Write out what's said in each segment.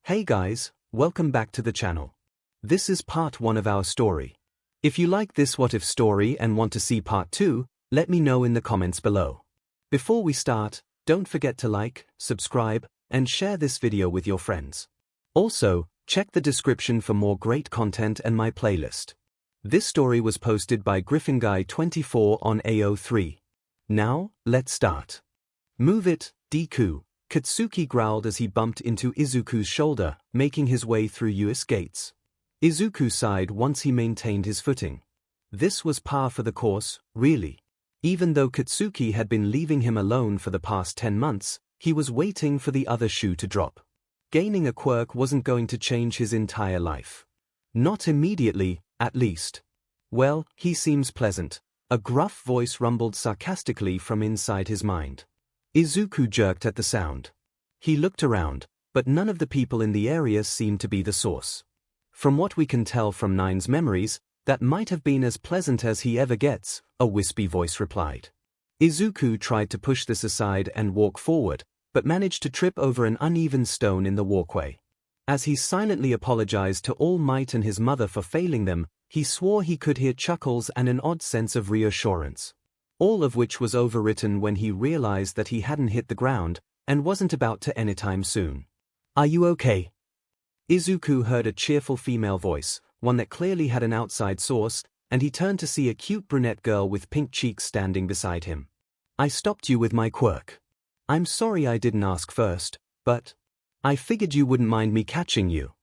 Hey guys, welcome back to the channel. This is part 1 of our story. If you like this what if story and want to see part 2, let me know in the comments below. Before we start, don't forget to like, subscribe, and share this video with your friends. Also, check the description for more great content and my playlist. This story was posted by GryphonGuy24 on AO3. Now, let's start. Move it, Deku. Katsuki growled as he bumped into Izuku's shoulder, making his way through US gates. Izuku sighed once he maintained his footing. This was par for the course, really. Even though Katsuki had been leaving him alone for the past 10 months, he was waiting for the other shoe to drop. Gaining a quirk wasn't going to change his entire life. Not immediately, at least. Well, he seems pleasant. A gruff voice rumbled sarcastically from inside his mind. Izuku jerked at the sound. He looked around, but none of the people in the area seemed to be the source. From what we can tell from Nine's memories, that might have been as pleasant as he ever gets, a wispy voice replied. Izuku tried to push this aside and walk forward, but managed to trip over an uneven stone in the walkway. As he silently apologized to All Might and his mother for failing them, he swore he could hear chuckles and an odd sense of reassurance. All of which was overwritten when he realized that he hadn't hit the ground, and wasn't about to anytime soon. "Are you okay?" Izuku heard a cheerful female voice, one that clearly had an outside source, and he turned to see a cute brunette girl with pink cheeks standing beside him. "I stopped you with my quirk. I'm sorry I didn't ask first, but I figured you wouldn't mind me catching you."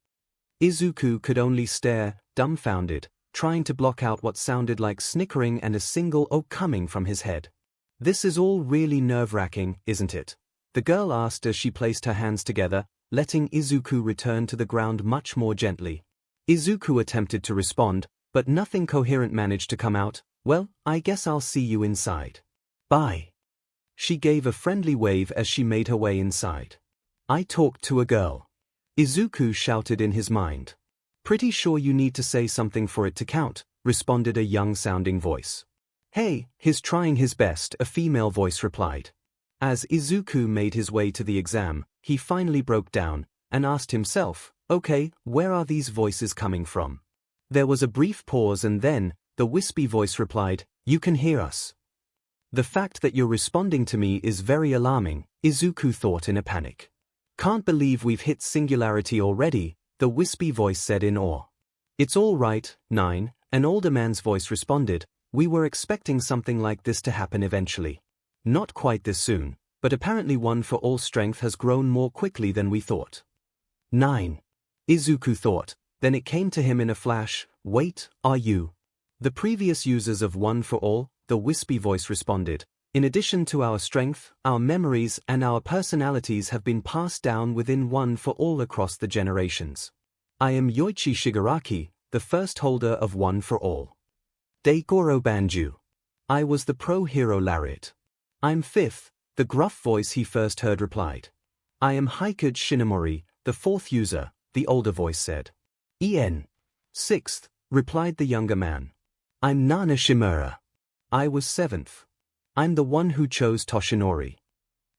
Izuku could only stare, dumbfounded, trying to block out what sounded like snickering and a single "oh" coming from his head. "This is all really nerve-wracking, isn't it?" the girl asked as she placed her hands together, letting Izuku return to the ground much more gently. Izuku attempted to respond, but nothing coherent managed to come out. "Well, I guess I'll see you inside. Bye." She gave a friendly wave as she made her way inside. "I talked to a girl," Izuku shouted in his mind. "Pretty sure you need to say something for it to count," responded a young-sounding voice. "Hey, he's trying his best," a female voice replied. As Izuku made his way to the exam, he finally broke down, and asked himself, "Okay, where are these voices coming from?" There was a brief pause and then, the wispy voice replied, "You can hear us." "The fact that you're responding to me is very alarming," Izuku thought in a panic. "Can't believe we've hit singularity already," the wispy voice said in awe. "It's all right, Nine," an older man's voice responded. "We were expecting something like this to happen eventually. Not quite this soon, but apparently One for All strength has grown more quickly than we thought." "Nine," Izuku thought, then it came to him in a flash. "Wait, are you the previous users of One for All?" the wispy voice responded. "In addition to our strength, our memories and our personalities have been passed down within One for All across the generations. I am Yoichi Shigaraki, the first holder of One for All. Daigoro Banju. I was the Pro Hero Lariat. I'm fifth," the gruff voice he first heard replied. "I am Hikage Shinomori, the fourth user," the older voice said. "En. Sixth," replied the younger man. "I'm Nana Shimura. I was seventh. I'm the one who chose Toshinori."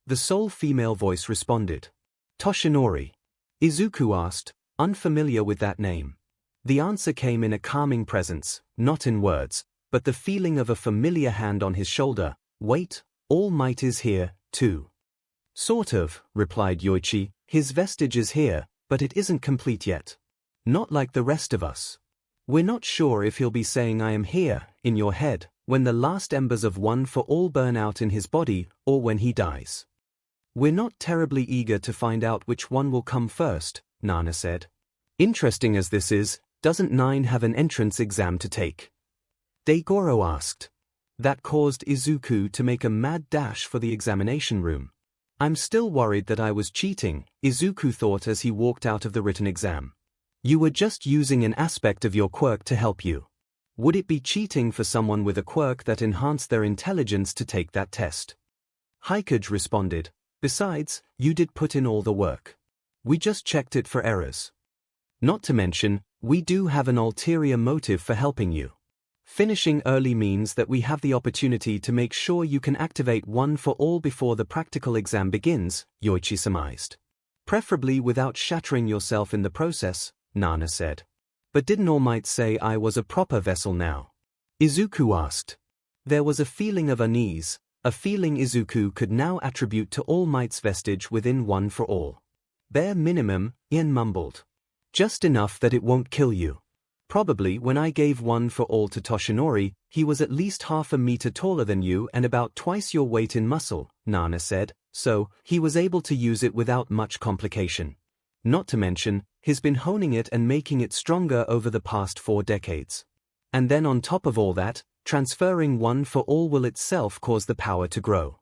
The sole female voice responded. "Toshinori?" Izuku asked, unfamiliar with that name. The answer came in a calming presence, not in words, but the feeling of a familiar hand on his shoulder. "Wait, All Might is here, too." "Sort of," replied Yoichi. "His vestige is here, but it isn't complete yet. Not like the rest of us. We're not sure if he'll be saying 'I am here' in your head when the last embers of One for All burn out in his body, or when he dies. We're not terribly eager to find out which one will come first," Nana said. "Interesting as this is, doesn't Nine have an entrance exam to take?" Daigoro asked. That caused Izuku to make a mad dash for the examination room. "I'm still worried that I was cheating," Izuku thought as he walked out of the written exam. "You were just using an aspect of your quirk to help you. Would it be cheating for someone with a quirk that enhanced their intelligence to take that test?" Hikage responded. "Besides, you did put in all the work. We just checked it for errors. Not to mention, we do have an ulterior motive for helping you. Finishing early means that we have the opportunity to make sure you can activate One for All before the practical exam begins," Yoichi surmised. Preferably without shattering yourself in the process, Nana said. But didn't All Might say I was a proper vessel now? Izuku asked. There was a feeling of unease, a feeling Izuku could now attribute to All Might's vestige within One for All. Bare minimum, Ian mumbled. Just enough that it won't kill you. Probably when I gave One for All to Toshinori, he was at least half a meter taller than you and about twice your weight in muscle, Nana said, so he was able to use it without much complication. Not to mention, he's been honing it and making it stronger over the past 4 decades. And then on top of all that, transferring One for All will itself cause the power to grow.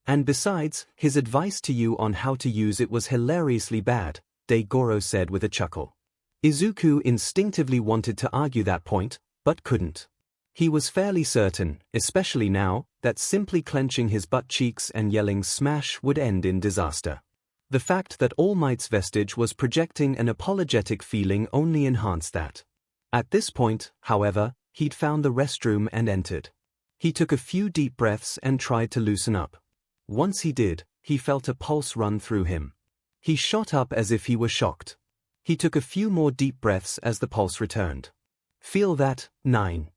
And besides, his advice to you on how to use it was hilariously bad, Degoro said with a chuckle. Izuku instinctively wanted to argue that point, but couldn't. He was fairly certain, especially now, that simply clenching his butt cheeks and yelling smash would end in disaster. The fact that All Might's vestige was projecting an apologetic feeling only enhanced that. At this point, however, he'd found the restroom and entered. He took a few deep breaths and tried to loosen up. Once he did, he felt a pulse run through him. He shot up as if he were shocked. He took a few more deep breaths as the pulse returned. Feel that, 9?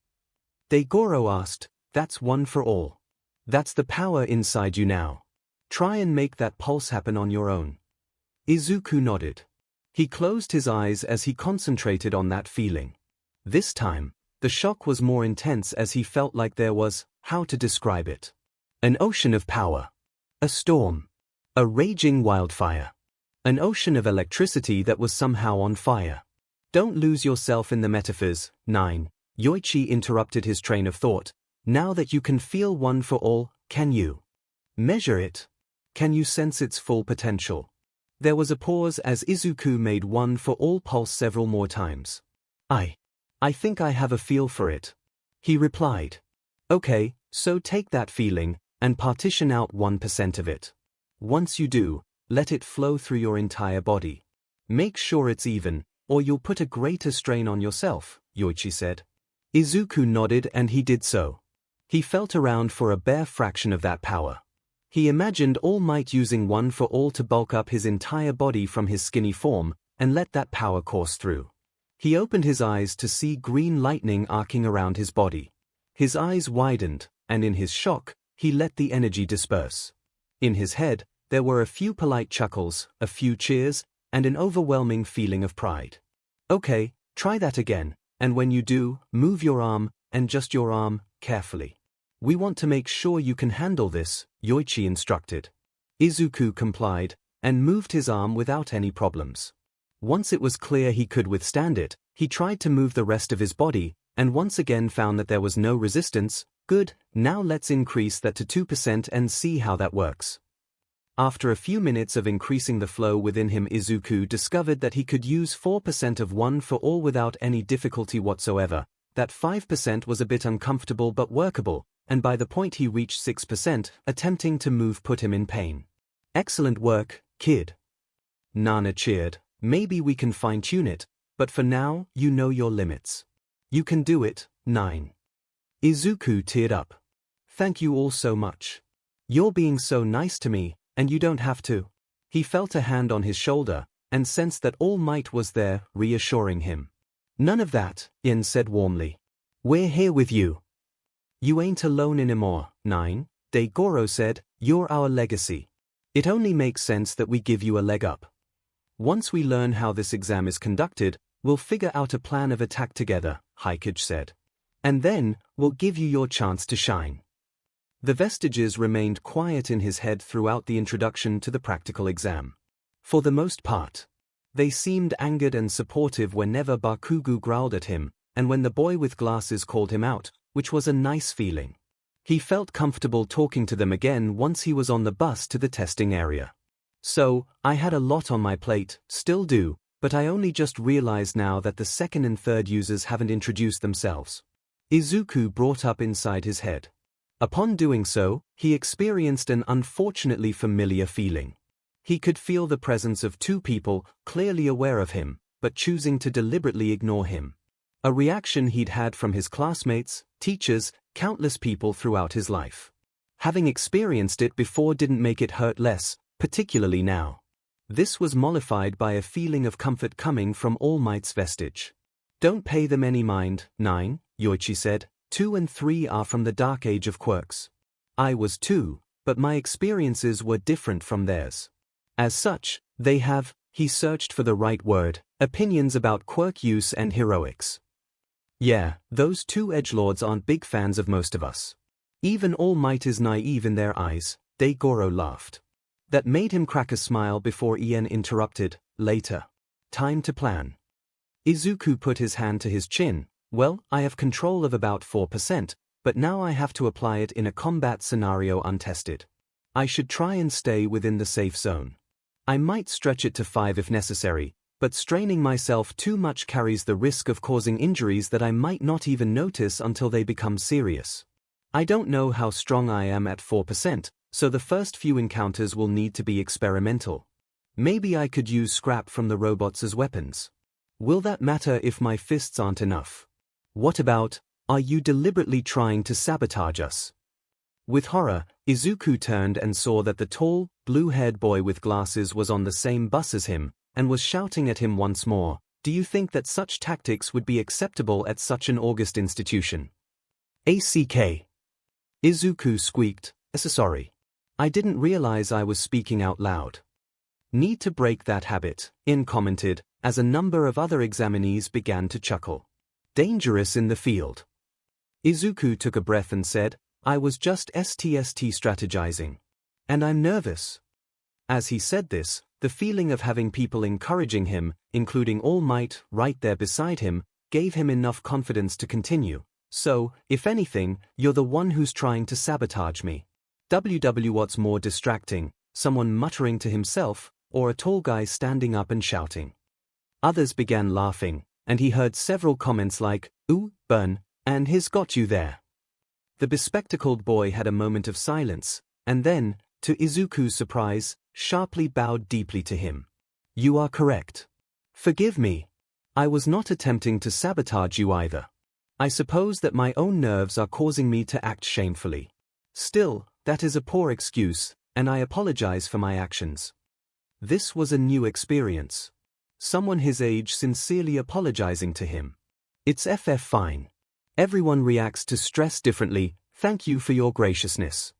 Degoro asked. That's One for All. That's the power inside you now. Try and make that pulse happen on your own. Izuku nodded. He closed his eyes as he concentrated on that feeling. This time, the shock was more intense as he felt like there was, how to describe it? An ocean of power. A storm. A raging wildfire. An ocean of electricity that was somehow on fire. Don't lose yourself in the metaphors, 9. Yoichi interrupted his train of thought. Now that you can feel One for All, can you measure it? Can you sense its full potential? There was a pause as Izuku made One for All pulse several more times. I think I have a feel for it. He replied. Okay, so take that feeling, and partition out 1% of it. Once you do, let it flow through your entire body. Make sure it's even, or you'll put a greater strain on yourself, Yoichi said. Izuku nodded and he did so. He felt around for a bare fraction of that power. He imagined All Might using One for All to bulk up his entire body from his skinny form, and let that power course through. He opened his eyes to see green lightning arcing around his body. His eyes widened, and in his shock, he let the energy disperse. In his head, there were a few polite chuckles, a few cheers, and an overwhelming feeling of pride. Okay, try that again, and when you do, move your arm, and just your arm, carefully. We want to make sure you can handle this, Yoichi instructed. Izuku complied, and moved his arm without any problems. Once it was clear he could withstand it, he tried to move the rest of his body, and once again found that there was no resistance. Good, now let's increase that to 2% and see how that works. After a few minutes of increasing the flow within him, Izuku discovered that he could use 4% of One for All without any difficulty whatsoever. That 5% was a bit uncomfortable but workable, and by the point he reached 6%, attempting to move put him in pain. Excellent work, kid. Nana cheered. Maybe we can fine-tune it, but for now, you know your limits. You can do it, 9. Izuku teared up. Thank you all so much. You're being so nice to me, and you don't have to. He felt a hand on his shoulder, and sensed that All Might was there, reassuring him. None of that, Ian said warmly. We're here with you. You ain't alone anymore, 9, Degoro said, you're our legacy. It only makes sense that we give you a leg up. Once we learn how this exam is conducted, we'll figure out a plan of attack together, 𝐒𝐭𝐲 said. And then, we'll give you your chance to shine. The Vestiges remained quiet in his head throughout the introduction to the practical exam. For the most part. They seemed angered and supportive whenever Bakugo growled at him, and when the boy with glasses called him out, which was a nice feeling. He felt comfortable talking to them again once he was on the bus to the testing area. So, I had a lot on my plate, still do, but I only just realized now that the second and third users haven't introduced themselves. Izuku brought up inside his head. Upon doing so, he experienced an unfortunately familiar feeling. He could feel the presence of 2 people, clearly aware of him, but choosing to deliberately ignore him. A reaction he'd had from his classmates, teachers, countless people throughout his life. Having experienced it before didn't make it hurt less, particularly now. This was mollified by a feeling of comfort coming from All Might's vestige. Don't pay them any mind, 9, Yoichi said. 2 and 3 are from the dark age of quirks. I was 2, but my experiences were different from theirs. As such, they have, he searched for the right word, opinions about quirk use and heroics. Yeah, those 2 edgelords aren't big fans of most of us. Even All Might is naive in their eyes, Degoro laughed. That made him crack a smile before Ien interrupted, later. Time to plan. Izuku put his hand to his chin. Well, I have control of about 4%, but now I have to apply it in a combat scenario untested. I should try and stay within the safe zone. I might stretch it to 5 if necessary, but straining myself too much carries the risk of causing injuries that I might not even notice until they become serious. I don't know how strong I am at 4%, so the first few encounters will need to be experimental. Maybe I could use scrap from the robots as weapons. Will that matter if my fists aren't enough? What about, are you deliberately trying to sabotage us? With horror, Izuku turned and saw that the tall, blue-haired boy with glasses was on the same bus as him, and was shouting at him once more. Do you think that such tactics would be acceptable at such an august institution? ACK. Izuku squeaked, sorry. I didn't realize I was speaking out loud. Need to break that habit, In commented, as a number of other examinees began to chuckle. Dangerous in the field. Izuku took a breath and said, I was just strategizing. And I'm nervous. As he said this, the feeling of having people encouraging him, including All Might, right there beside him, gave him enough confidence to continue. So, if anything, you're the one who's trying to sabotage me. What's more distracting, someone muttering to himself, or a tall guy standing up and shouting? Others began laughing, and he heard several comments like, ooh, burn, and he's got you there. The bespectacled boy had a moment of silence, and then, to Izuku's surprise, sharply bowed deeply to him. You are correct. Forgive me. I was not attempting to sabotage you either. I suppose that my own nerves are causing me to act shamefully. Still, that is a poor excuse, and I apologize for my actions. This was a new experience. Someone his age sincerely apologizing to him. It's fine. Everyone reacts to stress differently, thank you for your graciousness.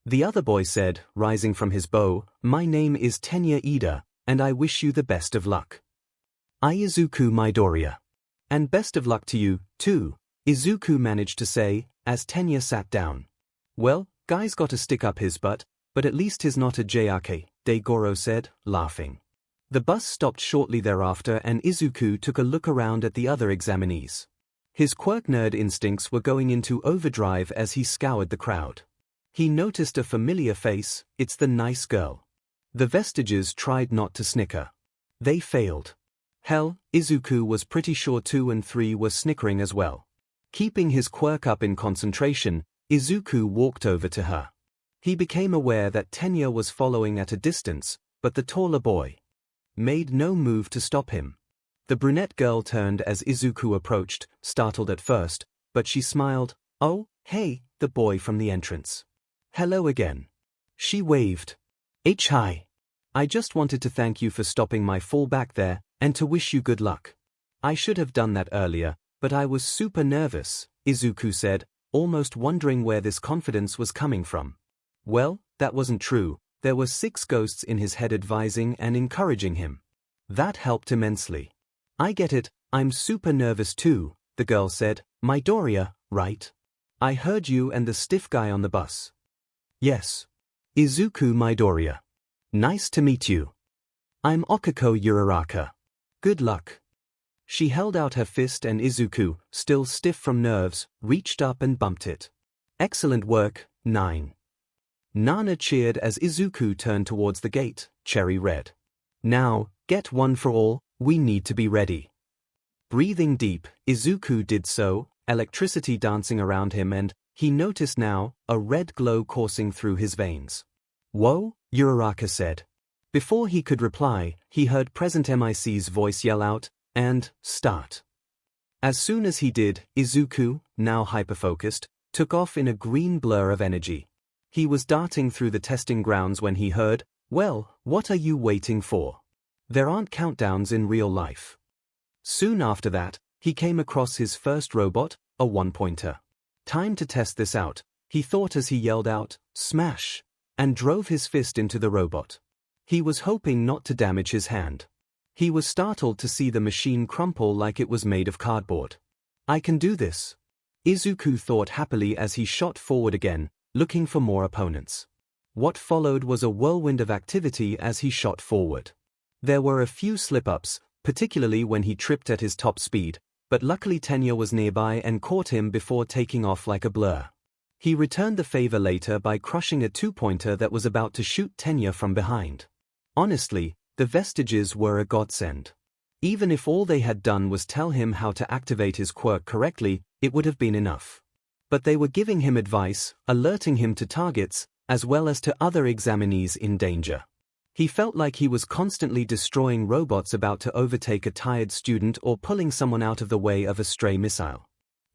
The other boy said, rising from his bow, my name is Tenya Ida, and I wish you the best of luck. Izuku Midoriya. And best of luck to you, too, Izuku managed to say, as Tenya sat down. Well, guy's got to stick up his butt, but at least he's not a JRK, Degoro said, laughing. The bus stopped shortly thereafter and Izuku took a look around at the other examinees. His quirk nerd instincts were going into overdrive as he scoured the crowd. He noticed a familiar face, it's the nice girl. The Vestiges tried not to snicker. They failed. Hell, Izuku was pretty sure 2 and 3 were snickering as well. Keeping his quirk up in concentration, Izuku walked over to her. He became aware that Tenya was following at a distance, but the taller boy made no move to stop him. The brunette girl turned as Izuku approached, startled at first, but she smiled. Oh, hey, the boy from the entrance. Hello again. She waved. Hi. I just wanted to thank you for stopping my fall back there, and to wish you good luck. I should have done that earlier, but I was super nervous, Izuku said, almost wondering where this confidence was coming from. Well, that wasn't true. There were 6 ghosts in his head advising and encouraging him. That helped immensely. I get it, I'm super nervous too, the girl said. Midoriya, right? I heard you and the stiff guy on the bus. Yes. Izuku Midoriya. Nice to meet you. I'm Okako Uraraka. Good luck. She held out her fist and Izuku, still stiff from nerves, reached up and bumped it. Excellent work, 9. Nana cheered as Izuku turned towards the gate, cherry red. Now, get one for all, we need to be ready. Breathing deep, Izuku did so, electricity dancing around him and, he noticed now, a red glow coursing through his veins. Whoa, Uraraka said. Before he could reply, he heard Present MIC's voice yell out, and, start. As soon as he did, Izuku, now hyperfocused, took off in a green blur of energy. He was darting through the testing grounds when he heard, Well, what are you waiting for? There aren't countdowns in real life. Soon after that, he came across his first robot, a one-pointer. Time to test this out, he thought as he yelled out, "Smash!" and drove his fist into the robot. He was hoping not to damage his hand. He was startled to see the machine crumple like it was made of cardboard. "I can do this," Izuku thought happily as he shot forward again, looking for more opponents. What followed was a whirlwind of activity as he shot forward. There were a few slip-ups, particularly when he tripped at his top speed, but luckily Tenya was nearby and caught him before taking off like a blur. He returned the favor later by crushing a two-pointer that was about to shoot Tenya from behind. Honestly, the Vestiges were a godsend. Even if all they had done was tell him how to activate his quirk correctly, it would have been enough. But they were giving him advice, alerting him to targets, as well as to other examinees in danger. He felt like he was constantly destroying robots about to overtake a tired student or pulling someone out of the way of a stray missile.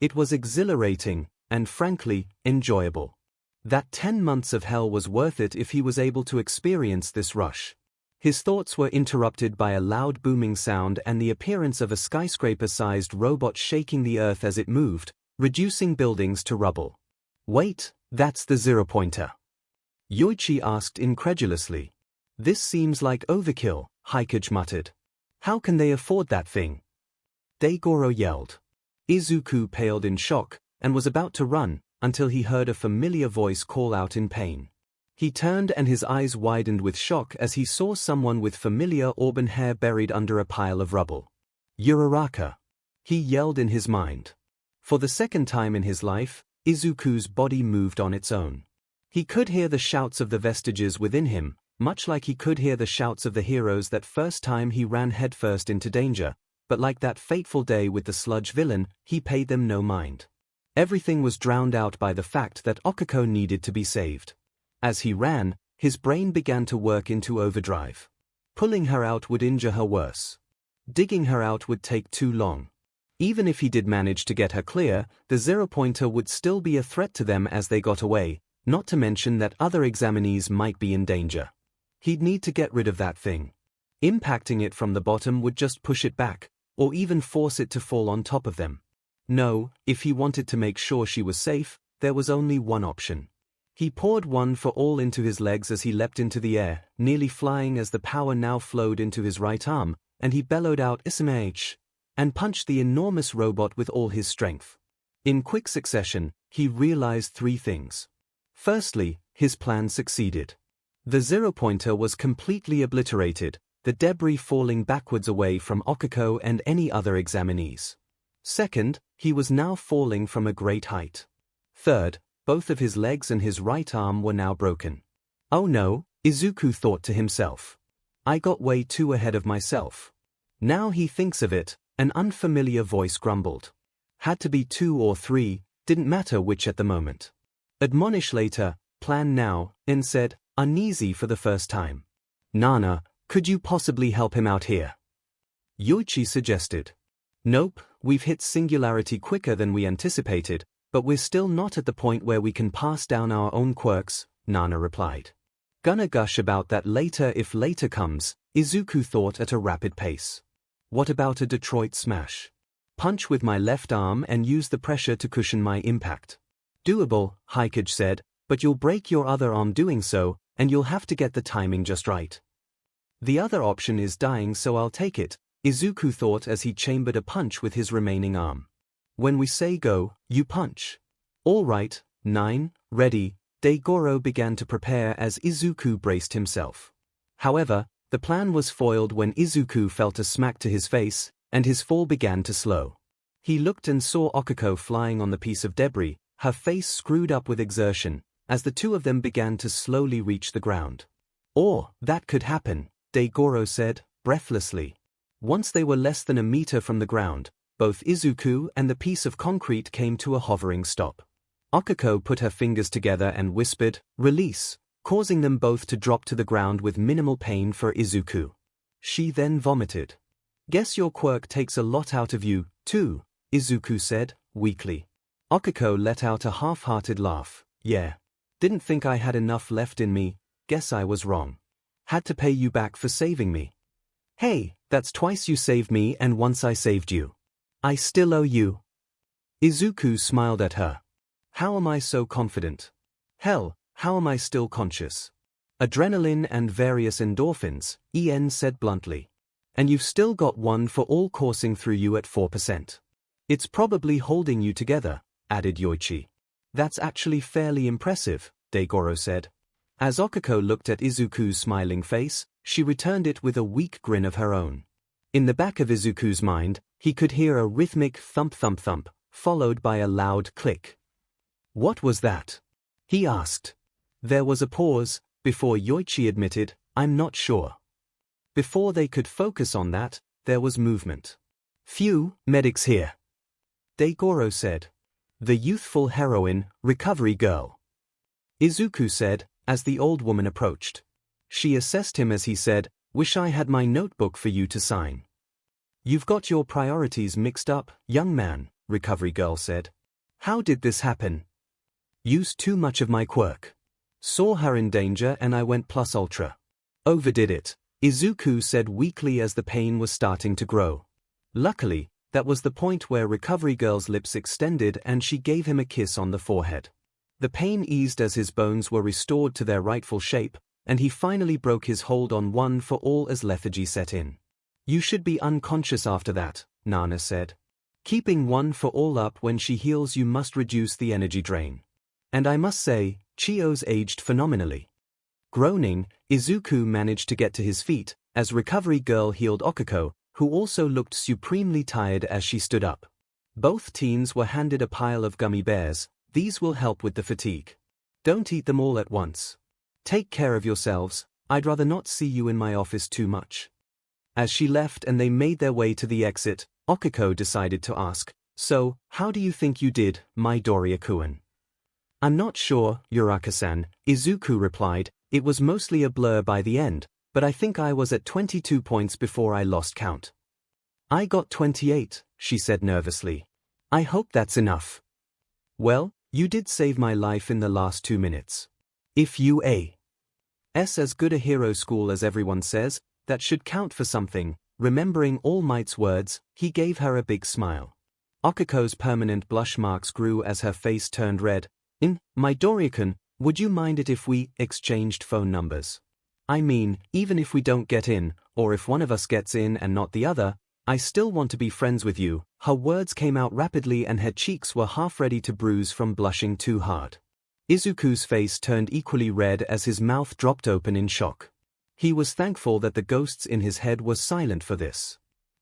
It was exhilarating, and frankly, enjoyable. That 10 months of hell was worth it if he was able to experience this rush. His thoughts were interrupted by a loud booming sound and the appearance of a skyscraper-sized robot shaking the earth as it moved, reducing buildings to rubble. "Wait, that's the zero-pointer," Yoichi asked incredulously. "This seems like overkill," 𝐒𝐽𝐽 muttered. "How can they afford that thing?" Degoro yelled. Izuku paled in shock, and was about to run, until he heard a familiar voice call out in pain. He turned and his eyes widened with shock as he saw someone with familiar auburn hair buried under a pile of rubble. "Uraraka!" he yelled in his mind. For the second time in his life, Izuku's body moved on its own. He could hear the shouts of the Vestiges within him, much like he could hear the shouts of the heroes that first time he ran headfirst into danger, but like that fateful day with the sludge villain, he paid them no mind. Everything was drowned out by the fact that Okako needed to be saved. As he ran, his brain began to work into overdrive. Pulling her out would injure her worse. Digging her out would take too long. Even if he did manage to get her clear, the zero-pointer would still be a threat to them as they got away, not to mention that other examinees might be in danger. He'd need to get rid of that thing. Impacting it from the bottom would just push it back, or even force it to fall on top of them. No, if he wanted to make sure she was safe, there was only one option. He poured one for all into his legs as he leapt into the air, nearly flying as the power now flowed into his right arm, and he bellowed out 𝐻𝐸𝐽𝐺, and punched the enormous robot with all his strength. In quick succession, he realized three things. Firstly, his plan succeeded. The zero-pointer was completely obliterated, the debris falling backwards away from Okako and any other examinees. Second, he was now falling from a great height. Third, both of his legs and his right arm were now broken. "Oh no," Izuku thought to himself. "I got way too ahead of myself." Now he thinks of it, an unfamiliar voice grumbled. Had to be 2 or 3, didn't matter which at the moment. Admonish later, plan now, and said, uneasy for the first time. "Nana, could you possibly help him out here?" Yoichi suggested. "Nope, we've hit singularity quicker than we anticipated, but we're still not at the point where we can pass down our own quirks," Nana replied. "Gonna gush about that later if later comes," Izuku thought at a rapid pace. "What about a Detroit smash? Punch with my left arm and use the pressure to cushion my impact." "Doable," 𝐒𝐽𝐽 said, "but you'll break your other arm doing so, and you'll have to get the timing just right." "The other option is dying, so I'll take it," Izuku thought as he chambered a punch with his remaining arm. "When we say go, you punch." "All right, 9, ready." Degoro began to prepare as Izuku braced himself. However, the plan was foiled when Izuku felt a smack to his face, and his fall began to slow. He looked and saw Okako flying on the piece of debris, her face screwed up with exertion, as the two of them began to slowly reach the ground. "Or, that could happen," Degoro said, breathlessly. Once they were less than a meter from the ground, both Izuku and the piece of concrete came to a hovering stop. Okako put her fingers together and whispered, "Release," causing them both to drop to the ground with minimal pain for Izuku. She then vomited. "Guess your quirk takes a lot out of you, too," Izuku said, weakly. Okako let out a half-hearted laugh. "Yeah. Didn't think I had enough left in me, guess I was wrong." Had to pay you back for saving me. Hey, that's twice you saved me and once I saved you. I still owe you. Izuku smiled at her. How am I so confident? Hell, how am I still conscious? Adrenaline and various endorphins, EN said bluntly. And you've still got one for all coursing through you at 4%. It's probably holding you together, added Yoichi. That's actually fairly impressive, Degoro said. As Okiko looked at Izuku's smiling face, she returned it with a weak grin of her own. In the back of Izuku's mind, he could hear a rhythmic thump-thump-thump, followed by a loud click. What was that? He asked. There was a pause, before Yoichi admitted, I'm not sure. Before they could focus on that, there was movement. Phew, medics here. Degoro said. The youthful heroine, recovery girl. Izuku said, as the old woman approached. She assessed him as he said, wish I had my notebook for you to sign. You've got your priorities mixed up, young man, recovery girl said. How did this happen? Used too much of my quirk. Saw her in danger and I went plus ultra. Overdid it, Izuku said weakly as the pain was starting to grow. Luckily, that was the point where recovery girl's lips extended and she gave him a kiss on the forehead. The pain eased as his bones were restored to their rightful shape, and he finally broke his hold on one for all as lethargy set in. You should be unconscious after that, Nana said. Keeping one for all up when she heals you must reduce the energy drain. And I must say, Chiyo's aged phenomenally. Groaning, Izuku managed to get to his feet, as recovery girl healed Okiko, who also looked supremely tired as she stood up. Both teens were handed a pile of gummy bears. These will help with the fatigue. Don't eat them all at once. Take care of yourselves, I'd rather not see you in my office too much. As she left and they made their way to the exit, Okiko decided to ask, so, how do you think you did, Midoriya-kun? I'm not sure, Uraka-san, Izuku replied, it was mostly a blur by the end, but I think I was at 22 points before I lost count. I got 28, she said nervously. I hope that's enough. Well, you did save my life in the last 2 minutes. If you as good a hero school as everyone says, that should count for something. Remembering All Might's words, he gave her a big smile. Okiko's permanent blush marks grew as her face turned red. Midoriya-kun, would you mind it if we exchanged phone numbers? I mean, even if we don't get in, or if one of us gets in and not the other, I still want to be friends with you. Her words came out rapidly and her cheeks were half ready to bruise from blushing too hard. Izuku's face turned equally red as his mouth dropped open in shock. He was thankful that the ghosts in his head were silent for this.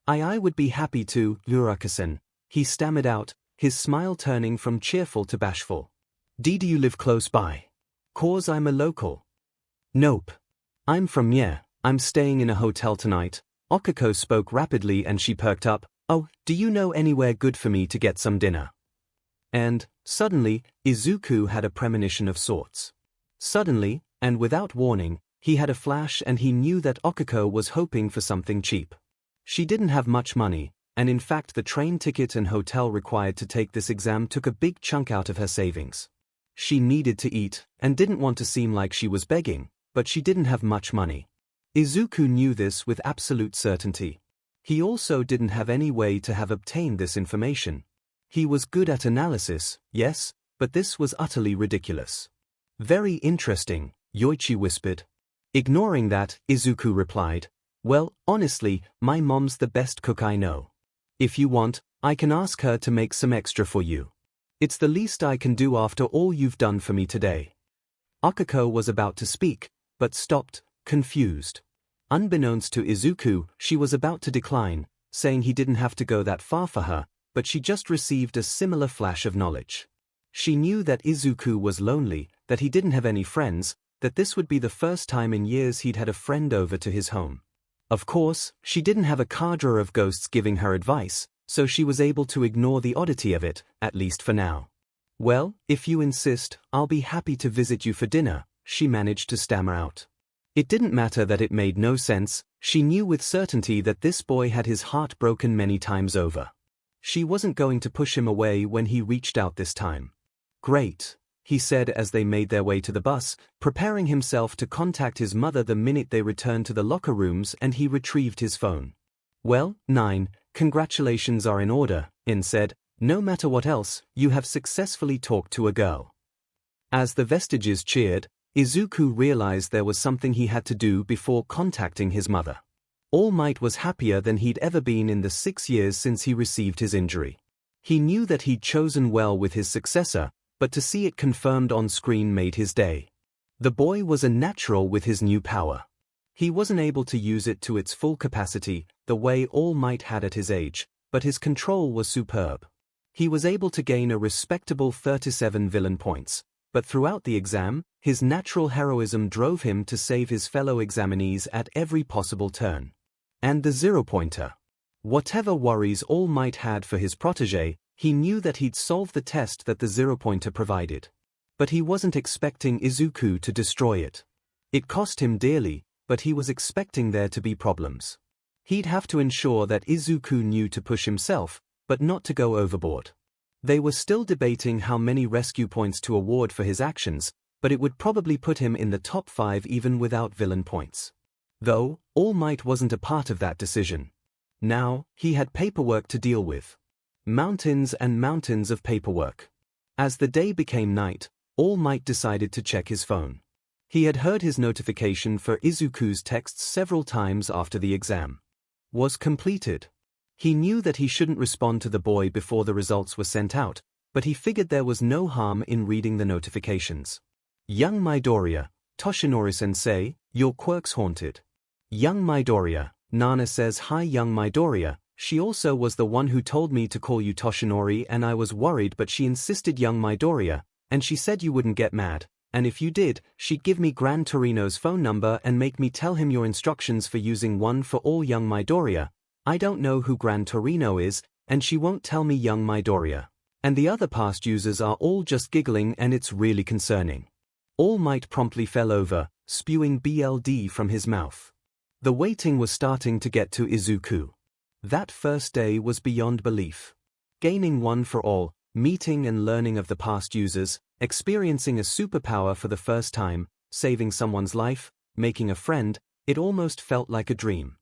I would be happy to, Uraka-san, he stammered out, his smile turning from cheerful to bashful. Do you live close by? 'Cause I'm a local. Nope. I'm from here, I'm staying in a hotel tonight. Okiko spoke rapidly and she perked up. Oh, do you know anywhere good for me to get some dinner? And, suddenly, Izuku had a premonition of sorts. Suddenly, and without warning, he had a flash and he knew that Okiko was hoping for something cheap. She didn't have much money, and in fact the train ticket and hotel required to take this exam took a big chunk out of her savings. She needed to eat, and didn't want to seem like she was begging, but she didn't have much money. Izuku knew this with absolute certainty. He also didn't have any way to have obtained this information. He was good at analysis, yes, but this was utterly ridiculous. Very interesting, Yoichi whispered. Ignoring that, Izuku replied, well, honestly, my mom's the best cook I know. If you want, I can ask her to make some extra for you. It's the least I can do after all you've done for me today. Okiko was about to speak, but stopped, confused. Unbeknownst to Izuku, she was about to decline, saying he didn't have to go that far for her, but she just received a similar flash of knowledge. She knew that Izuku was lonely, that he didn't have any friends, that this would be the first time in years he'd had a friend over to his home. Of course, she didn't have a cadre of ghosts giving her advice, so she was able to ignore the oddity of it, at least for now. Well, if you insist, I'll be happy to visit you for dinner, she managed to stammer out. It didn't matter that it made no sense, she knew with certainty that this boy had his heart broken many times over. She wasn't going to push him away when he reached out this time. Great. he said as they made their way to the bus, preparing himself to contact his mother the minute they returned to the locker rooms and he retrieved his phone. Well, 9, congratulations are in order, In said. No matter what else, you have successfully talked to a girl. As the Vestiges cheered, Izuku realized there was something he had to do before contacting his mother. All Might was happier than he'd ever been in the 6 years since he received his injury. He knew that he'd chosen well with his successor, but to see it confirmed on screen made his day. The boy was a natural with his new power. He wasn't able to use it to its full capacity, the way All Might had at his age, but his control was superb. He was able to gain a respectable 37 villain points, but throughout the exam, his natural heroism drove him to save his fellow examinees at every possible turn. And the 0-pointer. Whatever worries All Might had for his protégé, he knew that he'd solve the test that the 0-pointer provided. But he wasn't expecting Izuku to destroy it. It cost him dearly, but he was expecting there to be problems. He'd have to ensure that Izuku knew to push himself, but not to go overboard. They were still debating how many rescue points to award for his actions, but it would probably put him in the top 5 even without villain points. Though, All Might wasn't a part of that decision. Now, he had paperwork to deal with. Mountains and mountains of paperwork. As the day became night, All Might decided to check his phone. He had heard his notification for Izuku's texts several times after the exam was completed. He knew that he shouldn't respond to the boy before the results were sent out, but he figured there was no harm in reading the notifications. Young Midoriya, Toshinori-sensei, your quirk's haunted. Young Midoriya, Nana says hi young Midoriya, she also was the one who told me to call you Toshinori and I was worried but she insisted young Midoriya, and she said you wouldn't get mad, and if you did, she'd give me Gran Torino's phone number and make me tell him your instructions for using one for all young Midoriya. I don't know who Gran Torino is, and she won't tell me young Midoriya. And the other past users are all just giggling and it's really concerning. All Might promptly fell over, spewing BLD from his mouth. The waiting was starting to get to Izuku. That first day was beyond belief. Gaining one for all, meeting and learning of the past users, experiencing a superpower for the first time, saving someone's life, making a friend, it almost felt like a dream.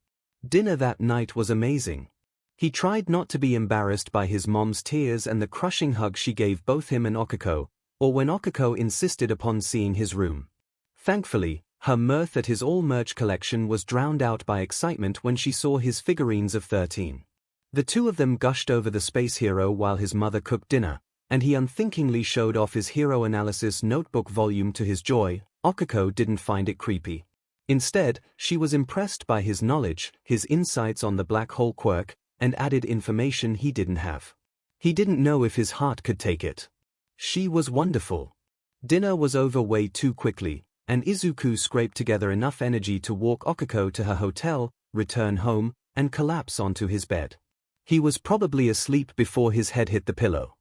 Dinner that night was amazing. He tried not to be embarrassed by his mom's tears and the crushing hug she gave both him and Okiko, or when Okiko insisted upon seeing his room. Thankfully, her mirth at his all-merch collection was drowned out by excitement when she saw his figurines of 13. The two of them gushed over the space hero while his mother cooked dinner, and he unthinkingly showed off his hero analysis notebook volume to his joy. Okiko didn't find it creepy. Instead, she was impressed by his knowledge, his insights on the black hole quirk, and added information he didn't have. He didn't know if his heart could take it. She was wonderful. Dinner was over way too quickly, and Izuku scraped together enough energy to walk Okiko to her hotel, return home, and collapse onto his bed. He was probably asleep before his head hit the pillow.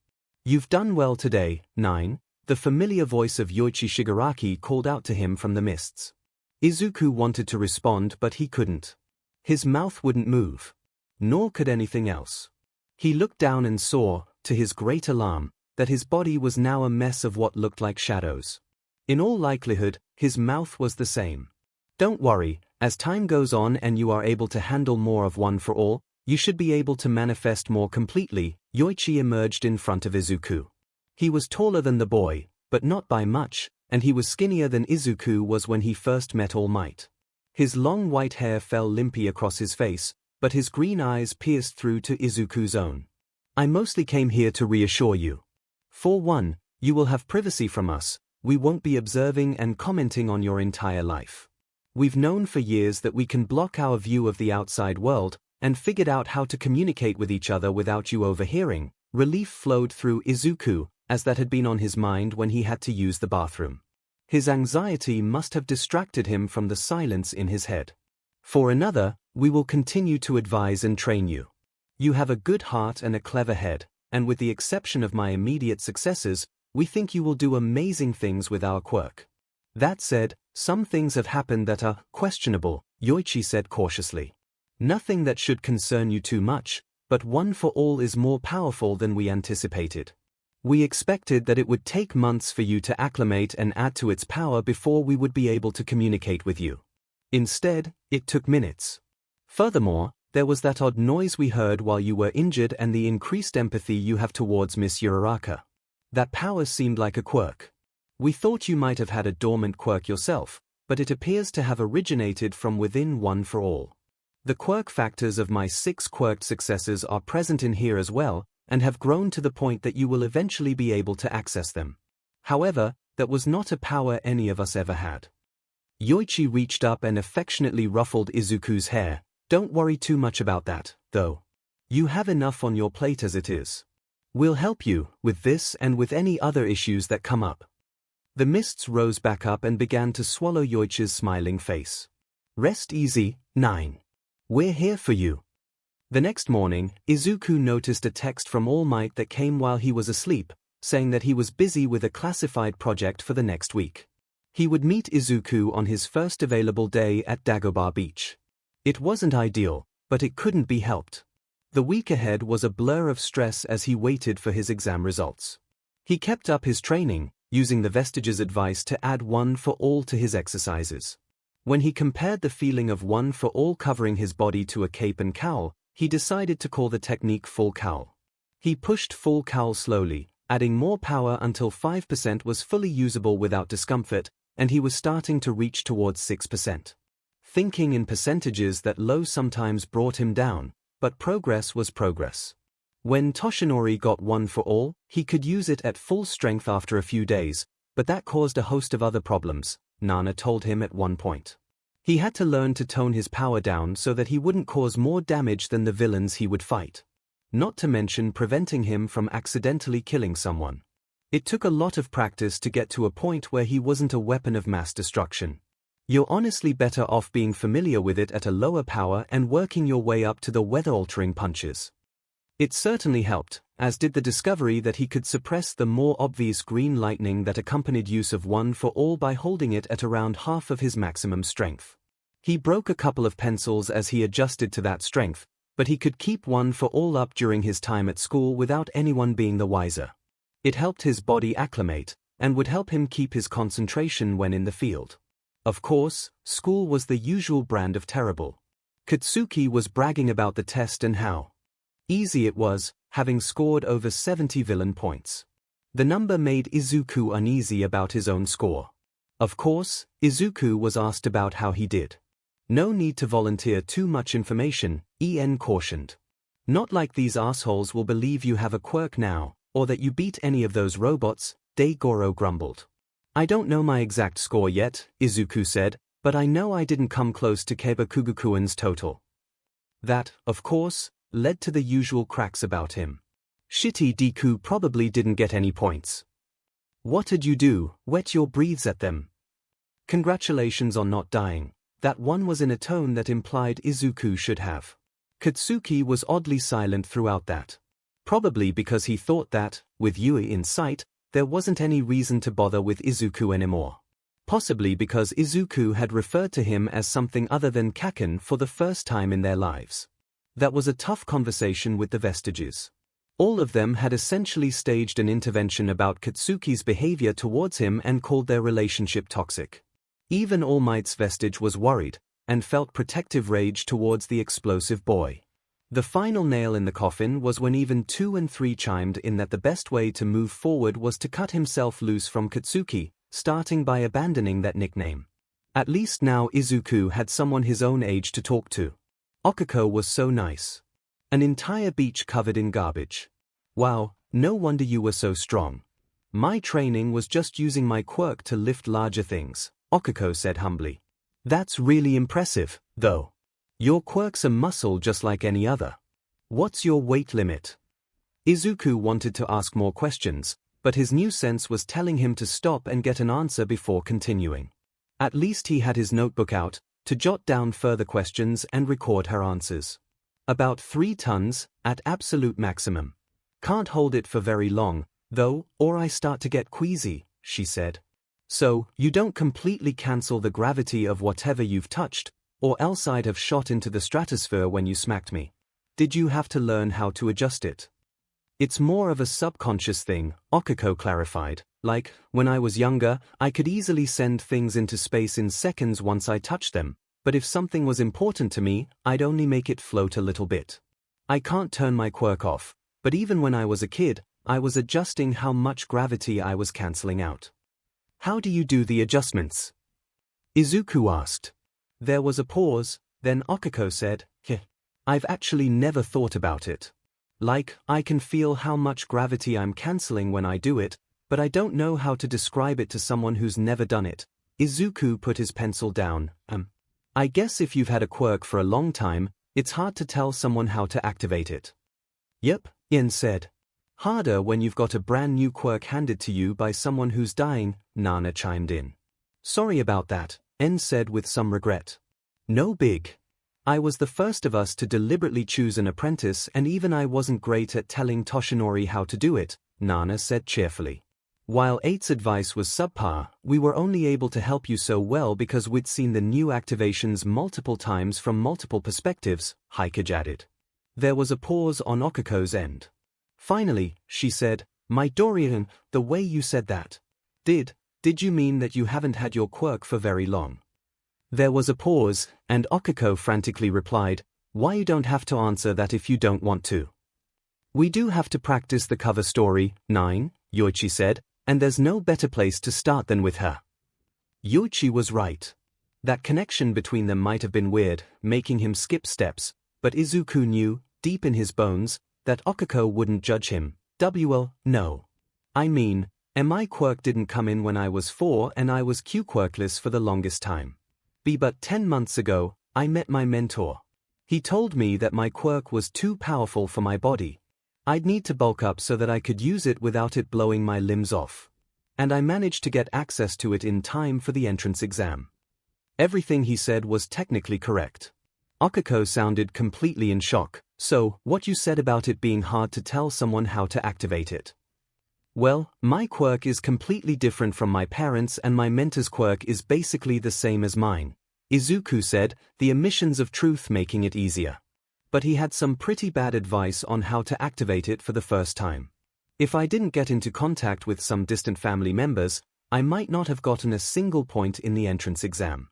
You've done well today, 9, the familiar voice of Yoichi Shigaraki called out to him from the mists. Izuku wanted to respond but he couldn't. His mouth wouldn't move. Nor could anything else. He looked down and saw, to his great alarm, that his body was now a mess of what looked like shadows. In all likelihood, his mouth was the same. Don't worry, as time goes on and you are able to handle more of one for all, you should be able to manifest more completely. Yoichi emerged in front of Izuku. He was taller than the boy, but not by much, and he was skinnier than Izuku was when he first met All Might. His long white hair fell limply across his face, but his green eyes pierced through to Izuku's own. I mostly came here to reassure you. For one, you will have privacy from us, we won't be observing and commenting on your entire life. We've known for years that we can block our view of the outside world, and figured out how to communicate with each other without you overhearing. Relief flowed through Izuku, as that had been on his mind when he had to use the bathroom. His anxiety must have distracted him from the silence in his head. For another, we will continue to advise and train you. You have a good heart and a clever head, and with the exception of my immediate successors, we think you will do amazing things with our quirk. That said, some things have happened that are questionable, Yoichi said cautiously. Nothing that should concern you too much, but one for all is more powerful than we anticipated. We expected that it would take months for you to acclimate and add to its power before we would be able to communicate with you. Instead, it took minutes. Furthermore, there was that odd noise we heard while you were injured and the increased empathy you have towards Miss Uraraka. That power seemed like a quirk. We thought you might have had a dormant quirk yourself, but it appears to have originated from within One for All. The quirk factors of my 6 quirked successors are present in here as well, and have grown to the point that you will eventually be able to access them. However, that was not a power any of us ever had. Yoichi reached up and affectionately ruffled Izuku's hair. Don't worry too much about that, though. You have enough on your plate as it is. We'll help you with this and with any other issues that come up. The mists rose back up and began to swallow Yoichi's smiling face. Rest easy, 9. We're here for you. The next morning, Izuku noticed a text from All Might that came while he was asleep, saying that he was busy with a classified project for the next week. He would meet Izuku on his first available day at Dagobah Beach. It wasn't ideal, but it couldn't be helped. The week ahead was a blur of stress as he waited for his exam results. He kept up his training, using the Vestiges' advice to add One for All to his exercises. When he compared the feeling of One for All covering his body to a cape and cowl, he decided to call the technique Full Cowl. He pushed Full Cowl slowly, adding more power until 5% was fully usable without discomfort, and he was starting to reach towards 6%. Thinking in percentages that low sometimes brought him down, but progress was progress. When Toshinori got One for All, he could use it at full strength after a few days, but that caused a host of other problems, Nana told him at one point. He had to learn to tone his power down so that he wouldn't cause more damage than the villains he would fight. Not to mention preventing him from accidentally killing someone. It took a lot of practice to get to a point where he wasn't a weapon of mass destruction. You're honestly better off being familiar with it at a lower power and working your way up to the weather-altering punches. It certainly helped, as did the discovery that he could suppress the more obvious green lightning that accompanied use of One for All by holding it at around half of his maximum strength. He broke a couple of pencils as he adjusted to that strength, but he could keep One for All up during his time at school without anyone being the wiser. It helped his body acclimate, and would help him keep his concentration when in the field. Of course, school was the usual brand of terrible. Katsuki was bragging about the test and how easy it was, having scored over 70 villain points. The number made Izuku uneasy about his own score. Of course, Izuku was asked about how he did. No need to volunteer too much information, EN cautioned. Not like these assholes will believe you have a quirk now, or that you beat any of those robots, Daigoro grumbled. I don't know my exact score yet, Izuku said, but I know I didn't come close to Keiba-Kugakuin's total. That, of course, led to the usual cracks about him. Shitty Deku probably didn't get any points. What did you do, wet your breathes at them? Congratulations on not dying. That one was in a tone that implied Izuku should have. Katsuki was oddly silent throughout that. Probably because he thought that, with Yui in sight, there wasn't any reason to bother with Izuku anymore. Possibly because Izuku had referred to him as something other than Kaken for the first time in their lives. That was a tough conversation with the Vestiges. All of them had essentially staged an intervention about Katsuki's behavior towards him and called their relationship toxic. Even All Might's Vestige was worried, and felt protective rage towards the explosive boy. The final nail in the coffin was when even 2 and 3 chimed in that the best way to move forward was to cut himself loose from Katsuki, starting by abandoning that nickname. At least now Izuku had someone his own age to talk to. Okako was so nice. An entire beach covered in garbage. Wow, no wonder you were so strong. My training was just using my quirk to lift larger things, Okako said humbly. That's really impressive, though. Your quirk's a muscle just like any other. What's your weight limit? Izuku wanted to ask more questions, but his new sense was telling him to stop and get an answer before continuing. At least he had his notebook out, to jot down further questions and record her answers. About 3 tons, at absolute maximum. Can't hold it for very long, though, or I start to get queasy, she said. So, you don't completely cancel the gravity of whatever you've touched, or else I'd have shot into the stratosphere when you smacked me. Did you have to learn how to adjust it? It's more of a subconscious thing, 𝐒𝐻𝐿 clarified. Like, when I was younger, I could easily send things into space in seconds once I touched them, but if something was important to me, I'd only make it float a little bit. I can't turn my quirk off, but even when I was a kid, I was adjusting how much gravity I was cancelling out. How do you do the adjustments? Izuku asked. There was a pause, then 𝐒𝐻𝐿 said, I've actually never thought about it. Like, I can feel how much gravity I'm cancelling when I do it, but I don't know how to describe it to someone who's never done it. Izuku put his pencil down. I guess if you've had a quirk for a long time, it's hard to tell someone how to activate it. Yep, Ian said. Harder when you've got a brand new quirk handed to you by someone who's dying, Nana chimed in. Sorry about that, Ian said with some regret. No big. I was the first of us to deliberately choose an apprentice, and even I wasn't great at telling Toshinori how to do it, Nana said cheerfully. While 8's advice was subpar, we were only able to help you so well because we'd seen the new activations multiple times from multiple perspectives, 𝐻𝐻𝐫 added. There was a pause on 𝐻𝐿's end. Finally, she said, Midoriya, the way you said that. Did you mean that you haven't had your quirk for very long? There was a pause, and 𝐻𝐿 frantically replied, Why you don't have to answer that if you don't want to. We do have to practice the cover story, 9, Yoichi said, and there's no better place to start than with her. Yoichi was right. That connection between them might have been weird, making him skip steps, but Izuku knew, deep in his bones, that 𝐻𝐿 wouldn't judge him. No. I mean, my quirk didn't come in when I was 4 and I was quirkless for the longest time. But 10 months ago, I met my mentor. He told me that my quirk was too powerful for my body. I'd need to bulk up so that I could use it without it blowing my limbs off. And I managed to get access to it in time for the entrance exam. Everything he said was technically correct. 𝐻𝐿 sounded completely in shock. So, what you said about it being hard to tell someone how to activate it? Well, my quirk is completely different from my parents' and my mentor's quirk is basically the same as mine. Izuku said, the omissions of truth making it easier. But he had some pretty bad advice on how to activate it for the first time. If I didn't get into contact with some distant family members, I might not have gotten a single point in the entrance exam.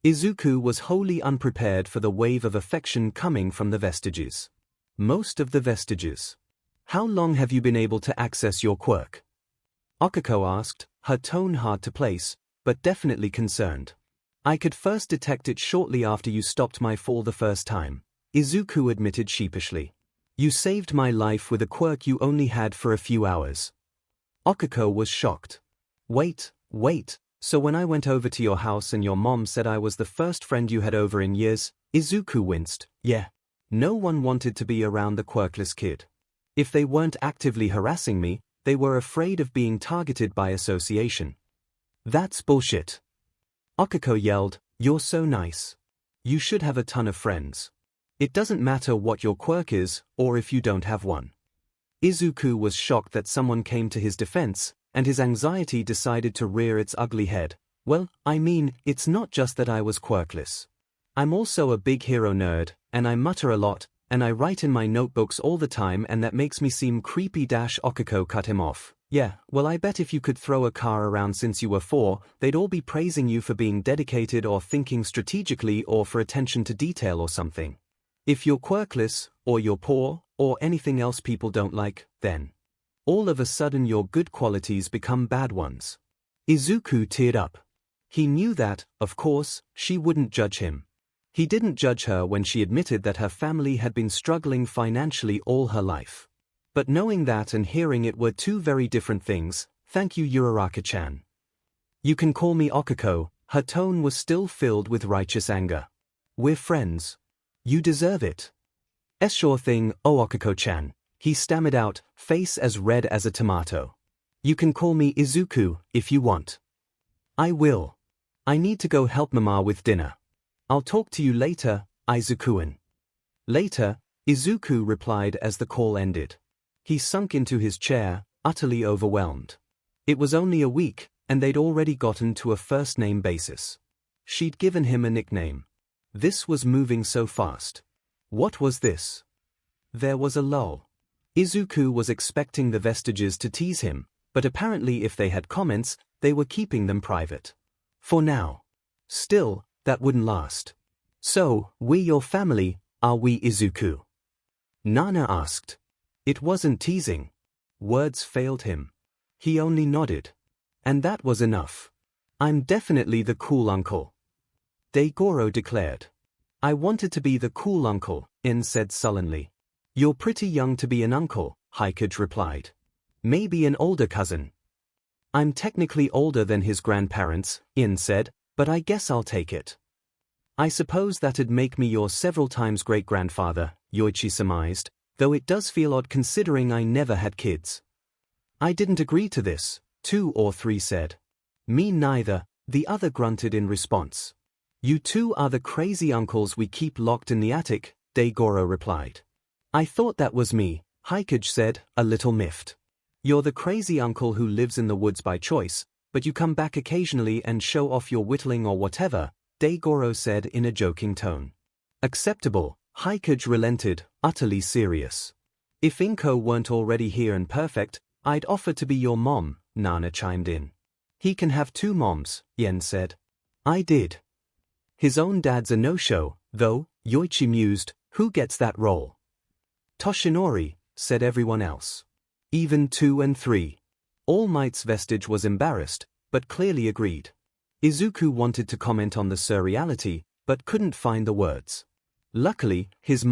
Izuku was wholly unprepared for the wave of affection coming from the Vestiges. Most of the Vestiges. How long have you been able to access your quirk? 𝐻𝐿 asked, her tone hard to place, but definitely concerned. I could first detect it shortly after you stopped my fall the first time, Izuku admitted sheepishly. You saved my life with a quirk you only had for a few hours. 𝐻𝐿 was shocked. Wait, so when I went over to your house and your mom said I was the first friend you had over in years, Izuku winced. Yeah. No one wanted to be around the quirkless kid. If they weren't actively harassing me, they were afraid of being targeted by association. That's bullshit. 𝐻𝐿 yelled, You're so nice. You should have a ton of friends. It doesn't matter what your quirk is, or if you don't have one. Izuku was shocked that someone came to his defense, and his anxiety decided to rear its ugly head. Well, I mean, it's not just that I was quirkless. I'm also a big hero nerd, and I mutter a lot, and I write in my notebooks all the time, and that makes me seem creepy. 𝐻𝐿 cut him off. Yeah, well, I bet if you could throw a car around since you were 4, they'd all be praising you for being dedicated or thinking strategically or for attention to detail or something. If you're quirkless, or you're poor, or anything else people don't like, then all of a sudden your good qualities become bad ones. Izuku teared up. He knew that, of course, she wouldn't judge him. He didn't judge her when she admitted that her family had been struggling financially all her life. But knowing that and hearing it were two very different things. Thank you, Uraraka-chan. You can call me 𝐻𝐿. Her tone was still filled with righteous anger. We're friends. You deserve it. Sure thing, 𝐻𝐿-chan. He stammered out, face as red as a tomato. You can call me Izuku, if you want. I will. I need to go help Mama with dinner. I'll talk to you later, Izuku-an. Later, Izuku replied as the call ended. He sunk into his chair, utterly overwhelmed. It was only a week, and they'd already gotten to a first-name basis. She'd given him a nickname. This was moving so fast. What was this? There was a lull. Izuku was expecting the Vestiges to tease him, but apparently if they had comments, they were keeping them private. For now. Still, that wouldn't last. So, we your family, are we Izuku? Nana asked. It wasn't teasing. Words failed him. He only nodded. And that was enough. I'm definitely the cool uncle. Degoro declared. I wanted to be the cool uncle, In said sullenly. You're pretty young to be an uncle, 𝐒𝐻𝐽 replied. Maybe an older cousin. I'm technically older than his grandparents, In said, but I guess I'll take it. I suppose that'd make me your several times great-grandfather, Yoichi surmised, though it does feel odd considering I never had kids. I didn't agree to this, 2 or 3 said. Me neither, the other grunted in response. You two are the crazy uncles we keep locked in the attic, Degoro replied. I thought that was me, 𝐒𝐻𝐽 said, a little miffed. You're the crazy uncle who lives in the woods by choice, but you come back occasionally and show off your whittling or whatever, Degoro said in a joking tone. Acceptable, 𝐒𝐻𝐽 relented, utterly serious. If 𝐒𝐽𝐽 weren't already here and perfect, I'd offer to be your mom, Nana chimed in. He can have 2 moms, Yen said. I did. His own dad's a no-show, though, Yoichi mused, who gets that role? Toshinori, said everyone else. Even 2 and 3. All Might's Vestige was embarrassed, but clearly agreed. Izuku wanted to comment on the surreality, but couldn't find the words. Luckily, his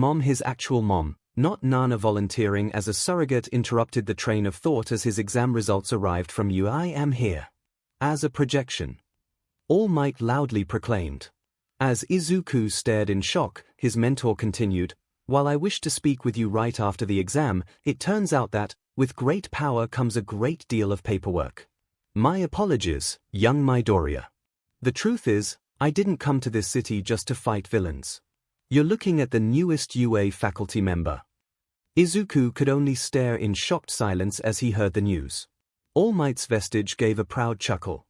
actual mom, not Nana volunteering as a surrogate, interrupted the train of thought as his exam results arrived from "You I am here." As a projection. All Might loudly proclaimed. As Izuku stared in shock, his mentor continued, while I wish to speak with you right after the exam, it turns out that, with great power comes a great deal of paperwork. My apologies, young Midoriya. The truth is, I didn't come to this city just to fight villains. You're looking at the newest UA faculty member. Izuku could only stare in shocked silence as he heard the news. All Might's Vestige gave a proud chuckle.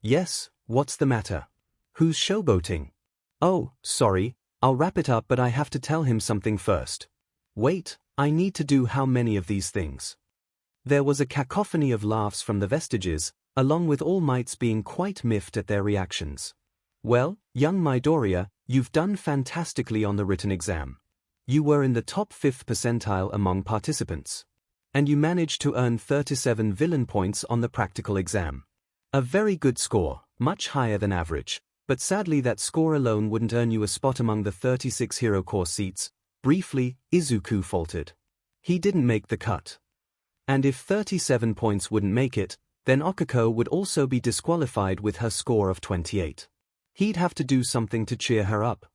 Yes, what's the matter? Who's showboating? Oh, sorry, I'll wrap it up but I have to tell him something first. Wait, I need to do how many of these things? There was a cacophony of laughs from the Vestiges, along with All Mights being quite miffed at their reactions. Well, young Midoriya, you've done fantastically on the written exam. You were in the top 5th percentile among participants. And you managed to earn 37 villain points on the practical exam. A very good score, much higher than average, but sadly that score alone wouldn't earn you a spot among the 36 hero course seats. Briefly, Izuku faltered. He didn't make the cut. And if 37 points wouldn't make it, then Okako would also be disqualified with her score of 28. He'd have to do something to cheer her up.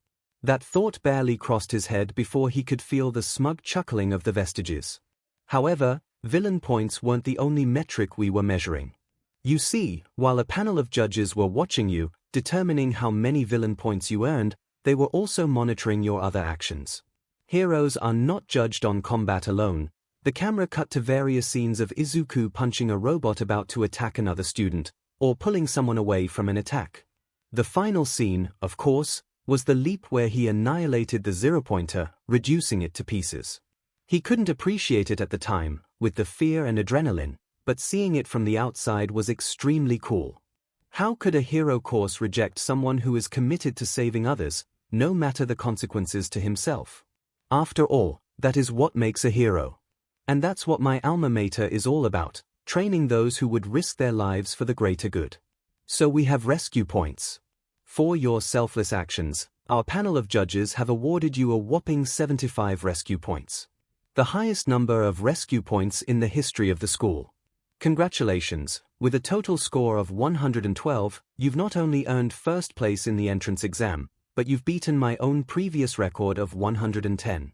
That thought barely crossed his head before he could feel the smug chuckling of the Vestiges. However, villain points weren't the only metric we were measuring. You see, while a panel of judges were watching you, determining how many villain points you earned, they were also monitoring your other actions. Heroes are not judged on combat alone. The camera cut to various scenes of Izuku punching a robot about to attack another student, or pulling someone away from an attack. The final scene, of course, was the leap where he annihilated the 0-pointer, reducing it to pieces. He couldn't appreciate it at the time, with the fear and adrenaline, but seeing it from the outside was extremely cool. How could a hero course reject someone who is committed to saving others, no matter the consequences to himself? After all, that is what makes a hero. And that's what my alma mater is all about, training those who would risk their lives for the greater good. So we have rescue points. For your selfless actions, our panel of judges have awarded you a whopping 75 rescue points. The highest number of rescue points in the history of the school. Congratulations, with a total score of 112, you've not only earned first place in the entrance exam, but you've beaten my own previous record of 110.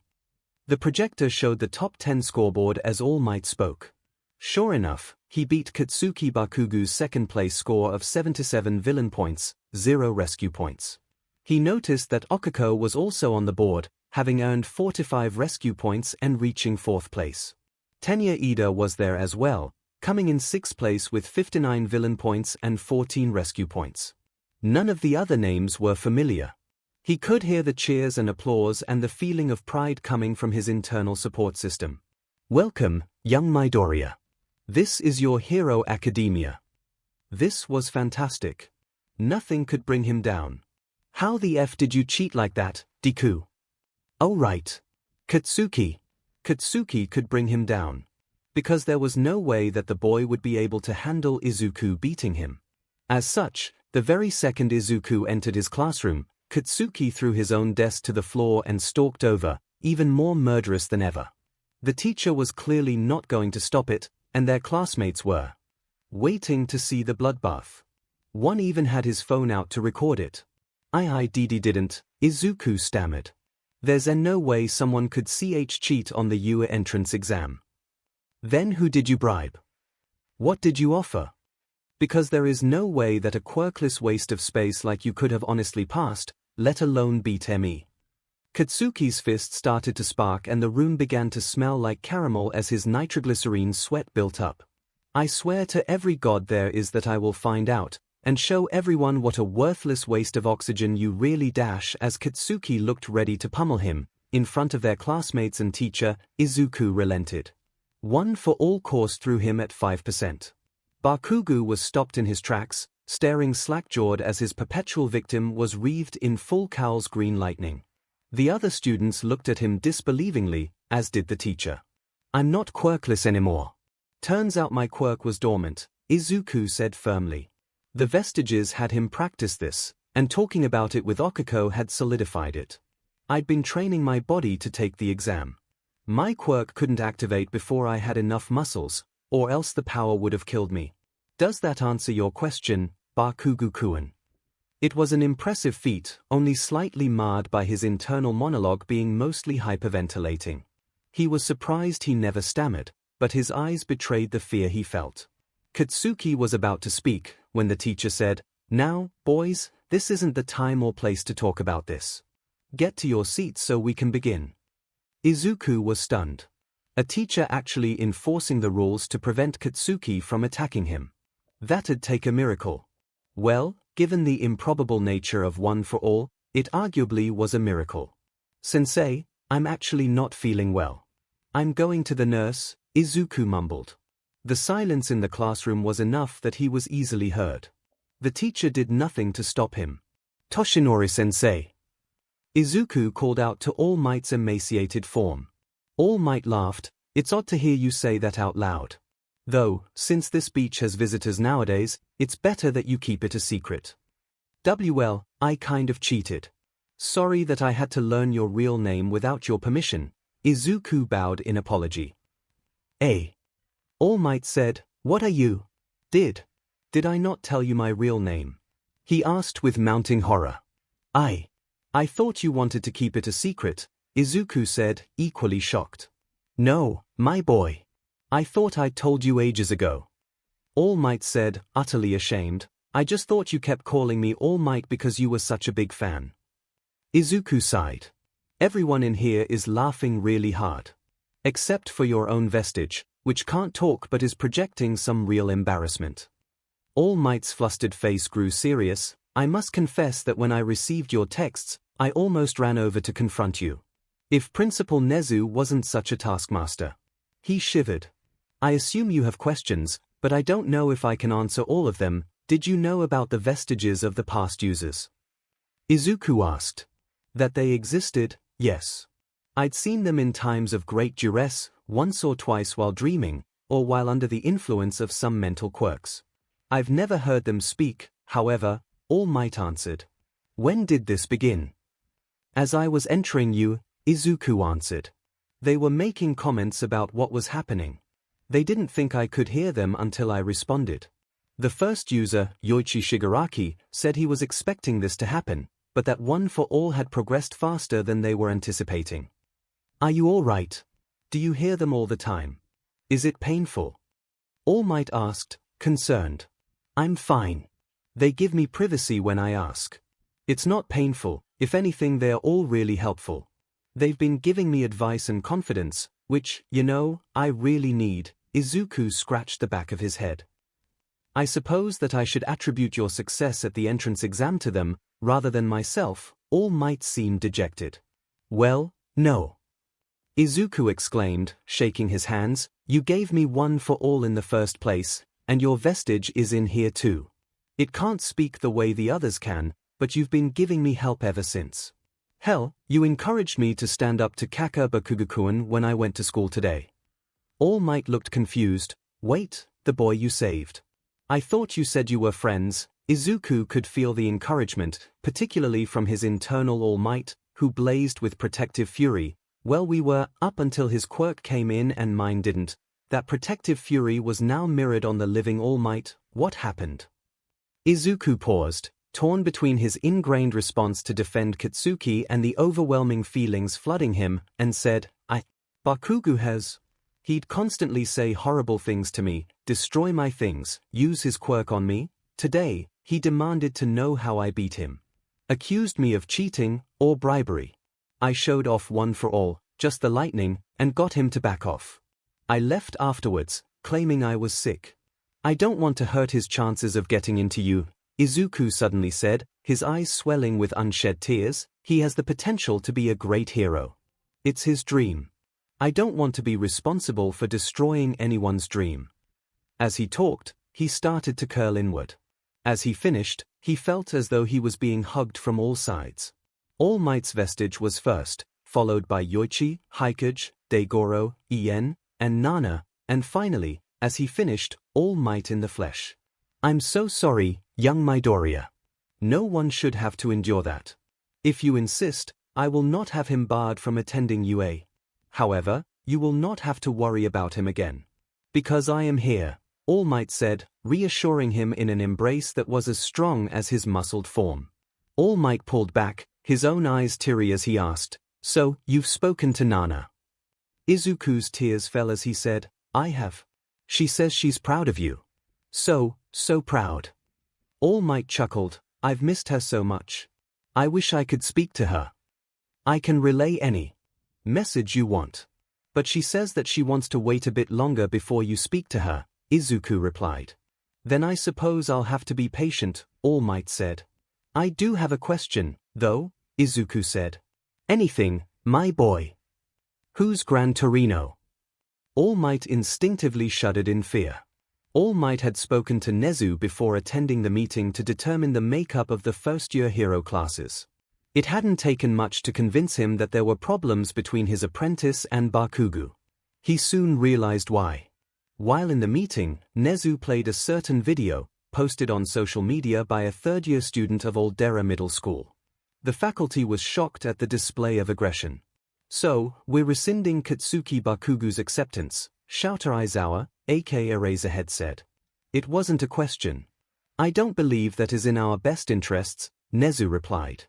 The projector showed the top 10 scoreboard as All Might spoke. Sure enough, he beat Katsuki Bakugu's second-place score of 77 villain points, 0 rescue points. He noticed that Okako was also on the board, having earned 45 rescue points and reaching 4th place. Tenya Ida was there as well, coming in 6th place with 59 villain points and 14 rescue points. None of the other names were familiar. He could hear the cheers and applause and the feeling of pride coming from his internal support system. Welcome, young Midoriya. This is your hero academia. This was fantastic. Nothing could bring him down. How the F did you cheat like that, Deku? Oh right. Katsuki could bring him down. Because there was no way that the boy would be able to handle Izuku beating him. As such, the very second Izuku entered his classroom, Katsuki threw his own desk to the floor and stalked over, even more murderous than ever. The teacher was clearly not going to stop it, and their classmates were waiting to see the bloodbath. One even had his phone out to record it. I didn't, Izuku stammered. There's no way someone could cheat on the UA entrance exam. Then who did you bribe? What did you offer? Because there is no way that a quirkless waste of space like you could have honestly passed, let alone beat me. Katsuki's fist started to spark and the room began to smell like caramel as his nitroglycerine sweat built up. I swear to every god there is that I will find out, and show everyone what a worthless waste of oxygen you really dash. As Katsuki looked ready to pummel him, in front of their classmates and teacher, Izuku relented. One for all course threw him at 5%. Bakugo was stopped in his tracks, staring slack-jawed as his perpetual victim was wreathed in full cowl's green lightning. The other students looked at him disbelievingly, as did the teacher. I'm not quirkless anymore. Turns out my quirk was dormant, Izuku said firmly. The Vestiges had him practice this, and talking about it with Okiko had solidified it. I'd been training my body to take the exam. My quirk couldn't activate before I had enough muscles, or else the power would have killed me. Does that answer your question, Bakugo-kun? It was an impressive feat, only slightly marred by his internal monologue being mostly hyperventilating. He was surprised he never stammered, but his eyes betrayed the fear he felt. Katsuki was about to speak, when the teacher said, "Now, boys, this isn't the time or place to talk about this. Get to your seats so we can begin." Izuku was stunned. A teacher actually enforcing the rules to prevent Katsuki from attacking him. That'd take a miracle. Well, given the improbable nature of One for All, it arguably was a miracle. "Sensei, I'm actually not feeling well. I'm going to the nurse," Izuku mumbled. The silence in the classroom was enough that he was easily heard. The teacher did nothing to stop him. "Toshinori-sensei." Izuku called out to All Might's emaciated form. All Might laughed. "It's odd to hear you say that out loud. Though, since this beach has visitors nowadays, it's better that you keep it a secret." "Well, I kind of cheated. Sorry that I had to learn your real name without your permission," Izuku bowed in apology. All Might said, "What are you?" Did I not tell you my real name?" he asked with mounting horror. I thought you wanted to keep it a secret," Izuku said, equally shocked. "No, my boy. I thought I told you ages ago." All Might said, utterly ashamed, "I just thought you kept calling me All Might because you were such a big fan." Izuku sighed. "Everyone in here is laughing really hard. Except for your own Vestige, which can't talk but is projecting some real embarrassment." All Might's flustered face grew serious. "I must confess that when I received your texts, I almost ran over to confront you. If Principal Nezu wasn't such a taskmaster." He shivered. "I assume you have questions, but I don't know if I can answer all of them. Did you know about the Vestiges of the past users?" Izuku asked. "That they existed, yes. I'd seen them in times of great duress, once or twice while dreaming, or while under the influence of some mental quirks. I've never heard them speak, however," All Might answered. "When did this begin?" "As I was entering you," Izuku answered. "They were making comments about what was happening. They didn't think I could hear them until I responded. The first user, Yoichi Shigaraki, said he was expecting this to happen, but that One for All had progressed faster than they were anticipating." "Are you all right? Do you hear them all the time? Is it painful?" All Might asked, concerned. "I'm fine. They give me privacy when I ask. It's not painful. If anything, they're all really helpful. They've been giving me advice and confidence, which, I really need." Izuku scratched the back of his head. "I suppose that I should attribute your success at the entrance exam to them, rather than myself," All Might seemed dejected. Well, no. Izuku exclaimed, shaking his hands, you gave me one for all in the first place, and your vestige is in here too. It can't speak the way the others can, but you've been giving me help ever since. Hell, you encouraged me to stand up to Kakabakugakuin when I went to school today. All Might looked confused. Wait, the boy you saved. I thought you said you were friends. Izuku could feel the encouragement, particularly from his internal All Might, who blazed with protective fury. Well, we were, up until his quirk came in and mine didn't. That protective fury was now mirrored on the living All Might. What happened? Izuku paused, torn between his ingrained response to defend Katsuki and the overwhelming feelings flooding him, and said, Bakugo has. He'd constantly say horrible things to me, destroy my things, use his quirk on me. Today, he demanded to know how I beat him. Accused me of cheating, or bribery. I showed off one for all, just the lightning, and got him to back off. I left afterwards, claiming I was sick. I don't want to hurt his chances of getting into you, Izuku suddenly said, his eyes swelling with unshed tears. He has the potential to be a great hero. It's his dream. I don't want to be responsible for destroying anyone's dream. As he talked, he started to curl inward. As he finished, he felt as though he was being hugged from all sides. All Might's vestige was first, followed by Yoichi, 𝐻𝐸𝐽, Daigoro, Ien, and Nana, and finally, as he finished, All Might in the flesh. I'm so sorry, young Midoriya. No one should have to endure that. If you insist, I will not have him barred from attending UA. However, you will not have to worry about him again. Because I am here, All Might said, reassuring him in an embrace that was as strong as his muscled form. All Might pulled back, his own eyes teary as he asked, so, you've spoken to Nana? Izuku's tears fell as he said, I have. She says she's proud of you. So proud. All Might chuckled, I've missed her so much. I wish I could speak to her. I can relay any message you want. But she says that she wants to wait a bit longer before you speak to her, Izuku replied. Then I suppose I'll have to be patient, All Might said. I do have a question, though, Izuku said. Anything, my boy. Who's Gran Torino? All Might instinctively shuddered in fear. All Might had spoken to Nezu before attending the meeting to determine the makeup of the first-year hero classes. It hadn't taken much to convince him that there were problems between his apprentice and Bakugo. He soon realized why. While in the meeting, Nezu played a certain video, posted on social media by a third-year student of Aldera Middle School. The faculty was shocked at the display of aggression. So, we're rescinding Katsuki Bakugo's acceptance, 𝐎𝐸𝐽, aka Eraserhead said. It wasn't a question. I don't believe that is in our best interests, Nezu replied.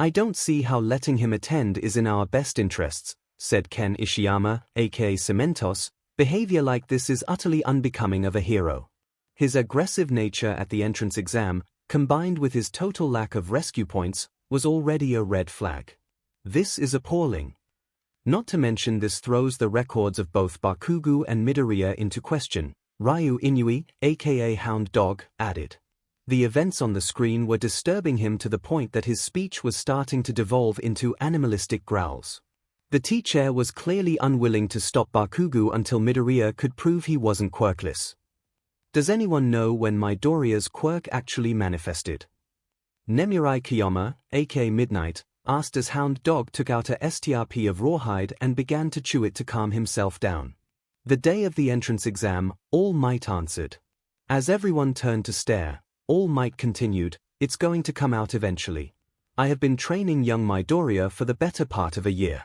I don't see how letting him attend is in our best interests, said Ken Ishiyama, aka Cementos. Behavior like this is utterly unbecoming of a hero. His aggressive nature at the entrance exam, combined with his total lack of rescue points, was already a red flag. This is appalling. Not to mention this throws the records of both Bakugo and Midoriya into question, Ryu Inui, aka Hound Dog, added. The events on the screen were disturbing him to the point that his speech was starting to devolve into animalistic growls. The teacher was clearly unwilling to stop Bakugo until Midoriya could prove he wasn't quirkless. Does anyone know when Midoriya's quirk actually manifested? Nemurai Kiyama, aka Midnight, asked as Hound Dog took out a STRP of rawhide and began to chew it to calm himself down. The day of the entrance exam, All Might answered. As everyone turned to stare, All Might continued, it's going to come out eventually. I have been training young Midoriya for the better part of a year.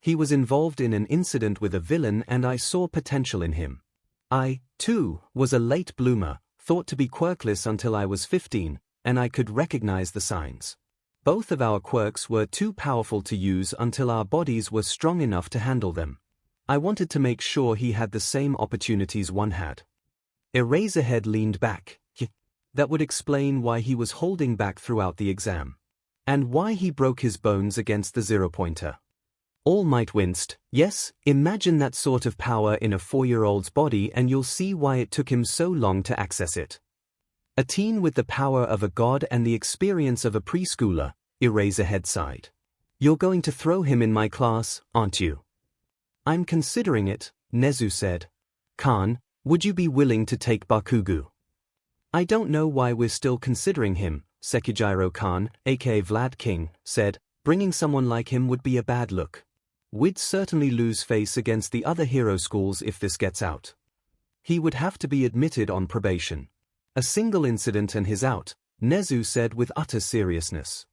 He was involved in an incident with a villain and I saw potential in him. I, too, was a late bloomer, thought to be quirkless until I was 15, and I could recognize the signs. Both of our quirks were too powerful to use until our bodies were strong enough to handle them. I wanted to make sure he had the same opportunities one had. Eraserhead leaned back. That would explain why he was holding back throughout the exam. And why he broke his bones against the zero-pointer. All Might winced. Yes, imagine that sort of power in a 4-year-old's body and you'll see why it took him so long to access it. A teen with the power of a god and the experience of a preschooler, 𝐎𝐳𝐵 sighed. You're going to throw him in my class, aren't you? I'm considering it, 𝐻𝐻𝐻 said. Khan, would you be willing to take Bakugo? I don't know why we're still considering him, Sekijiro Khan, aka Vlad King, said. Bringing someone like him would be a bad look. We'd certainly lose face against the other hero schools if this gets out. He would have to be admitted on probation. A single incident and he's out, 𝐻𝐻𝐻 said with utter seriousness.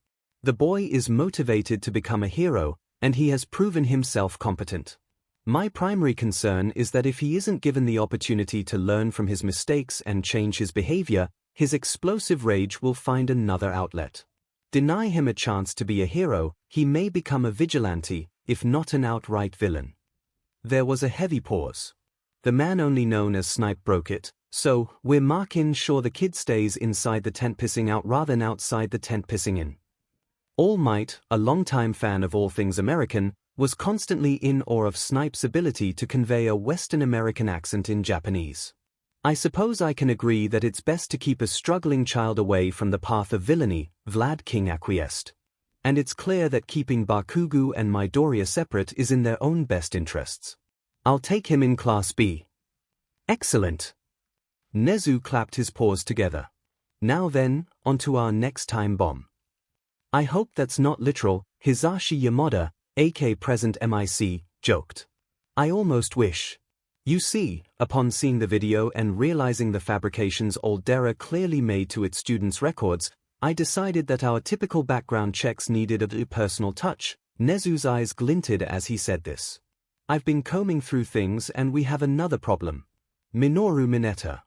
The boy is motivated to become a hero, and he has proven himself competent. My primary concern is that if he isn't given the opportunity to learn from his mistakes and change his behavior, his explosive rage will find another outlet. Deny him a chance to be a hero, he may become a vigilante, if not an outright villain. There was a heavy pause. The man only known as Snipe broke it. So, we're making sure the kid stays inside the tent pissing out rather than outside the tent pissing in. All Might, a longtime fan of all things American, was constantly in awe of Snipe's ability to convey a Western American accent in Japanese. I suppose I can agree that it's best to keep a struggling child away from the path of villainy, Vlad King acquiesced. And it's clear that keeping Bakugo and Midoriya separate is in their own best interests. I'll take him in Class B. Excellent. 𝐻𝐻𝐻 clapped his paws together. Now then, onto our next time bomb. I hope that's not literal, Hisashi Yamada, aka Present MIC, joked. I almost wish. You see, upon seeing the video and realizing the fabrications 𝐎𝐪𝙢𝙢 clearly made to its students' records, I decided that our typical background checks needed a personal touch. 𝐻𝐻𝐻's eyes glinted as he said this. I've been combing through things and we have another problem. Minoru Mineta.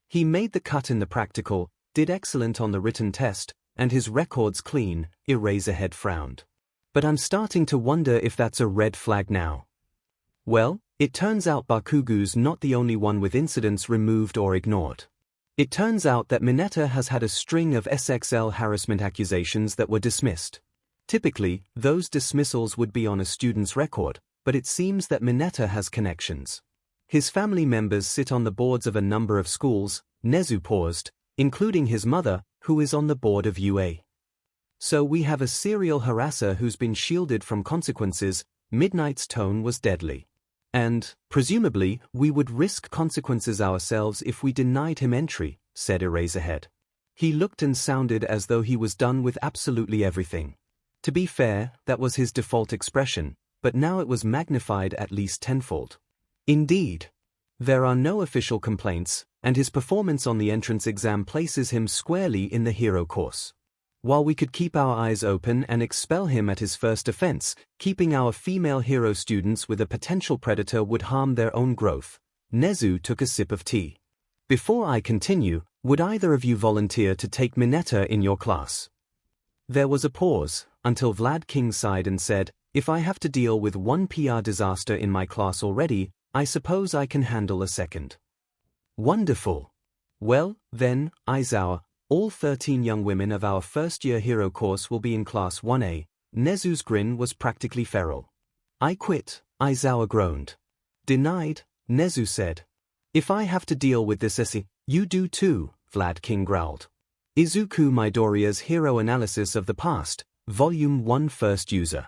He made the cut in the practical, did excellent on the written test, and his record's clean, 𝐒𝐳𝐵 frowned. But I'm starting to wonder if that's a red flag now. Well, it turns out Bakugo's not the only one with incidents removed or ignored. It turns out that Mineta has had a string of sexual harassment accusations that were dismissed. Typically, those dismissals would be on a student's record, but it seems that Mineta has connections. His family members sit on the boards of a number of schools, 𝐻𝐻𝐻 paused, including his mother, who is on the board of UA. So we have a serial harasser who's been shielded from consequences. Midnight's tone was deadly. And, presumably, we would risk consequences ourselves if we denied him entry, said 𝐒𝐳𝐵. He looked and sounded as though he was done with absolutely everything. To be fair, that was his default expression, but now it was magnified at least tenfold. Indeed. There are no official complaints, and his performance on the entrance exam places him squarely in the hero course. While we could keep our eyes open and expel him at his first offense, keeping our female hero students with a potential predator would harm their own growth. 𝐻𝐻𝐻 took a sip of tea. Before I continue, would either of you volunteer to take Mineta in your class? There was a pause, until Vlad King sighed and said, if I have to deal with one PR disaster in my class already, I suppose I can handle a second. Wonderful. Well, then, 𝐈𝐧𝐻, all 13 young women of our first-year hero course will be in Class 1A. 𝐻𝐻𝐻's grin was practically feral. I quit, 𝐈𝐧𝐻 groaned. Denied, 𝐻𝐻𝐻 said. If I have to deal with this you do too, Vlad King growled. Izuku Midoriya's Hero Analysis of the Past, Volume 1 First User.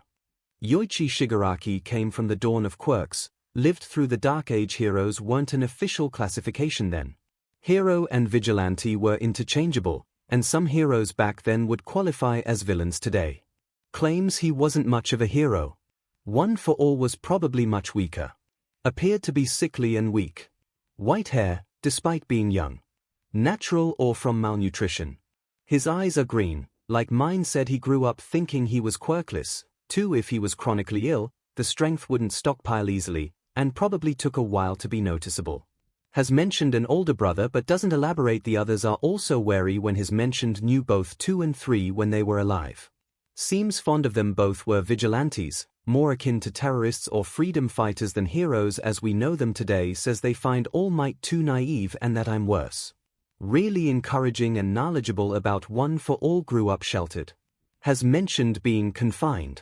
Yoichi Shigaraki came from the dawn of quirks, lived through the Dark Age. Heroes weren't an official classification then. Hero and vigilante were interchangeable, and some heroes back then would qualify as villains today. Claims he wasn't much of a hero. One for All was probably much weaker. Appeared to be sickly and weak. White hair, despite being young. Natural or from malnutrition. His eyes are green, like mine. Said he grew up thinking he was quirkless. Too, if he was chronically ill, the strength wouldn't stockpile easily, and probably took a while to be noticeable. Has mentioned an older brother but doesn't elaborate. The others are also wary when his mentioned knew both 2 and 3 when they were alive. Seems fond of them. Both were vigilantes, more akin to terrorists or freedom fighters than heroes as we know them today. Says they find All Might too naive and that I'm worse. Really encouraging and knowledgeable about One for All. Grew up sheltered. Has mentioned being confined.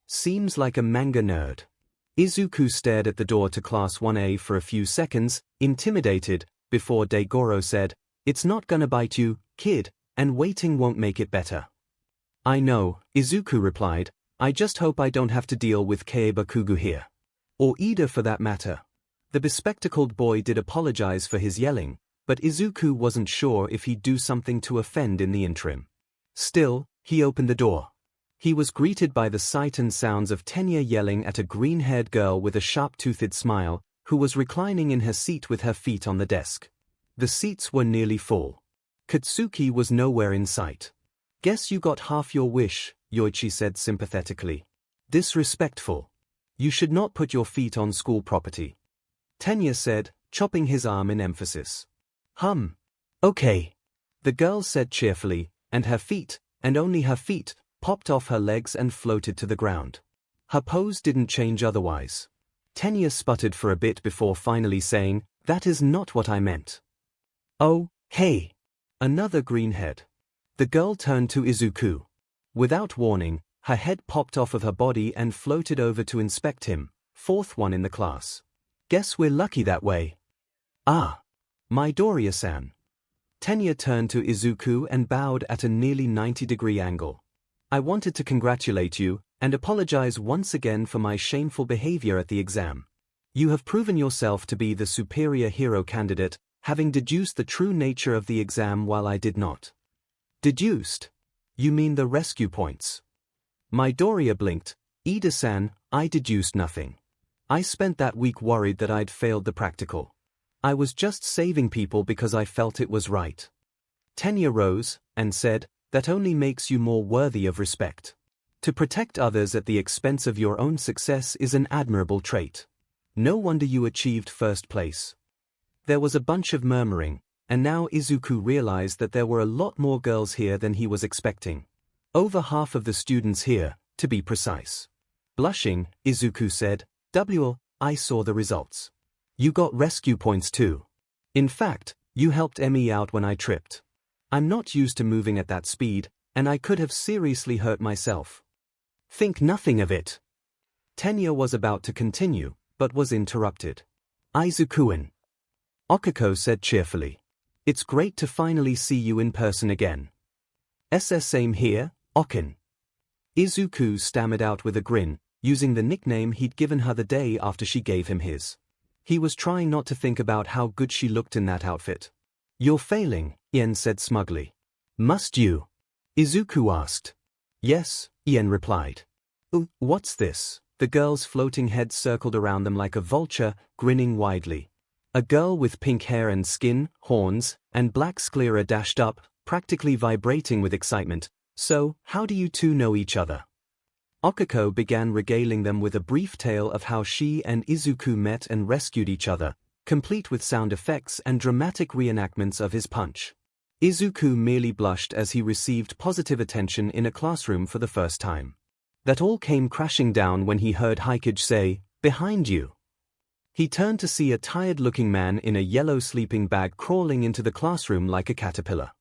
Seems like a manga nerd. Izuku stared at the door to Class 1A for a few seconds, intimidated, before Daigoro said, it's not gonna bite you, kid, and waiting won't make it better. I know, Izuku replied. I just hope I don't have to deal with 𝐬𝐽𝐫 here. Or Ida for that matter. The bespectacled boy did apologize for his yelling, but Izuku wasn't sure if he'd do something to offend in the interim. Still, he opened the door. He was greeted by the sight and sounds of Tenya yelling at a green-haired girl with a sharp-toothed smile, who was reclining in her seat with her feet on the desk. The seats were nearly full. Katsuki was nowhere in sight. Guess you got half your wish, Yoichi said sympathetically. Disrespectful. You should not put your feet on school property. Tenya said, chopping his arm in emphasis. Okay. The girl said cheerfully, and her feet, and only her feet, popped off her legs and floated to the ground. Her pose didn't change otherwise. Tenya sputtered for a bit before finally saying, that is not what I meant. Oh, hey. Another greenhead. The girl turned to Izuku. Without warning, her head popped off of her body and floated over to inspect him, fourth one in the class. Guess we're lucky that way. Ah. Midoriya-san. Tenya turned to Izuku and bowed at a nearly 90-degree angle. I wanted to congratulate you, and apologize once again for my shameful behavior at the exam. You have proven yourself to be the superior hero candidate, having deduced the true nature of the exam while I did not. Deduced? You mean the rescue points? Midoriya blinked. Ida-san, I deduced nothing. I spent that week worried that I'd failed the practical. I was just saving people because I felt it was right. Tenya rose, and said, that only makes you more worthy of respect. To protect others at the expense of your own success is an admirable trait. No wonder you achieved first place. There was a bunch of murmuring, and now Izuku realized that there were a lot more girls here than he was expecting. Over half of the students here, to be precise. Blushing, Izuku said, I saw the results. You got rescue points too. In fact, you helped Emi out when I tripped. I'm not used to moving at that speed, and I could have seriously hurt myself. Think nothing of it. Tenya was about to continue, but was interrupted. Izuku-san. Okiko said cheerfully. It's great to finally see you in person again. Same here, Okin. Izuku stammered out with a grin, using the nickname he'd given her the day after she gave him his. He was trying not to think about how good she looked in that outfit. You're failing, Ien said smugly. Must you? Izuku asked. Yes, Ien replied. What's this? The girl's floating head circled around them like a vulture, grinning widely. A girl with pink hair and skin, horns, and black sclera dashed up, practically vibrating with excitement. So, how do you two know each other? Okiko began regaling them with a brief tale of how she and Izuku met and rescued each other, complete with sound effects and dramatic reenactments of his punch. Izuku merely blushed as he received positive attention in a classroom for the first time. That all came crashing down when he heard 𝐻𝐽𝐫 say, "Behind you." He turned to see a tired-looking man in a yellow sleeping bag crawling into the classroom like a caterpillar.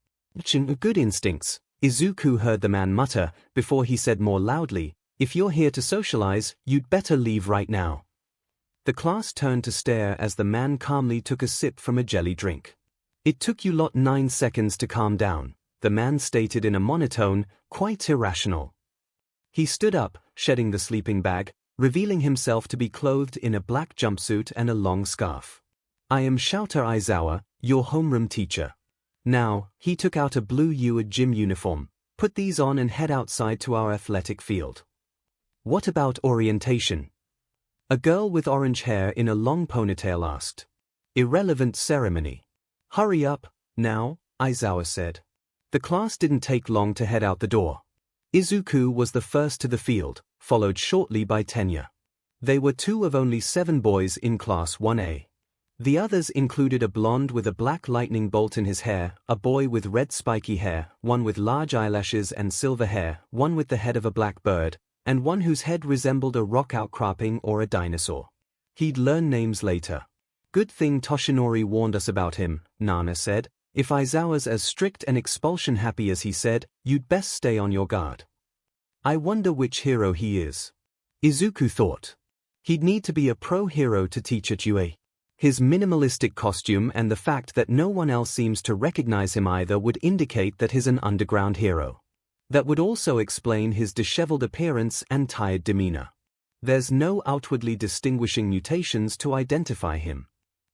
Good instincts, Izuku heard the man mutter, before he said more loudly, "If you're here to socialize, you'd better leave right now." The class turned to stare as the man calmly took a sip from a jelly drink. "It took you lot 9 seconds to calm down," the man stated in a monotone, quite irrational. He stood up, shedding the sleeping bag, revealing himself to be clothed in a black jumpsuit and a long scarf. "I am 𝐬𝐽𝐫 Aizawa, your homeroom teacher. Now," he took out a blue 𝐬𝐽𝐫 gym uniform, "put these on and head outside to our athletic field." "What about orientation?" A girl with orange hair in a long ponytail asked. "Irrelevant ceremony." "Hurry up, now," Aizawa said. The class didn't take long to head out the door. Izuku was the first to the field, followed shortly by Tenya. They were 2 of only 7 boys in Class 1A. The others included a blonde with a black lightning bolt in his hair, a boy with red spiky hair, one with large eyelashes and silver hair, one with the head of a black bird, and one whose head resembled a rock outcropping or a dinosaur. He'd learn names later. "Good thing Toshinori warned us about him," Nana said. "If Aizawa's as strict and expulsion-happy as he said, you'd best stay on your guard." "I wonder which hero he is," Izuku thought. He'd need to be a pro-hero to teach at UA. His minimalistic costume and the fact that no one else seems to recognize him either would indicate that he's an underground hero. That would also explain his disheveled appearance and tired demeanor. There's no outwardly distinguishing mutations to identify him.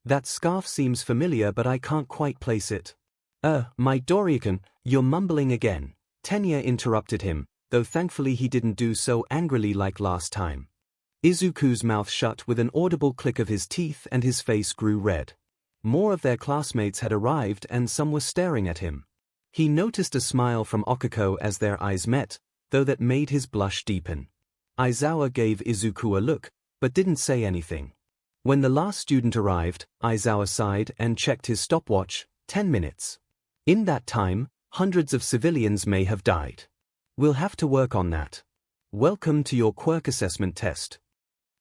That scarf seems familiar, but I can't quite place it. Midoriya-kun, you're mumbling again. Tenya interrupted him, though thankfully he didn't do so angrily like last time. Izuku's mouth shut with an audible click of his teeth and his face grew red. More of their classmates had arrived and some were staring at him. He noticed a smile from Okiko as their eyes met, though that made his blush deepen. Aizawa gave Izuku a look, but didn't say anything. When the last student arrived, Aizawa sighed and checked his stopwatch, 10 minutes. In that time, hundreds of civilians may have died. We'll have to work on that. Welcome to your quirk assessment test.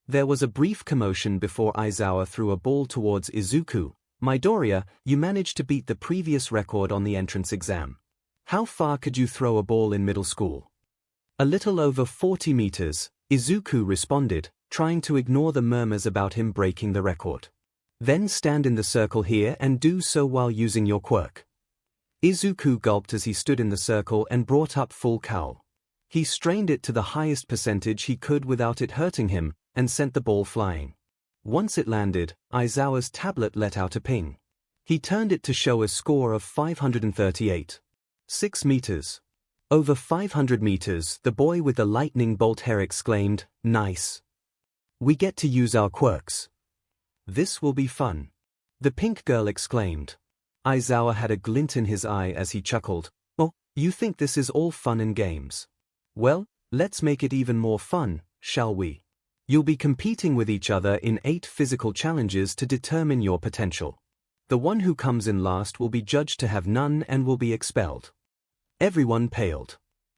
There was a brief commotion before Aizawa threw a ball towards Izuku. Midoriya, you managed to beat the previous record on the entrance exam. How far could you throw a ball in middle school? A little over 40 meters, Izuku responded, trying to ignore the murmurs about him breaking the record. Then stand in the circle here and do so while using your quirk. Izuku gulped as he stood in the circle and brought up full cowl. He strained it to the highest percentage he could without it hurting him, and sent the ball flying. Once it landed, Aizawa's tablet let out a ping. He turned it to show a score of 538. 6 meters. Over 500 meters, the boy with the lightning bolt hair exclaimed, "Nice. We get to use our quirks. This will be fun." The pink girl exclaimed. Aizawa had a glint in his eye as he chuckled, "Oh, you think this is all fun and games? Well, let's make it even more fun, shall we? You'll be competing with each other in 8 physical challenges to determine your potential. The one who comes in last will be judged to have none and will be expelled." Everyone paled.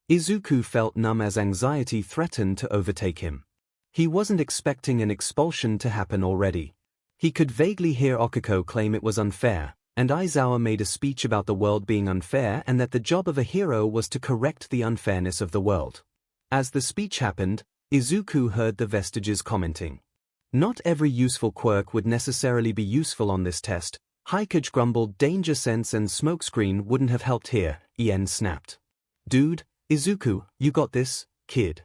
Izuku felt numb as anxiety threatened to overtake him. He wasn't expecting an expulsion to happen already. He could vaguely hear Okiko claim it was unfair, and Aizawa made a speech about the world being unfair and that the job of a hero was to correct the unfairness of the world. As the speech happened, Izuku heard the Vestiges commenting. Not every useful quirk would necessarily be useful on this test. 𝐒𝐻𝐽 grumbled, "Danger sense and smokescreen wouldn't have helped here," Ien snapped. "Dude, Izuku, you got this, kid,"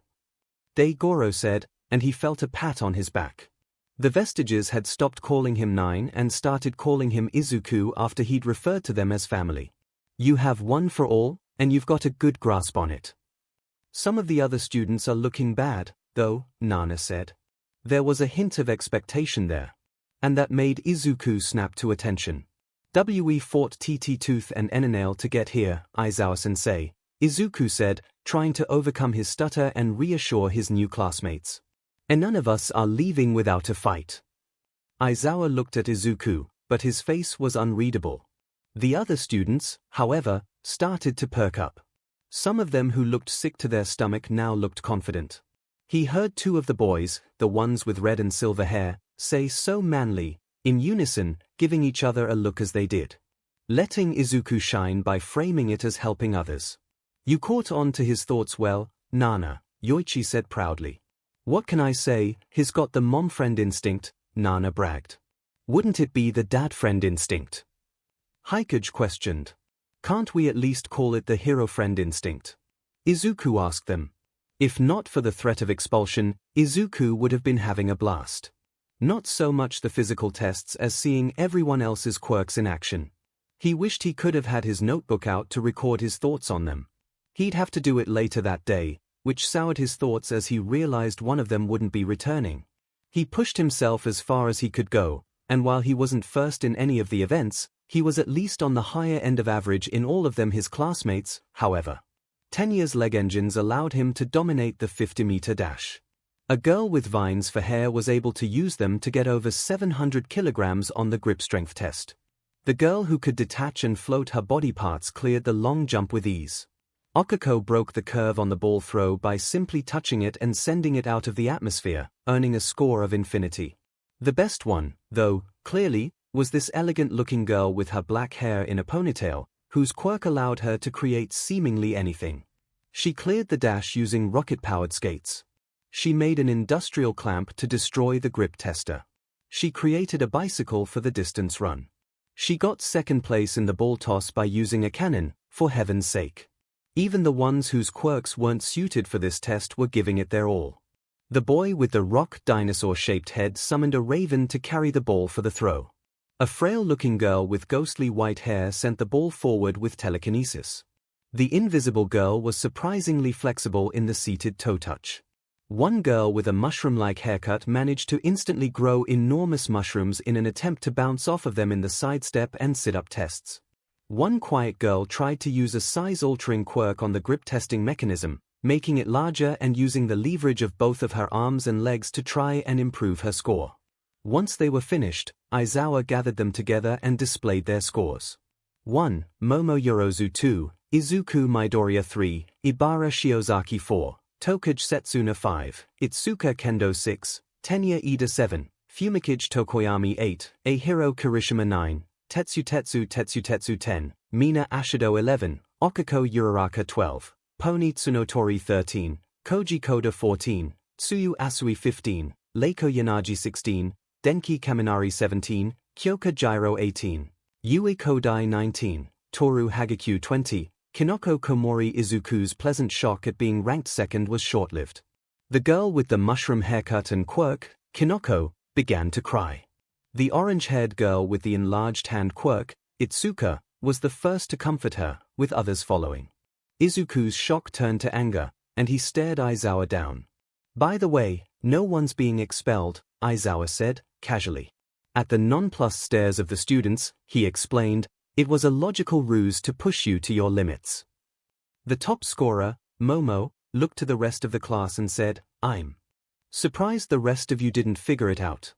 Degoro said, and he felt a pat on his back. The Vestiges had stopped calling him Nine and started calling him Izuku after he'd referred to them as family. "You have one for all, and you've got a good grasp on it." "Some of the other students are looking bad, though," Nana said. There was a hint of expectation there. And that made Izuku snap to attention. "We fought TT Tooth and Enanail to get here, Aizawa-sensei," Izuku said, trying to overcome his stutter and reassure his new classmates. "And none of us are leaving without a fight." Aizawa looked at Izuku, but his face was unreadable. The other students, however, started to perk up. Some of them who looked sick to their stomach now looked confident. He heard 2 of the boys, the ones with red and silver hair, say "so manly," in unison, giving each other a look as they did. Letting Izuku shine by framing it as helping others. "You caught on to his thoughts well, Nana," Yoichi said proudly. "What can I say, he's got the mom-friend instinct," Nana bragged. "Wouldn't it be the dad-friend instinct?" 𝐒𝐻𝐽 questioned. "Can't we at least call it the hero-friend instinct?" Izuku asked them. If not for the threat of expulsion, Izuku would have been having a blast. Not so much the physical tests as seeing everyone else's quirks in action. He wished he could have had his notebook out to record his thoughts on them. He'd have to do it later that day, which soured his thoughts as he realized one of them wouldn't be returning. He pushed himself as far as he could go, and while he wasn't first in any of the events, he was at least on the higher end of average in all of them. His classmates, however. Tenya's leg engines allowed him to dominate the 50-meter dash. A girl with vines for hair was able to use them to get over 700 kilograms on the grip strength test. The girl who could detach and float her body parts cleared the long jump with ease. Okiko broke the curve on the ball throw by simply touching it and sending it out of the atmosphere, earning a score of infinity. The best one, though, clearly, was this elegant-looking girl with her black hair in a ponytail, whose quirk allowed her to create seemingly anything. She cleared the dash using rocket-powered skates. She made an industrial clamp to destroy the grip tester. She created a bicycle for the distance run. She got second place in the ball toss by using a cannon, for heaven's sake. Even the ones whose quirks weren't suited for this test were giving it their all. The boy with the rock dinosaur-shaped head summoned a raven to carry the ball for the throw. A frail-looking girl with ghostly white hair sent the ball forward with telekinesis. The invisible girl was surprisingly flexible in the seated toe touch. One girl with a mushroom-like haircut managed to instantly grow enormous mushrooms in an attempt to bounce off of them in the sidestep and sit-up tests. One quiet girl tried to use a size-altering quirk on the grip testing mechanism, making it larger and using the leverage of both of her arms and legs to try and improve her score. Once they were finished, Aizawa gathered them together and displayed their scores. 1. Momo Yorozu 2, Izuku Midoriya 3, Ibara Shiozaki 4, Tokage Setsuna 5, Itsuka Kendo 6, Tenya Ida 7, Fumikage Tokoyami 8, 𝐒𝐩𝐢𝐫 Kirishima 9, Tetsu 10, Mina Ashido 11, Okiko Uraraka 12, Pony Tsunotori 13, Koji Koda 14, Tsuyu Asui 15, Leiko Yanagi 16, Denki Kaminari 17, Kyoka Gyro 18, Yui Kodai 19, Toru Hagekyu 20, Kinoko Komori Izuku's pleasant shock at being ranked second was short-lived. The girl with the mushroom haircut and quirk, Kinoko, began to cry. The orange-haired girl with the enlarged hand quirk, Itsuka, was the first to comfort her, with others following. Izuku's shock turned to anger, and he stared Aizawa down. "By the way, no one's being expelled," Aizawa said, casually. At the nonplussed stares of the students, he explained, "It was a logical ruse to push you to your limits." The top scorer, Momo, looked to the rest of the class and said, "I'm surprised the rest of you didn't figure it out."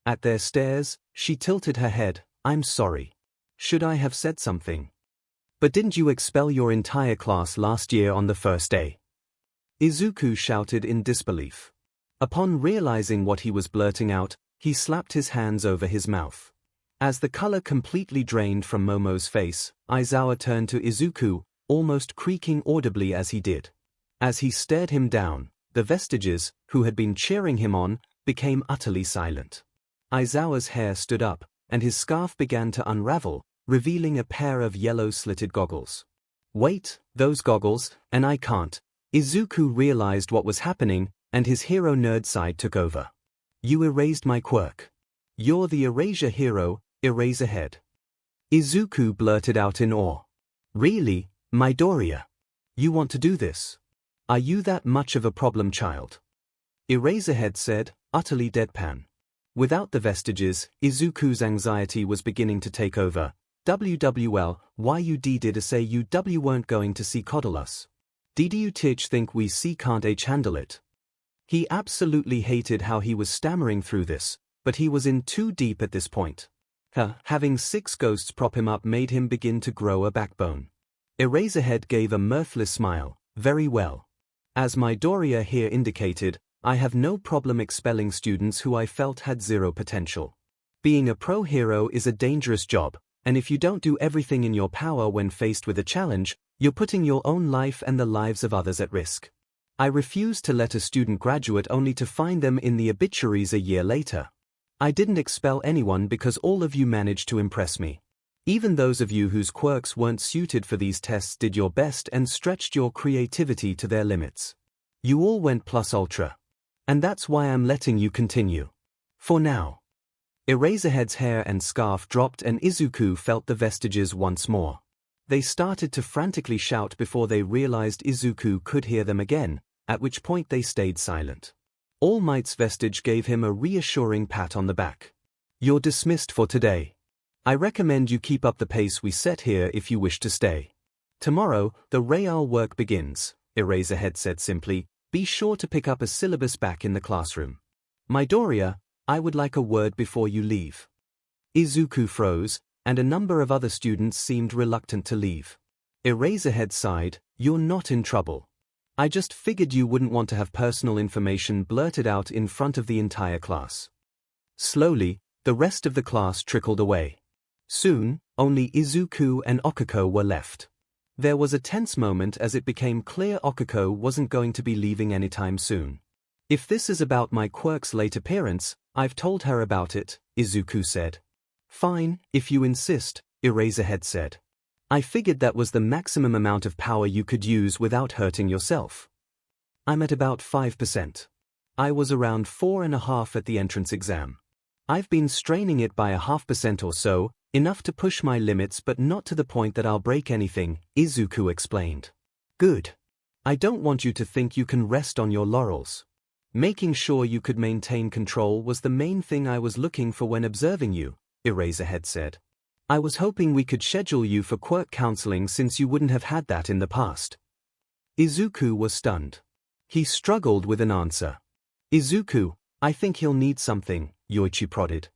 At their stares, she tilted her head, "I'm sorry. Should I have said something? But didn't you expel your entire class last year on the first day?" Izuku shouted in disbelief. Upon realizing what he was blurting out, he slapped his hands over his mouth. As the color completely drained from Momo's face, Aizawa turned to Izuku, almost creaking audibly as he did. As he stared him down, the Vestiges, who had been cheering him on, became utterly silent. Aizawa's hair stood up, and his scarf began to unravel, revealing a pair of yellow slitted goggles. "Wait, those goggles, and I can't." Izuku realized what was happening, and his hero nerd side took over. "You erased my quirk. You're the erasure hero, Eraserhead." Izuku blurted out in awe. "Really, Midoriya? You want to do this? Are you that much of a problem child?" Eraserhead said, utterly deadpan. Without the Vestiges, Izuku's anxiety was beginning to take over. "Why you did say you weren't going to see coddle us? Did you think we can't handle it?" He absolutely hated how he was stammering through this, but he was in too deep at this point. Having 6 ghosts prop him up made him begin to grow a backbone. Eraserhead gave a mirthless smile. "Very well. As Midoriya here indicated, I have no problem expelling students who I felt had zero potential. Being a pro hero is a dangerous job, and if you don't do everything in your power when faced with a challenge, you're putting your own life and the lives of others at risk. I refuse to let a student graduate only to find them in the obituaries a year later. I didn't expel anyone because all of you managed to impress me. Even those of you whose quirks weren't suited for these tests did your best and stretched your creativity to their limits. You all went plus ultra. And that's why I'm letting you continue. For now." Eraserhead's hair and scarf dropped and Izuku felt the Vestiges once more. They started to frantically shout before they realized Izuku could hear them again, at which point they stayed silent. All Might's Vestige gave him a reassuring pat on the back. "You're dismissed for today. I recommend you keep up the pace we set here if you wish to stay. Tomorrow, the real work begins," Eraserhead said simply. "Be sure to pick up a syllabus back in the classroom. Midoriya, I would like a word before you leave." Izuku froze, and a number of other students seemed reluctant to leave. Eraserhead sighed, "You're not in trouble. I just figured you wouldn't want to have personal information blurted out in front of the entire class." Slowly, the rest of the class trickled away. Soon, only Izuku and Okiko were left. There was a tense moment as it became clear Okiko wasn't going to be leaving anytime soon. "If this is about my quirk's late appearance, I've told her about it," Izuku said. "Fine, if you insist," Eraserhead said. I figured that was the maximum amount of power you could use without hurting yourself. I'm at about 5%. I was around 4.5 at the entrance exam. I've been straining it by 0.5% or so, enough to push my limits but not to the point that I'll break anything, Izuku explained. Good. I don't want you to think you can rest on your laurels. Making sure you could maintain control was the main thing I was looking for when observing you, Eraserhead said. I was hoping we could schedule you for quirk counseling since you wouldn't have had that in the past. Izuku was stunned. He struggled with an answer. Izuku, I think he'll need something, Yoichi prodded.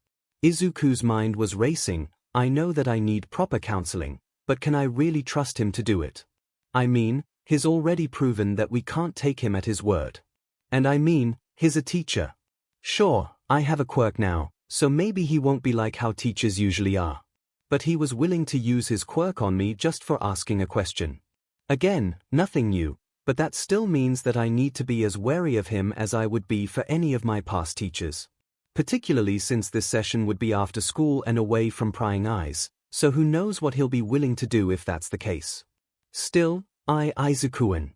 Izuku's mind was racing. I know that I need proper counseling, but can I really trust him to do it? I mean, he's already proven that we can't take him at his word. And I mean, he's a teacher. Sure, I have a quirk now, so maybe he won't be like how teachers usually are. But he was willing to use his quirk on me just for asking a question. Again, nothing new, but that still means that I need to be as wary of him as I would be for any of my past teachers. Particularly since this session would be after school and away from prying eyes, so who knows what he'll be willing to do if that's the case. Still, Aizuku-an,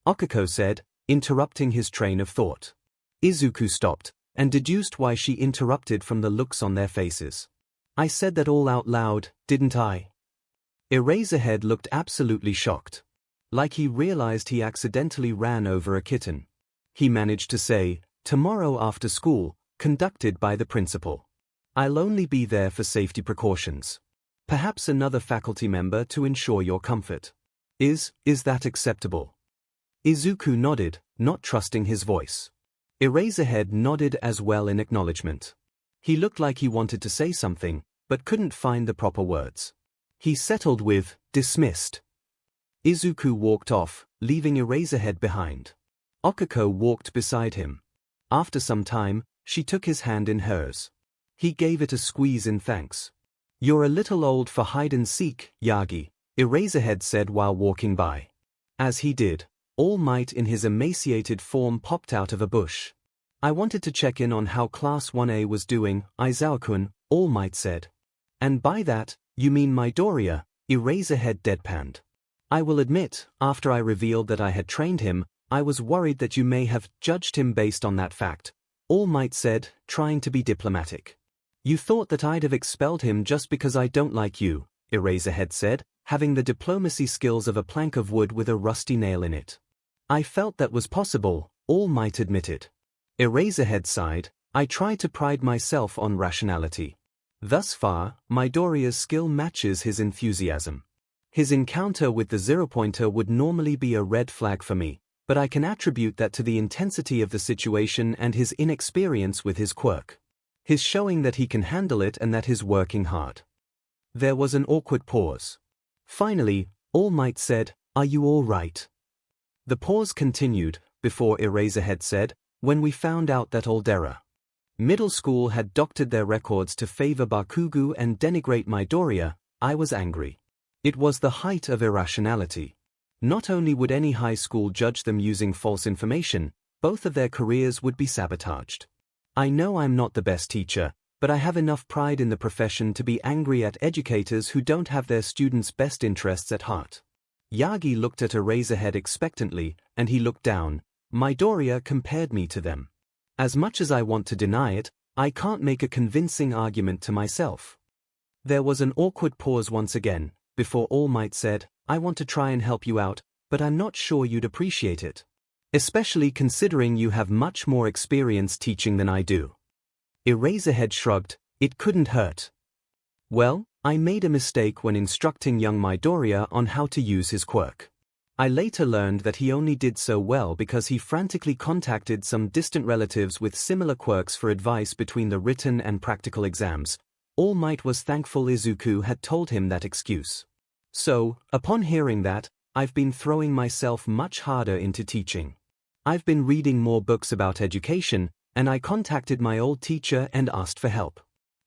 Okiko said, interrupting his train of thought. Izuku stopped, and deduced why she interrupted from the looks on their faces. I said that all out loud, didn't I? Eraserhead looked absolutely shocked. Like he realized he accidentally ran over a kitten. He managed to say, tomorrow after school, conducted by the principal. I'll only be there for safety precautions. Perhaps another faculty member to ensure your comfort. Is that acceptable? Izuku nodded, not trusting his voice. Eraserhead nodded as well in acknowledgement. He looked like he wanted to say something, but couldn't find the proper words. He settled with, dismissed. Izuku walked off, leaving Eraserhead behind. Okiko walked beside him. After some time, she took his hand in hers. He gave it a squeeze in thanks. You're a little old for hide and seek, Yagi, Eraserhead said while walking by. As he did, All Might in his emaciated form popped out of a bush. I wanted to check in on how Class 1A was doing, Aizawa-kun, All Might said. And by that, you mean Midoriya, Eraserhead deadpanned. I will admit, after I revealed that I had trained him, I was worried that you may have judged him based on that fact, All Might said, trying to be diplomatic. You thought that I'd have expelled him just because I don't like you, Eraserhead said, having the diplomacy skills of a plank of wood with a rusty nail in it. I felt that was possible, All Might admitted. Eraserhead sighed, I try to pride myself on rationality. Thus far, Midoriya's skill matches his enthusiasm. His encounter with the zero-pointer would normally be a red flag for me, but I can attribute that to the intensity of the situation and his inexperience with his quirk. His showing that he can handle it and that he's working hard. There was an awkward pause. Finally, All Might said, Are you all right? The pause continued, before Eraserhead said, When we found out that Aldera Middle School had doctored their records to favor Bakugo and denigrate Midoriya, I was angry. It was the height of irrationality. Not only would any high school judge them using false information, both of their careers would be sabotaged. I know I'm not the best teacher, but I have enough pride in the profession to be angry at educators who don't have their students' best interests at heart. Yagi looked at Eraserhead expectantly, and he looked down. Midoriya compared me to them. As much as I want to deny it, I can't make a convincing argument to myself. There was an awkward pause once again, before All Might said, I want to try and help you out, but I'm not sure you'd appreciate it. Especially considering you have much more experience teaching than I do. Eraserhead shrugged, it couldn't hurt. Well, I made a mistake when instructing young Midoriya on how to use his quirk. I later learned that he only did so well because he frantically contacted some distant relatives with similar quirks for advice between the written and practical exams. All Might was thankful Izuku had told him that excuse. So, upon hearing that, I've been throwing myself much harder into teaching. I've been reading more books about education, and I contacted my old teacher and asked for help.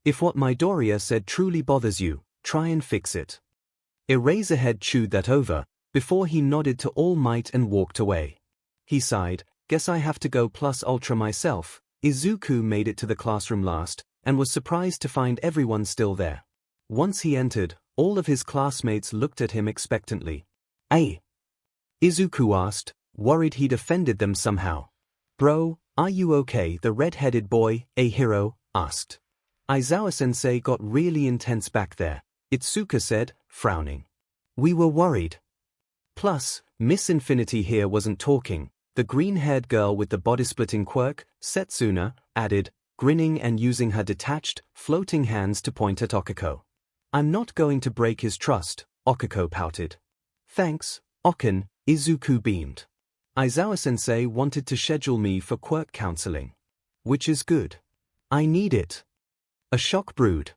If what Midoriya said truly bothers you, try and fix it. Eraserhead chewed that over, before he nodded to All Might and walked away. He sighed, guess I have to go plus ultra myself. Izuku made it to the classroom last, and was surprised to find everyone still there. Once he entered, All of his classmates looked at him expectantly. "Hey?" Izuku asked, worried he'd offended them somehow. "Bro, are you okay?" the red-headed boy, 𝐻𝐸𝐲, asked. "Aizawa-sensei got really intense back there," Itsuka said, frowning. "We were worried." Plus, Miss Infinity here wasn't talking. The green-haired girl with the body-splitting quirk, Setsuna, added, grinning and using her detached, floating hands to point at Okiko. "I'm not going to break his trust," Okiko pouted. "Thanks, Okin," Izuku beamed. "Aizawa-sensei wanted to schedule me for quirk counseling. Which is good. I need it." A shock brewed.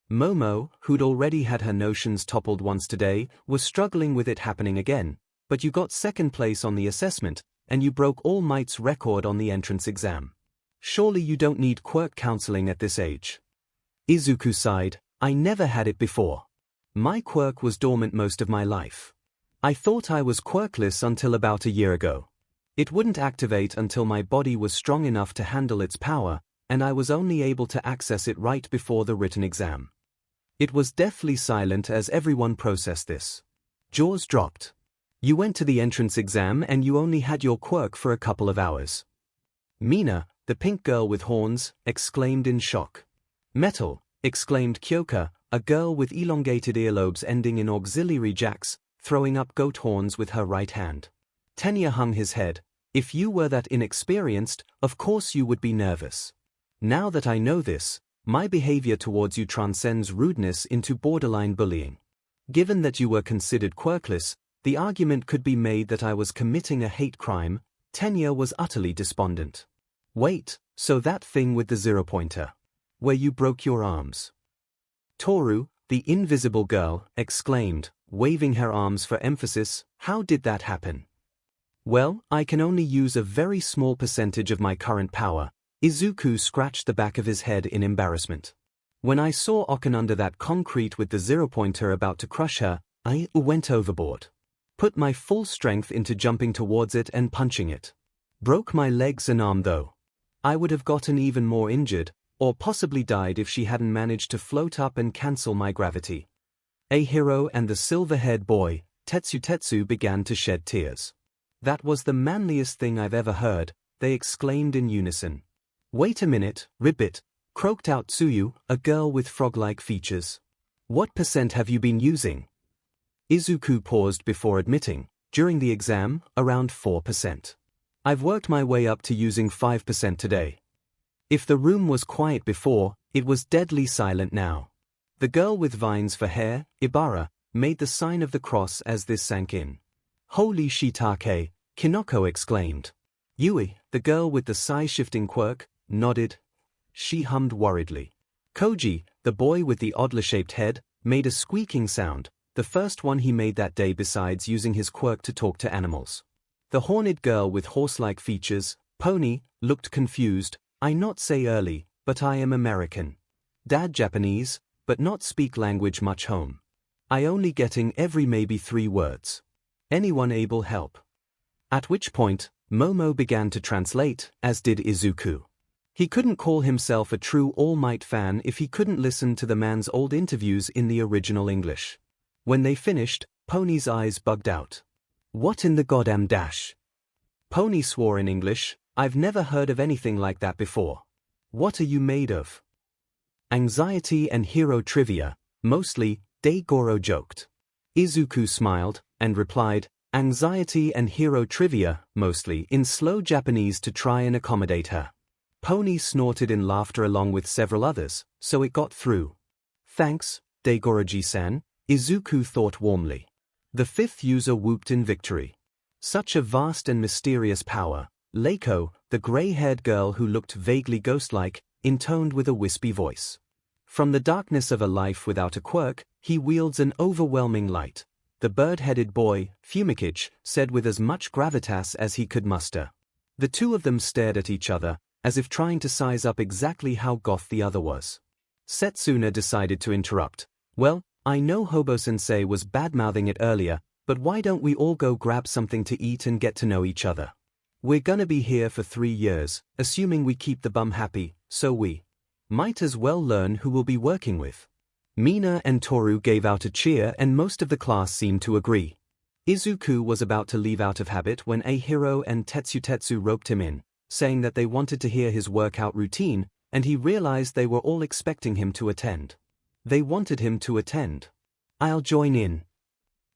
Momo, who'd already had her notions toppled once today, was struggling with it happening again. "But you got second place on the assessment, and you broke All Might's record on the entrance exam. Surely you don't need quirk counseling at this age." Izuku sighed. "I never had it before. My quirk was dormant most of my life. I thought I was quirkless until about a year ago. It wouldn't activate until my body was strong enough to handle its power, and I was only able to access it right before the written exam." It was deathly silent as everyone processed this. Jaws dropped. "You went to the entrance exam and you only had your quirk for a couple of hours." Mina, the pink girl with horns, exclaimed in shock. "Metal," exclaimed Kyoka, a girl with elongated earlobes ending in auxiliary jacks, throwing up goat horns with her right hand. Tenya hung his head. "If you were that inexperienced, of course you would be nervous. Now that I know this, my behavior towards you transcends rudeness into borderline bullying. Given that you were considered quirkless, the argument could be made that I was committing a hate crime." Tenya was utterly despondent. "Wait, so that thing with the 0-pointer. Where you broke your arms?" Toru, the invisible girl, exclaimed, waving her arms for emphasis. "How did that happen?" "Well, I can only use a very small percentage of my current power." Izuku scratched the back of his head in embarrassment. "When I saw Okin under that concrete with the 0-pointer about to crush her, I went overboard. Put my full strength into jumping towards it and punching it. Broke my legs and arm though. I would have gotten even more injured, or possibly died if she hadn't managed to float up and cancel my gravity." 𝐻𝐸𝐲 and the silver-haired boy, Tetsu, began to shed tears. "That was the manliest thing I've ever heard," they exclaimed in unison. "Wait a minute, Ribbit," croaked out Tsuyu, a girl with frog-like features. "What % have you been using?" Izuku paused before admitting, "During the exam, around 4%. I've worked my way up to using 5% today." If the room was quiet before, it was deadly silent now. The girl with vines for hair, Ibara, made the sign of the cross as this sank in. "Holy shiitake," Kinoko exclaimed. Yui, the girl with the size-shifting quirk, nodded. She hummed worriedly. Koji, the boy with the oddly-shaped head, made a squeaking sound, the first one he made that day besides using his quirk to talk to animals. The horned girl with horse-like features, Pony, looked confused. "I not say early, but I am American. Dad Japanese, but not speak language much home. I only getting every maybe 3 words. Anyone able help?" At which point, Momo began to translate, as did Izuku. He couldn't call himself a true All Might fan if he couldn't listen to the man's old interviews in the original English. When they finished, Pony's eyes bugged out. "What in the goddamn dash?" Pony swore in English. "I've never heard of anything like that before. What are you made of?" "Anxiety and hero trivia, mostly," Daigoro joked. Izuku smiled, and replied, "Anxiety and hero trivia, mostly," in slow Japanese to try and accommodate her. Pony snorted in laughter along with several others, so it got through. "Thanks, Daigoroji-san," Izuku thought warmly. The 5th user whooped in victory. Such a vast and mysterious power, Leiko, the gray-haired girl who looked vaguely ghost-like, intoned with a wispy voice. "From the darkness of a life without a quirk, he wields an overwhelming light," the bird-headed boy, Fumikage, said with as much gravitas as he could muster. The two of them stared at each other, as if trying to size up exactly how goth the other was. Setsuna decided to interrupt. "Well, I know Hobo-sensei was bad-mouthing it earlier, but why don't we all go grab something to eat and get to know each other? We're gonna be here for 3 years, assuming we keep the bum happy, so we might as well learn who we'll be working with." Mina and Toru gave out a cheer and most of the class seemed to agree. Izuku was about to leave out of habit when 𝐻𝐻ero and Tetsu roped him in, saying that they wanted to hear his workout routine, and he realized they were all expecting him to attend. They wanted him to attend. "I'll join in,"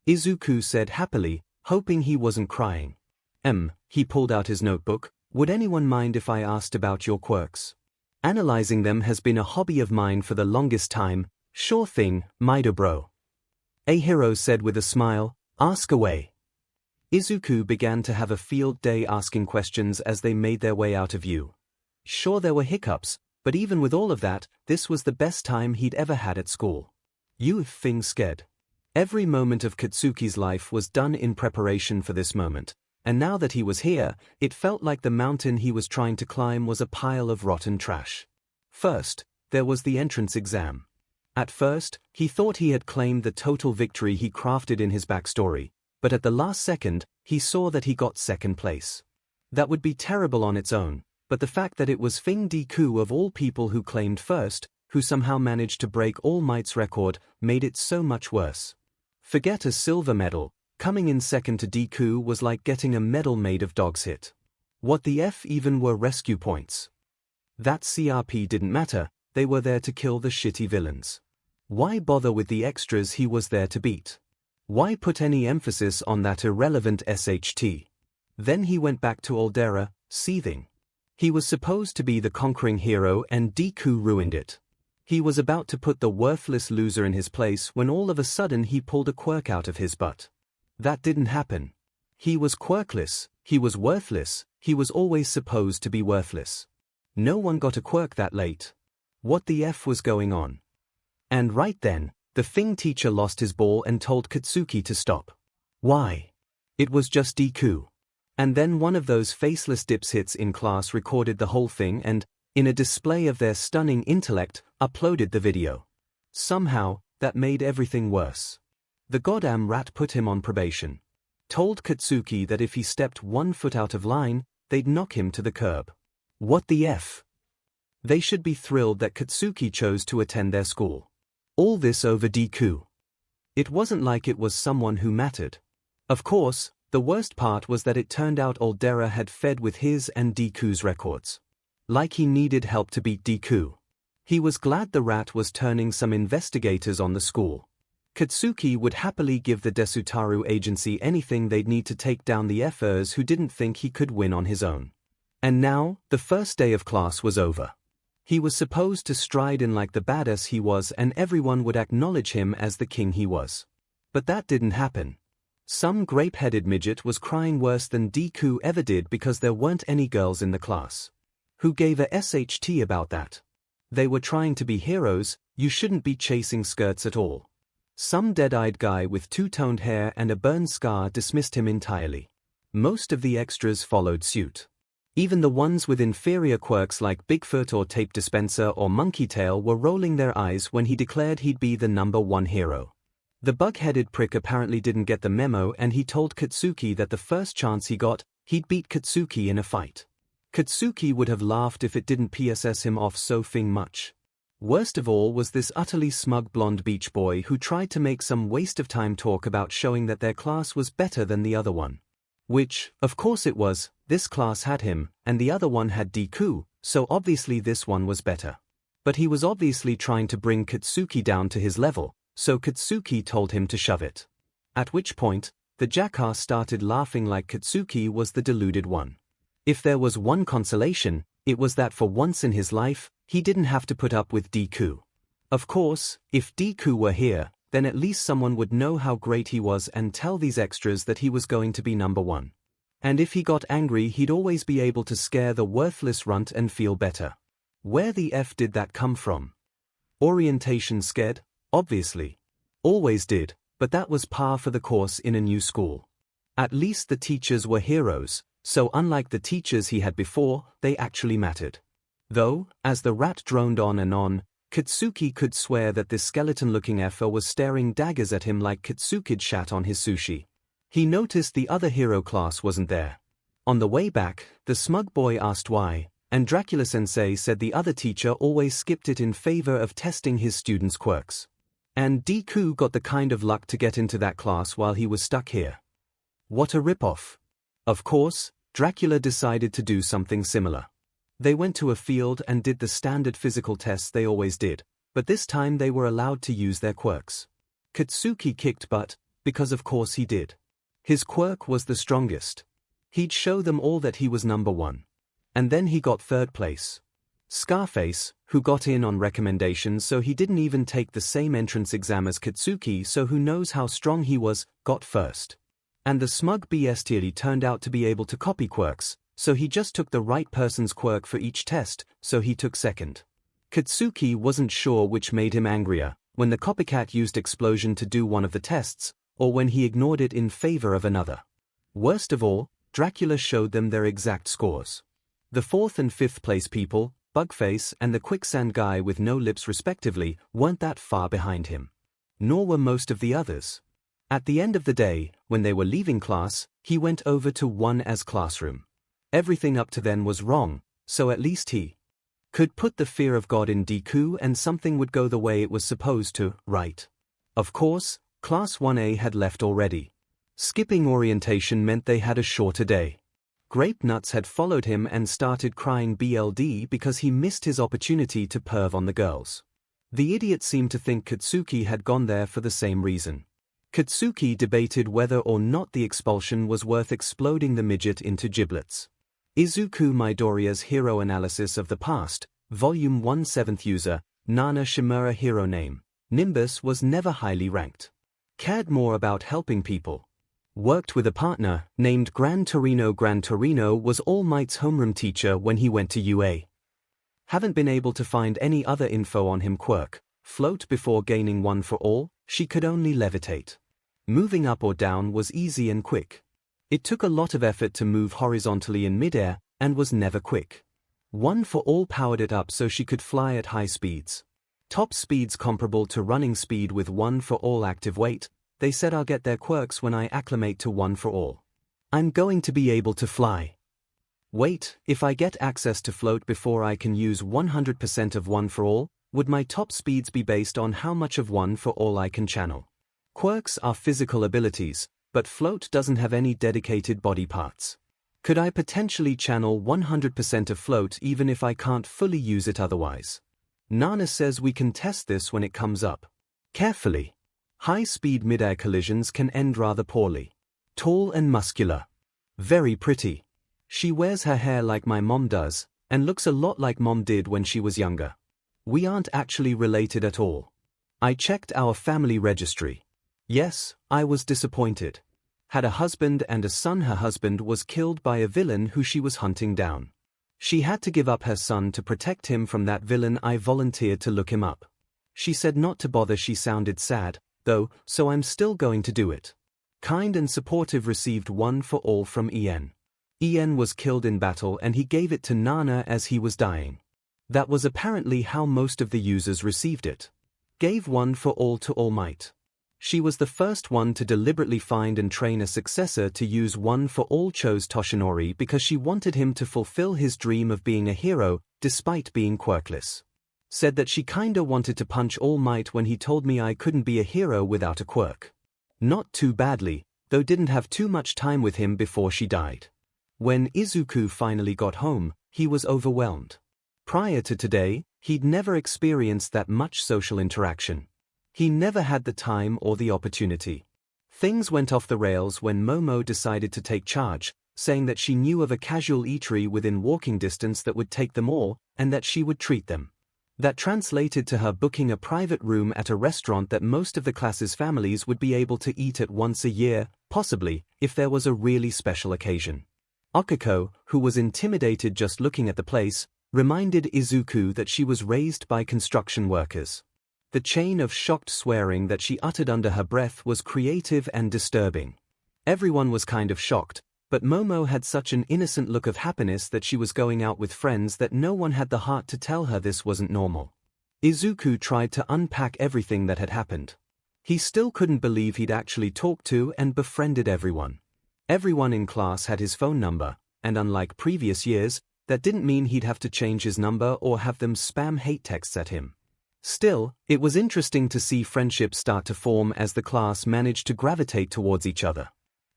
Izuku said happily, hoping he wasn't crying. He pulled out his notebook. "Would anyone mind if I asked about your quirks? Analyzing them has been a hobby of mine for the longest time." "Sure thing, bro," 𝐻𝐻ero said with a smile. "Ask away." Izuku began to have a field day asking questions as they made their way out of view. Sure, there were hiccups, but even with all of that, this was the best time he'd ever had at school. 𝐒𝐻𝐻𝐽. Every moment of Katsuki's life was done in preparation for this moment, and now that he was here, it felt like the mountain he was trying to climb was a pile of rotten trash. First, there was the entrance exam. At first, he thought he had claimed the total victory he crafted in his backstory, but at the last second, he saw that he got second place. That would be terrible on its own, but the fact that it was Deku of all people who claimed first, who somehow managed to break All Might's record, made it so much worse. Forget a silver medal, coming in second to Deku was like getting a medal made of dog's shit. What the F even were rescue points? That CRP didn't matter, they were there to kill the shitty villains. Why bother with the extras he was there to beat? Why put any emphasis on that irrelevant SHT? Then he went back to Aldera, seething. He was supposed to be the conquering hero and Deku ruined it. He was about to put the worthless loser in his place when all of a sudden he pulled a quirk out of his butt. That didn't happen. He was quirkless, he was worthless, he was always supposed to be worthless. No one got a quirk that late. What the F was going on? And right then, the Fing teacher lost his ball and told Katsuki to stop. Why? It was just Deku. And then one of those faceless dipshits in class recorded the whole thing and, in a display of their stunning intellect, uploaded the video. Somehow, that made everything worse. The goddamn rat put him on probation. Told Katsuki that if he stepped 1 foot out of line, they'd knock him to the curb. What the F? They should be thrilled that Katsuki chose to attend their school. All this over Deku. It wasn't like it was someone who mattered. Of course, the worst part was that it turned out Aldera had fed with his and Deku's records. Like he needed help to beat Deku. He was glad the rat was turning some investigators on the school. Katsuki would happily give the Desutaru agency anything they'd need to take down the 𝐻𝐻ers who didn't think he could win on his own. And now, the first day of class was over. He was supposed to stride in like the badass he was and everyone would acknowledge him as the king he was. But that didn't happen. Some grape-headed midget was crying worse than Deku ever did because there weren't any girls in the class. Who gave a SHT about that? They were trying to be heroes, you shouldn't be chasing skirts at all. Some dead-eyed guy with two-toned hair and a burn scar dismissed him entirely. Most of the extras followed suit. Even the ones with inferior quirks like Bigfoot or Tape Dispenser or Monkey Tail were rolling their eyes when he declared he'd be the #1 hero. The bug-headed prick apparently didn't get the memo and he told Katsuki that the first chance he got, he'd beat Katsuki in a fight. Katsuki would have laughed if it didn't piss him off so fing much. Worst of all was this utterly smug blonde beach boy who tried to make some waste-of-time talk about showing that their class was better than the other one. Which, of course it was, this class had him, and the other one had Deku, so obviously this one was better. But he was obviously trying to bring Katsuki down to his level, so Katsuki told him to shove it. At which point, the jackass started laughing like Katsuki was the deluded one. If there was one consolation, it was that for once in his life, he didn't have to put up with Deku. Of course, if Deku were here, then at least someone would know how great he was and tell these extras that he was going to be #1. And if he got angry he'd always be able to scare the worthless runt and feel better. Where the F did that come from? Orientation scared? Obviously. Always did, but that was par for the course in a new school. At least the teachers were heroes, so unlike the teachers he had before, they actually mattered. Though, as the rat droned on and on, Katsuki could swear that this skeleton-looking effer was staring daggers at him like Katsuki'd shat on his sushi. He noticed the other hero class wasn't there. On the way back, the smug boy asked why, and Dracula-sensei said the other teacher always skipped it in favor of testing his students' quirks. And Deku got the kind of luck to get into that class while he was stuck here. What a ripoff. Of course, Dracula decided to do something similar. They went to a field and did the standard physical tests they always did, but this time they were allowed to use their quirks. Katsuki kicked butt, because of course he did. His quirk was the strongest. He'd show them all that he was number one. And then he got third place. Scarface, who got in on recommendations so he didn't even take the same entrance exam as Katsuki, so who knows how strong he was, got first. And the smug 𝐵𝑆𝐻𝑪 turned out to be able to copy quirks, so he just took the right person's quirk for each test, so he took second. Katsuki wasn't sure which made him angrier, when the copycat used explosion to do one of the tests, or when he ignored it in favor of another. Worst of all, Dracula showed them their exact scores. The 4th and 5th place people, Bugface and the quicksand guy with no lips respectively, weren't that far behind him. Nor were most of the others. At the end of the day, when they were leaving class, he went over to 1A's classroom. Everything up to then was wrong, so at least he could put the fear of God in Deku and something would go the way it was supposed to, right? Of course, Class 1A had left already. Skipping orientation meant they had a shorter day. Grape Nuts had followed him and started crying BLD because he missed his opportunity to perv on the girls. The idiot seemed to think Katsuki had gone there for the same reason. Katsuki debated whether or not the expulsion was worth exploding the midget into giblets. Izuku Midoriya's Hero Analysis of the Past, Volume 1 7th User, Nana Shimura Hero Name, Nimbus was never highly ranked. Cared more about helping people. Worked with a partner, named Gran Torino. Gran Torino was All Might's homeroom teacher when he went to UA. Haven't been able to find any other info on him. Quirk, float before gaining one for all, she could only levitate. Moving up or down was easy and quick. It took a lot of effort to move horizontally in midair, and was never quick. One for all powered it up so she could fly at high speeds. Top speeds comparable to running speed with one for all active weight. They said I'll get their quirks when I acclimate to one for all. I'm going to be able to fly. Wait, if I get access to float before I can use 100% of one for all, would my top speeds be based on how much of one for all I can channel? Quirks are physical abilities, but float doesn't have any dedicated body parts. Could I potentially channel 100% of float even if I can't fully use it otherwise? Nana says we can test this when it comes up. Carefully. High-speed mid-air collisions can end rather poorly. Tall and muscular. Very pretty. She wears her hair like my mom does, and looks a lot like mom did when she was younger. We aren't actually related at all. I checked our family registry. Yes, I was disappointed. Had a husband and a son. Her husband was killed by a villain who she was hunting down. She had to give up her son to protect him from that villain. I volunteered to look him up. She said not to bother. She sounded sad, though, so I'm still going to do it. Kind and supportive received one for all from Ien. Ien was killed in battle and he gave it to Nana as he was dying. That was apparently how most of the users received it. Gave one for all to All Might. She was the first one to deliberately find and train a successor to use one for all. Chose Toshinori because she wanted him to fulfill his dream of being a hero, despite being quirkless. Said that she kinda wanted to punch All Might when he told me I couldn't be a hero without a quirk. Not too badly, though didn't have too much time with him before she died. When Izuku finally got home, he was overwhelmed. Prior to today, he'd never experienced that much social interaction. He never had the time or the opportunity. Things went off the rails when Momo decided to take charge, saying that she knew of a casual eatery within walking distance that would take them all, and that she would treat them. That translated to her booking a private room at a restaurant that most of the class's families would be able to eat at once a year, possibly, if there was a really special occasion. Okiko, who was intimidated just looking at the place, reminded Izuku that she was raised by construction workers. The chain of shocked swearing that she uttered under her breath was creative and disturbing. Everyone was kind of shocked, but Momo had such an innocent look of happiness that she was going out with friends that no one had the heart to tell her this wasn't normal. Izuku tried to unpack everything that had happened. He still couldn't believe he'd actually talked to and befriended everyone. Everyone in class had his phone number, and unlike previous years, that didn't mean he'd have to change his number or have them spam hate texts at him. Still, it was interesting to see friendships start to form as the class managed to gravitate towards each other.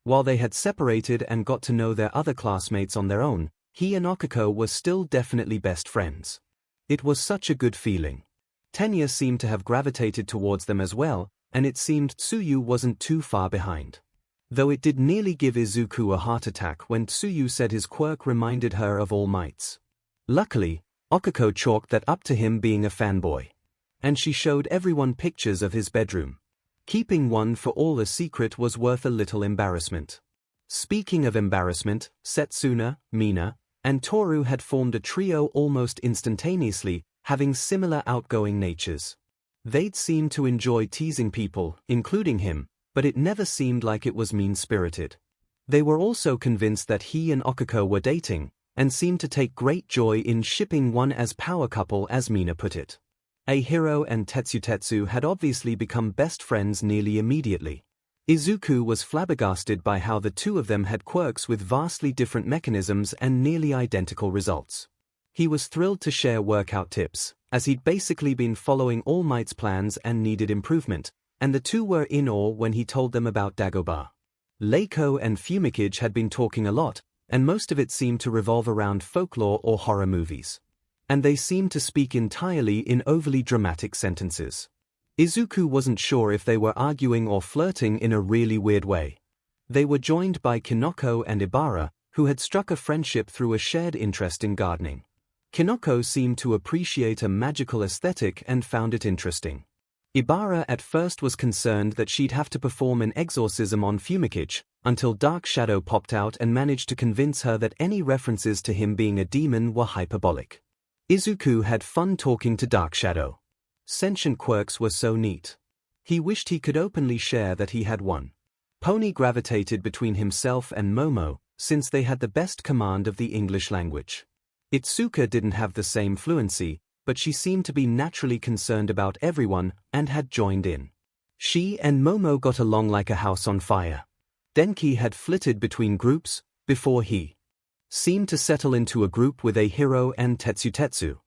While they had separated and got to know their other classmates on their own, he and 𝐻𝐿𝐵 were still definitely best friends. It was such a good feeling. Tenya seemed to have gravitated towards them as well, and it seemed Tsuyu wasn't too far behind. Though it did nearly give Izuku a heart attack when Tsuyu said his quirk reminded her of All Might's. Luckily, 𝐻𝐿𝐵 chalked that up to him being a fanboy. And she showed everyone pictures of his bedroom. Keeping one for all a secret was worth a little embarrassment. Speaking of embarrassment, Setsuna, Mina, and Toru had formed a trio almost instantaneously, having similar outgoing natures. They'd seemed to enjoy teasing people, including him, but it never seemed like it was mean-spirited. They were also convinced that he and 𝐻𝐿𝐵 were dating, and seemed to take great joy in shipping one as power couple, as Mina put it. 𝐻𝐸 and Tetsu had obviously become best friends nearly immediately. Izuku was flabbergasted by how the two of them had quirks with vastly different mechanisms and nearly identical results. He was thrilled to share workout tips, as he'd basically been following All Might's plans and needed improvement, and the two were in awe when he told them about Dagobah. 𝐿𝐴𝐿 and 𝐵 had been talking a lot, and most of it seemed to revolve around folklore or horror movies. And they seemed to speak entirely in overly dramatic sentences. Izuku wasn't sure if they were arguing or flirting in a really weird way. They were joined by Kinoko and Ibara, who had struck a friendship through a shared interest in gardening. Kinoko seemed to appreciate a magical aesthetic and found it interesting. Ibara at first was concerned that she'd have to perform an exorcism on 𝐵, until Dark Shadow popped out and managed to convince her that any references to him being a demon were hyperbolic. Izuku had fun talking to Dark Shadow. Sentient quirks were so neat. He wished he could openly share that he had one. Pony gravitated between himself and Momo, since they had the best command of the English language. Itsuka didn't have the same fluency, but she seemed to be naturally concerned about everyone and had joined in. She and Momo got along like a house on fire. Denki had flitted between groups, before he seemed to settle into a group with 𝐻𝐸 and Tetsu.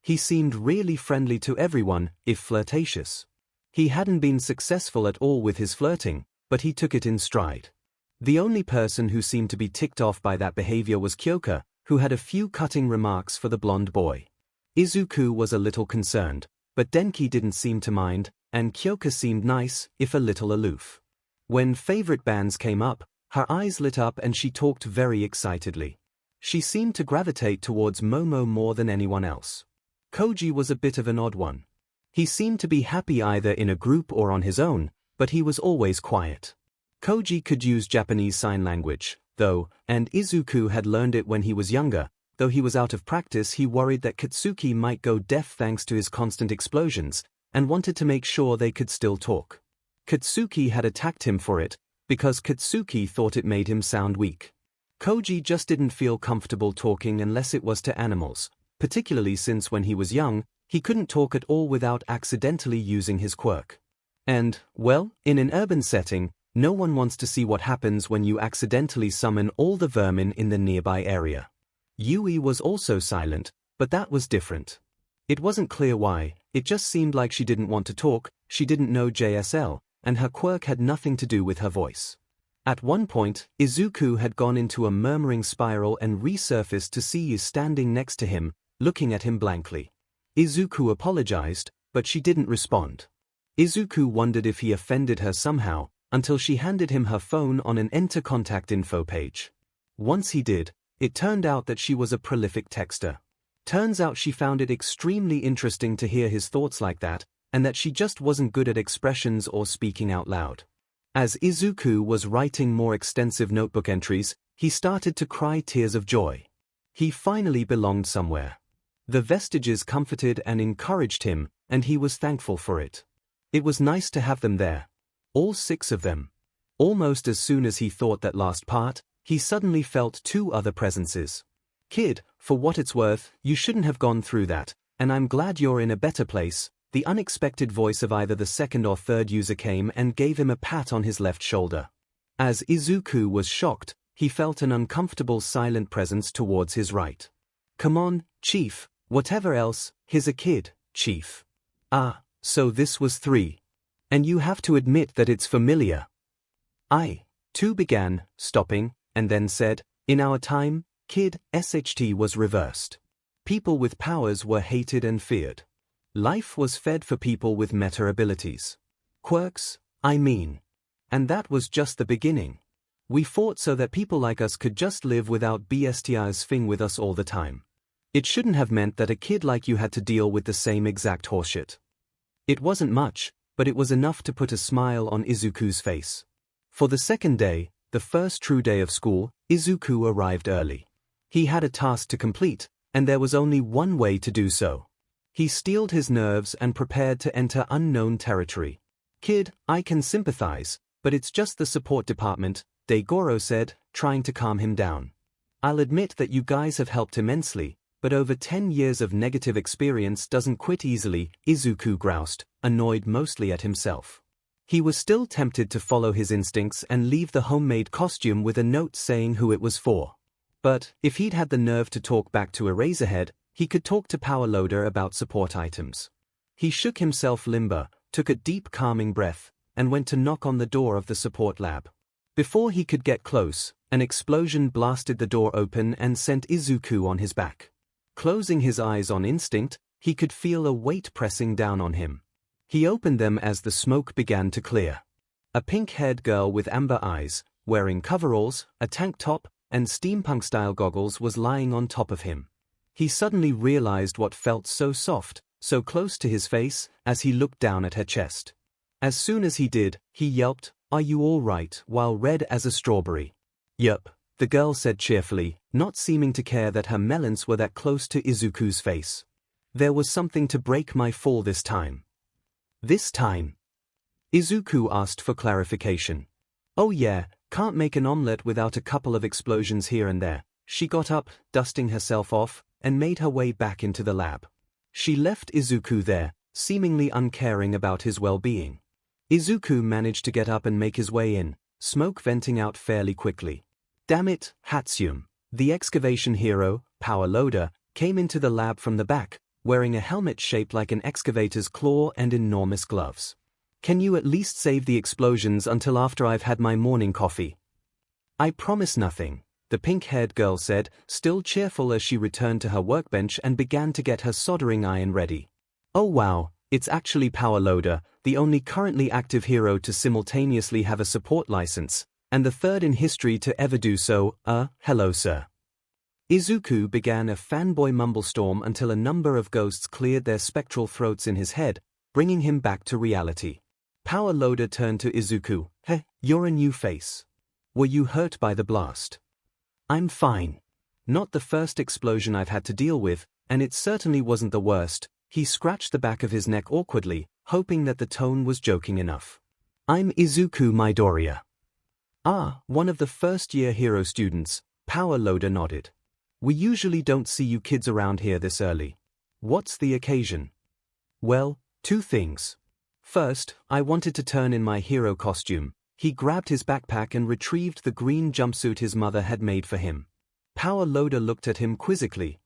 He seemed really friendly to everyone, if flirtatious. He hadn't been successful at all with his flirting, but he took it in stride. The only person who seemed to be ticked off by that behavior was Kyoka, who had a few cutting remarks for the blonde boy. Izuku was a little concerned, but Denki didn't seem to mind, and Kyoka seemed nice, if a little aloof. When favorite bands came up, her eyes lit up and she talked very excitedly. She seemed to gravitate towards Momo more than anyone else. Koji was a bit of an odd one. He seemed to be happy either in a group or on his own, but he was always quiet. Koji could use Japanese Sign Language, though, and Izuku had learned it when he was younger. Though he was out of practice, he worried that Katsuki might go deaf thanks to his constant explosions, and wanted to make sure they could still talk. Katsuki had attacked him for it, because Katsuki thought it made him sound weak. Koji just didn't feel comfortable talking unless it was to animals, particularly since when he was young, he couldn't talk at all without accidentally using his quirk. And, well, in an urban setting, no one wants to see what happens when you accidentally summon all the vermin in the nearby area. Yui was also silent, but that was different. It wasn't clear why, it just seemed like she didn't want to talk, she didn't know JSL, and her quirk had nothing to do with her voice. At one point, Izuku had gone into a murmuring spiral and resurfaced to see Yu standing next to him, looking at him blankly. Izuku apologized, but she didn't respond. Izuku wondered if he offended her somehow, until she handed him her phone on an enter contact info page. Once he did, it turned out that she was a prolific texter. Turns out she found it extremely interesting to hear his thoughts like that, and that she just wasn't good at expressions or speaking out loud. As Izuku was writing more extensive notebook entries, he started to cry tears of joy. He finally belonged somewhere. The Vestiges comforted and encouraged him, and he was thankful for it. It was nice to have them there. All 6 of them. Almost as soon as he thought that last part, he suddenly felt 2 other presences. Kid, for what it's worth, you shouldn't have gone through that, and I'm glad you're in a better place. The unexpected voice of either the second or third user came and gave him a pat on his left shoulder. As Izuku was shocked, he felt an uncomfortable silent presence towards his right. Come on, Chief, whatever else, he's a kid, Chief. Ah, so this was 3. And you have to admit that it's familiar. I, too began, stopping, and then said, in our time, kid, SHT was reversed. People with powers were hated and feared. Life was fed for people with meta abilities. Quirks, I mean. And that was just the beginning. We fought so that people like us could just live without BSTI's thing with us all the time. It shouldn't have meant that a kid like you had to deal with the same exact horseshit. It wasn't much, but it was enough to put a smile on Izuku's face. For the second day, the first true day of school, Izuku arrived early. He had a task to complete, and there was only one way to do so. He steeled his nerves and prepared to enter unknown territory. Kid, I can sympathize, but it's just the support department, Degoro said, trying to calm him down. I'll admit that you guys have helped immensely, but over 10 years of negative experience doesn't quit easily, Izuku groused, annoyed mostly at himself. He was still tempted to follow his instincts and leave the homemade costume with a note saying who it was for. But, if he'd had the nerve to talk back to Eraserhead, he could talk to Power Loader about support items. He shook himself limber, took a deep calming breath, and went to knock on the door of the support lab. Before he could get close, an explosion blasted the door open and sent Izuku on his back. Closing his eyes on instinct, he could feel a weight pressing down on him. He opened them as the smoke began to clear. A pink-haired girl with amber eyes, wearing coveralls, a tank top, and steampunk-style goggles was lying on top of him. He suddenly realized what felt so soft, so close to his face, as he looked down at her chest. As soon as he did, he yelped, "Are you all right?" while red as a strawberry. "Yup," the girl said cheerfully, not seeming to care that her melons were that close to Izuku's face. "There was something to break my fall this time." "This time?" Izuku asked for clarification. "Oh yeah, can't make an omelette without a couple of explosions here and there." She got up, dusting herself off, and made her way back into the lab. She left Izuku there, seemingly uncaring about his well-being. Izuku managed to get up and make his way in, smoke venting out fairly quickly. Damn it, Hatsune. The excavation hero, Power Loader, came into the lab from the back, wearing a helmet shaped like an excavator's claw and enormous gloves. "Can you at least save the explosions until after I've had my morning coffee?" "I promise nothing," the pink-haired girl said, still cheerful as she returned to her workbench and began to get her soldering iron ready. "Oh wow, it's actually Power Loader, the only currently active hero to simultaneously have a support license, and the third in history to ever do so. Hello sir." Izuku began a fanboy mumblestorm until a number of ghosts cleared their spectral throats in his head, bringing him back to reality. Power Loader turned to Izuku. "Hey, you're a new face. Were you hurt by the blast?" "I'm fine. Not the first explosion I've had to deal with, and it certainly wasn't the worst." He scratched the back of his neck awkwardly, hoping that the tone was joking enough. "I'm Izuku Midoriya." "Ah, one of the first-year hero students," Power Loader nodded. "We usually don't see you kids around here this early. What's the occasion?" "Well, 2 things. First, I wanted to turn in my hero costume." He grabbed his backpack and retrieved the green jumpsuit his mother had made for him. Power Loader looked at him quizzically.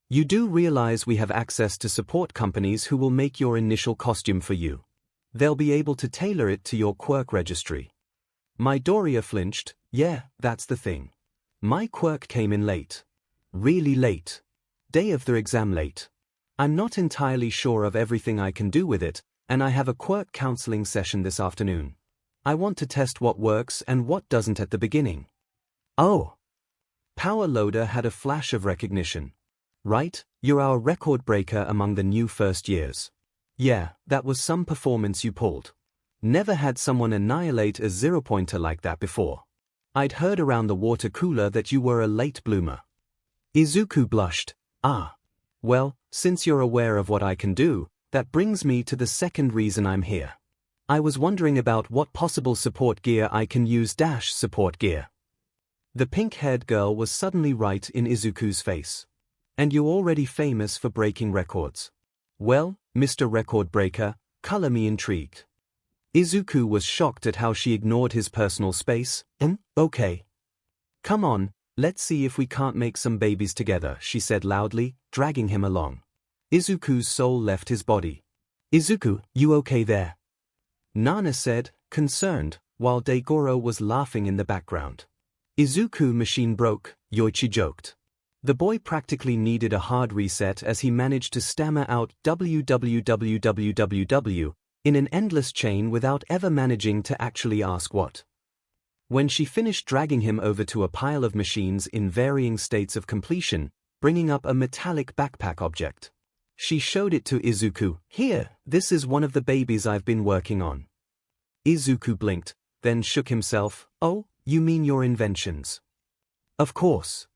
"You do realize we have access to support companies who will make your initial costume for you. They'll be able to tailor it to your quirk registry." Midoriya flinched. "Yeah, that's the thing. My quirk came in late. Really late. Day of the exam late. I'm not entirely sure of everything I can do with it, and I have a quirk counseling session this afternoon. I want to test what works and what doesn't at the beginning." "Oh." Power Loader had a flash of recognition. "Right, you're our record breaker among the new first years. Yeah, that was some performance you pulled. Never had someone annihilate a 0-pointer like that before. I'd heard around the water cooler that you were a late bloomer." Izuku blushed. "Ah. Well, since you're aware of what I can do, that brings me to the second reason I'm here. I was wondering about what possible support gear I can use - support gear." The pink-haired girl was suddenly right in Izuku's face. "And you're already famous for breaking records. Well, Mr. Record Breaker, color me intrigued." Izuku was shocked at how she ignored his personal space. Okay. "Come on, let's see if we can't make some babies together," she said loudly, dragging him along. Izuku's soul left his body. Izuku, you okay there? Nana said, concerned, while Daigoro was laughing in the background. Izuku machine broke, Yoichi joked. The boy practically needed a hard reset as he managed to stammer out www in an endless chain without ever managing to actually ask what. When she finished dragging him over to a pile of machines in varying states of completion, bringing up a metallic backpack object, she showed it to Izuku. Here, this is one of the babies I've been working on. Izuku blinked, then shook himself. Oh, you mean your inventions? Of course.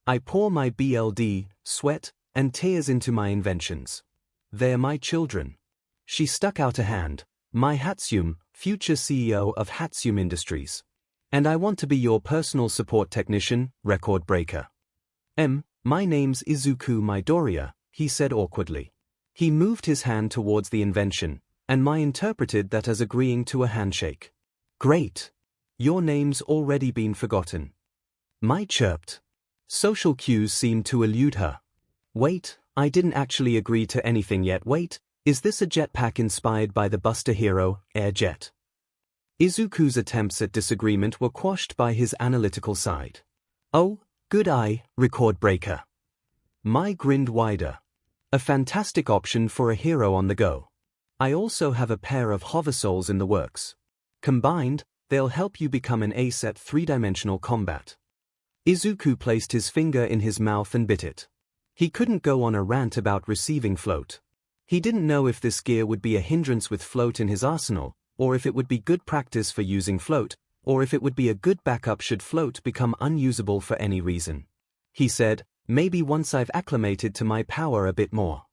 I pour my blood, sweat, and tears into my inventions. They're my children. She stuck out a hand. My 𝐻𝐸𝐽, future CEO of 𝐻𝐸𝐽 Industries. And I want to be your personal support technician, record breaker. My name's Izuku Midoriya, he said awkwardly. He moved his hand towards the invention, and Mai interpreted that as agreeing to a handshake. Great. Your name's already been forgotten. Mai chirped. Social cues seemed to elude her. Wait, I didn't actually agree to anything yet. Wait, is this a jetpack inspired by the Buster hero, 𝐎𝐸𝐽𝐽? Izuku's attempts at disagreement were quashed by his analytical side. Oh, good eye, record breaker. Mai grinned wider. A fantastic option for a hero on the go. I also have a pair of hover souls in the works. Combined, they'll help you become an ace at three-dimensional combat. Izuku placed his finger in his mouth and bit it. He couldn't go on a rant about receiving float. He didn't know if this gear would be a hindrance with float in his arsenal, or if it would be good practice for using float, or if it would be a good backup should float become unusable for any reason. He said, maybe once I've acclimated to my power a bit more.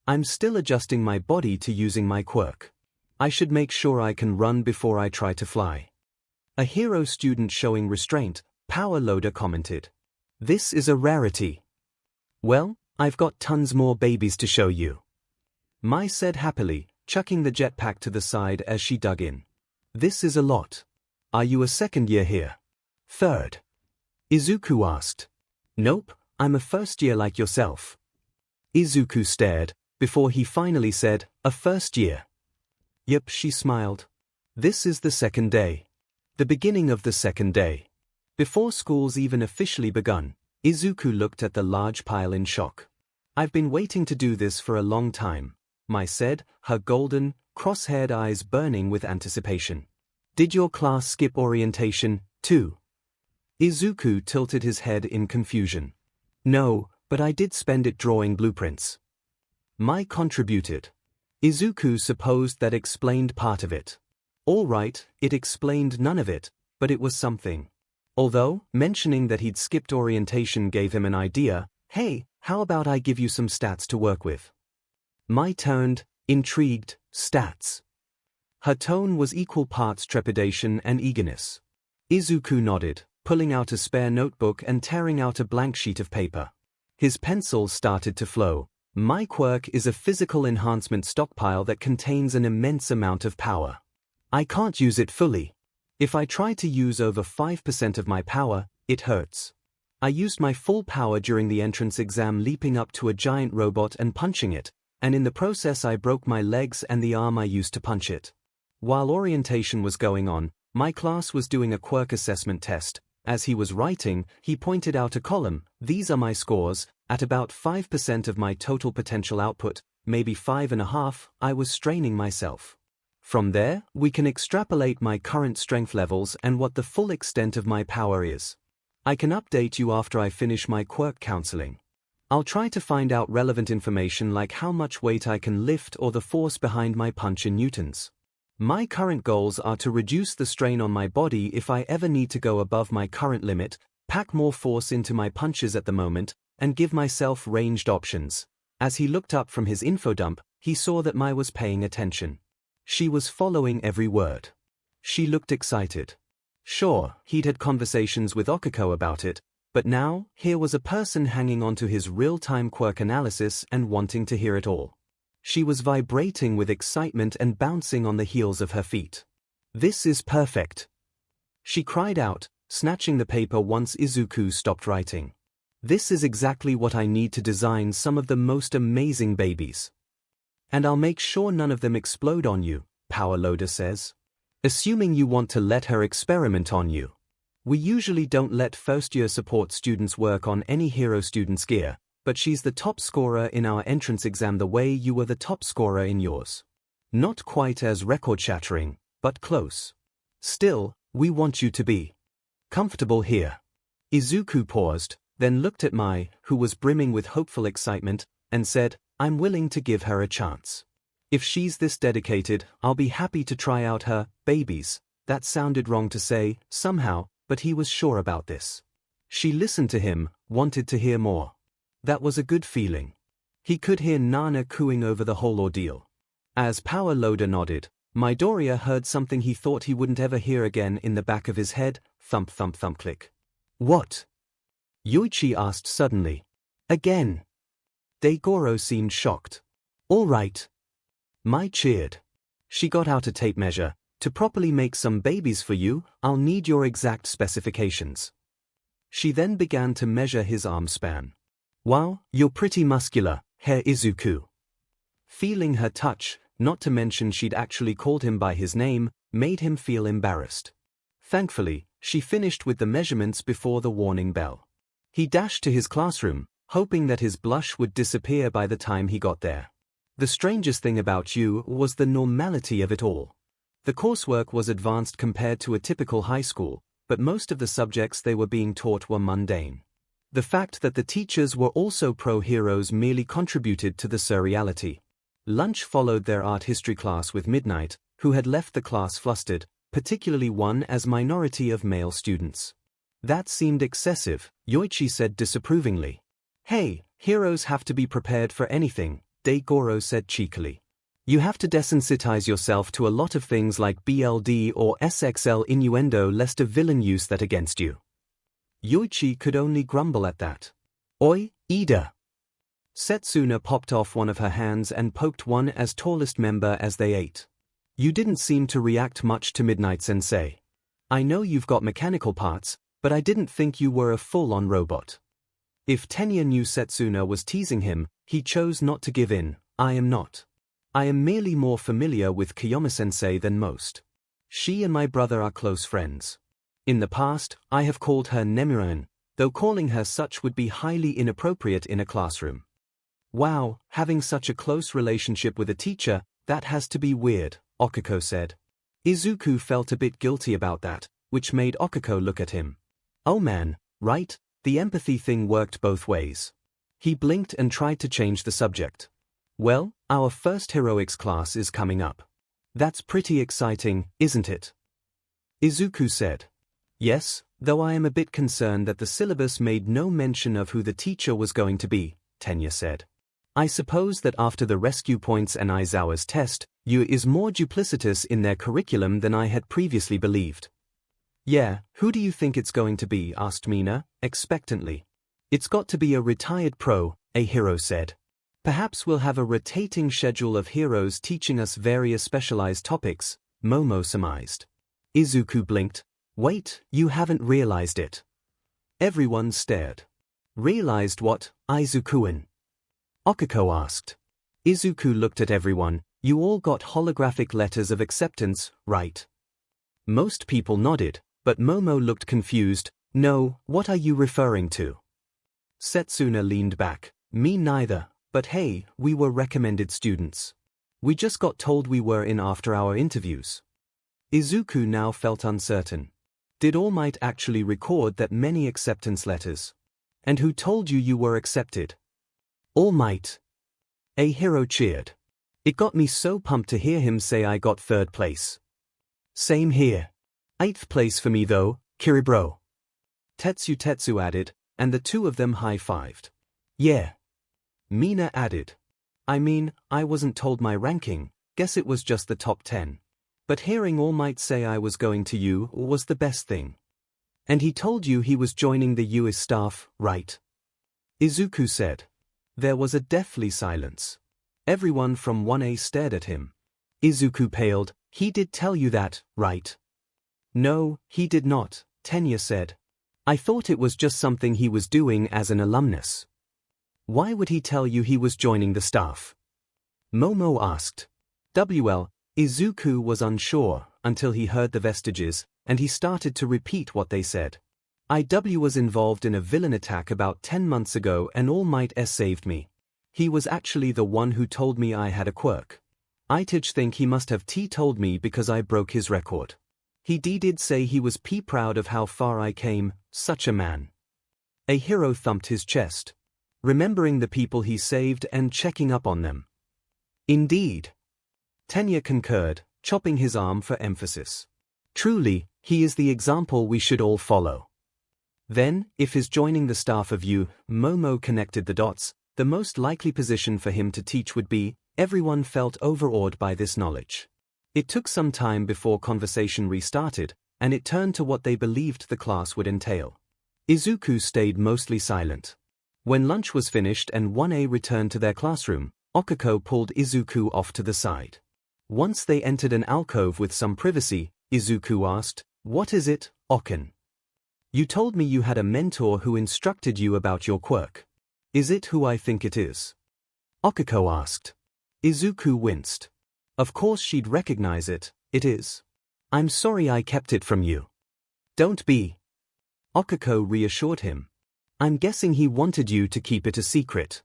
I'm still adjusting my body to using my quirk. I should make sure I can run before I try to fly. A hero student showing restraint, Power Loader commented. This is a rarity. Well, I've got tons more babies to show you. Mai said happily, chucking the jetpack to the side as she dug in. This is a lot. Are you a second year here? Third? Izuku asked. Nope, I'm a first year like yourself. Izuku stared, before he finally said, a first year. Yep, she smiled. This is the second day. The beginning of the second day. Before school's even officially begun, Izuku looked at the large pile in shock. I've been waiting to do this for a long time, Mai said, her golden, cross-haired eyes burning with anticipation. Did your class skip orientation, too? Izuku tilted his head in confusion. No, but I did spend it drawing blueprints. Mai contributed. Izuku supposed that explained part of it. All right, it explained none of it, but it was something. Although, mentioning that he'd skipped orientation gave him an idea. Hey, how about I give you some stats to work with? Mai turned, intrigued. Stats. Her tone was equal parts trepidation and eagerness. Izuku nodded, pulling out a spare notebook and tearing out a blank sheet of paper. His pencil started to flow. My quirk is a physical enhancement stockpile that contains an immense amount of power. I can't use it fully. If I try to use over 5% of my power, it hurts. I used my full power during the entrance exam, leaping up to a giant robot and punching it, and in the process I broke my legs and the arm I used to punch it. While orientation was going on, my class was doing a quirk assessment test. As he was writing, he pointed out a column. These are my scores. At about 5% of my total potential output, maybe 5.5, I was straining myself. From there, we can extrapolate my current strength levels and what the full extent of my power is. I can update you after I finish my quirk counseling. I'll try to find out relevant information like how much weight I can lift or the force behind my punch in newtons. My current goals are to reduce the strain on my body if I ever need to go above my current limit, pack more force into my punches at the moment, and give myself ranged options. As he looked up from his info dump, he saw that Mai was paying attention. She was following every word. She looked excited. Sure, he'd had conversations with Okiko about it, but now, here was a person hanging onto his real-time quirk analysis and wanting to hear it all. She was vibrating with excitement and bouncing on the heels of her feet. This is perfect! She cried out, snatching the paper once Izuku stopped writing. This is exactly what I need to design some of the most amazing babies. And I'll make sure none of them explode on you, Power Loader says. Assuming you want to let her experiment on you. We usually don't let first-year support students work on any hero student's gear, but she's the top scorer in our entrance exam the way you were the top scorer in yours. Not quite as record-shattering, but close. Still, we want you to be comfortable here. Izuku paused, then looked at Mai, who was brimming with hopeful excitement, and said, I'm willing to give her a chance. If she's this dedicated, I'll be happy to try out her babies. That sounded wrong to say, somehow, but he was sure about this. She listened to him, wanted to hear more. That was a good feeling. He could hear Nana cooing over the whole ordeal. As Power Loader nodded, Midoriya heard something he thought he wouldn't ever hear again in the back of his head, thump thump thump click. What? Yoichi asked suddenly. Again. Degoro seemed shocked. All right. Mai cheered. She got out a tape measure. To properly make some babies for you, I'll need your exact specifications. She then began to measure his arm span. Wow, you're pretty muscular, Herr Izuku. Feeling her touch, not to mention she'd actually called him by his name, made him feel embarrassed. Thankfully, she finished with the measurements before the warning bell. He dashed to his classroom, hoping that his blush would disappear by the time he got there. The strangest thing about you was the normality of it all. The coursework was advanced compared to a typical high school, but most of the subjects they were being taught were mundane. The fact that the teachers were also pro-heroes merely contributed to the surreality. Lunch followed their art history class with Midnight, who had left the class flustered, particularly one as minority of male students. That seemed excessive, Yoichi said disapprovingly. Hey, heroes have to be prepared for anything, Degoro said cheekily. You have to desensitize yourself to a lot of things like BLD or SXL innuendo lest a villain use that against you. Yoichi could only grumble at that. Oi, Ida. Setsuna popped off one of her hands and poked one as tallest member as they ate. You didn't seem to react much to Midnight Sensei. I know you've got mechanical parts, but I didn't think you were a full-on robot. If Tenya knew Setsuna was teasing him, he chose not to give in. I am not. I am merely more familiar with Kiyoma-sensei than most. She and my brother are close friends. In the past, I have called her Nemuran, though calling her such would be highly inappropriate in a classroom. Wow, having such a close relationship with a teacher, that has to be weird, Okiko said. Izuku felt a bit guilty about that, which made Okiko look at him. Oh man, right, the empathy thing worked both ways. He blinked and tried to change the subject. Well, our first heroics class is coming up. That's pretty exciting, isn't it? Izuku said. Yes, though I am a bit concerned that the syllabus made no mention of who the teacher was going to be, Tenya said. I suppose that after the rescue points and Aizawa's test, you is more duplicitous in their curriculum than I had previously believed. Yeah, who do you think it's going to be? Asked Mina, expectantly. It's got to be a retired pro, a hero said. Perhaps we'll have a rotating schedule of heroes teaching us various specialized topics, Momo surmised. Izuku blinked. Wait, you haven't realized it. Everyone stared. Realized what, Izuku-in? Okiko asked. Izuku looked at everyone. You all got holographic letters of acceptance, right? Most people nodded, but Momo looked confused. No, what are you referring to? Setsuna leaned back. Me neither, but hey, we were recommended students. We just got told we were in after our interviews. Izuku now felt uncertain. Did All Might actually record that many acceptance letters? And who told you you were accepted? All Might. A hero cheered. It got me so pumped to hear him say I got 3rd place. Same here. 8th place for me though, Kiribro. Tetsu added, and the two of them high-fived. Yeah. Mina added. I mean, I wasn't told my ranking, guess it was just the top 10. But hearing All Might say I was going to U was the best thing. And he told you he was joining the US staff, right? Izuku said. There was a deathly silence. Everyone from 1A stared at him. Izuku paled. He did tell you that, right? No, he did not, Tenya said. I thought it was just something he was doing as an alumnus. Why would he tell you he was joining the staff? Momo asked. Izuku was unsure until he heard the Vestiges, and he started to repeat what they said. I was involved in a villain attack about 10 months ago and All Might saved me. He was actually the one who told me I had a quirk. I think he must have told me because I broke his record. He did say he was proud of how far I came, such a man. A hero thumped his chest, remembering the people he saved and checking up on them. Indeed. Tenya concurred, chopping his arm for emphasis. Truly, he is the example we should all follow. Then, if his joining the staff of Momo connected the dots, the most likely position for him to teach would be. Everyone felt overawed by this knowledge. It took some time before conversation restarted, and it turned to what they believed the class would entail. Izuku stayed mostly silent. When lunch was finished and 1A returned to their classroom, Okiko pulled Izuku off to the side. Once they entered an alcove with some privacy, Izuku asked, "What is it, Okin? You told me you had a mentor who instructed you about your quirk. Is it who I think it is?" Okiko asked. Izuku winced. Of course she'd recognize it, it is. I'm sorry I kept it from you. Don't be. Okiko reassured him. I'm guessing he wanted you to keep it a secret.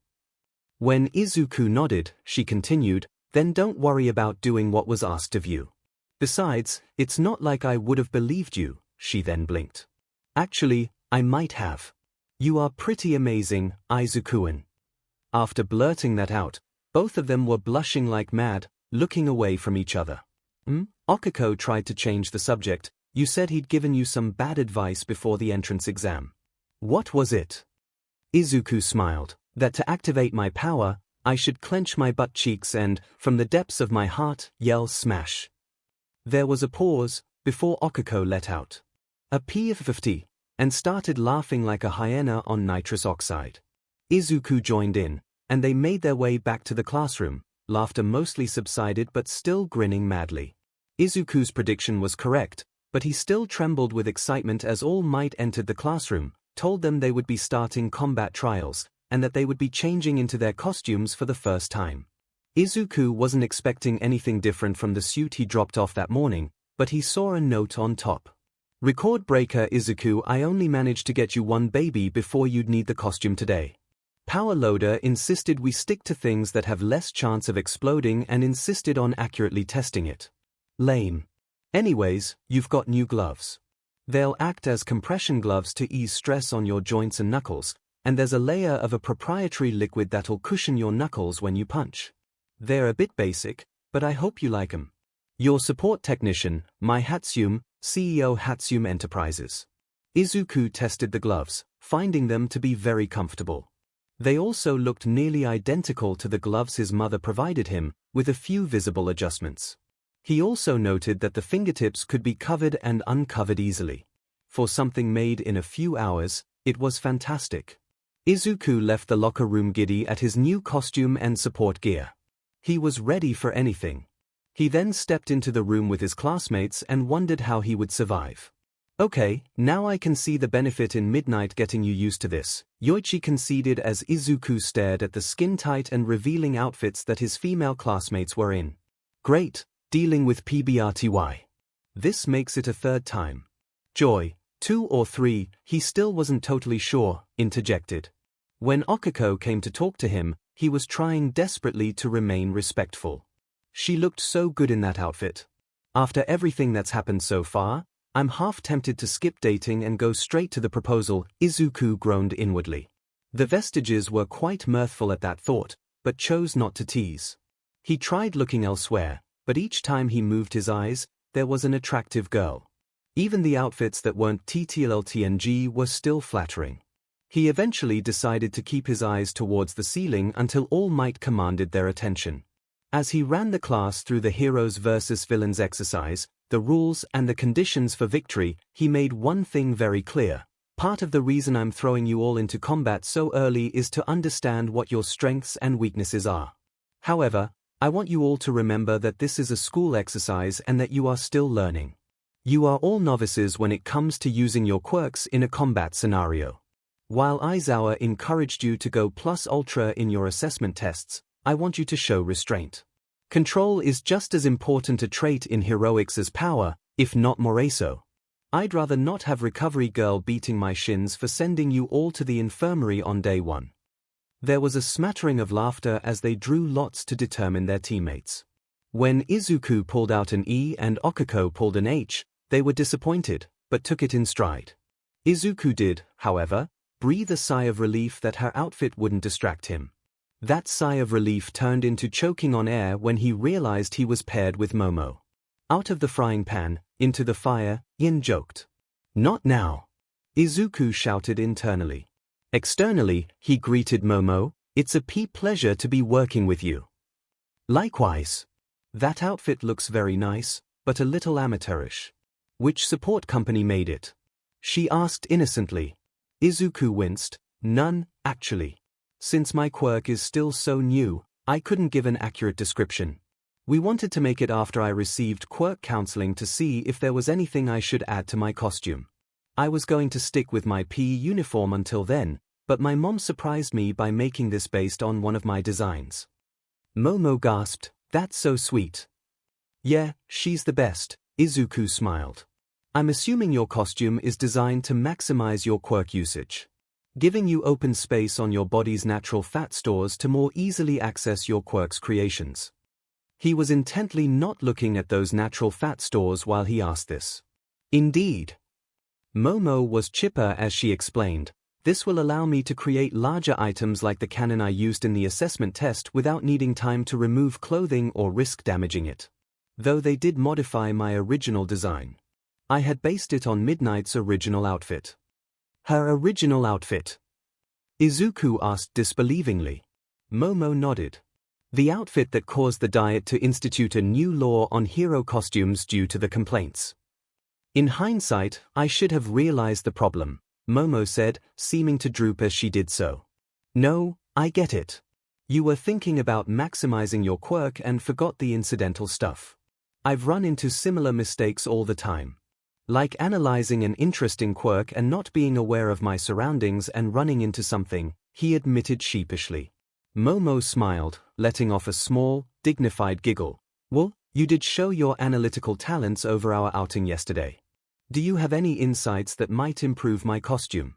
When Izuku nodded, she continued, then don't worry about doing what was asked of you. Besides, it's not like I would have believed you, she then blinked. Actually, I might have. You are pretty amazing, Izuku-an. After blurting that out, both of them were blushing like mad, looking away from each other. Okiko tried to change the subject. You said he'd given you some bad advice before the entrance exam. What was it? Izuku smiled. That to activate my power, I should clench my butt cheeks and, from the depths of my heart, yell smash. There was a pause, before Okiko let out a P of 50, and started laughing like a hyena on nitrous oxide. Izuku joined in, and they made their way back to the classroom. Laughter mostly subsided but still grinning madly. Izuku's prediction was correct, but he still trembled with excitement as All Might entered the classroom, told them they would be starting combat trials, and that they would be changing into their costumes for the first time. Izuku wasn't expecting anything different from the suit he dropped off that morning, but he saw a note on top. Record breaker Izuku, I only managed to get you one baby before you'd need the costume today. Power Loader insisted we stick to things that have less chance of exploding and insisted on accurately testing it. Lame. Anyways, you've got new gloves. They'll act as compression gloves to ease stress on your joints and knuckles, and there's a layer of a proprietary liquid that'll cushion your knuckles when you punch. They're a bit basic, but I hope you like 'em. Your support technician, myheroacademia, CEO 𝐎𝐻ATSUME Enterprises. Izuku tested the gloves, finding them to be very comfortable. They also looked nearly identical to the gloves his mother provided him, with a few visible adjustments. He also noted that the fingertips could be covered and uncovered easily. For something made in a few hours, it was fantastic. Izuku left the locker room giddy at his new costume and support gear. He was ready for anything. He then stepped into the room with his classmates and wondered how he would survive. Okay, now I can see the benefit in midnight getting you used to this, Yoichi conceded as Izuku stared at the skin-tight and revealing outfits that his female classmates were in. Great, dealing with PBRTY. This makes it a third time. Joy, 2 or 3, he still wasn't totally sure, interjected. When Okiko came to talk to him, he was trying desperately to remain respectful. She looked so good in that outfit. After everything that's happened so far, I'm half tempted to skip dating and go straight to the proposal, Izuku groaned inwardly. The Vestiges were quite mirthful at that thought, but chose not to tease. He tried looking elsewhere, but each time he moved his eyes, there was an attractive girl. Even the outfits that weren't TTLTNG were still flattering. He eventually decided to keep his eyes towards the ceiling until All Might commanded their attention. As he ran the class through the heroes versus villains exercise, the rules and the conditions for victory, he made one thing very clear. Part of the reason I'm throwing you all into combat so early is to understand what your strengths and weaknesses are. However, I want you all to remember that this is a school exercise and that you are still learning. You are all novices when it comes to using your quirks in a combat scenario. While Aizawa encouraged you to go plus ultra in your assessment tests, I want you to show restraint. Control is just as important a trait in heroics as power, if not more so. I'd rather not have Recovery Girl beating my shins for sending you all to the infirmary on day one. There was a smattering of laughter as they drew lots to determine their teammates. When Izuku pulled out an E and Okiko pulled an H, they were disappointed, but took it in stride. Izuku did, however, breathe a sigh of relief that her outfit wouldn't distract him. That sigh of relief turned into choking on air when he realized he was paired with Momo. Out of the frying pan, into the fire, Yin joked. Not now. Izuku shouted internally. Externally, he greeted Momo, it's a pleasure to be working with you. Likewise. That outfit looks very nice, but a little amateurish. Which support company made it? She asked innocently. Izuku winced. None, actually. Since my quirk is still so new, I couldn't give an accurate description. We wanted to make it after I received quirk counseling to see if there was anything I should add to my costume. I was going to stick with my PE uniform until then, but my mom surprised me by making this based on one of my designs. Momo gasped, that's so sweet. Yeah, she's the best, Izuku smiled. I'm assuming your costume is designed to maximize your quirk usage, giving you open space on your body's natural fat stores to more easily access your quirk's creations. He was intently not looking at those natural fat stores while he asked this. Indeed. Momo was chipper as she explained, this will allow me to create larger items like the cannon I used in the assessment test without needing time to remove clothing or risk damaging it. Though they did modify my original design. I had based it on Midnight's original outfit. Her original outfit? Izuku asked disbelievingly. Momo nodded. The outfit that caused the Diet to institute a new law on hero costumes due to the complaints. In hindsight, I should have realized the problem, Momo said, seeming to droop as she did so. No, I get it. You were thinking about maximizing your quirk and forgot the incidental stuff. I've run into similar mistakes all the time. Like analyzing an interesting quirk and not being aware of my surroundings and running into something, he admitted sheepishly. Momo smiled, letting off a small, dignified giggle. Well, you did show your analytical talents over our outing yesterday. Do you have any insights that might improve my costume?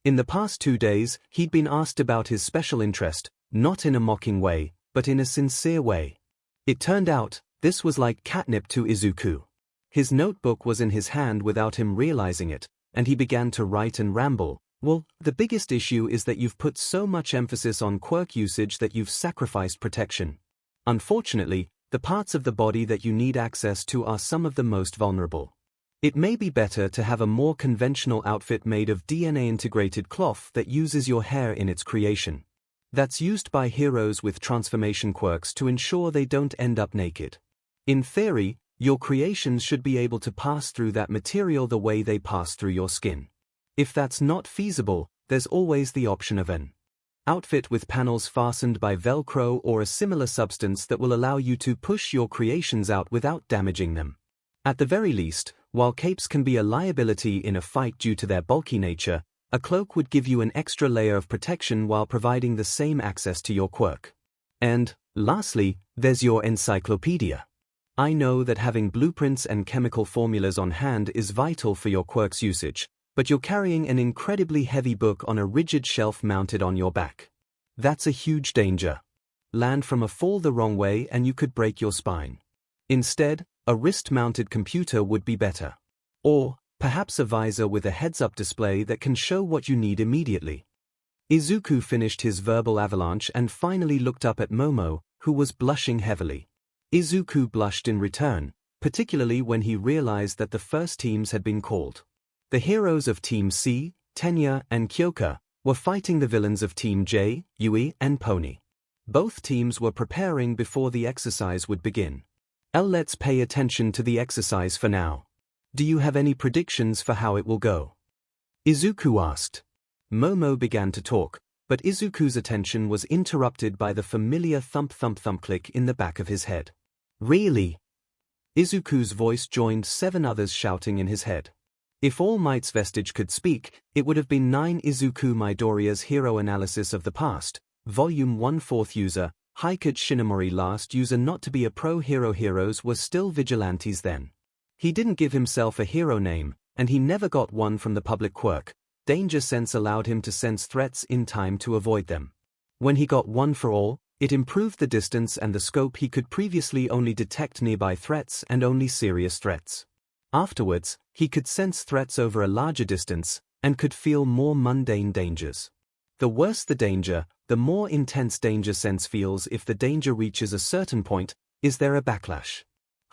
In the past 2 days, he'd been asked about his special interest, not in a mocking way, but in a sincere way. It turned out, this was like catnip to Izuku. His notebook was in his hand without him realizing it, and he began to write and ramble. Well, the biggest issue is that you've put so much emphasis on quirk usage that you've sacrificed protection. Unfortunately, the parts of the body that you need access to are some of the most vulnerable. It may be better to have a more conventional outfit made of DNA-integrated cloth that uses your hair in its creation. That's used by heroes with transformation quirks to ensure they don't end up naked. In theory, your creations should be able to pass through that material the way they pass through your skin. If that's not feasible, there's always the option of an outfit with panels fastened by Velcro or a similar substance that will allow you to push your creations out without damaging them. At the very least, while capes can be a liability in a fight due to their bulky nature, a cloak would give you an extra layer of protection while providing the same access to your quirk. And, lastly, there's your encyclopedia. I know that having blueprints and chemical formulas on hand is vital for your quirk's usage, but you're carrying an incredibly heavy book on a rigid shelf mounted on your back. That's a huge danger. Land from a fall the wrong way and you could break your spine. Instead, a wrist-mounted computer would be better. Or, perhaps a visor with a heads-up display that can show what you need immediately. Izuku finished his verbal avalanche and finally looked up at Momo, who was blushing heavily. Izuku blushed in return, particularly when he realized that the first teams had been called. The heroes of Team C, Tenya and Kyoka, were fighting the villains of Team J, Yui and Pony. Both teams were preparing before the exercise would begin. Let's pay attention to the exercise for now. Do you have any predictions for how it will go? Izuku asked. Momo began to talk, but Izuku's attention was interrupted by the familiar thump-thump-thump click in the back of his head. Really? Izuku's voice joined 7 others shouting in his head. If All Might's Vestige could speak, it would have been 9 Izuku Midoriya's Hero Analysis of the Past, Volume 1 4th User, 𝐒𝐻𝐸 last user not to be a pro hero. Heroes were still vigilantes then. He didn't give himself a hero name, and he never got one from the public quirk. Danger sense allowed him to sense threats in time to avoid them. When he got one for all, it improved the distance and the scope. He could previously only detect nearby threats and only serious threats. Afterwards, he could sense threats over a larger distance, and could feel more mundane dangers. The worse the danger, the more intense danger sense feels. If the danger reaches a certain point, is there a backlash?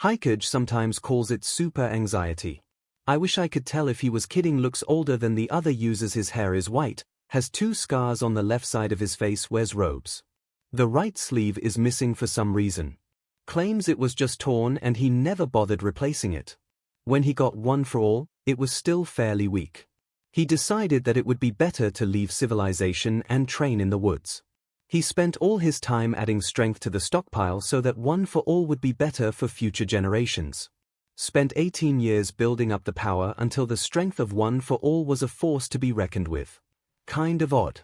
𝐒𝐻𝐸 sometimes calls it super anxiety. I wish I could tell if he was kidding. Looks older than the other users. His hair is white, has 2 scars on the left side of his face, wears robes. The right sleeve is missing for some reason. Claims it was just torn and he never bothered replacing it. When he got one for all, it was still fairly weak. He decided that it would be better to leave civilization and train in the woods. He spent all his time adding strength to the stockpile so that one for all would be better for future generations. Spent 18 years building up the power until the strength of one for all was a force to be reckoned with. Kind of odd.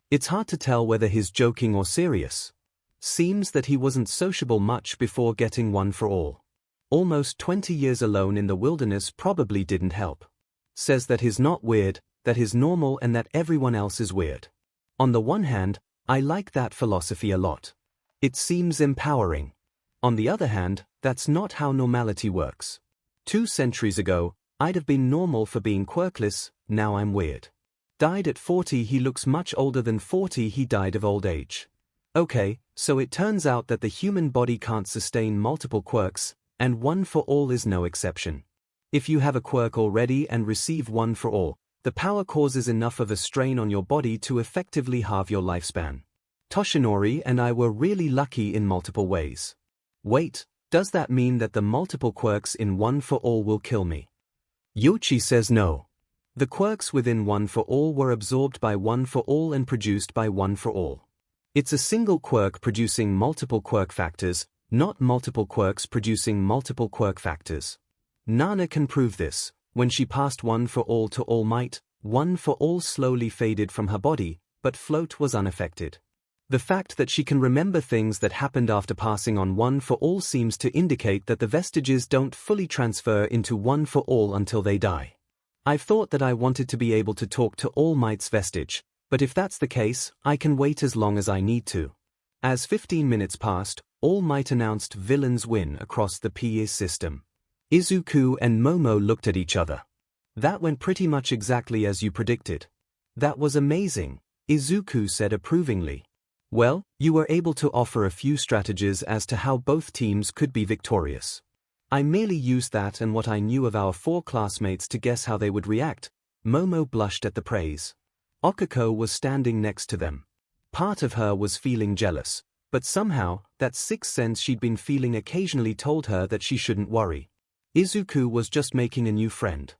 It's hard to tell whether he's joking or serious. Seems that he wasn't sociable much before getting one for all. Almost 20 years alone in the wilderness probably didn't help. Says that he's not weird, that he's normal, and that everyone else is weird. On the one hand, I like that philosophy a lot. It seems empowering. On the other hand, that's not how normality works. 2 centuries ago, I'd have been normal for being quirkless. Now I'm weird. Died at 40. He looks much older than 40. He died of old age. Okay, so it turns out that the human body can't sustain multiple quirks, and one for all is no exception. If you have a quirk already and receive one for all, the power causes enough of a strain on your body to effectively halve your lifespan. Toshinori and I were really lucky in multiple ways. Wait, does that mean that the multiple quirks in one for all will kill me? Yoshi says no. The quirks within one for all were absorbed by one for all and produced by one for all. It's a single quirk producing multiple quirk factors, not multiple quirks producing multiple quirk factors. Nana can prove this. When she passed one for all to All Might, one for all slowly faded from her body, but Float was unaffected. The fact that she can remember things that happened after passing on one for all seems to indicate that the vestiges don't fully transfer into one for all until they die. I've thought that I wanted to be able to talk to All Might's vestige, but if that's the case, I can wait as long as I need to. As 15 minutes passed, All Might announced villain's win across the PS system. Izuku and Momo looked at each other. That went pretty much exactly as you predicted. That was amazing, Izuku said approvingly. Well, you were able to offer a few strategies as to how both teams could be victorious. I merely used that and what I knew of our 4 classmates to guess how they would react. Momo blushed at the praise. Okiko was standing next to them. Part of her was feeling jealous, but somehow, that sixth sense she'd been feeling occasionally told her that she shouldn't worry. Izuku was just making a new friend.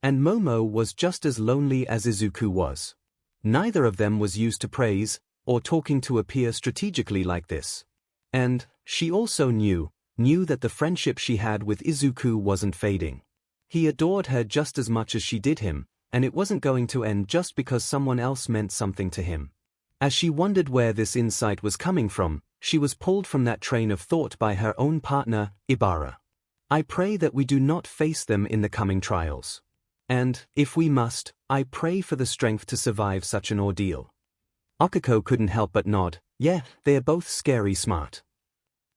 And Momo was just as lonely as Izuku was. Neither of them was used to praise, or talking to a peer strategically like this. And, she also knew that the friendship she had with Izuku wasn't fading. He adored her just as much as she did him, and it wasn't going to end just because someone else meant something to him. As she wondered where this insight was coming from, she was pulled from that train of thought by her own partner, Ibara. I pray that we do not face them in the coming trials. And, if we must, I pray for the strength to survive such an ordeal. Okiko couldn't help but nod. Yeah, they're both scary smart.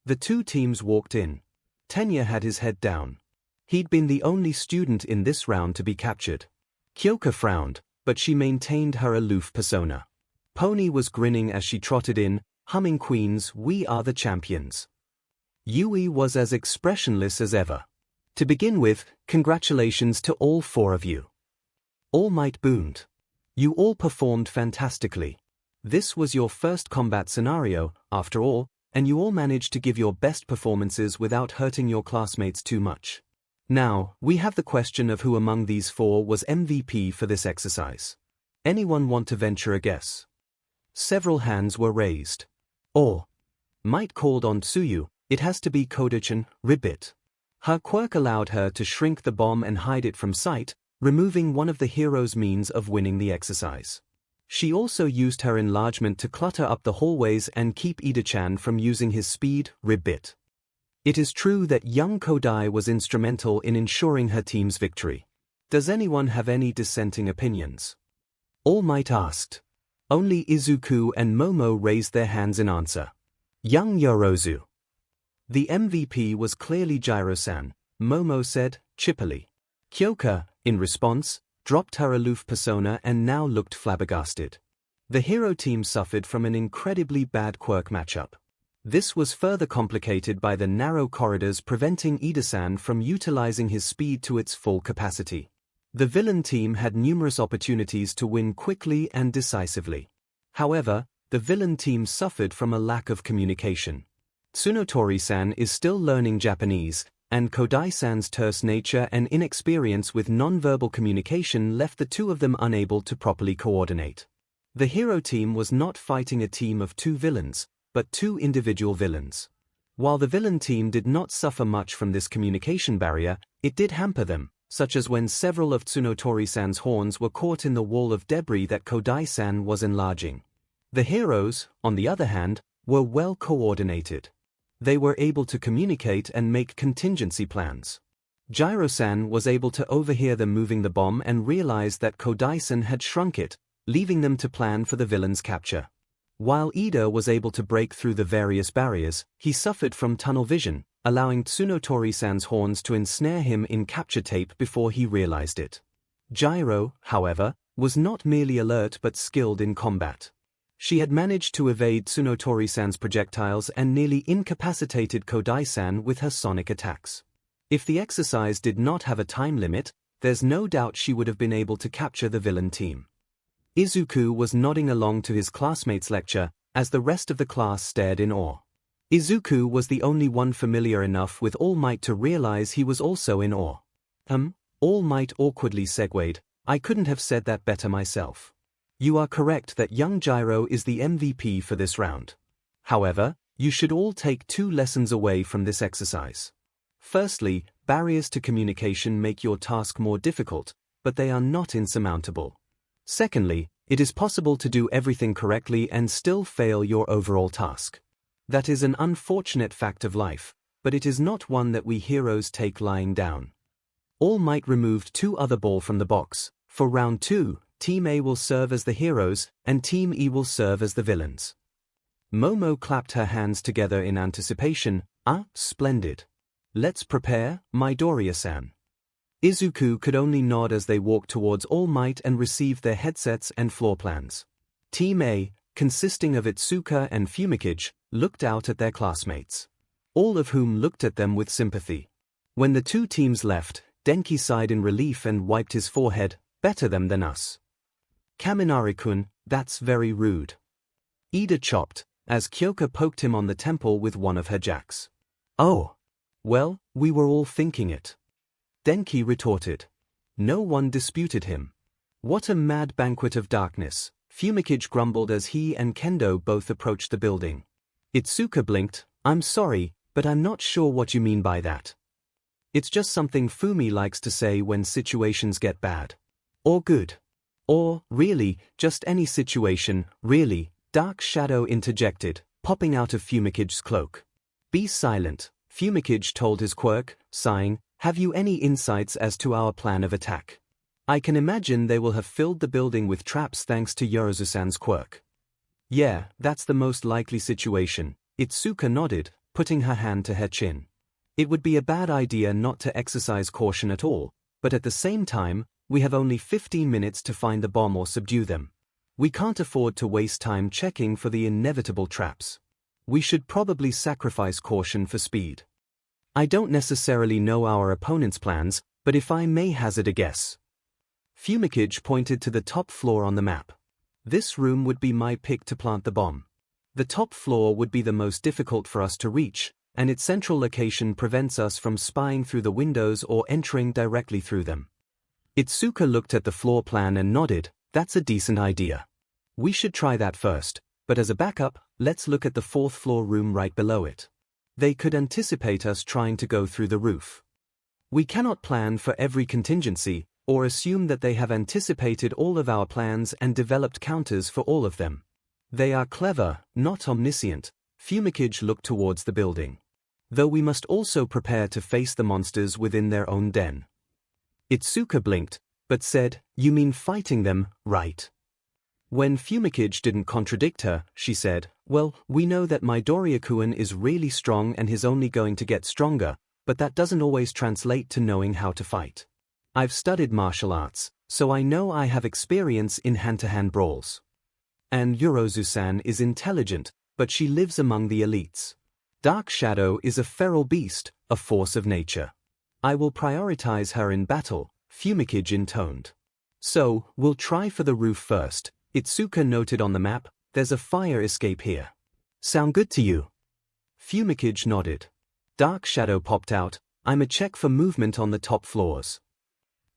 The 2 teams walked in. Tenya had his head down. He'd been the only student in this round to be captured. Kyoka frowned, but she maintained her aloof persona. Pony was grinning as she trotted in, humming Queen's "We Are the Champions." Yui was as expressionless as ever. To begin with, congratulations to all 4 of you. All Might boomed. You all performed fantastically. This was your first combat scenario, after all, and you all managed to give your best performances without hurting your classmates too much. Now, we have the question of who among these 4 was MVP for this exercise. Anyone want to venture a guess? Several hands were raised. Or, Might called on Tsuyu. It has to be Kodo-chan, Ribbit. Her quirk allowed her to shrink the bomb and hide it from sight, removing one of the hero's means of winning the exercise. She also used her enlargement to clutter up the hallways and keep Ida-chan from using his speed rib bit. It is true that young Kodai was instrumental in ensuring her team's victory. Does anyone have any dissenting opinions? All Might asked. Only Izuku and Momo raised their hands in answer. Young Yorozu. The MVP was clearly Gyro-san, Momo said, chippily. Kyoka, in response, dropped her aloof persona and now looked flabbergasted. The hero team suffered from an incredibly bad Quirk matchup. This was further complicated by the narrow corridors preventing Ida-san from utilizing his speed to its full capacity. The villain team had numerous opportunities to win quickly and decisively. However, the villain team suffered from a lack of communication. Tsunotori-san is still learning Japanese, and Kodai-san's terse nature and inexperience with non-verbal communication left the two of them unable to properly coordinate. The hero team was not fighting a team of two villains, but two individual villains. While the villain team did not suffer much from this communication barrier, it did hamper them, such as when several of Tsunotori-san's horns were caught in the wall of debris that Kodai-san was enlarging. The heroes, on the other hand, were well coordinated. They were able to communicate and make contingency plans. Gyro-san was able to overhear them moving the bomb and realized that Kodai-san had shrunk it, leaving them to plan for the villain's capture. While Ida was able to break through the various barriers, he suffered from tunnel vision, allowing Tsunotori-san's horns to ensnare him in capture tape before he realized it. Gyro, however, was not merely alert but skilled in combat. She had managed to evade Tsunotori-san's projectiles and nearly incapacitated Kodai-san with her sonic attacks. If the exercise did not have a time limit, there's no doubt she would have been able to capture the villain team. Izuku was nodding along to his classmates' lecture, as the rest of the class stared in awe. Izuku was the only one familiar enough with All Might to realize he was also in awe. All Might awkwardly segued, I couldn't have said that better myself. You are correct that young Gyro is the MVP for this round. However, you should all take two lessons away from this exercise. Firstly, barriers to communication make your task more difficult, but they are not insurmountable. Secondly, it is possible to do everything correctly and still fail your overall task. That is an unfortunate fact of life, but it is not one that we heroes take lying down. All Might removed two other balls from the box. For round 2, Team A will serve as the heroes, and Team E will serve as the villains. Momo clapped her hands together in anticipation. Splendid. Let's prepare, Midoriya-san. Izuku could only nod as they walked towards All Might and received their headsets and floor plans. Team A, consisting of Itsuka and 𝐒𝐴𝐵, looked out at their classmates. All of whom looked at them with sympathy. When the two teams left, Denki sighed in relief and wiped his forehead. Better them than us. Kaminari-kun, that's very rude. Ida chopped, as Kyoka poked him on the temple with one of her jacks. Oh. Well, we were all thinking it. Denki retorted. No one disputed him. What a mad banquet of darkness, 𝐒𝐴𝐵 grumbled as he and Kendo both approached the building. Itsuka blinked. I'm sorry, but I'm not sure what you mean by that. It's just something Fumi likes to say when situations get bad. Or good. Or, really, just any situation, really, Dark Shadow interjected, popping out of 𝐒𝐴𝐵's cloak. Be silent, 𝐒𝐴𝐵 told his Quirk, sighing, have you any insights as to our plan of attack? I can imagine they will have filled the building with traps thanks to Yorozu-san's Quirk. Yeah, that's the most likely situation, Itsuka nodded, putting her hand to her chin. It would be a bad idea not to exercise caution at all, but at the same time, we have only 15 minutes to find the bomb or subdue them. We can't afford to waste time checking for the inevitable traps. We should probably sacrifice caution for speed. I don't necessarily know our opponent's plans, but if I may hazard a guess. 𝐒𝐴𝐵 pointed to the top floor on the map. This room would be my pick to plant the bomb. The top floor would be the most difficult for us to reach, and its central location prevents us from spying through the windows or entering directly through them. Itsuka looked at the floor plan and nodded, that's a decent idea. We should try that first, but as a backup, let's look at the 4th floor room right below it. They could anticipate us trying to go through the roof. We cannot plan for every contingency, or assume that they have anticipated all of our plans and developed counters for all of them. They are clever, not omniscient. 𝐸𝐵𝐼𝐺 looked towards the building. Though we must also prepare to face the monsters within their own den. Izuku blinked, but said, "You mean fighting them, right?" When 𝐸𝐵𝐺 didn't contradict her, she said, "Well, we know that Midoriya-kun is really strong and he's only going to get stronger, but that doesn't always translate to knowing how to fight. I've studied martial arts, so I know I have experience in hand-to-hand brawls. And Yorozu-san is intelligent, but she lives among the elites. Dark Shadow is a feral beast, a force of nature. I will prioritize her in battle," 𝐸𝐵𝐺 intoned. "So, we'll try for the roof first." Izuku noted on the map, "There's a fire escape here. Sound good to you?" 𝐸𝐵𝐺 nodded. Dark Shadow popped out, "I'm a check for movement on the top floors."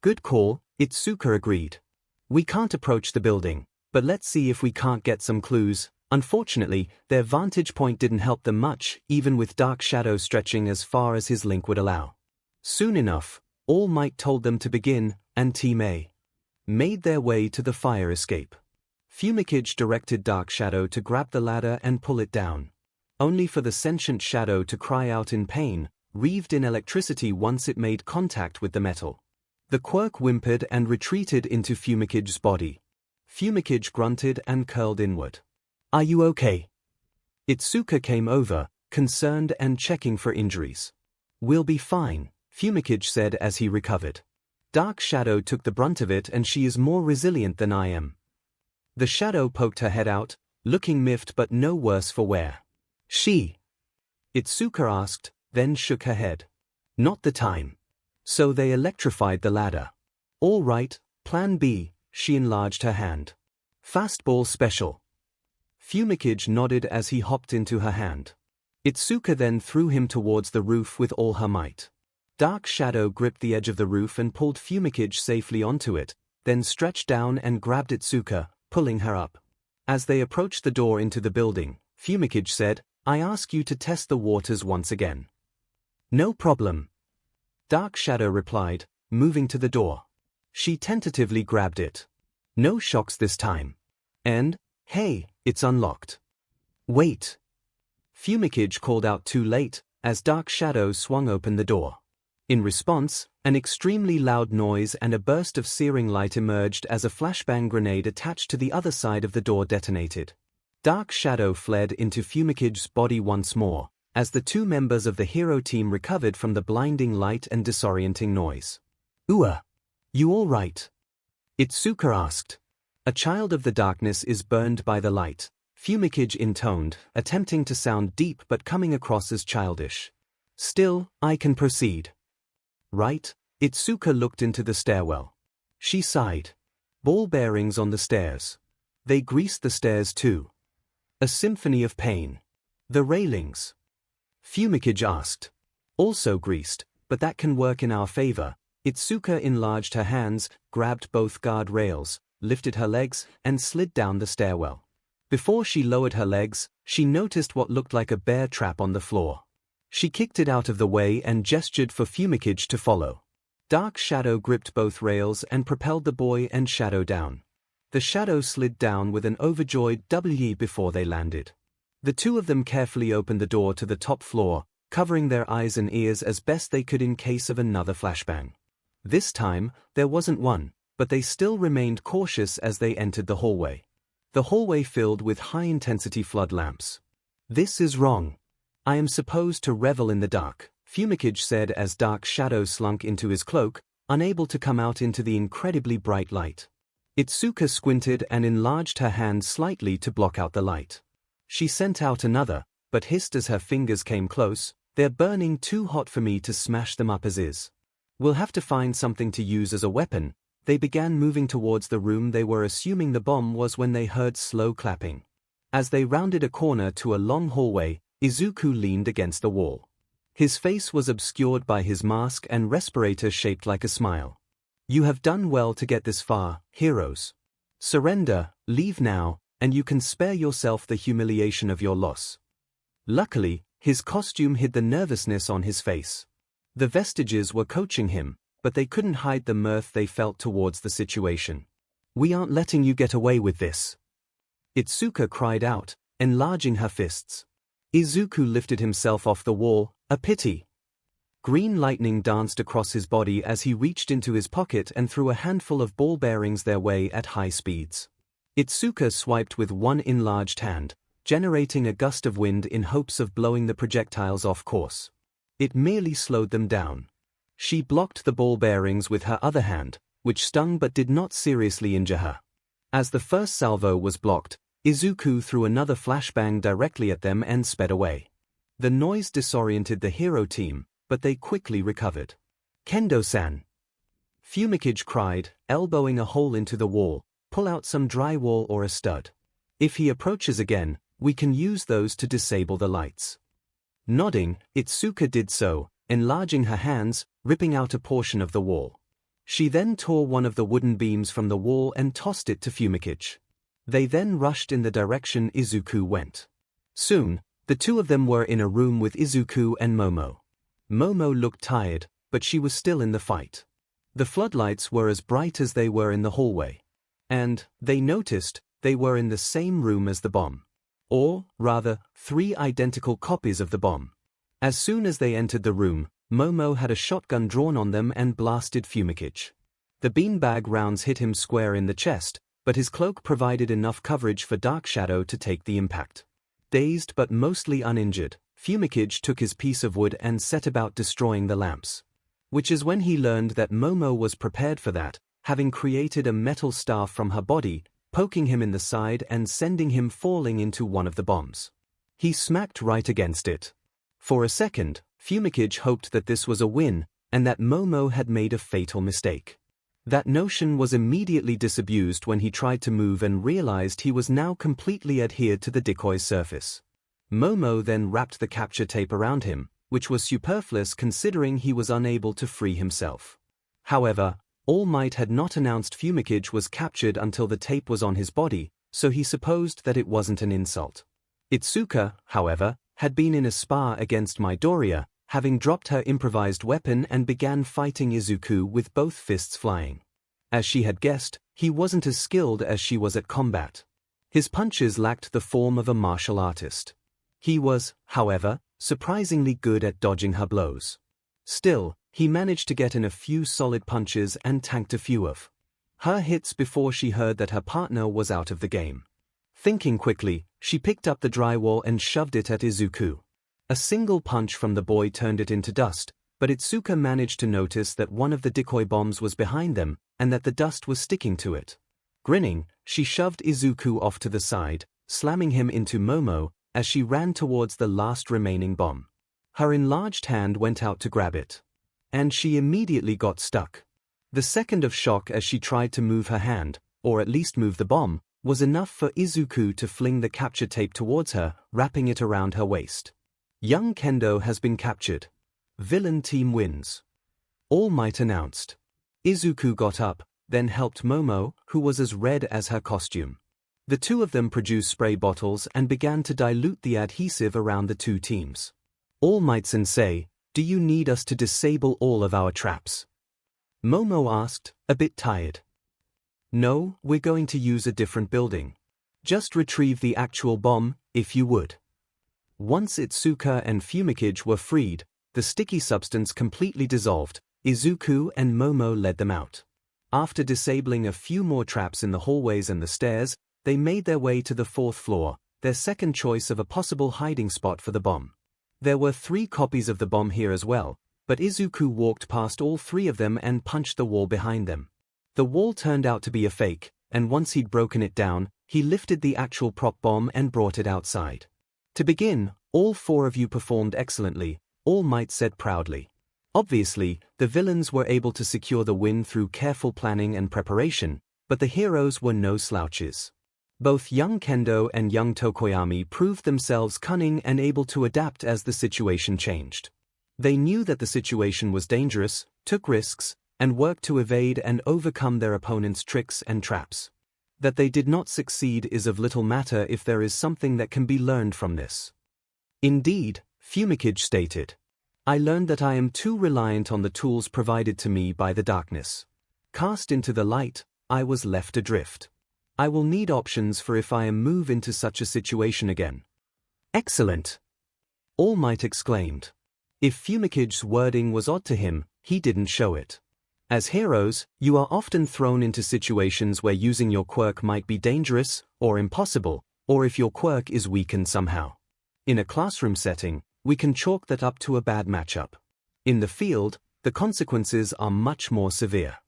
"Good call," Izuku agreed. "We can't approach the building, but let's see if we can't get some clues." Unfortunately, their vantage point didn't help them much, even with Dark Shadow stretching as far as his link would allow. Soon enough, All Might told them to begin, and Team A made their way to the fire escape. 𝐸𝐵𝐺 directed Dark Shadow to grab the ladder and pull it down, only for the sentient shadow to cry out in pain, wreathed in electricity once it made contact with the metal. The quirk whimpered and retreated into 𝐸𝐵𝐺's body. 𝐸𝐵𝐺 grunted and curled inward. "Are you okay?" Izuku came over, concerned and checking for injuries. "We'll be fine," 𝐸𝐵𝐺 said as he recovered. "Dark Shadow took the brunt of it and she is more resilient than I am." The shadow poked her head out, looking miffed but no worse for wear. "She?" Izuku asked, then shook her head. "Not the time." So they electrified the ladder. "All right, Plan B," she enlarged her hand. "Fastball special." 𝐸𝐵𝐺 nodded as he hopped into her hand. Izuku then threw him towards the roof with all her might. Dark Shadow gripped the edge of the roof and pulled 𝐸𝐵𝐺 safely onto it, then stretched down and grabbed Izuku, pulling her up. As they approached the door into the building, 𝐸𝐵𝐺 said, "I ask you to test the waters once again." "No problem," Dark Shadow replied, moving to the door. She tentatively grabbed it. "No shocks this time." And, "Hey, it's unlocked." "Wait." 𝐸𝐵𝐺 called out too late, as Dark Shadow swung open the door. In response, an extremely loud noise and a burst of searing light emerged as a flashbang grenade attached to the other side of the door detonated. Dark Shadow fled into 𝐸𝐵𝐺's body once more, as the two members of the hero team recovered from the blinding light and disorienting noise. You all right?" Izuku asked. "A child of the darkness is burned by the light," 𝐸𝐵𝐺 intoned, attempting to sound deep but coming across as childish. "Still, I can proceed." "Right?" Izuku looked into the stairwell. She sighed. Ball bearings on the stairs. They greased the stairs too. A symphony of pain. "The railings?" 𝐸𝐵𝐺 asked. "Also greased, but that can work in our favor." Izuku enlarged her hands, grabbed both guard rails, lifted her legs, and slid down the stairwell. Before she lowered her legs, she noticed what looked like a bear trap on the floor. She kicked it out of the way and gestured for 𝐸𝐵𝐺 to follow. Dark Shadow gripped both rails and propelled the boy and Shadow down. The Shadow slid down with an overjoyed 𝐎 before they landed. The two of them carefully opened the door to the top floor, covering their eyes and ears as best they could in case of another flashbang. This time, there wasn't one, but they still remained cautious as they entered the hallway. The hallway filled with high-intensity flood lamps. "This is wrong. I am supposed to revel in the dark," 𝐸𝐵𝐺 said as Dark Shadow slunk into his cloak, unable to come out into the incredibly bright light. Izuku squinted and enlarged her hand slightly to block out the light. She sent out another, but hissed as her fingers came close, "They're burning too hot for me to smash them up as is. We'll have to find something to use as a weapon." They began moving towards the room they were assuming the bomb was when they heard slow clapping. As they rounded a corner to a long hallway, Izuku leaned against the wall. His face was obscured by his mask and respirator shaped like a smile. "You have done well to get this far, heroes. Surrender, leave now, and you can spare yourself the humiliation of your loss." Luckily, his costume hid the nervousness on his face. The Vestiges were coaching him, but they couldn't hide the mirth they felt towards the situation. "We aren't letting you get away with this," 𝐻𝐻𝐼𝐳 cried out, enlarging her fists. Izuku lifted himself off the wall. "A pity." Green lightning danced across his body as he reached into his pocket and threw a handful of ball bearings their way at high speeds. 𝐻𝐻𝐼𝐳 swiped with one enlarged hand, generating a gust of wind in hopes of blowing the projectiles off course. It merely slowed them down. She blocked the ball bearings with her other hand, which stung but did not seriously injure her. As the first salvo was blocked, Izuku threw another flashbang directly at them and sped away. The noise disoriented the hero team, but they quickly recovered. "Kendo-san!" 𝐒𝐭𝐴𝐲 cried, elbowing a hole into the wall. "Pull out some drywall or a stud. If he approaches again, we can use those to disable the lights." Nodding, 𝐻𝐻𝐼𝐳 did so, enlarging her hands, ripping out a portion of the wall. She then tore one of the wooden beams from the wall and tossed it to 𝐒𝐭𝐴𝐲. They then rushed in the direction Izuku went. Soon, the two of them were in a room with Izuku and Momo. Momo looked tired, but she was still in the fight. The floodlights were as bright as they were in the hallway. And, they noticed, they were in the same room as the bomb. Or, rather, 3 identical copies of the bomb. As soon as they entered the room, Momo had a shotgun drawn on them and blasted 𝐒𝐭𝐴𝐲. The beanbag rounds hit him square in the chest, but his cloak provided enough coverage for Dark Shadow to take the impact. Dazed but mostly uninjured, 𝐒𝐭𝐴𝐲 took his piece of wood and set about destroying the lamps. Which is when he learned that Momo was prepared for that, having created a metal staff from her body, poking him in the side and sending him falling into one of the bombs. He smacked right against it. For a second, 𝐒𝐭𝐴𝐲 hoped that this was a win, and that Momo had made a fatal mistake. That notion was immediately disabused when he tried to move and realized he was now completely adhered to the decoy's surface. Momo then wrapped the capture tape around him, which was superfluous considering he was unable to free himself. However, All Might had not announced 𝐒𝐭𝐴𝐲 was captured until the tape was on his body, so he supposed that it wasn't an insult. 𝐻𝐻𝐼𝐳, however, had been in a spar against Midoriya, having dropped her improvised weapon and began fighting Izuku with both fists flying. As she had guessed, he wasn't as skilled as she was at combat. His punches lacked the form of a martial artist. He was, however, surprisingly good at dodging her blows. Still, he managed to get in a few solid punches and tanked a few of her hits before she heard that her partner was out of the game. Thinking quickly, she picked up the drywall and shoved it at Izuku. A single punch from the boy turned it into dust, but 𝐻𝐻𝐼𝐳 managed to notice that one of the decoy bombs was behind them, and that the dust was sticking to it. Grinning, she shoved Izuku off to the side, slamming him into Momo, as she ran towards the last remaining bomb. Her enlarged hand went out to grab it. And she immediately got stuck. The second of shock as she tried to move her hand, or at least move the bomb, was enough for Izuku to fling the capture tape towards her, wrapping it around her waist. Young Kendo has been captured. Villain team wins. All Might announced. Izuku got up, then helped Momo, who was as red as her costume. The two of them produced spray bottles and began to dilute the adhesive around the two teams. All Might-sensei, do you need us to disable all of our traps? Momo asked, a bit tired. No, we're going to use a different building. Just retrieve the actual bomb, if you would. Once 𝐻𝐻𝐼𝐳 and 𝐒𝐭𝐴𝐲 were freed, the sticky substance completely dissolved. Izuku and Momo led them out. After disabling a few more traps in the hallways and the stairs, they made their way to the 4th floor, their second choice of a possible hiding spot for the bomb. There were 3 copies of the bomb here as well, but Izuku walked past all 3 of them and punched the wall behind them. The wall turned out to be a fake, and once he'd broken it down, he lifted the actual prop bomb and brought it outside. To begin, all 4 of you performed excellently, All Might said proudly. Obviously, the villains were able to secure the win through careful planning and preparation, but the heroes were no slouches. Both young Kendo and young Tokoyami proved themselves cunning and able to adapt as the situation changed. They knew that the situation was dangerous, took risks, and worked to evade and overcome their opponents' tricks and traps. That they did not succeed is of little matter if there is something that can be learned from this. Indeed, 𝐒𝐭𝐴𝐲 stated. I learned that I am too reliant on the tools provided to me by the darkness. Cast into the light, I was left adrift. I will need options for if I am move into such a situation again. Excellent! All Might exclaimed. If 𝐒𝐽𝐽𝐲 wording was odd to him, he didn't show it. As heroes, you are often thrown into situations where using your quirk might be dangerous, or impossible, or if your quirk is weakened somehow. In a classroom setting, we can chalk that up to a bad matchup. In the field, the consequences are much more severe.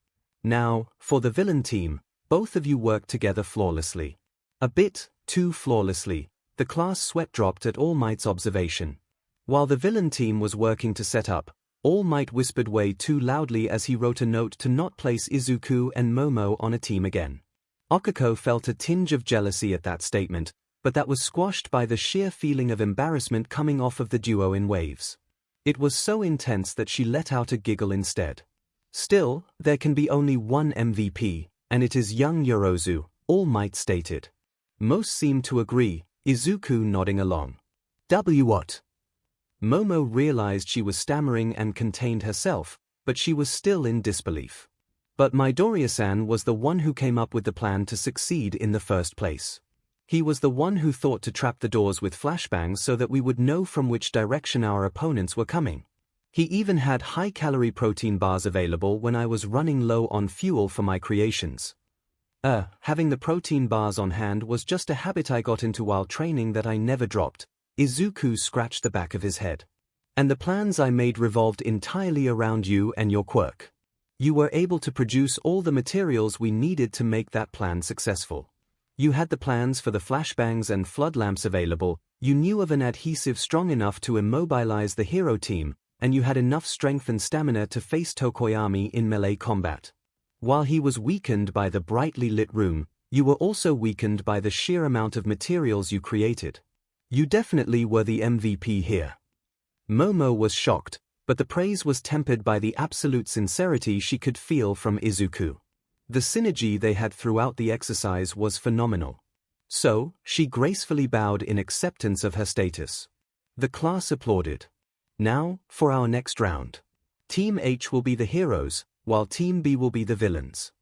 Now, for the villain team, both of you worked together flawlessly. A bit too flawlessly, the class sweat dropped at All Might's observation. While the villain team was working to set up, All Might whispered way too loudly as he wrote a note to not place Izuku and Momo on a team again. 𝐒𝐽𝐽𝐲 felt a tinge of jealousy at that statement, but that was squashed by the sheer feeling of embarrassment coming off of the duo in waves. It was so intense that she let out a giggle instead. Still, there can be only one MVP, and it is young Yorozu, All Might stated. Most seemed to agree, Izuku nodding along. What? Momo realized she was stammering and contained herself, but she was still in disbelief. But Midoriya-san was the one who came up with the plan to succeed in the first place. He was the one who thought to trap the doors with flashbangs so that we would know from which direction our opponents were coming. He even had high-calorie protein bars available when I was running low on fuel for my creations. Having the protein bars on hand was just a habit I got into while training that I never dropped. Izuku scratched the back of his head. And the plans I made revolved entirely around you and your quirk. You were able to produce all the materials we needed to make that plan successful. You had the plans for the flashbangs and flood lamps available, you knew of an adhesive strong enough to immobilize the hero team, and you had enough strength and stamina to face Tokoyami in melee combat. While he was weakened by the brightly lit room, you were also weakened by the sheer amount of materials you created. You definitely were the MVP here. Momo was shocked, but the praise was tempered by the absolute sincerity she could feel from Izuku. The synergy they had throughout the exercise was phenomenal. So, she gracefully bowed in acceptance of her status. The class applauded. Now, for our next round. Team H will be the heroes, while Team B will be the villains.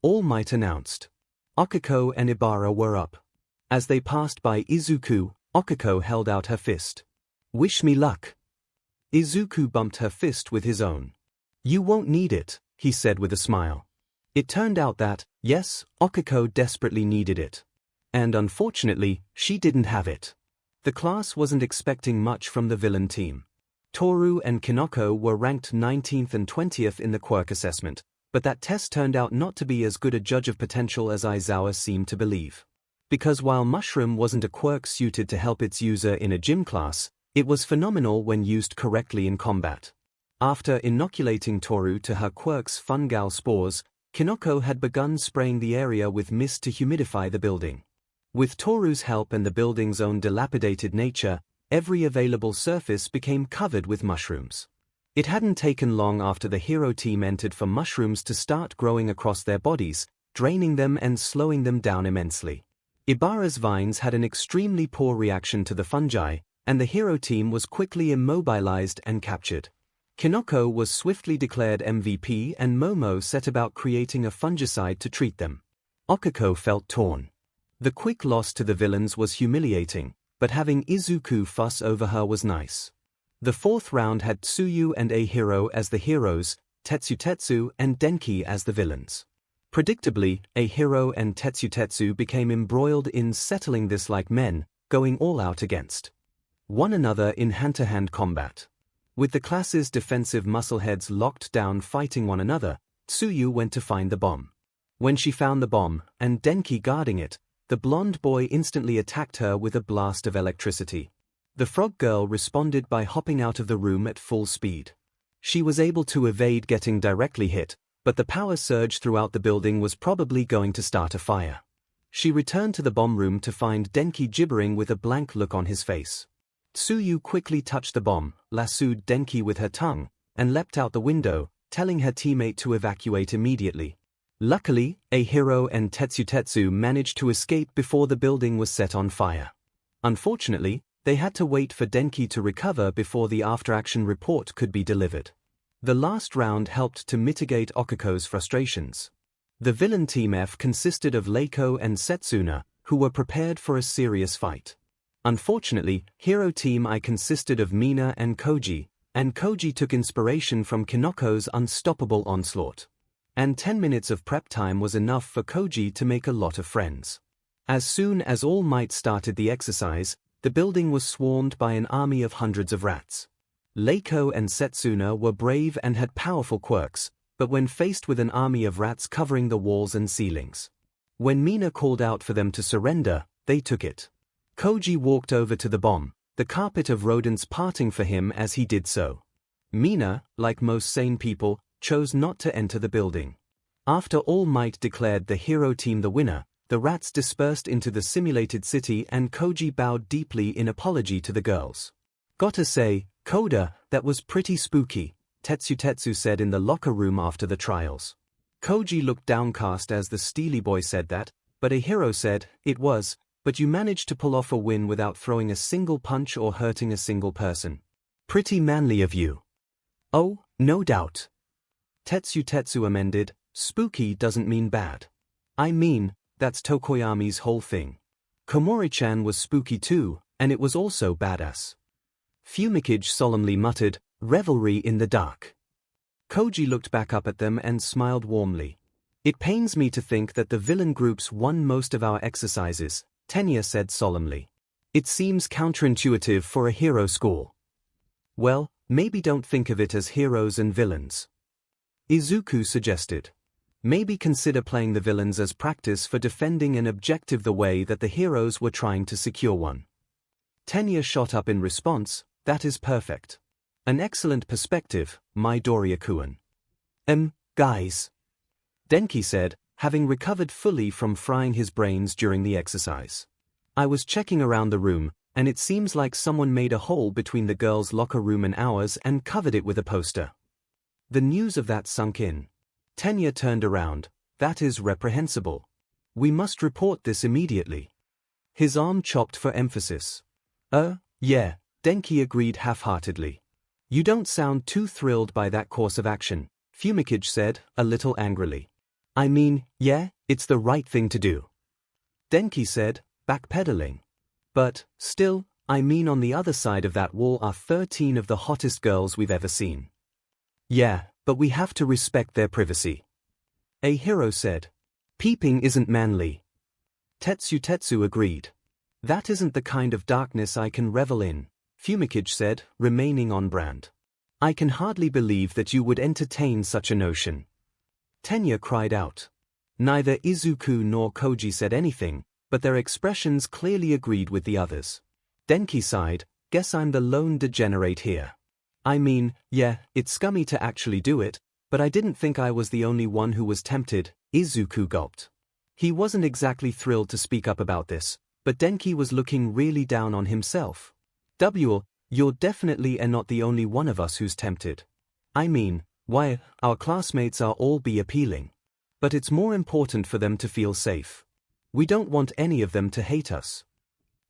All Might announced. 𝐒𝐽𝐽𝐲 and Ibara were up. As they passed by Izuku, 𝐒𝐽𝐽𝐲 held out her fist. Wish me luck. Izuku bumped her fist with his own. You won't need it, he said with a smile. It turned out that, yes, 𝐒𝐽𝐽𝐲 desperately needed it. And unfortunately, she didn't have it. The class wasn't expecting much from the villain team. Toru and Kinoko were ranked 19th and 20th in the quirk assessment, but that test turned out not to be as good a judge of potential as Aizawa seemed to believe. Because while Mushroom wasn't a quirk suited to help its user in a gym class, it was phenomenal when used correctly in combat. After inoculating Toru to her quirk's fungal spores, Kinoko had begun spraying the area with mist to humidify the building. With Toru's help and the building's own dilapidated nature, every available surface became covered with mushrooms. It hadn't taken long after the hero team entered for mushrooms to start growing across their bodies, draining them and slowing them down immensely. Ibara's vines had an extremely poor reaction to the fungi, and the hero team was quickly immobilized and captured. Kinoko was swiftly declared MVP and Momo set about creating a fungicide to treat them. 𝐒𝐽𝐽𝐲 felt torn. The quick loss to the villains was humiliating, but having Izuku fuss over her was nice. The fourth round had Tsuyu and 𝐒𝐻ERO as the heroes, Tetsu and Denki as the villains. Predictably, 𝐒𝐻ERO and Tetsu became embroiled in settling this like men, going all out against one another in hand-to-hand combat. With the class's defensive muscleheads locked down fighting one another, Tsuyu went to find the bomb. When she found the bomb, and Denki guarding it, the blonde boy instantly attacked her with a blast of electricity. The frog girl responded by hopping out of the room at full speed. She was able to evade getting directly hit, but the power surge throughout the building was probably going to start a fire. She returned to the bomb room to find Denki gibbering with a blank look on his face. Tsuyu quickly touched the bomb, lassoed Denki with her tongue, and leapt out the window, telling her teammate to evacuate immediately. Luckily, 𝐒𝐻ERO and Tetsu managed to escape before the building was set on fire. Unfortunately, They had to wait for Denki to recover before the after-action report could be delivered. The last round helped to mitigate Okuko's frustrations. The villain Team F consisted of Leiko and Setsuna, who were prepared for a serious fight. Unfortunately, Hero Team I consisted of Mina and Koji took inspiration from Kinoko's unstoppable onslaught. And 10 minutes of prep time was enough for Koji to make a lot of friends. As soon as All Might started the exercise, the building was swarmed by an army of hundreds of rats. Leiko and Setsuna were brave and had powerful quirks, but when faced with an army of rats covering the walls and ceilings. When Mina called out for them to surrender, they took it. Koji walked over to the bomb, the carpet of rodents parting for him as he did so. Mina, like most sane people, chose not to enter the building. After All Might declared the hero team the winner, the rats dispersed into the simulated city and Koji bowed deeply in apology to the girls. "Gotta say, Koda, that was pretty spooky," Tetsu said in the locker room after the trials. Koji looked downcast as the Steely Boy said that, but a hero said, "It was, but you managed to pull off a win without throwing a single punch or hurting a single person. Pretty manly of you." "Oh, no doubt." Tetsu amended, "Spooky doesn't mean bad. I mean, that's Tokoyami's whole thing. Komori-chan was spooky too, and it was also badass." 𝐕 solemnly muttered, "Revelry in the dark." Koji looked back up at them and smiled warmly. "It pains me to think that the villain groups won most of our exercises," Tenya said solemnly. "It seems counterintuitive for a hero school." "Well, maybe don't think of it as heroes and villains," Izuku suggested. "Maybe consider playing the villains as practice for defending an objective the way that the heroes were trying to secure one." Tenya shot up in response, "That is perfect. An excellent perspective, Midoriya-kun." Guys," Denki said, having recovered fully from frying his brains during the exercise. "I was checking around the room, and it seems like someone made a hole between the girls' locker room and ours and covered it with a poster." The news of that sunk in. Tenya turned around. "That is reprehensible. We must report this immediately." His arm chopped for emphasis. Yeah," Denki agreed half-heartedly. "You don't sound too thrilled by that course of action," 𝐕 said, a little angrily. "I mean, yeah, it's the right thing to do," Denki said, backpedaling. "But, still, I mean on the other side of that wall are 13 of the hottest girls we've ever seen." "Yeah, but we have to respect their privacy," a hero said. "Peeping isn't manly," Tetsu agreed. "That isn't the kind of darkness I can revel in," 𝐕 said, remaining on brand. "I can hardly believe that you would entertain such a notion." Tenya cried out. Neither Izuku nor Koji said anything, but their expressions clearly agreed with the others. Denki sighed, "Guess I'm the lone degenerate here. I mean, yeah, it's scummy to actually do it, but I didn't think I was the only one who was tempted." Izuku gulped. He wasn't exactly thrilled to speak up about this, but Denki was looking really down on himself. You're definitely not the only one of us who's tempted. I mean, why, our classmates are all be appealing. But it's more important for them to feel safe. We don't want any of them to hate us."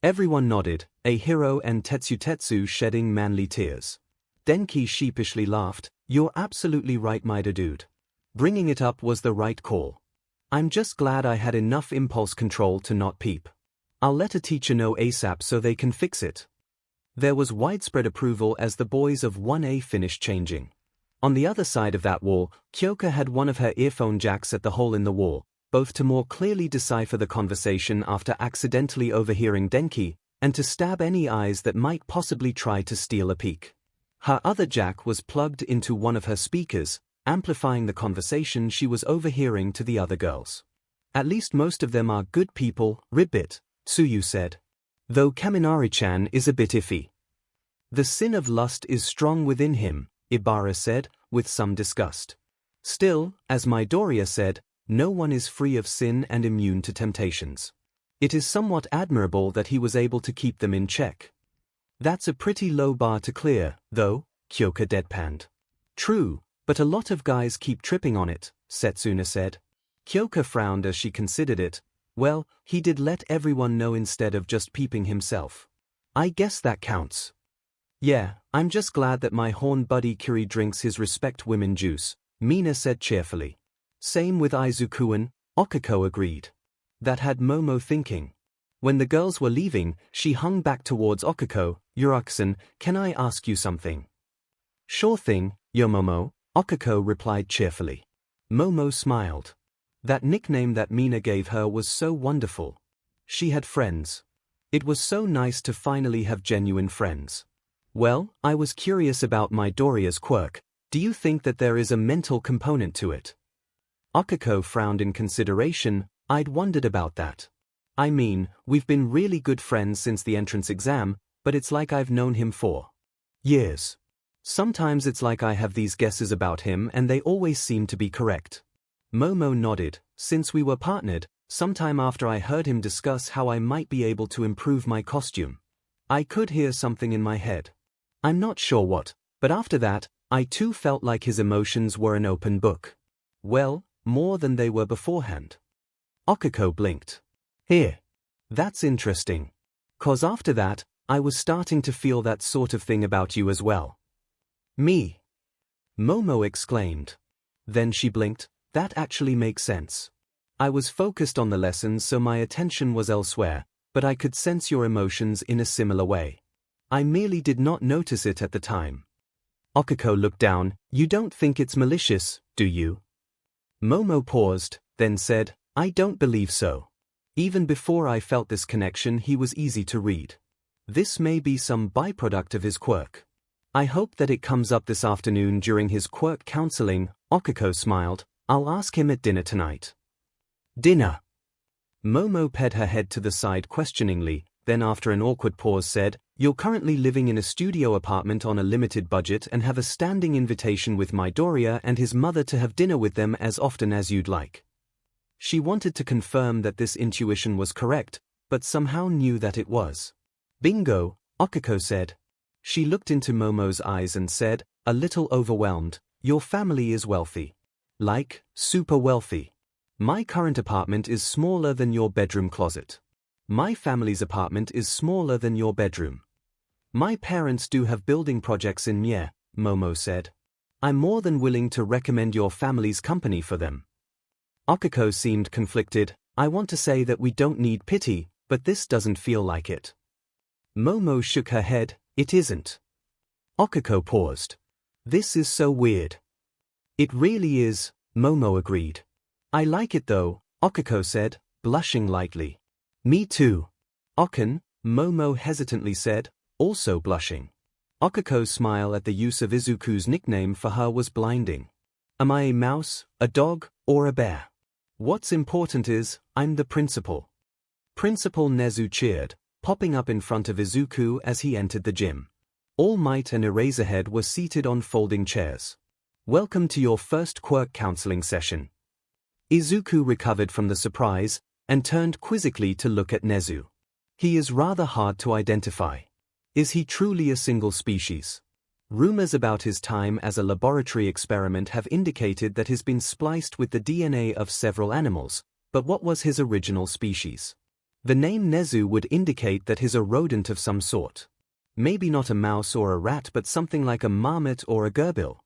Everyone nodded, a hero and Tetsu shedding manly tears. Denki sheepishly laughed, "You're absolutely right, my dude. Bringing it up was the right call. I'm just glad I had enough impulse control to not peep. I'll let a teacher know ASAP so they can fix it." There was widespread approval as the boys of 1A finished changing. On the other side of that wall, Kyoka had one of her earphone jacks at the hole in the wall, both to more clearly decipher the conversation after accidentally overhearing Denki, and to stab any eyes that might possibly try to steal a peek. Her other jack was plugged into one of her speakers, amplifying the conversation she was overhearing to the other girls. "At least most of them are good people, Ribbit," Tsuyu said. "Though Kaminari-chan is a bit iffy. The sin of lust is strong within him," Ibara said, with some disgust. "Still, as Midoriya said, no one is free of sin and immune to temptations. It is somewhat admirable that he was able to keep them in check." "That's a pretty low bar to clear, though," Kyoka deadpanned. "True, but a lot of guys keep tripping on it," Setsuna said. Kyoka frowned as she considered it. "Well, he did let everyone know instead of just peeping himself. I guess that counts. Yeah, I'm just glad that my horn buddy Kiri drinks his respect women juice, Mina said cheerfully. Same with Izuku, Okiko agreed. That had Momo thinking. When the girls were leaving, she hung back towards Okiko. Yuraku-san, can I ask you something? Sure thing, Yomomo, Okiko replied cheerfully. Momo smiled. That nickname that Mina gave her was so wonderful. She had friends. It was so nice to finally have genuine friends. Well, I was curious about Midoriya's quirk. Do you think that there is a mental component to it? Okiko frowned in consideration. I'd wondered about that. I mean, we've been really good friends since the entrance exam, but it's like I've known him for years. Sometimes it's like I have these guesses about him and they always seem to be correct. Momo nodded. Since we were partnered, sometime after I heard him discuss how I might be able to improve my costume, I could hear something in my head. I'm not sure what, but after that, I too felt like his emotions were an open book. Well, more than they were beforehand. Okiko blinked. Here. That's interesting. 'Cause after that, I was starting to feel that sort of thing about you as well. Me? Momo exclaimed. Then she blinked. That actually makes sense. I was focused on the lessons so my attention was elsewhere, but I could sense your emotions in a similar way. I merely did not notice it at the time. Okiko looked down. You don't think it's malicious, do you? Momo paused, then said, I don't believe so. Even before I felt this connection, he was easy to read. This may be some byproduct of his quirk. I hope that it comes up this afternoon during his quirk counseling. Okiko smiled. I'll ask him at dinner tonight. Dinner? Momo ped her head to the side questioningly, then after an awkward pause said, You're currently living in a studio apartment on a limited budget and have a standing invitation with Midoriya and his mother to have dinner with them as often as you'd like. She wanted to confirm that this intuition was correct, but somehow knew that it was. Bingo, Okiko said. She looked into Momo's eyes and said, a little overwhelmed, Your family is wealthy. Like, super wealthy. My current apartment is smaller than your bedroom closet. My family's apartment is smaller than your bedroom. My parents do have building projects in Mie, Momo said. I'm more than willing to recommend your family's company for them. Okiko seemed conflicted. I want to say that we don't need pity, but this doesn't feel like it. Momo shook her head. It isn't. Okiko paused. This is so weird. It really is, Momo agreed. I like it though, Okiko said, blushing lightly. Me too. Okken, Momo hesitantly said, also blushing. Okiko's smile at the use of Izuku's nickname for her was blinding. Am I a mouse, a dog, or a bear? What's important is, I'm the principal. Principal Nezu cheered, popping up in front of Izuku as he entered the gym. All Might and Eraserhead were seated on folding chairs. Welcome to your first quirk counseling session. Izuku recovered from the surprise, and turned quizzically to look at Nezu. He is rather hard to identify. Is he truly a single species? Rumors about his time as a laboratory experiment have indicated that he's been spliced with the DNA of several animals, but what was his original species? The name Nezu would indicate that he's a rodent of some sort. Maybe not a mouse or a rat, but something like a marmot or a gerbil.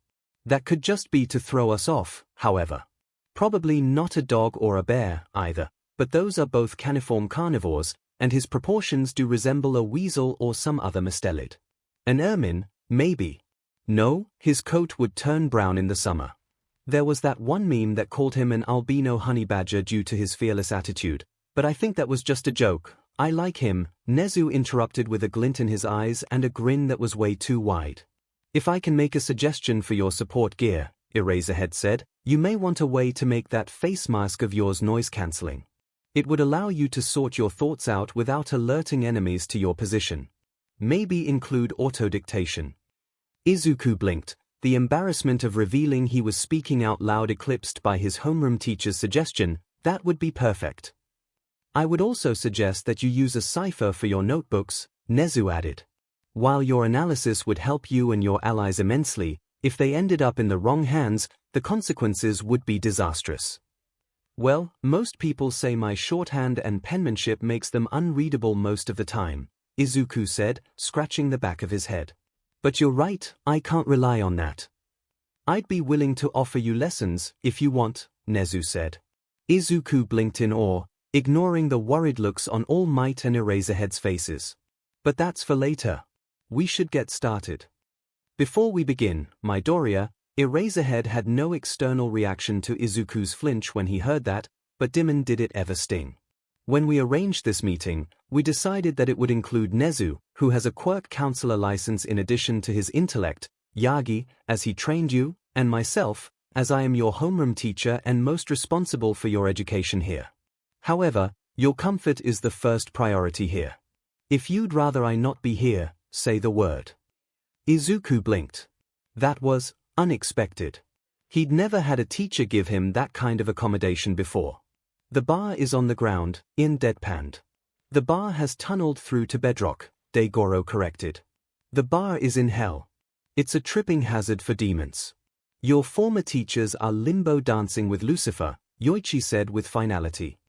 That could just be to throw us off, however. Probably not a dog or a bear, either, but those are both caniform carnivores, and his proportions do resemble a weasel or some other mustelid. An ermine, maybe. No, his coat would turn brown in the summer. There was that one meme that called him an albino honey badger due to his fearless attitude, but I think that was just a joke. I like him, Nezu interrupted with a glint in his eyes and a grin that was way too wide. If I can make a suggestion for your support gear, Eraserhead said, you may want a way to make that face mask of yours noise-cancelling. It would allow you to sort your thoughts out without alerting enemies to your position. Maybe include auto-dictation. Izuku blinked, the embarrassment of revealing he was speaking out loud eclipsed by his homeroom teacher's suggestion. That would be perfect. I would also suggest that you use a cipher for your notebooks, Nezu added. While your analysis would help you and your allies immensely, if they ended up in the wrong hands, the consequences would be disastrous. Well, most people say my shorthand and penmanship makes them unreadable most of the time, Izuku said, scratching the back of his head. But you're right, I can't rely on that. I'd be willing to offer you lessons, if you want, Nezu said. Izuku blinked in awe, ignoring the worried looks on All Might and Eraserhead's faces. But that's for later. We should get started. Before we begin, Midoriya, Eraserhead had no external reaction to Izuku's flinch when he heard that, but Demon did it ever sting. When we arranged this meeting, we decided that it would include Nezu, who has a quirk counselor license in addition to his intellect, Yagi, as he trained you, and myself, as I am your homeroom teacher and most responsible for your education here. However, your comfort is the first priority here. If you'd rather I not be here, say the word. Izuku blinked. That was unexpected. He'd never had a teacher give him that kind of accommodation before. The bar is on the ground, in deadpanned. The bar has tunneled through to bedrock, Daigoro corrected. The bar is in hell. It's a tripping hazard for demons. Your former teachers are limbo dancing with Lucifer, Yoichi said with finality.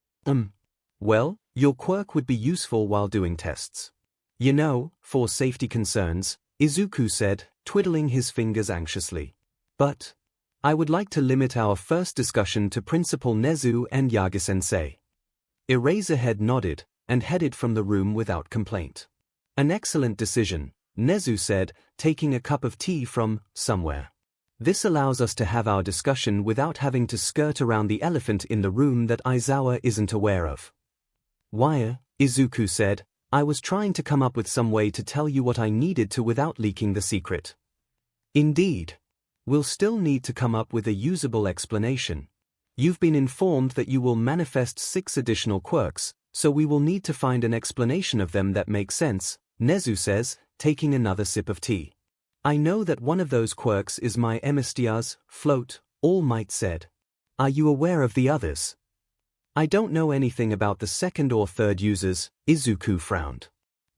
Well, your quirk would be useful while doing tests. You know, for safety concerns, Izuku said, twiddling his fingers anxiously. But I would like to limit our first discussion to Principal Nezu and Yagi-sensei. Eraserhead nodded, and headed from the room without complaint. An excellent decision, Nezu said, taking a cup of tea from somewhere. This allows us to have our discussion without having to skirt around the elephant in the room that Aizawa isn't aware of. Why, Izuku said, I was trying to come up with some way to tell you what I needed to without leaking the secret. Indeed. We'll still need to come up with a usable explanation. You've been informed that you will manifest 6 additional quirks, so we will need to find an explanation of them that makes sense, Nezu says, taking another sip of tea. I know that one of those quirks is my Emistia's float, All Might said. Are you aware of the others? I don't know anything about the second or third users, Izuku frowned.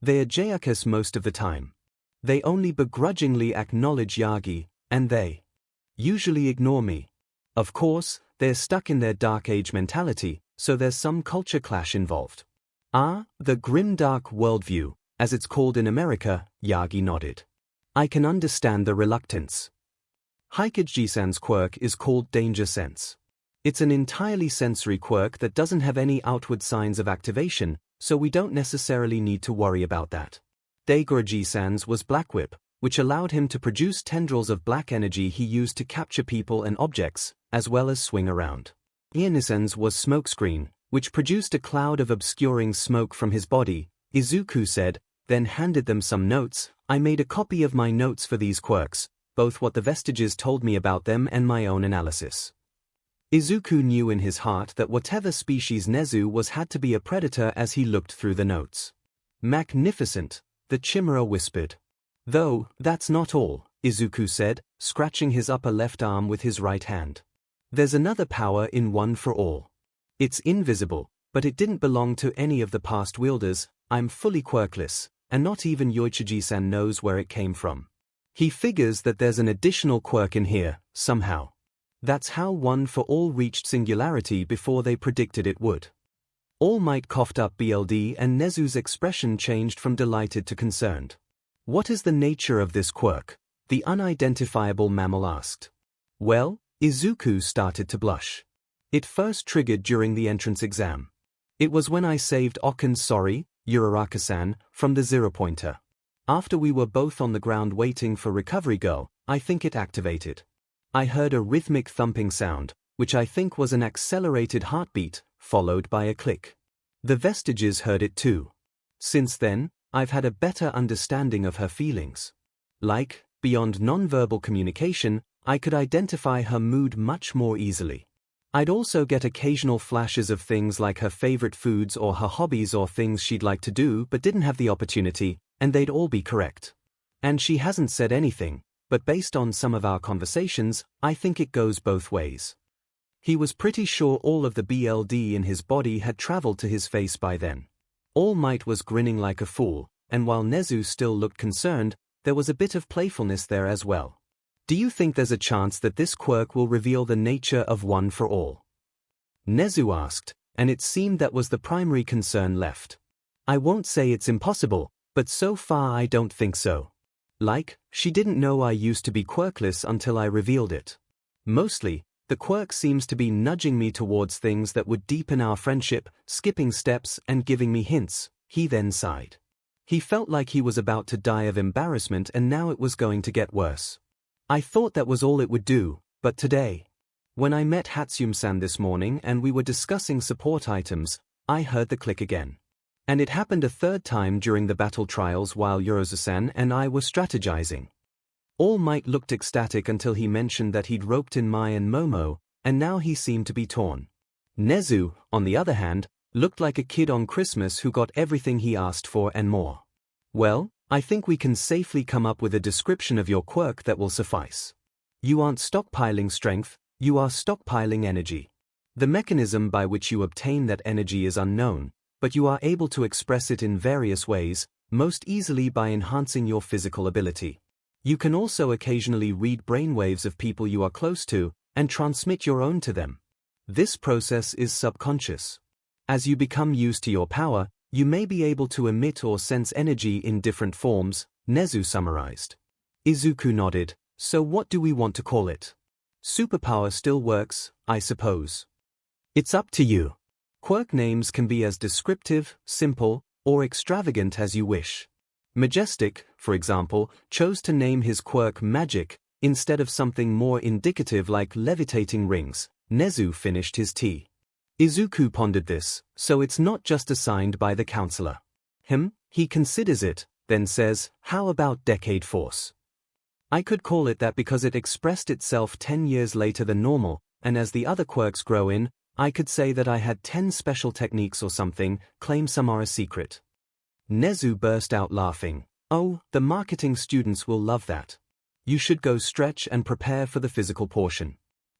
They are Jayukas most of the time. They only begrudgingly acknowledge Yagi, and they usually ignore me. Of course, they're stuck in their Dark Age mentality, so there's some culture clash involved. The grim dark worldview, as it's called in America, Yagi nodded. I can understand the reluctance. Hikoji-san's quirk is called Danger Sense. It's an entirely sensory quirk that doesn't have any outward signs of activation, so we don't necessarily need to worry about that. Daigoro-san's was Black Whip, which allowed him to produce tendrils of black energy he used to capture people and objects, as well as swing around. Ianisan's was Smokescreen, which produced a cloud of obscuring smoke from his body, Izuku said, then handed them some notes. I made a copy of my notes for these quirks, both what the Vestiges told me about them and my own analysis. Izuku knew in his heart that whatever species Nezu was had to be a predator as he looked through the notes. Magnificent, the Chimera whispered. Though, that's not all, Izuku said, scratching his upper left arm with his right hand. There's another power in One for All. It's invisible, but it didn't belong to any of the past wielders. I'm fully quirkless, and not even Yoichiji-san knows where it came from. He figures that there's an additional quirk in here, somehow. That's how One for All reached singularity before they predicted it would. All Might coughed up BLD and Nezu's expression changed from delighted to concerned. What is the nature of this quirk? The unidentifiable mammal asked. Well, Izuku started to blush. It first triggered during the entrance exam. It was when I saved Yuraraka-san, from the zero-pointer. After we were both on the ground waiting for Recovery Girl, I think it activated. I heard a rhythmic thumping sound, which I think was an accelerated heartbeat, followed by a click. The Vestiges heard it too. Since then, I've had a better understanding of her feelings. Like, beyond nonverbal communication, I could identify her mood much more easily. I'd also get occasional flashes of things like her favorite foods or her hobbies or things she'd like to do but didn't have the opportunity, and they'd all be correct. And she hasn't said anything, but based on some of our conversations, I think it goes both ways. He was pretty sure all of the BLD in his body had traveled to his face by then. All Might was grinning like a fool, and while Nezu still looked concerned, there was a bit of playfulness there as well. Do you think there's a chance that this quirk will reveal the nature of One for All? Nezu asked, and it seemed that was the primary concern left. I won't say it's impossible, But so far I don't think so. Like, she didn't know I used to be quirkless until I revealed it. Mostly, the quirk seems to be nudging me towards things that would deepen our friendship, skipping steps and giving me hints, he then sighed. He felt like he was about to die of embarrassment and now it was going to get worse. I thought that was all it would do, but today, when I met Hatsune-san this morning and we were discussing support items, I heard the click again. And it happened a third time during the battle trials while Yorozu-san and I were strategizing. All Might looked ecstatic until he mentioned that he'd roped in Mai and Momo, and now he seemed to be torn. Nezu, on the other hand, looked like a kid on Christmas who got everything he asked for and more. Well, I think we can safely come up with a description of your quirk that will suffice. You aren't stockpiling strength, you are stockpiling energy. The mechanism by which you obtain that energy is unknown, but you are able to express it in various ways, most easily by enhancing your physical ability. You can also occasionally read brainwaves of people you are close to, and transmit your own to them. This process is subconscious. As you become used to your power, you may be able to emit or sense energy in different forms, Nezu summarized. Izuku nodded, so what do we want to call it? Superpower still works, I suppose. It's up to you. Quirk names can be as descriptive, simple, or extravagant as you wish. Majestic, for example, chose to name his quirk Magic, instead of something more indicative like levitating rings. Nezu finished his tea. Izuku pondered this, so it's not just assigned by the counselor. He considers it, then says, how about Decade Force? I could call it that because it expressed itself 10 years later than normal, and as the other quirks grow in, I could say that I had 10 special techniques or something, claim some are a secret. Nezu burst out laughing. Oh, the marketing students will love that. You should go stretch and prepare for the physical portion.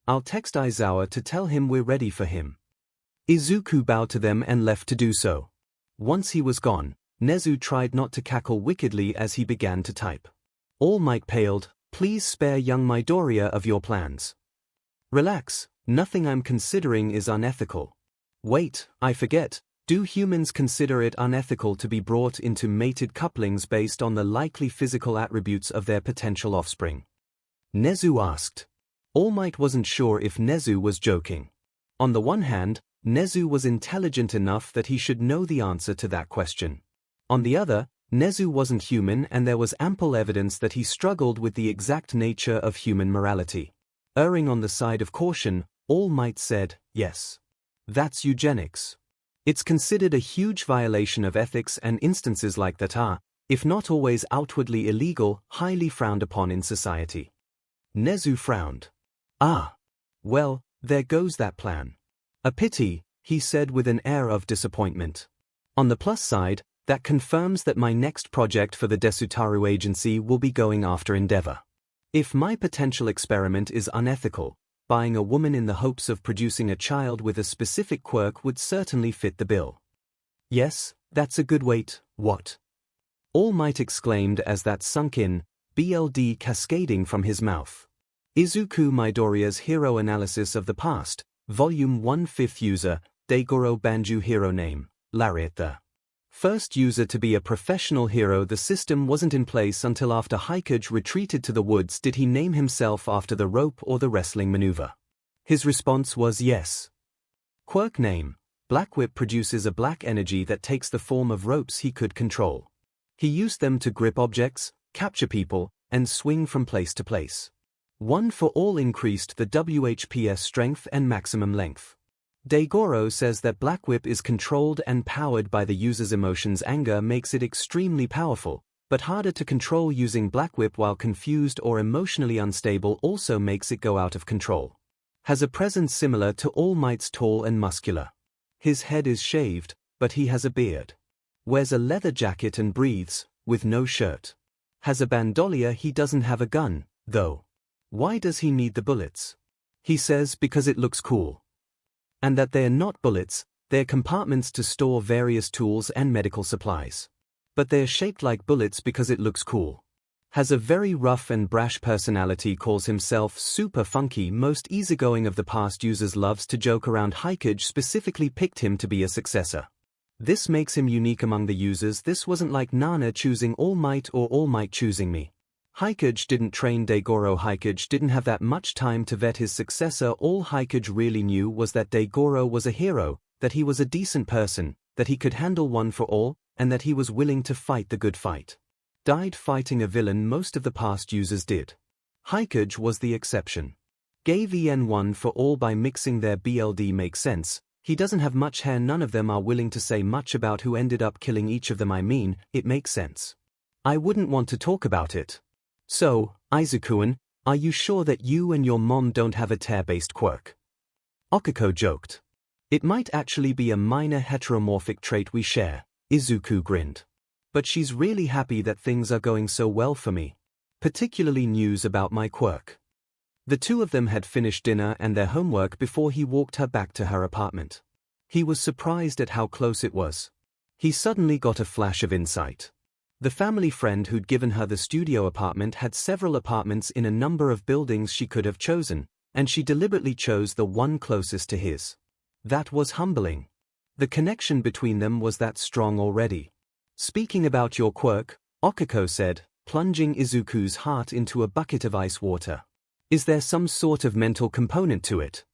I'll text Aizawa to tell him we're ready for him. Izuku bowed to them and left to do so. Once he was gone, Nezu tried not to cackle wickedly as he began to type. All Might paled, please spare young Midoriya of your plans. Relax, nothing I'm considering is unethical. Wait, I forget. Do humans consider it unethical to be brought into mated couplings based on the likely physical attributes of their potential offspring? Nezu asked. All Might wasn't sure if Nezu was joking. On the one hand, Nezu was intelligent enough that he should know the answer to that question. On the other, Nezu wasn't human and there was ample evidence that he struggled with the exact nature of human morality. Erring on the side of caution, All Might said, yes. That's eugenics. It's considered a huge violation of ethics, and instances like that are, if not always outwardly illegal, highly frowned upon in society. Nezu frowned. Ah. Well, there goes that plan. A pity, he said with an air of disappointment. On the plus side, that confirms that my next project for the Desutaru Agency will be going after Endeavor. If my potential experiment is unethical, buying a woman in the hopes of producing a child with a specific quirk would certainly fit the bill. Yes, that's a good wait, what? All Might exclaimed as that sunk in, BLD cascading from his mouth. Izuku Midoriya's Hero Analysis of the Past, Volume 1 5th User, Daigoro Banju Hero Name, Lariat the first user to be a professional hero. The system wasn't in place until after 𝐒𝐭𝐽𝐻 retreated to the woods. Did he name himself after the rope or the wrestling maneuver? His response was yes. Quirk name. Black Whip produces a black energy that takes the form of ropes he could control. He used them to grip objects, capture people, and swing from place to place. One for all increased the WHP's strength and maximum length. Daigoro says that Black Whip is controlled and powered by the user's emotions. Anger makes it extremely powerful, but harder to control. Using Black Whip while confused or emotionally unstable also makes it go out of control. Has a presence similar to All Might's, tall and muscular. His head is shaved, but he has a beard. Wears a leather jacket and breathes, with no shirt. Has a bandolier. He doesn't have a gun, though. Why does he need the bullets? He says because it looks cool. And that they're not bullets, they're compartments to store various tools and medical supplies. But they're shaped like bullets because it looks cool. Has a very rough and brash personality. Calls himself super funky. Most easygoing of the past users. Loves to joke around. 𝐒𝐭𝐽𝐻 specifically picked him to be a successor. This makes him unique among the users. This wasn't like Nana choosing All Might or All Might choosing me. 𝐻𝐸𝐽 didn't train Degoro. 𝐻𝐸𝐽 didn't have that much time to vet his successor. All 𝐻𝐸𝐽 really knew was that Degoro was a hero, that he was a decent person, that he could handle one for all, and that he was willing to fight the good fight. Died fighting a villain. Most of the past users did. 𝐻𝐸𝐽 was the exception. Gave EN one for all by mixing their BLD. Makes sense. He doesn't have much hair. None of them are willing to say much about who ended up killing each of them. I mean, it makes sense. I wouldn't want to talk about it. So, Izuku-kun, are you sure that you and your mom don't have a tear-based quirk? Okiko joked. It might actually be a minor heteromorphic trait we share. Izuku grinned. But she's really happy that things are going so well for me. Particularly news about my quirk. The two of them had finished dinner and their homework before he walked her back to her apartment. He was surprised at how close it was. He suddenly got a flash of insight. The family friend who'd given her the studio apartment had several apartments in a number of buildings she could have chosen, and she deliberately chose the one closest to his. That was humbling. The connection between them was that strong already. Speaking about your quirk, Okiko said, plunging Izuku's heart into a bucket of ice water. Is there some sort of mental component to it?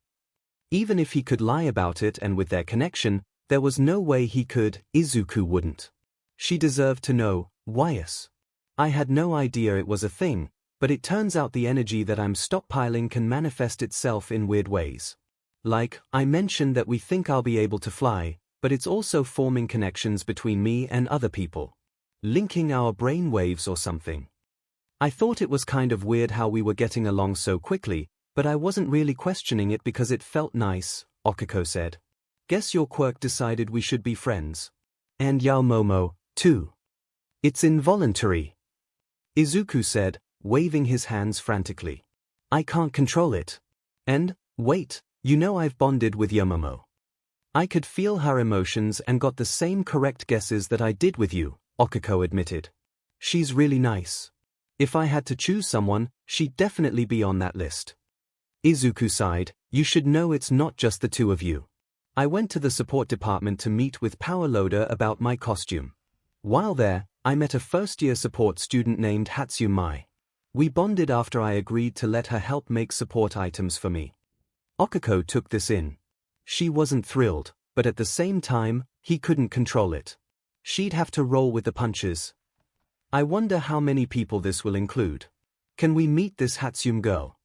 Even if he could lie about it and with their connection, there was no way he could. Izuku wouldn't. She deserved to know. Why's? I had no idea it was a thing, but it turns out the energy that I'm stockpiling can manifest itself in weird ways. Like, I mentioned that we think I'll be able to fly, but it's also forming connections between me and other people. Linking our brain waves or something. I thought it was kind of weird how we were getting along so quickly, but I wasn't really questioning it because it felt nice, Okiko said. Guess your quirk decided we should be friends. And Yaomomo, too. It's involuntary. Izuku said, waving his hands frantically. I can't control it. And, wait, you know I've bonded with Yaomomo. I could feel her emotions and got the same correct guesses that I did with you, Okiko admitted. She's really nice. If I had to choose someone, she'd definitely be on that list. Izuku sighed, you should know it's not just the two of you. I went to the support department to meet with Power Loader about my costume. While there, I met a first-year support student named Hatsune Mai. We bonded after I agreed to let her help make support items for me. Okiko took this in. She wasn't thrilled, but at the same time, he couldn't control it. She'd have to roll with the punches. I wonder how many people this will include. Can we meet this Hatsune girl?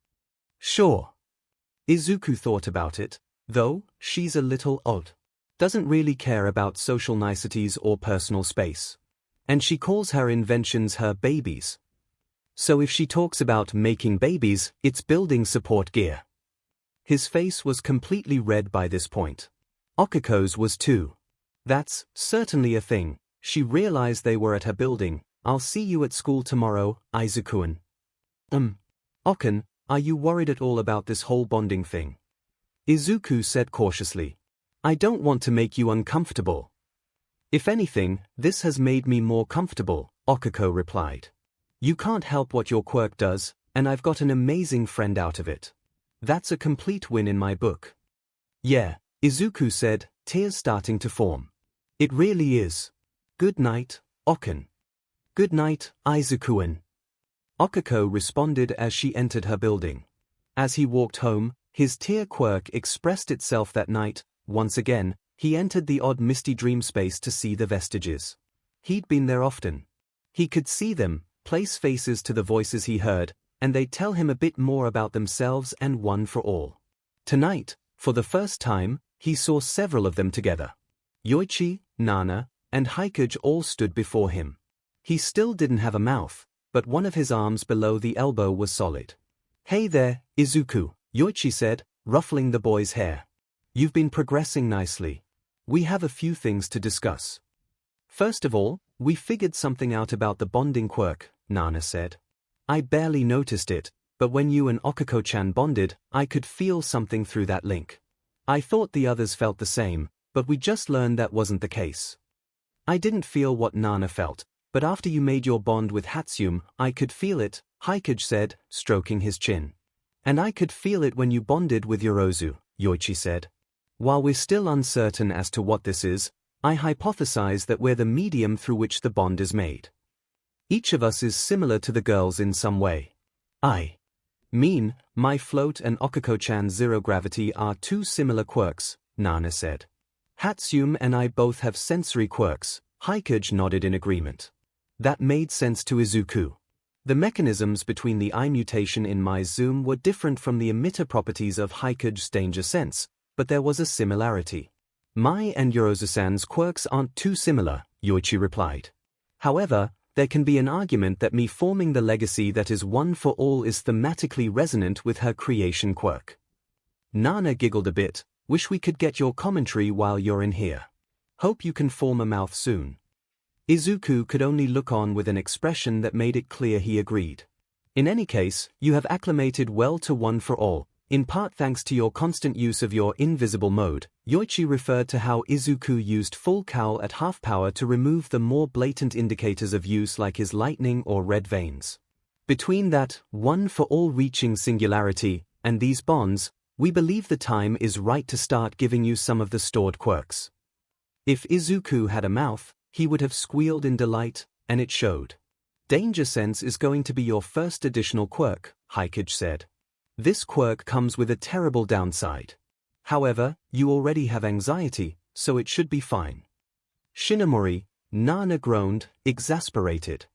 Sure. Izuku thought about it, though she's a little odd. Doesn't really care about social niceties or personal space. And she calls her inventions her babies. So if she talks about making babies, it's building support gear. His face was completely red by this point. Okiko's was too. That's certainly a thing. She realized they were at her building. I'll see you at school tomorrow, Izuku-kun. Okken, are you worried at all about this whole bonding thing? Izuku said cautiously. I don't want to make you uncomfortable. If anything, this has made me more comfortable, Okiko replied. You can't help what your quirk does, and I've got an amazing friend out of it. That's a complete win in my book. Yeah, Izuku said, tears starting to form. It really is. Good night, Okken. Good night, Izuku-kun. Okiko responded as she entered her building. As he walked home, his tear quirk expressed itself that night. Once again, he entered the odd misty dream space to see the Vestiges. He'd been there often. He could see them, place faces to the voices he heard, and they'd tell him a bit more about themselves and one for all. Tonight, for the first time, he saw several of them together. Yoichi, Nana, and 𝐻𝐸𝐽 all stood before him. He still didn't have a mouth, but one of his arms below the elbow was solid. Hey there, Izuku, Yoichi said, ruffling the boy's hair. You've been progressing nicely. We have a few things to discuss. First of all, we figured something out about the bonding quirk, Nana said. I barely noticed it, but when you and Okiko-chan bonded, I could feel something through that link. I thought the others felt the same, but we just learned that wasn't the case. I didn't feel what Nana felt, but after you made your bond with Hatsune, I could feel it, 𝐻𝐸𝐽 said, stroking his chin. And I could feel it when you bonded with Yorozu, Yoichi said. While we're still uncertain as to what this is, I hypothesize that we're the medium through which the bond is made. Each of us is similar to the girls in some way. I mean, my float and 𝐒𝐻𝐽 zero gravity are two similar quirks, Nana said. Hatsune and I both have sensory quirks. 𝐒𝐽𝐽 nodded in agreement. That made sense to Izuku. The mechanisms between the I mutation in myheroacademia were different from the emitter properties of 𝐒𝐽𝐽's danger sense, but there was a similarity. My and Yorozu-san's quirks aren't too similar, Yoichi replied. However, there can be an argument that me forming the legacy that is one for all is thematically resonant with her creation quirk. Nana giggled a bit. Wish we could get your commentary while you're in here. Hope you can form a mouth soon. Izuku could only look on with an expression that made it clear he agreed. In any case, you have acclimated well to one for all, in part thanks to your constant use of your invisible mode. Yoichi referred to how Izuku used full cowl at half power to remove the more blatant indicators of use like his lightning or red veins. Between that one for all reaching singularity and these bonds, we believe the time is right to start giving you some of the stored quirks. If Izuku had a mouth, he would have squealed in delight, and it showed. Danger sense is going to be your first additional quirk, 𝐒𝐽𝐽 said. This quirk comes with a terrible downside. However, you already have anxiety, so it should be fine. Shinomori, Nana groaned, exasperated.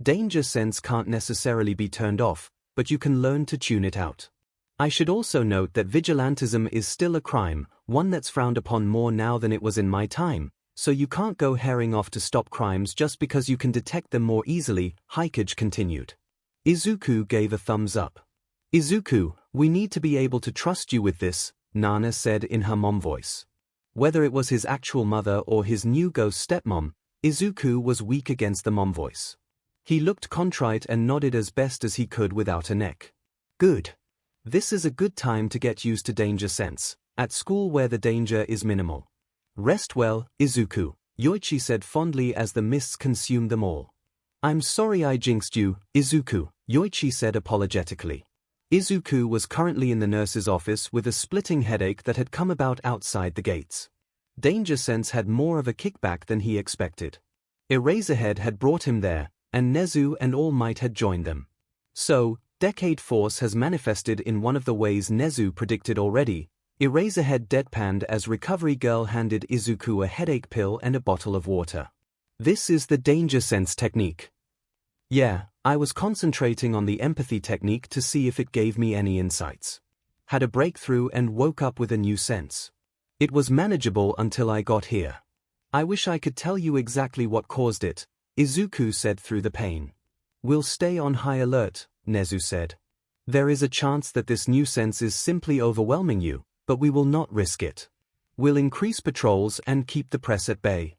Danger sense can't necessarily be turned off, but you can learn to tune it out. I should also note that vigilantism is still a crime, one that's frowned upon more now than it was in my time, so you can't go herring off to stop crimes just because you can detect them more easily, 𝐒𝐽𝐽 continued. Izuku gave a thumbs up. Izuku, we need to be able to trust you with this, Nana said in her mom voice. Whether it was his actual mother or his new ghost stepmom, Izuku was weak against the mom voice. He looked contrite and nodded as best as he could without a neck. Good. This is a good time to get used to danger sense, at school where the danger is minimal. Rest well, Izuku, Yoichi said fondly as the mists consumed them all. I'm sorry I jinxed you, Izuku, Yoichi said apologetically. Izuku was currently in the nurse's office with a splitting headache that had come about outside the gates. Danger sense had more of a kickback than he expected. Eraserhead had brought him there, and Nezu and All Might had joined them. So, Decade Force has manifested in one of the ways Nezu predicted already. Eraserhead deadpanned as Recovery Girl handed Izuku a headache pill and a bottle of water. This is the danger sense technique. Yeah, I was concentrating on the empathy technique to see if it gave me any insights. Had a breakthrough and woke up with a new sense. It was manageable until I got here. I wish I could tell you exactly what caused it, Izuku said through the pain. We'll stay on high alert, Nezu said. There is a chance that this new sense is simply overwhelming you, but we will not risk it. We'll increase patrols and keep the press at bay.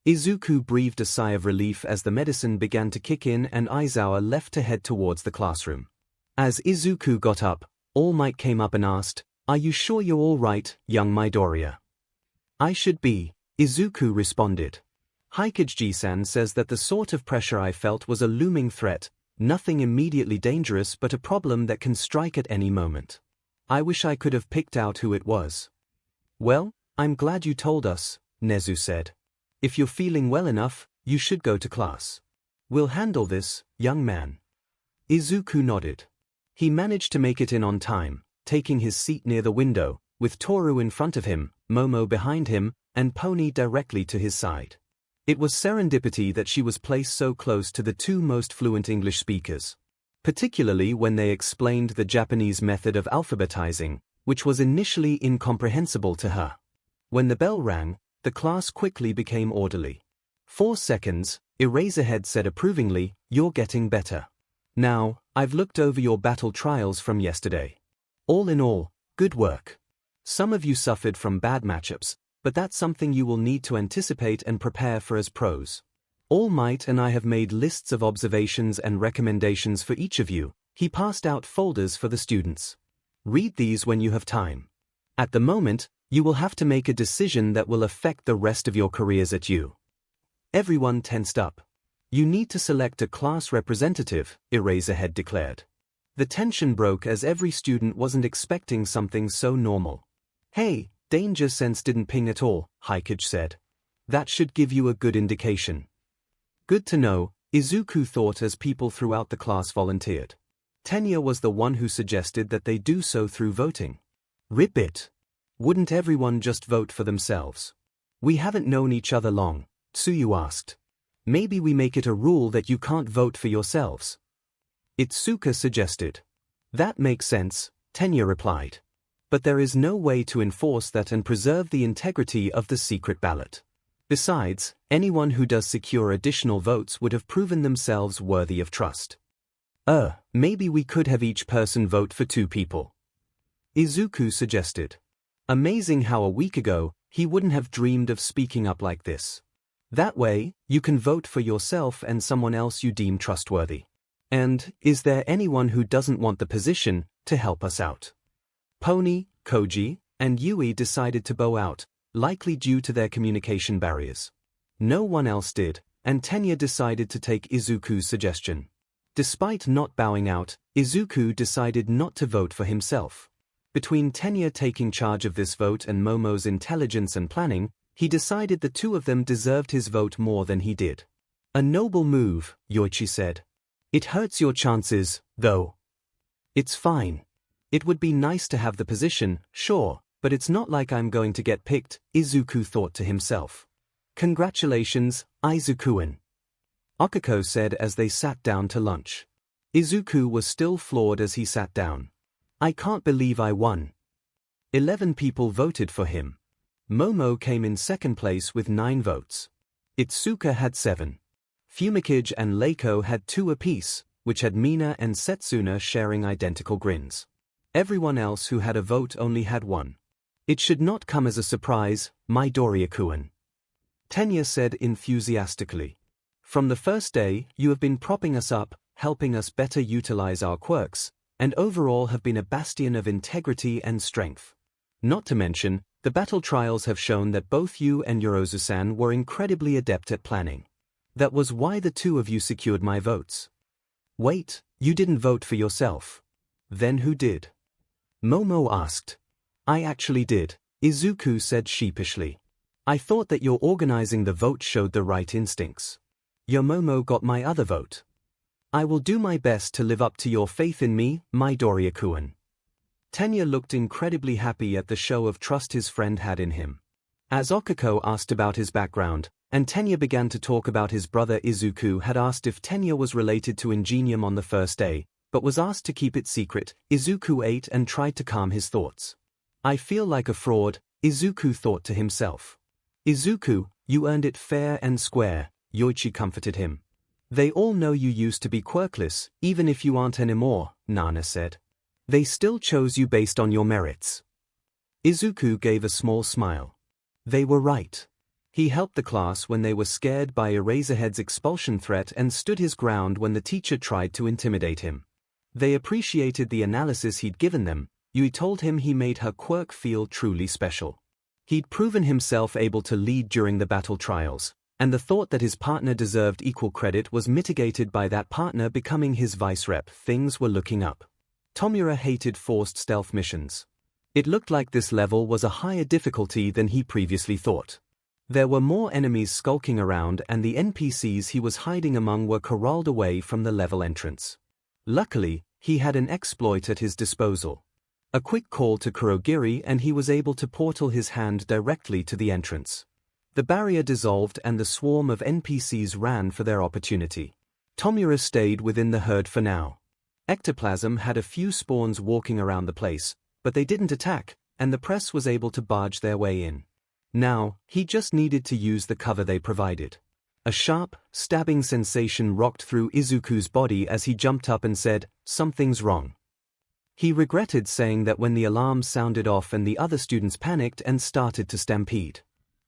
Izuku breathed a sigh of relief as the medicine began to kick in and Aizawa left to head towards the classroom. As Izuku got up, All Might came up and asked, Are you sure you're all right, young Midoriya? I should be, Izuku responded. 𝐒𝐽𝐽-san says that the sort of pressure I felt was a looming threat, nothing immediately dangerous but a problem that can strike at any moment. I wish I could have picked out who it was. Well, I'm glad you told us, Nezu said. If you're feeling well enough, you should go to class. We'll handle this, young man. Izuku nodded. He managed to make it in on time, taking his seat near the window, with Toru in front of him, Momo behind him, and Pony directly to his side. It was serendipity that she was placed so close to the two most fluent English speakers, particularly when they explained the Japanese method of alphabetizing, which was initially incomprehensible to her. When the bell rang, the class quickly became orderly. 4 seconds, Eraserhead said approvingly, You're getting better. Now, I've looked over your battle trials from yesterday. All in all, good work. Some of you suffered from bad matchups, but that's something you will need to anticipate and prepare for as pros. All Might and I have made lists of observations and recommendations for each of you. He passed out folders for the students. Read these when you have time. At the moment, you will have to make a decision that will affect the rest of your careers at U. Everyone tensed up. You need to select a class representative, Eraserhead declared. The tension broke as every student wasn't expecting something so normal. Hey, danger sense didn't ping at all, 𝐒𝐽𝐽 said. That should give you a good indication. Good to know, Izuku thought as people throughout the class volunteered. Tenya was the one who suggested that they do so through voting. Rip it. Wouldn't everyone just vote for themselves? We haven't known each other long, Tsuyu asked. Maybe we make it a rule that you can't vote for yourselves. Itsuka suggested. That makes sense, Tenya replied. But there is no way to enforce that and preserve the integrity of the secret ballot. Besides, anyone who does secure additional votes would have proven themselves worthy of trust. Maybe we could have each person vote for 2 people. Izuku suggested. Amazing how a week ago, he wouldn't have dreamed of speaking up like this. That way, you can vote for yourself and someone else you deem trustworthy. And, is there anyone who doesn't want the position to help us out? Pony, Koji, and Yui decided to bow out, likely due to their communication barriers. No one else did, and Tenya decided to take Izuku's suggestion. Despite not bowing out, Izuku decided not to vote for himself. Between Tenya taking charge of this vote and Momo's intelligence and planning, he decided the 2 of them deserved his vote more than he did. A noble move, Yoichi said. It hurts your chances, though. It's fine. It would be nice to have the position, sure, but it's not like I'm going to get picked, Izuku thought to himself. Congratulations, Izuku-san. Okiko said as they sat down to lunch. Izuku was still floored as he sat down. I can't believe I won. 11 people voted for him. Momo came in second place with 9 votes. Itsuka had 7. Fumikage and Leiko had 2 apiece, which had Mina and Setsuna sharing identical grins. Everyone else who had a vote only had 1. It should not come as a surprise, Midoriya-kun. Tenya said enthusiastically. From the first day, you have been propping us up, helping us better utilize our quirks, and overall have been a bastion of integrity and strength. Not to mention, the battle trials have shown that both you and Yorozu-san were incredibly adept at planning. That was why the 2 of you secured my votes. Wait, you didn't vote for yourself. Then who did? Momo asked. I actually did, Izuku said sheepishly. I thought that your organizing the vote showed the right instincts. Your Momo got my other vote. I will do my best to live up to your faith in me, Midoriya-kun. Tenya looked incredibly happy at the show of trust his friend had in him. As Okiko asked about his background, and Tenya began to talk about his brother Izuku had asked if Tenya was related to Ingenium on the first day, but was asked to keep it secret, Izuku ate and tried to calm his thoughts. I feel like a fraud, Izuku thought to himself. Izuku, you earned it fair and square, Yoichi comforted him. They all know you used to be quirkless, even if you aren't anymore, Nana said. They still chose you based on your merits. Izuku gave a small smile. They were right. He helped the class when they were scared by Eraserhead's expulsion threat and stood his ground when the teacher tried to intimidate him. They appreciated the analysis he'd given them. Yui told him he made her quirk feel truly special. He'd proven himself able to lead during the battle trials, and the thought that his partner deserved equal credit was mitigated by that partner becoming his vice rep. Things were looking up. Tomura hated forced stealth missions. It looked like this level was a higher difficulty than he previously thought. There were more enemies skulking around and the NPCs he was hiding among were corralled away from the level entrance. Luckily, he had an exploit at his disposal. A quick call to Kurogiri and he was able to portal his hand directly to the entrance. The barrier dissolved and the swarm of NPCs ran for their opportunity. Tomura stayed within the herd for now. Ectoplasm had a few spawns walking around the place, but they didn't attack, and the press was able to barge their way in. Now, he just needed to use the cover they provided. A sharp, stabbing sensation rocked through Izuku's body as he jumped up and said, "Something's wrong." He regretted saying that when the alarm sounded off and the other students panicked and started to stampede.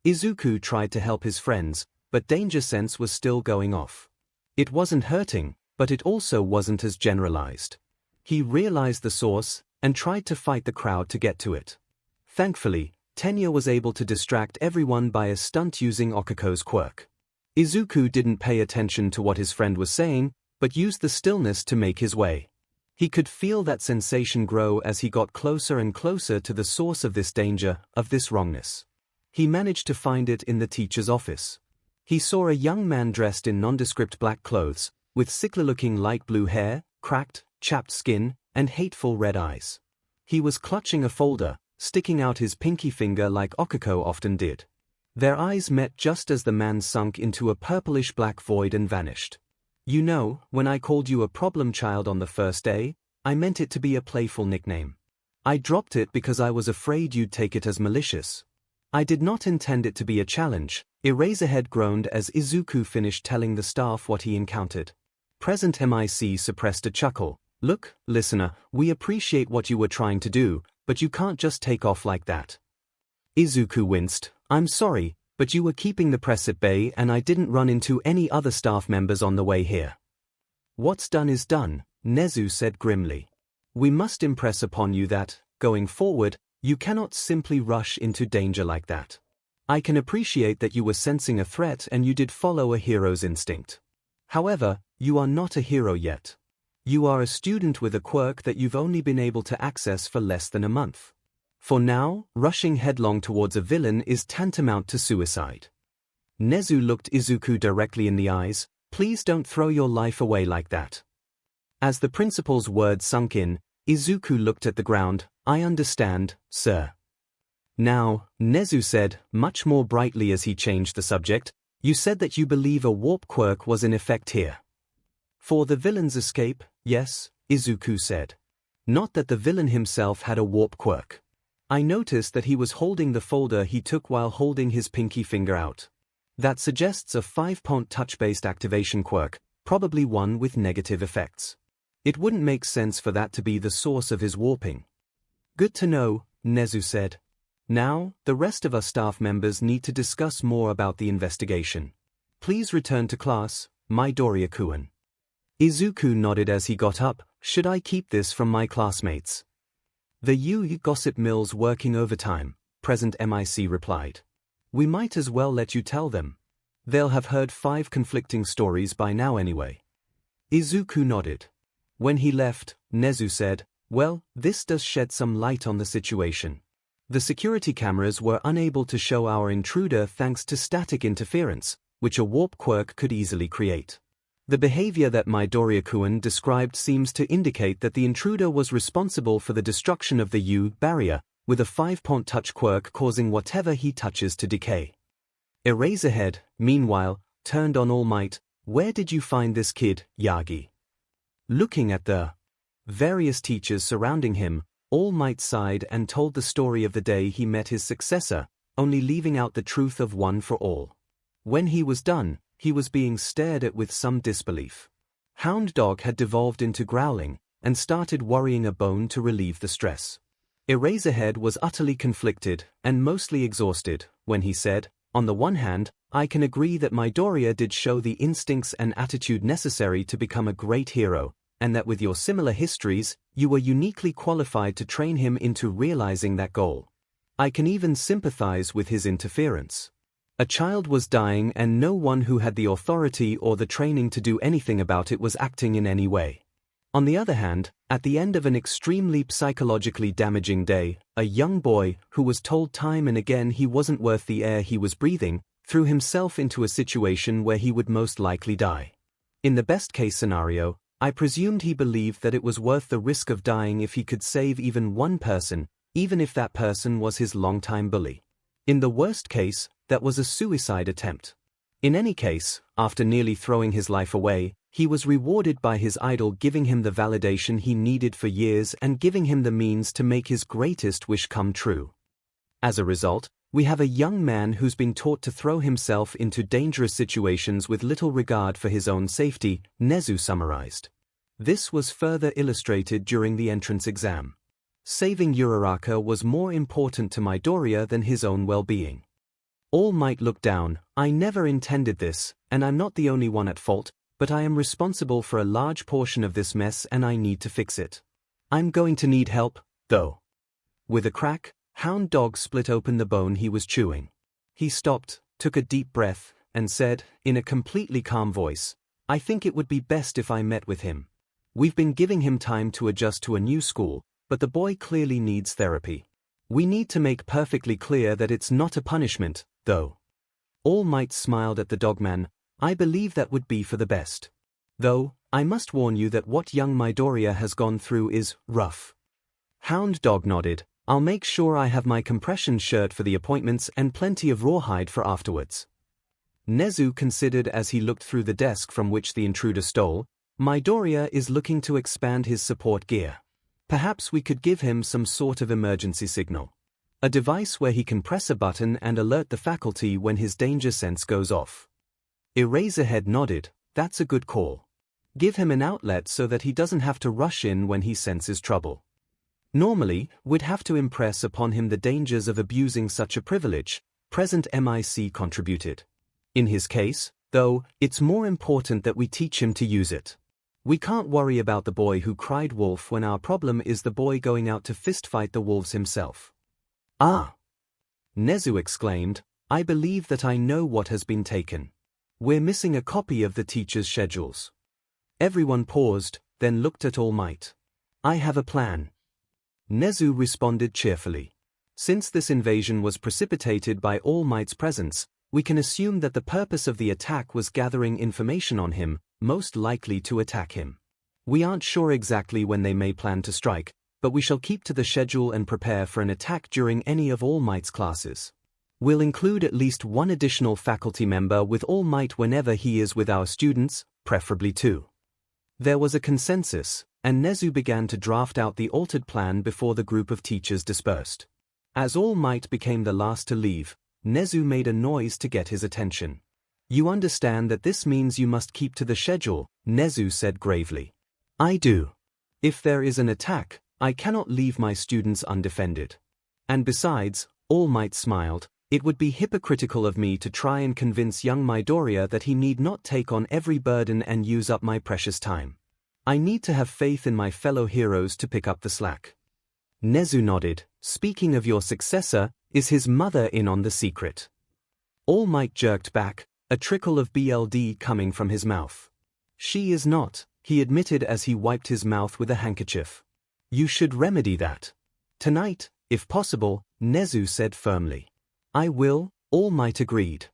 Izuku tried to help his friends, but danger sense was still going off. It wasn't hurting, but it also wasn't as generalized. He realized the source and tried to fight the crowd to get to it. Thankfully, Tenya was able to distract everyone by a stunt using Okiko's quirk. Izuku didn't pay attention to what his friend was saying, but used the stillness to make his way. He could feel that sensation grow as he got closer and closer to the source of this danger, of this wrongness. He managed to find it in the teacher's office. He saw a young man dressed in nondescript black clothes, with sickly-looking light blue hair, cracked, chapped skin, and hateful red eyes. He was clutching a folder, sticking out his pinky finger like 𝐻𝐸𝐽 often did. Their eyes met just as the man sunk into a purplish-black void and vanished. "You know, when I called you a problem child on the first day, I meant it to be a playful nickname. I dropped it because I was afraid you'd take it as malicious. I did not intend it to be a challenge," 𝐒𝐴ZHEAD groaned as Izuku finished telling the staff what he encountered. Present MIC suppressed a chuckle. "Look, listener, we appreciate what you were trying to do, but you can't just take off like that." Izuku winced. "I'm sorry, but you were keeping the press at bay and I didn't run into any other staff members on the way here." "What's done is done," Nezu said grimly. "We must impress upon you that, going forward, you cannot simply rush into danger like that. I can appreciate that you were sensing a threat and you did follow a hero's instinct. However, you are not a hero yet. You are a student with a quirk that you've only been able to access for less than a month. For now, rushing headlong towards a villain is tantamount to suicide." Nezu looked Izuku directly in the eyes. "Please don't throw your life away like that." As the principal's words sunk in, Izuku looked at the ground. "I understand, sir." "Now," Nezu said, much more brightly as he changed the subject, "you said that you believe a warp quirk was in effect here." "For the villain's escape, yes," Izuku said. "Not that the villain himself had a warp quirk. I noticed that he was holding the folder he took while holding his pinky finger out. That suggests a 5-point touch-based activation quirk, probably one with negative effects. It wouldn't make sense for that to be the source of his warping." "Good to know," Nezu said. "Now, the rest of us staff members need to discuss more about the investigation. Please return to class, Midoriya-kun." Izuku nodded as he got up. "Should I keep this from my classmates?" "The 𝐎𝐸 gossip mill's working overtime," Present MIC replied. "We might as well let you tell them. They'll have heard 5 conflicting stories by now anyway." Izuku nodded. When he left, Nezu said, "Well, this does shed some light on the situation. The security cameras were unable to show our intruder thanks to static interference, which a warp quirk could easily create. The behavior that Midoriya-kun described seems to indicate that the intruder was responsible for the destruction of the 𝐸𝐸 barrier, with a 5-point touch quirk causing whatever he touches to decay." 𝐒𝐴ZHEAD, meanwhile, turned on All Might. "Where did you find this kid, Yagi?" Looking at the various teachers surrounding him, All Might sighed and told the story of the day he met his successor, only leaving out the truth of one for all. When he was done, he was being stared at with some disbelief. Hound Dog had devolved into growling, and started worrying a bone to relieve the stress. 𝐒𝐴ZHEAD was utterly conflicted, and mostly exhausted, when he said, "On the one hand, I can agree that Midoriya did show the instincts and attitude necessary to become a great hero, and that with your similar histories, you were uniquely qualified to train him into realizing that goal. I can even sympathize with his interference. A child was dying and no one who had the authority or the training to do anything about it was acting in any way. On the other hand, at the end of an extremely psychologically damaging day, a young boy, who was told time and again he wasn't worth the air he was breathing, threw himself into a situation where he would most likely die. In the best-case scenario, I presumed he believed that it was worth the risk of dying if he could save even one person, even if that person was his longtime bully. In the worst case, that was a suicide attempt. In any case, after nearly throwing his life away, he was rewarded by his idol giving him the validation he needed for years and giving him the means to make his greatest wish come true. As a result, we have a young man who's been taught to throw himself into dangerous situations with little regard for his own safety," Nezu summarized. This was further illustrated during the entrance exam. Saving Uraraka was more important to Midoriya than his own well-being. All Might looked down. "I never intended this, and I'm not the only one at fault, but I am responsible for a large portion of this mess and I need to fix it. I'm going to need help, though." With a crack, Hound Dog split open the bone he was chewing. He stopped, took a deep breath, and said, in a completely calm voice, "I think it would be best if I met with him. We've been giving him time to adjust to a new school, but the boy clearly needs therapy. We need to make perfectly clear that it's not a punishment, though. All Might smiled at the dogman. I believe that would be for the best. Though, I must warn you that what young Midoriya has gone through is rough. Hound Dog nodded. I'll make sure I have my compression shirt for the appointments and plenty of rawhide for afterwards. Nezu considered as he looked through the desk from which the intruder stole. Midoriya is looking to expand his support gear. Perhaps we could give him some sort of emergency signal. A device where he can press a button and alert the faculty when his danger sense goes off. Eraserhead nodded. That's a good call. Give him an outlet so that he doesn't have to rush in when he senses trouble. Normally, we'd have to impress upon him the dangers of abusing such a privilege. Present MIC contributed. In his case, though, it's more important that we teach him to use it. We can't worry about the boy who cried wolf when our problem is the boy going out to fistfight the wolves himself. Ah! Nezu exclaimed, I believe that I know what has been taken. We're missing a copy of the teacher's schedules. Everyone paused, then looked at All Might. I have a plan. Nezu responded cheerfully. Since this invasion was precipitated by All Might's presence, we can assume that the purpose of the attack was gathering information on him, most likely to attack him. We aren't sure exactly when they may plan to strike, but we shall keep to the schedule and prepare for an attack during any of All Might's classes. We'll include at least one additional faculty member with All Might whenever he is with our students, preferably 2. There was a consensus, and Nezu began to draft out the altered plan before the group of teachers dispersed. As All Might became the last to leave, Nezu made a noise to get his attention. You understand that this means you must keep to the schedule, Nezu said gravely. I do. If there is an attack, I cannot leave my students undefended. And besides, All Might smiled, it would be hypocritical of me to try and convince young Midoriya that he need not take on every burden and use up my precious time. I need to have faith in my fellow heroes to pick up the slack. Nezu nodded. Speaking of your successor, is his mother in on the secret? All Might jerked back, a trickle of blood coming from his mouth. She is not, he admitted as he wiped his mouth with a handkerchief. You should remedy that. Tonight, if possible, Nezu said firmly. I will, All Might agreed.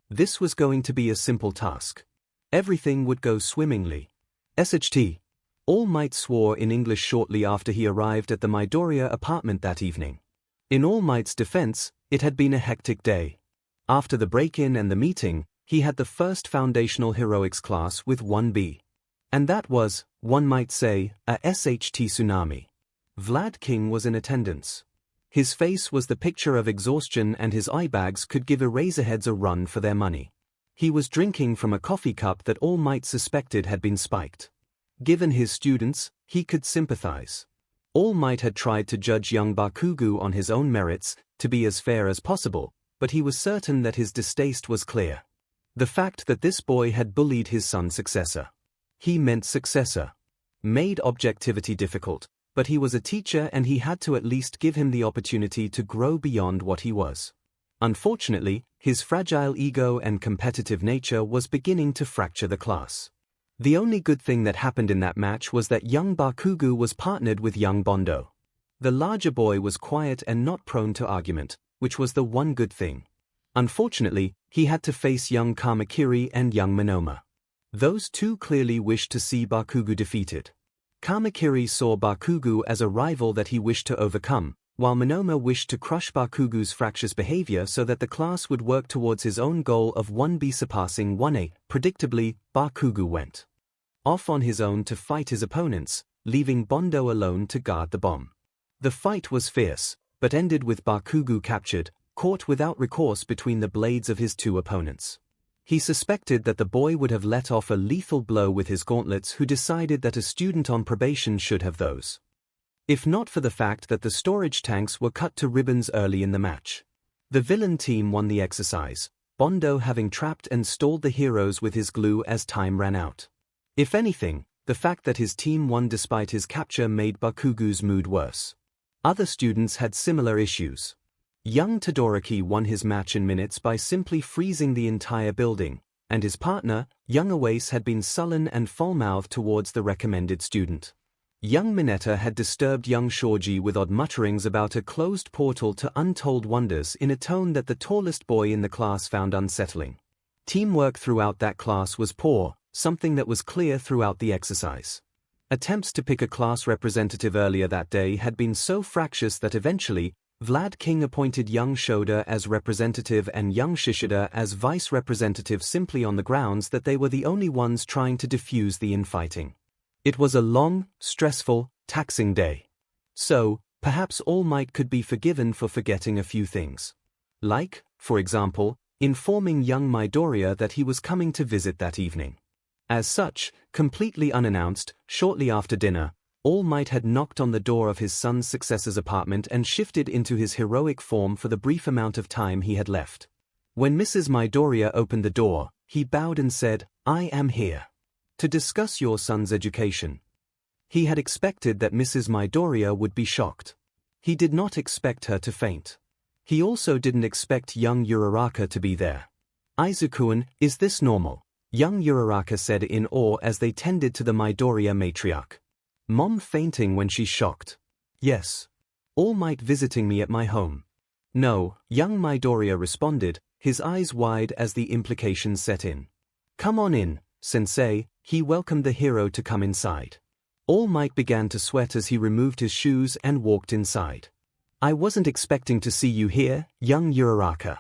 This was going to be a simple task. Everything would go swimmingly. 𝐻𝑡. All Might swore in English shortly after he arrived at the Midoriya apartment that evening. In All Might's defense, it had been a hectic day. After the break-in and the meeting, he had the first foundational heroics class with 1B. And that was, one might say, a 𝐻𝑡 tsunami. Vlad King was in attendance. His face was the picture of exhaustion and his eye bags could give Eraserheads a run for their money. He was drinking from a coffee cup that All Might suspected had been spiked. Given his students, he could sympathize. All Might had tried to judge young Bakugo on his own merits, to be as fair as possible, but he was certain that his distaste was clear. The fact that this boy had bullied his son's successor. He meant successor. Made objectivity difficult, but he was a teacher and he had to at least give him the opportunity to grow beyond what he was. Unfortunately, his fragile ego and competitive nature was beginning to fracture the class. The only good thing that happened in that match was that young Bakugo was partnered with young Bondo. The larger boy was quiet and not prone to argument, which was the one good thing. Unfortunately, he had to face young Kamakiri and young Monoma. Those two clearly wished to see Bakugo defeated. Kamakiri saw Bakugo as a rival that he wished to overcome, while Monoma wished to crush Bakugo's fractious behavior so that the class would work towards his own goal of 1B surpassing 1A. Predictably, Bakugo went off on his own to fight his opponents, leaving Bondo alone to guard the bomb. The fight was fierce, but ended with Bakugo captured, caught without recourse between the blades of his two opponents. He suspected that the boy would have let off a lethal blow with his gauntlets, who decided that a student on probation should have those. If not for the fact that the storage tanks were cut to ribbons early in the match. The villain team won the exercise, Bondo having trapped and stalled the heroes with his glue as time ran out. If anything, the fact that his team won despite his capture made Bakugo's mood worse. Other students had similar issues. Young Todoroki won his match in minutes by simply freezing the entire building, and his partner, young 𝐒𝐽𝐽, had been sullen and foul-mouthed towards the recommended student. Young Mineta had disturbed young Shoji with odd mutterings about a closed portal to untold wonders in a tone that the tallest boy in the class found unsettling. Teamwork throughout that class was poor, something that was clear throughout the exercise. Attempts to pick a class representative earlier that day had been so fractious that eventually, Vlad King appointed young Shoda as representative and young Shishida as vice representative simply on the grounds that they were the only ones trying to defuse the infighting. It was a long, stressful, taxing day. So, perhaps All Might could be forgiven for forgetting a few things. Like, for example, informing young Midoriya that he was coming to visit that evening. As such, completely unannounced, shortly after dinner, All Might had knocked on the door of his son's successor's apartment and shifted into his heroic form for the brief amount of time he had left. When Mrs. Midoriya opened the door, he bowed and said, "I am here to discuss your son's education." He had expected that Mrs. Midoriya would be shocked. He did not expect her to faint. He also didn't expect young Uraraka to be there. "Izuku-kun, is this normal?" young Uraraka said in awe as they tended to the Midoriya matriarch. "Mom fainting when she's shocked?" "Yes." "All Might visiting me at my home?" "No," young Midoriya responded, his eyes wide as the implications set in. "Come on in, Sensei." He welcomed the hero to come inside. All Might began to sweat as he removed his shoes and walked inside. "I wasn't expecting to see you here, young Uraraka."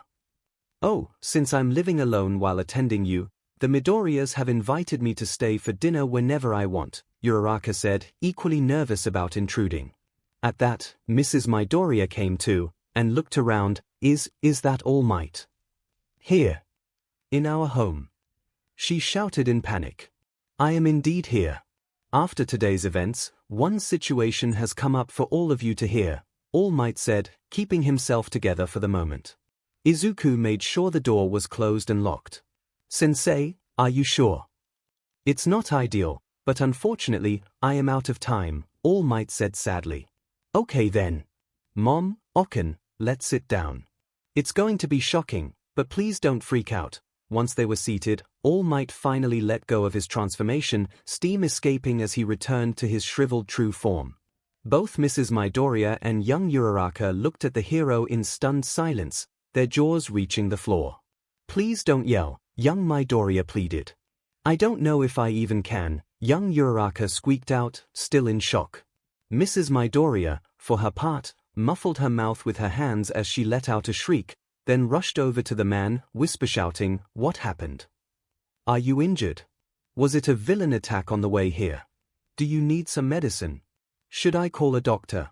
"Oh, since I'm living alone while attending you, the Midoriyas have invited me to stay for dinner whenever I want," Uraraka said, equally nervous about intruding. At that, Mrs. Midoriya came to, and looked around. Is that All Might?" "Here. In our home." She shouted in panic. "I am indeed here. After today's events, one situation has come up for all of you to hear," All Might said, keeping himself together for the moment. Izuku made sure the door was closed and locked. "Sensei, are you sure?" "It's not ideal, but unfortunately, I am out of time," All Might said sadly. "Okay then. Mom, Okken, let's sit down. It's going to be shocking, but please don't freak out." Once they were seated, All Might finally let go of his transformation, steam escaping as he returned to his shriveled true form. Both Mrs. Midoriya and young Uraraka looked at the hero in stunned silence, their jaws reaching the floor. "Please don't yell," young Midoriya pleaded. "I don't know if I even can," young Uraraka squeaked out, still in shock. Mrs. Midoriya, for her part, muffled her mouth with her hands as she let out a shriek, then rushed over to the man, whisper shouting, "What happened? Are you injured? Was it a villain attack on the way here? Do you need some medicine? Should I call a doctor?"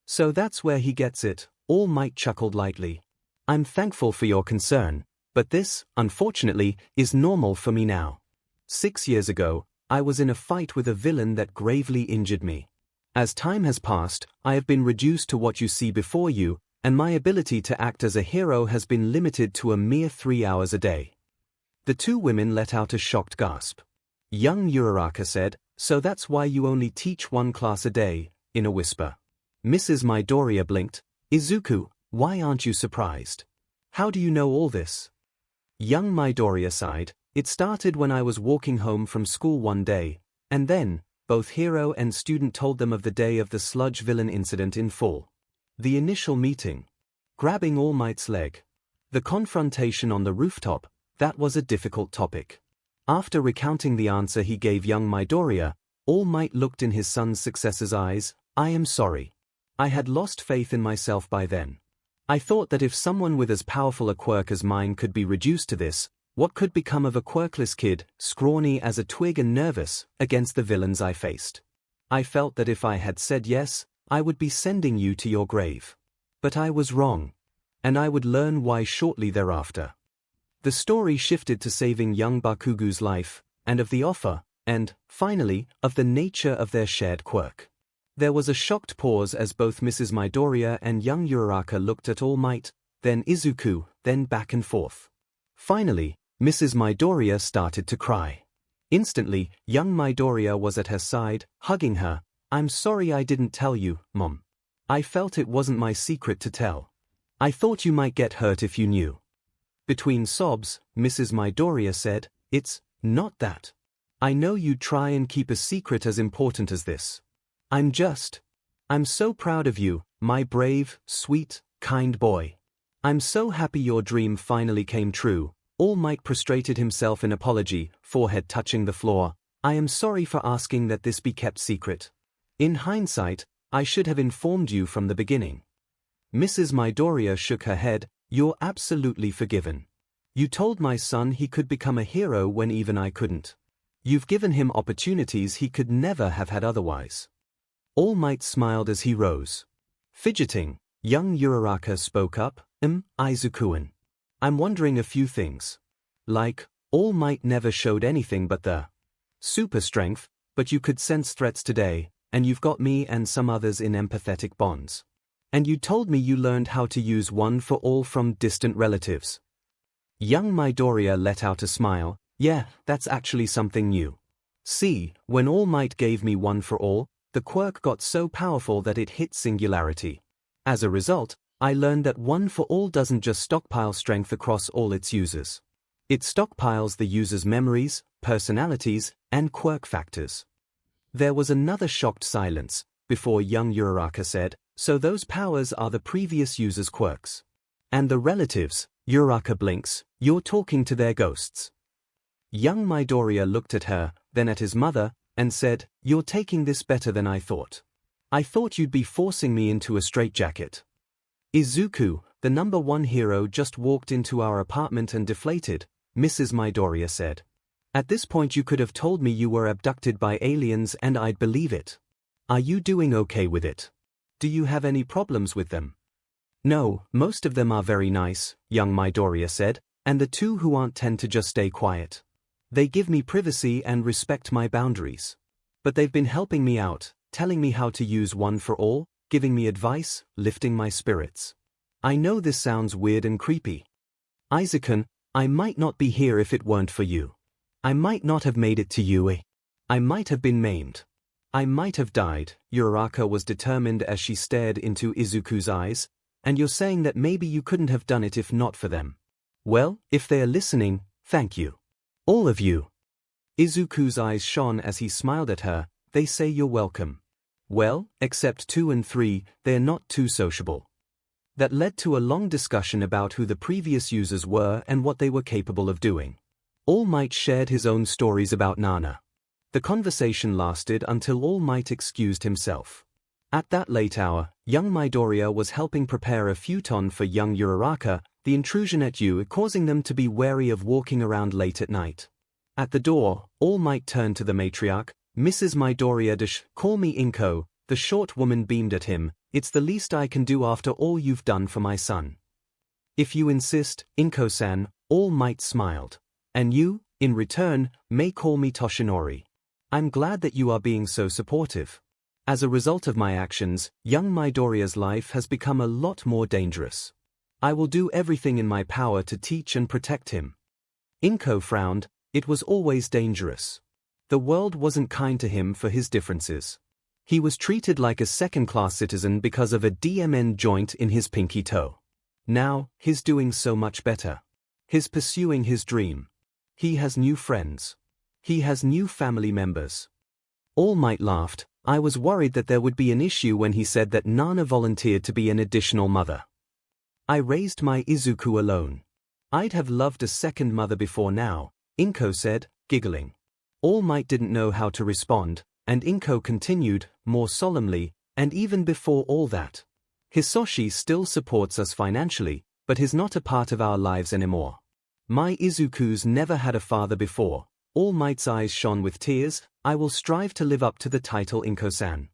"So that's where he gets it," All Might chuckled lightly. "I'm thankful for your concern, but this, unfortunately, is normal for me now. 6 years ago, I was in a fight with a villain that gravely injured me. As time has passed, I have been reduced to what you see before you, and my ability to act as a hero has been limited to a mere 3 hours a day." The two women let out a shocked gasp. Young Uraraka said, "So that's why you only teach 1 class a day," in a whisper. Mrs. Midoriya blinked. "Izuku, why aren't you surprised? How do you know all this?" Young Midoriya sighed. "It started when I was walking home from school one day, and then, both hero and student told them of the day of the sludge villain incident in full. The initial meeting. Grabbing All Might's leg. The confrontation on the rooftop, that was a difficult topic." After recounting the answer he gave young Midoriya, All Might looked in his son's successor's eyes. "I am sorry. I had lost faith in myself by then. I thought that if someone with as powerful a quirk as mine could be reduced to this, what could become of a quirkless kid, scrawny as a twig and nervous, against the villains I faced? I felt that if I had said yes, I would be sending you to your grave. But I was wrong. And I would learn why shortly thereafter." The story shifted to saving young Bakugu's life, and of the offer, and, finally, of the nature of their shared quirk. There was a shocked pause as both Mrs. Midoriya and young Uraraka looked at All Might, then Izuku, then back and forth. Finally, Mrs. Midoriya started to cry. Instantly, young Midoriya was at her side, hugging her. "I'm sorry I didn't tell you, Mom. I felt it wasn't my secret to tell. I thought you might get hurt if you knew." Between sobs, Mrs. Midoriya said, "It's not that. I know you'd try and keep a secret as important as this. I'm so proud of you, my brave, sweet, kind boy. I'm so happy your dream finally came true. All Might prostrated himself in apology, forehead touching the floor. I am sorry for asking that this be kept secret. In hindsight, I should have informed you from the beginning. Mrs. Midoriya shook her head. You're absolutely forgiven. You told my son he could become a hero when even I couldn't. You've given him opportunities he could never have had otherwise. All Might smiled as he rose. Fidgeting, young Uraraka spoke up. Izuku-kun. I'm wondering a few things. Like, All Might never showed anything but the super strength, but you could sense threats today, and you've got me and some others in empathetic bonds. And you told me you learned how to use one for all from distant relatives. Young Midoriya let out a smile. Yeah, that's actually something new. See, when All Might gave me one for all, the quirk got so powerful that it hit singularity. As a result, I learned that one for all doesn't just stockpile strength across all its users. It stockpiles the user's memories, personalities, and quirk factors. There was another shocked silence, before young Uraraka said, so those powers are the previous user's quirks. And the relatives, Uraraka blinks, you're talking to their ghosts. Young Midoriya looked at her, then at his mother, and said, you're taking this better than I thought. I thought you'd be forcing me into a straitjacket. Izuku, the #1 hero, just walked into our apartment and deflated, Mrs. Midoriya said. At this point you could have told me you were abducted by aliens and I'd believe it. Are you doing okay with it? Do you have any problems with them? No, most of them are very nice, young Midoriya said, and the two who aren't tend to just stay quiet. They give me privacy and respect my boundaries. But they've been helping me out, telling me how to use one for all, giving me advice, lifting my spirits. I know this sounds weird and creepy. Izuku, I might not be here if it weren't for you. I might not have made it to you. I might have been maimed. I might have died. Uraraka was determined as she stared into Izuku's eyes. And you're saying that maybe you couldn't have done it if not for them. Well, if they are listening, thank you. All of you. Izuku's eyes shone as he smiled at her. They say you're welcome. Well, except 2 and 3, they're not too sociable. That led to a long discussion about who the previous users were and what they were capable of doing. All Might shared his own stories about Nana. The conversation lasted until All Might excused himself. At that late hour, young Midoriya was helping prepare a futon for young Uraraka, the intrusion at you causing them to be wary of walking around late at night. At the door, All Might turned to the matriarch, Mrs. Midoriya call me 𝐒𝐽𝐽, the short woman beamed at him, it's the least I can do after all you've done for my son. If you insist, 𝐒𝐽𝐽-san, All Might smiled. And you, in return, may call me Toshinori. I'm glad that you are being so supportive. As a result of my actions, young Midoriya's life has become a lot more dangerous. I will do everything in my power to teach and protect him. 𝐒𝐽𝐽 frowned, it was always dangerous. The world wasn't kind to him for his differences. He was treated like a second-class citizen because of a DMN joint in his pinky toe. Now, he's doing so much better. He's pursuing his dream. He has new friends. He has new family members. All Might laughed. I was worried that there would be an issue when he said that Nana volunteered to be an additional mother. I raised my Izuku alone. I'd have loved a second mother before now, 𝐒𝐽𝐽 said, giggling. All Might didn't know how to respond, and 𝐒𝐽𝐽 continued, more solemnly, and even before all that. Hisoshi still supports us financially, but he's not a part of our lives anymore. My Izuku's never had a father before. All Might's eyes shone with tears. I will strive to live up to the title 𝐒𝐽𝐽-san.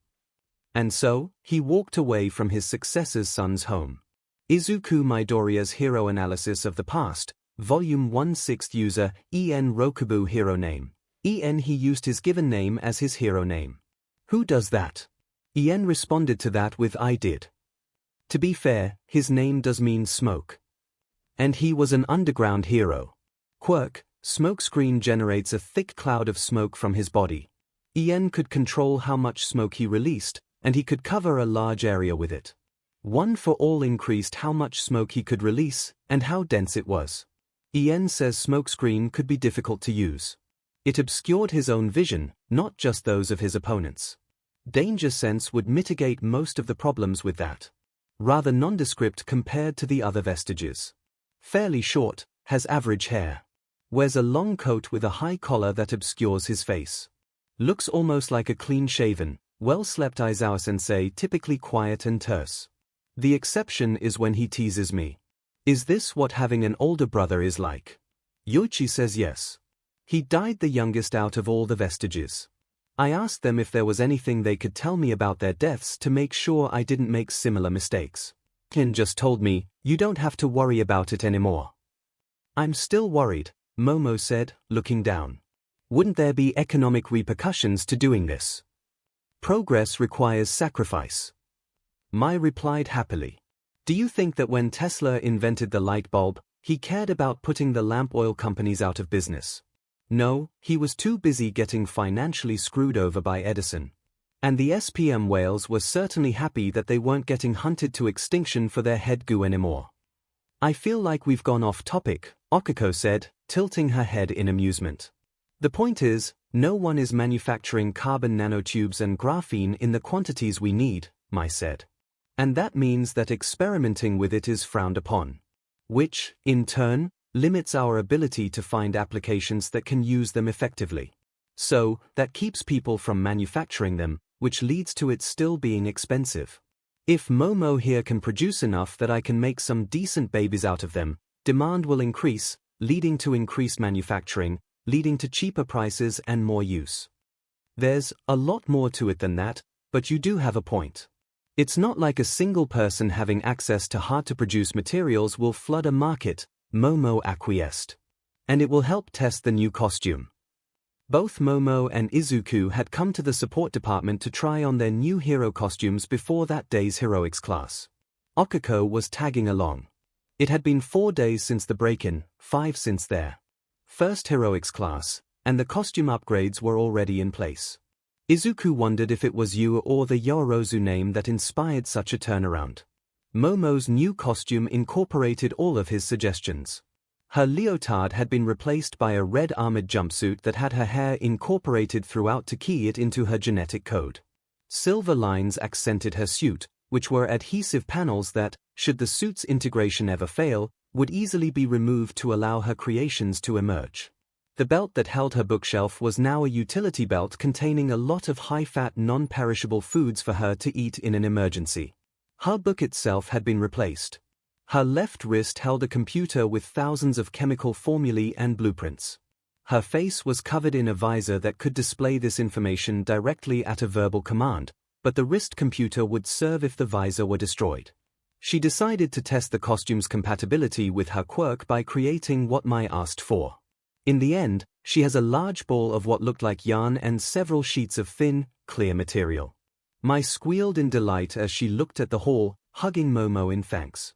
And so, he walked away from his successor's son's home. Izuku Midoriya's Hero Analysis of the Past, Volume 1 6th User, 𝐸𝑛 Rokubu Hero Name. 𝐸𝑛 He used his given name as his hero name. Who does that? 𝐸𝑛 responded to that with I did. To be fair, his name does mean smoke. And he was an underground hero. Quirk, Smokescreen generates a thick cloud of smoke from his body. 𝐸𝑛 could control how much smoke he released, and he could cover a large area with it. One for all increased how much smoke he could release, and how dense it was. 𝐸𝑛 says Smokescreen could be difficult to use. It obscured his own vision, not just those of his opponents. Danger sense would mitigate most of the problems with that. Rather nondescript compared to the other vestiges. Fairly short, has average hair. Wears a long coat with a high collar that obscures his face. Looks almost like a clean-shaven, well-slept Aizawa sensei, typically quiet and terse. The exception is when he teases me. Is this what having an older brother is like? Yoichi says yes. He died the youngest out of all the vestiges. I asked them if there was anything they could tell me about their deaths to make sure I didn't make similar mistakes. Ken just told me, you don't have to worry about it anymore. I'm still worried, Momo said, looking down. Wouldn't there be economic repercussions to doing this? Progress requires sacrifice. Mai replied happily. Do you think that when Tesla invented the light bulb, he cared about putting the lamp oil companies out of business? No, he was too busy getting financially screwed over by Edison. And the SPM whales were certainly happy that they weren't getting hunted to extinction for their head goo anymore. I feel like we've gone off topic, Okiko said, tilting her head in amusement. The point is, no one is manufacturing carbon nanotubes and graphene in the quantities we need, Mai said. And that means that experimenting with it is frowned upon. Which, in turn, limits our ability to find applications that can use them effectively. So, that keeps people from manufacturing them, which leads to it still being expensive. If Momo here can produce enough that I can make some decent babies out of them, demand will increase, leading to increased manufacturing, leading to cheaper prices and more use. There's a lot more to it than that, but you do have a point. It's not like a single person having access to hard-to-produce materials will flood a market, Momo acquiesced. And it will help test the new costume. Both Momo and Izuku had come to the support department to try on their new hero costumes before that day's heroics class. Okiko was tagging along. It had been 4 days since the break-in, 5 since their first heroics class, and the costume upgrades were already in place. Izuku wondered if it was you or the Yorozu name that inspired such a turnaround. Momo's new costume incorporated all of his suggestions. Her leotard had been replaced by a red armored jumpsuit that had her hair incorporated throughout to key it into her genetic code. Silver lines accented her suit, which were adhesive panels that, should the suit's integration ever fail, would easily be removed to allow her creations to emerge. The belt that held her bookshelf was now a utility belt containing a lot of high-fat non-perishable foods for her to eat in an emergency. Her book itself had been replaced. Her left wrist held a computer with thousands of chemical formulae and blueprints. Her face was covered in a visor that could display this information directly at a verbal command, but the wrist computer would serve if the visor were destroyed. She decided to test the costume's compatibility with her quirk by creating what Mai asked for. In the end, she has a large ball of what looked like yarn and several sheets of thin, clear material. Mai squealed in delight as she looked at the haul, hugging Momo in thanks.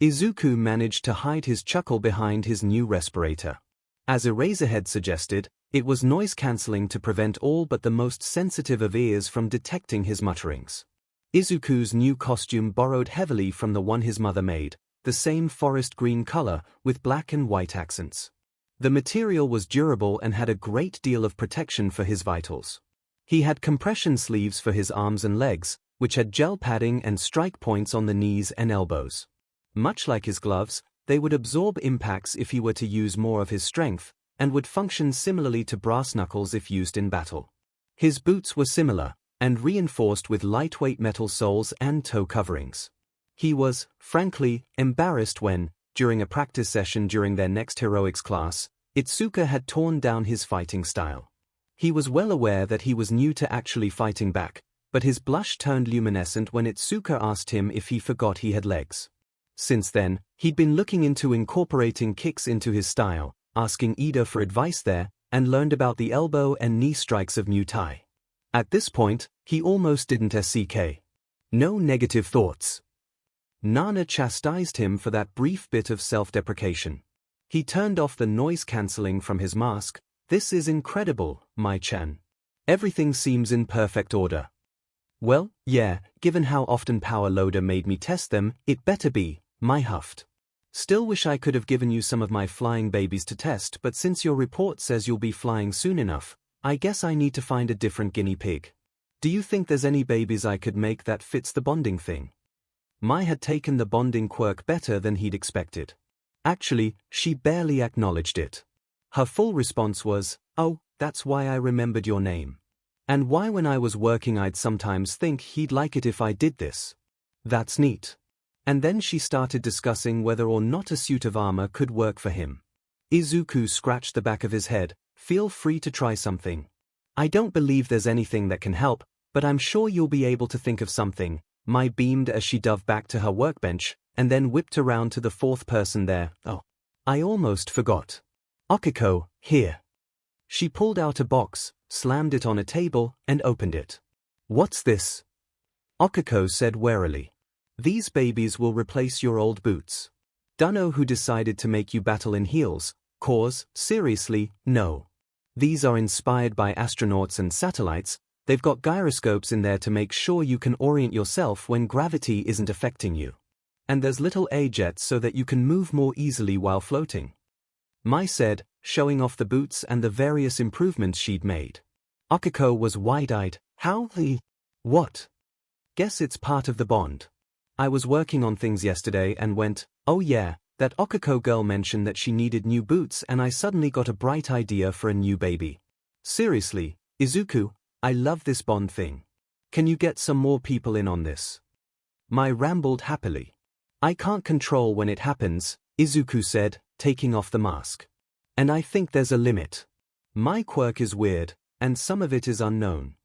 Izuku managed to hide his chuckle behind his new respirator. As Eraserhead suggested, it was noise-cancelling to prevent all but the most sensitive of ears from detecting his mutterings. Izuku's new costume borrowed heavily from the one his mother made, the same forest green color with black and white accents. The material was durable and had a great deal of protection for his vitals. He had compression sleeves for his arms and legs, which had gel padding and strike points on the knees and elbows. Much like his gloves, they would absorb impacts if he were to use more of his strength, and would function similarly to brass knuckles if used in battle. His boots were similar, and reinforced with lightweight metal soles and toe coverings. He was, frankly, embarrassed when, during a practice session during their next heroics class, Itsuka had torn down his fighting style. He was well aware that he was new to actually fighting back, but his blush turned luminescent when Itsuka asked him if he forgot he had legs. Since then, he'd been looking into incorporating kicks into his style, asking Ida for advice there, and learned about the elbow and knee strikes of Muay Thai. At this point, he almost didn't SCK. No negative thoughts. Nana chastised him for that brief bit of self-deprecation. He turned off the noise cancelling from his mask. This is incredible, Mai-chan. Everything seems in perfect order. Well, yeah, given how often Power Loader made me test them, it better be, Mai huffed. Still wish I could have given you some of my flying babies to test, but since your report says you'll be flying soon enough, I guess I need to find a different guinea pig. Do you think there's any babies I could make that fits the bonding thing? Mai had taken the bonding quirk better than he'd expected. Actually, she barely acknowledged it. Her full response was, "Oh, that's why I remembered your name. And why when I was working I'd sometimes think he'd like it if I did this. That's neat." And then she started discussing whether or not a suit of armor could work for him. Izuku scratched the back of his head. "Feel free to try something. I don't believe there's anything that can help, but I'm sure you'll be able to think of something." Mai beamed as she dove back to her workbench, and then whipped around to the fourth person there. "Oh, I almost forgot. Okiko, here." She pulled out a box, slammed it on a table, and opened it. "What's this?" Okiko said warily. "These babies will replace your old boots. Dunno who decided to make you battle in heels, cause, seriously, no. These are inspired by astronauts and satellites. They've got gyroscopes in there to make sure you can orient yourself when gravity isn't affecting you. And there's little A-jets so that you can move more easily while floating." Mai said, showing off the boots and the various improvements she'd made. Okiko was wide-eyed. "How the... what?" "Guess it's part of the bond. I was working on things yesterday and went, oh yeah, that Okiko girl mentioned that she needed new boots and I suddenly got a bright idea for a new baby. Seriously, Izuku, I love this bond thing. Can you get some more people in on this?" Mai rambled happily. "I can't control when it happens," Izuku said, taking off the mask. "And I think there's a limit. My quirk is weird, and some of it is unknown."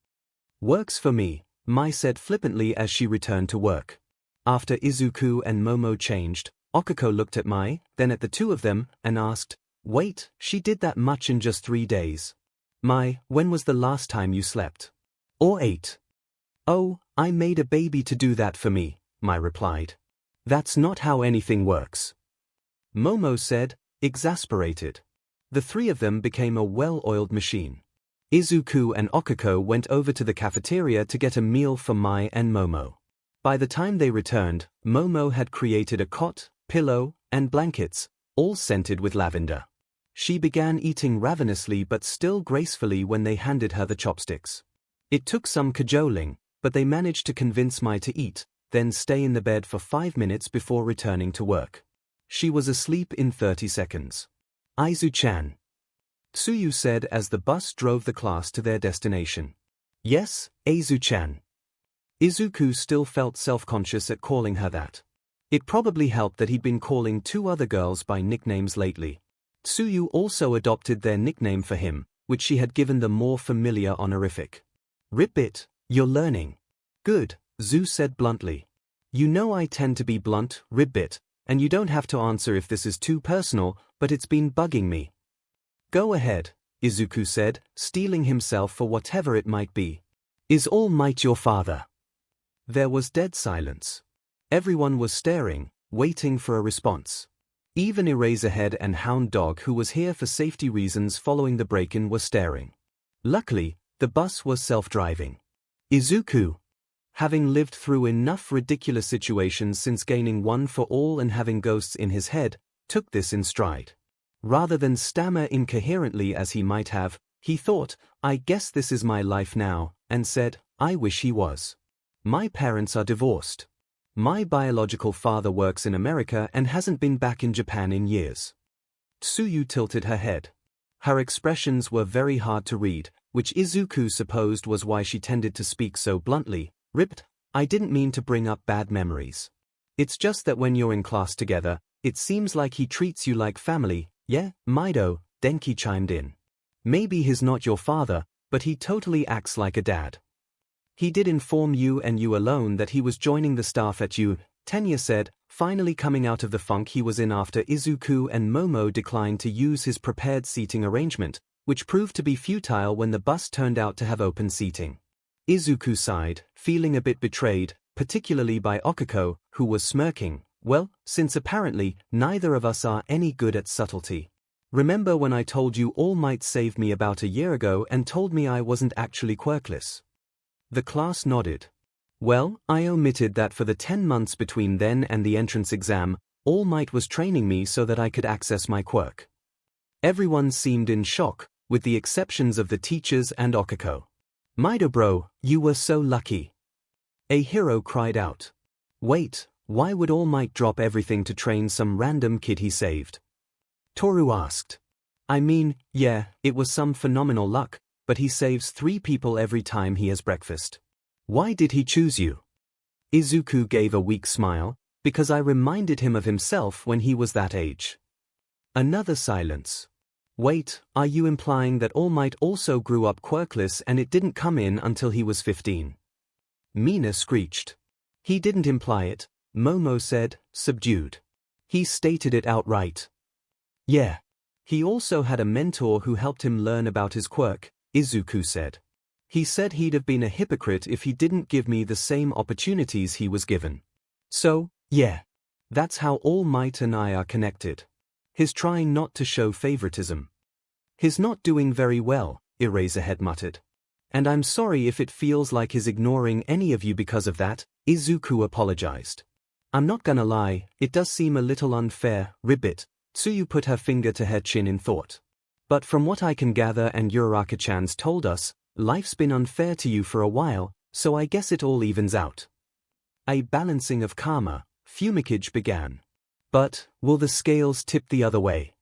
"Works for me," Mai said flippantly as she returned to work. After Izuku and Momo changed, Okiko looked at Mai, then at the two of them, and asked, "Wait, she did that much in just 3 days? Mai, when was the last time you slept? Or ate?" "Oh, I made a baby to do that for me," Mai replied. "That's not how anything works," Momo said, exasperated. The three of them became a well-oiled machine. Izuku and Okiko went over to the cafeteria to get a meal for Mai and Momo. By the time they returned, Momo had created a cot, pillow, and blankets, all scented with lavender. She began eating ravenously but still gracefully when they handed her the chopsticks. It took some cajoling, but they managed to convince Mai to eat, then stay in the bed for 5 minutes before returning to work. She was asleep in 30 seconds. "Aizu-chan," Tsuyu said as the bus drove the class to their destination. "Yes, Aizu-chan." Izuku still felt self-conscious at calling her that. It probably helped that he'd been calling 2 other girls by nicknames lately. Tsuyu also adopted their nickname for him, which she had given the more familiar honorific. "Ribbit, you're learning." "Good," Zu said bluntly. "You know I tend to be blunt, Ribbit, and you don't have to answer if this is too personal, but it's been bugging me." "Go ahead," Izuku said, steeling himself for whatever it might be. "Is All Might your father?" There was dead silence. Everyone was staring, waiting for a response. Even Eraserhead and Hound Dog, who was here for safety reasons following the break-in, were staring. Luckily, the bus was self-driving. Izuku, having lived through enough ridiculous situations since gaining One for All and having ghosts in his head, took this in stride. Rather than stammer incoherently as he might have, he thought, "I guess this is my life now," and said, "I wish he was. My parents are divorced. My biological father works in America and hasn't been back in Japan in years." Tsuyu tilted her head. Her expressions were very hard to read, which Izuku supposed was why she tended to speak so bluntly. "Ripped, I didn't mean to bring up bad memories. It's just that when you're in class together, it seems like he treats you like family, yeah, Mido," Denki chimed in. "Maybe he's not your father, but he totally acts like a dad." "He did inform you and you alone that he was joining the staff at U," Tenya said, finally coming out of the funk he was in after Izuku and Momo declined to use his prepared seating arrangement, which proved to be futile when the bus turned out to have open seating. Izuku sighed, feeling a bit betrayed, particularly by Okiko, who was smirking. "Well, since apparently neither of us are any good at subtlety. Remember when I told you All Might saved me about a year ago and told me I wasn't actually quirkless?" The class nodded. "Well, I omitted that for the 10 months between then and the entrance exam, All Might was training me so that I could access my quirk." Everyone seemed in shock, with the exceptions of the teachers and Okiko. Midoriya, you were so lucky. A hero cried out. Wait, why would All Might drop everything to train some random kid he saved? Toru asked. I mean, yeah, it was some phenomenal luck, but he saves 3 people every time he has breakfast. Why did he choose you? Izuku gave a weak smile, because I reminded him of himself when he was that age. Another silence. Wait, are you implying that All Might also grew up quirkless and it didn't come in until he was 15? Mina screeched. He didn't imply it, Momo said, subdued. He stated it outright. Yeah. He also had a mentor who helped him learn about his quirk, Izuku said. He said he'd have been a hypocrite if he didn't give me the same opportunities he was given. So, yeah. That's how All Might and I are connected. His trying not to show favoritism. His not doing very well, Eraserhead muttered. And I'm sorry if it feels like his ignoring any of you because of that, Izuku apologized. I'm not gonna lie, it does seem a little unfair, Ribbit. Tsuyu put her finger to her chin in thought. But from what I can gather and Yuraka-chan's told us, life's been unfair to you for a while, so I guess it all evens out. A balancing of karma, Fumikage began. But, will the scales tip the other way?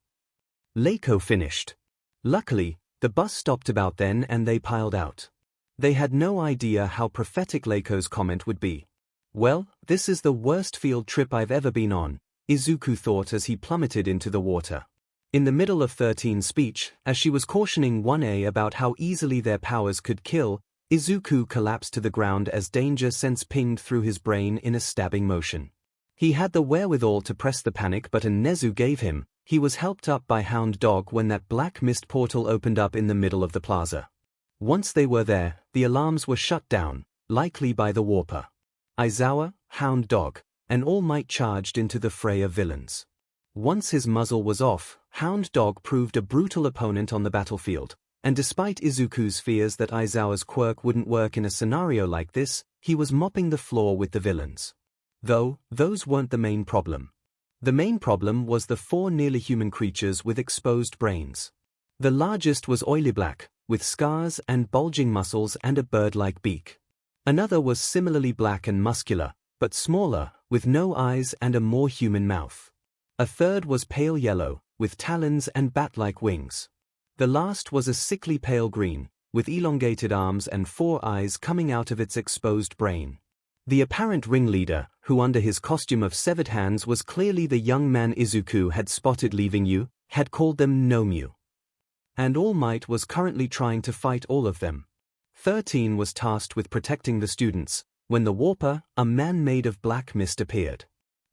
𝐒𝐽𝐽 finished. Luckily, the bus stopped about then and they piled out. They had no idea how prophetic 𝐒𝐽𝐽's comment would be. Well, this is the worst field trip I've ever been on, Izuku thought as he plummeted into the water. In the middle of 13's speech, as she was cautioning 1A about how easily their powers could kill, Izuku collapsed to the ground as danger sense pinged through his brain in a stabbing motion. He had the wherewithal to press the panic button Nezu gave him. He was helped up by Hound Dog when that black mist portal opened up in the middle of the plaza. Once they were there, the alarms were shut down, likely by the Warper. Aizawa, Hound Dog, and All Might charged into the fray of villains. Once his muzzle was off, Hound Dog proved a brutal opponent on the battlefield, and despite Izuku's fears that Aizawa's quirk wouldn't work in a scenario like this, he was mopping the floor with the villains. Though, those weren't the main problem. The main problem was the 4 nearly human creatures with exposed brains. The largest was oily black, with scars and bulging muscles and a bird-like beak. Another was similarly black and muscular, but smaller, with no eyes and a more human mouth. A third was pale yellow, with talons and bat-like wings. The last was a sickly pale green, with elongated arms and 4 eyes coming out of its exposed brain. The apparent ringleader, who under his costume of severed hands was clearly the young man Izuku had spotted leaving you, had called them Nomu. And All Might was currently trying to fight all of them. 13 was tasked with protecting the students, when the Warper, a man made of black mist, appeared.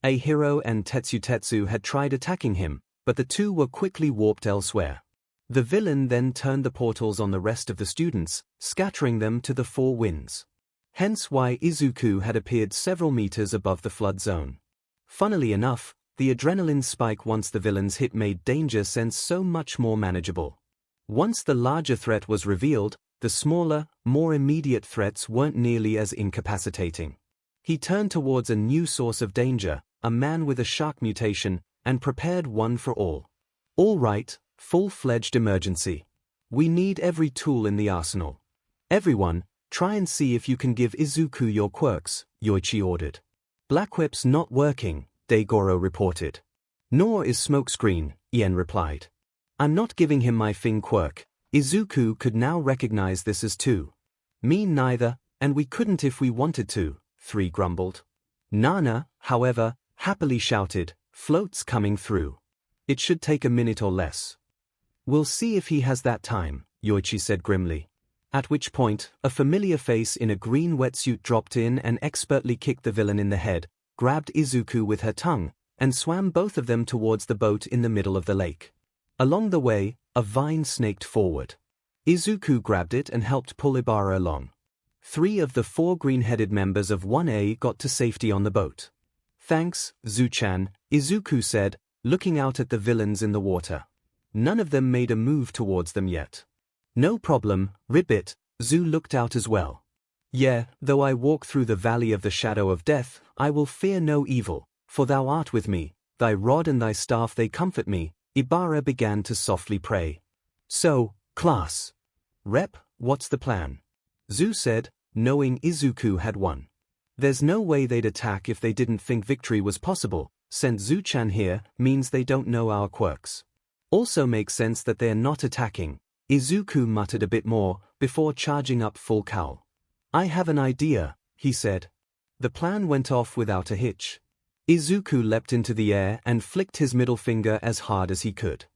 A hero and Tetsu had tried attacking him, but the 2 were quickly warped elsewhere. The villain then turned the portals on the rest of the students, scattering them to the 4 winds. Hence why Izuku had appeared several meters above the flood zone. Funnily enough, the adrenaline spike once the villains hit made danger sense so much more manageable. Once the larger threat was revealed, the smaller, more immediate threats weren't nearly as incapacitating. He turned towards a new source of danger, a man with a shark mutation, and prepared one for all. All right, full-fledged emergency. We need every tool in the arsenal. Everyone, try and see if you can give Izuku your quirks, Yoichi ordered. Black Whip's not working, Daigoro reported. Nor is Smokescreen, Ien replied. I'm not giving him my Fing quirk. Izuku could now recognize this as 2. Me neither, and we couldn't if we wanted to, 3 grumbled. Nana, however, happily shouted, floats coming through. It should take a minute or less. We'll see if he has that time, Yoichi said grimly. At which point, a familiar face in a green wetsuit dropped in and expertly kicked the villain in the head, grabbed Izuku with her tongue, and swam both of them towards the boat in the middle of the lake. Along the way, a vine snaked forward. Izuku grabbed it and helped pull Ibara along. 3 of the 4 green-headed members of 1A got to safety on the boat. Thanks, Zuchan, Izuku said, looking out at the villains in the water. None of them made a move towards them yet. No problem, Ribbit, Zu looked out as well. Yeah, though I walk through the valley of the shadow of death, I will fear no evil, for thou art with me, thy rod and thy staff they comfort me, Ibara began to softly pray. So, class. Rep, what's the plan? Zu said, knowing Izuku had won. There's no way they'd attack if they didn't think victory was possible. Sent Zu-chan here means they don't know our quirks. Also makes sense that they're not attacking. Izuku muttered a bit more, before charging up full cowl. I have an idea, he said. The plan went off without a hitch. Izuku leapt into the air and flicked his middle finger as hard as he could.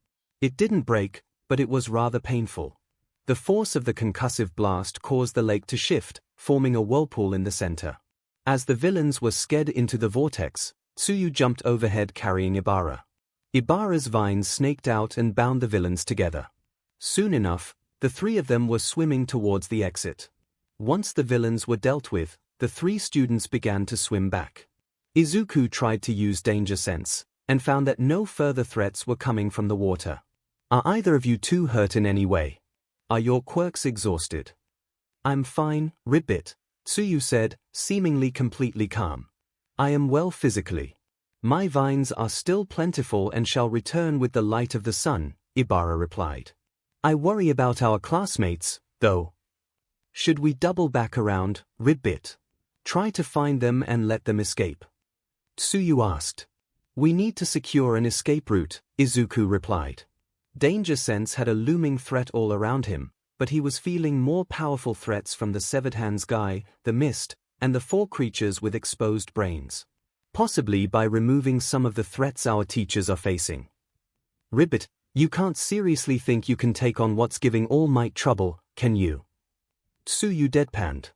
It didn't break, but it was rather painful. The force of the concussive blast caused the lake to shift, forming a whirlpool in the center. As the villains were sked into the vortex, Tsuyu jumped overhead carrying Ibara. Ibara's vines snaked out and bound the villains together. Soon enough, the three of them were swimming towards the exit. Once the villains were dealt with, the three students began to swim back. Izuku tried to use danger sense, and found that no further threats were coming from the water. Are either of you two hurt in any way? Are your quirks exhausted? I'm fine, Ribbit, Tsuyu said, seemingly completely calm. I am well physically. My vines are still plentiful and shall return with the light of the sun, Ibara replied. I worry about our classmates, though. Should we double back around, Ribbit? Try to find them and let them escape? Tsuyu asked. We need to secure an escape route, Izuku replied. Danger sense had a looming threat all around him, but he was feeling more powerful threats from the severed hands guy, the mist, and the four creatures with exposed brains. Possibly by removing some of the threats our teachers are facing. Ribbit, you can't seriously think you can take on what's giving All Might trouble, can you? Tsuyu deadpanned.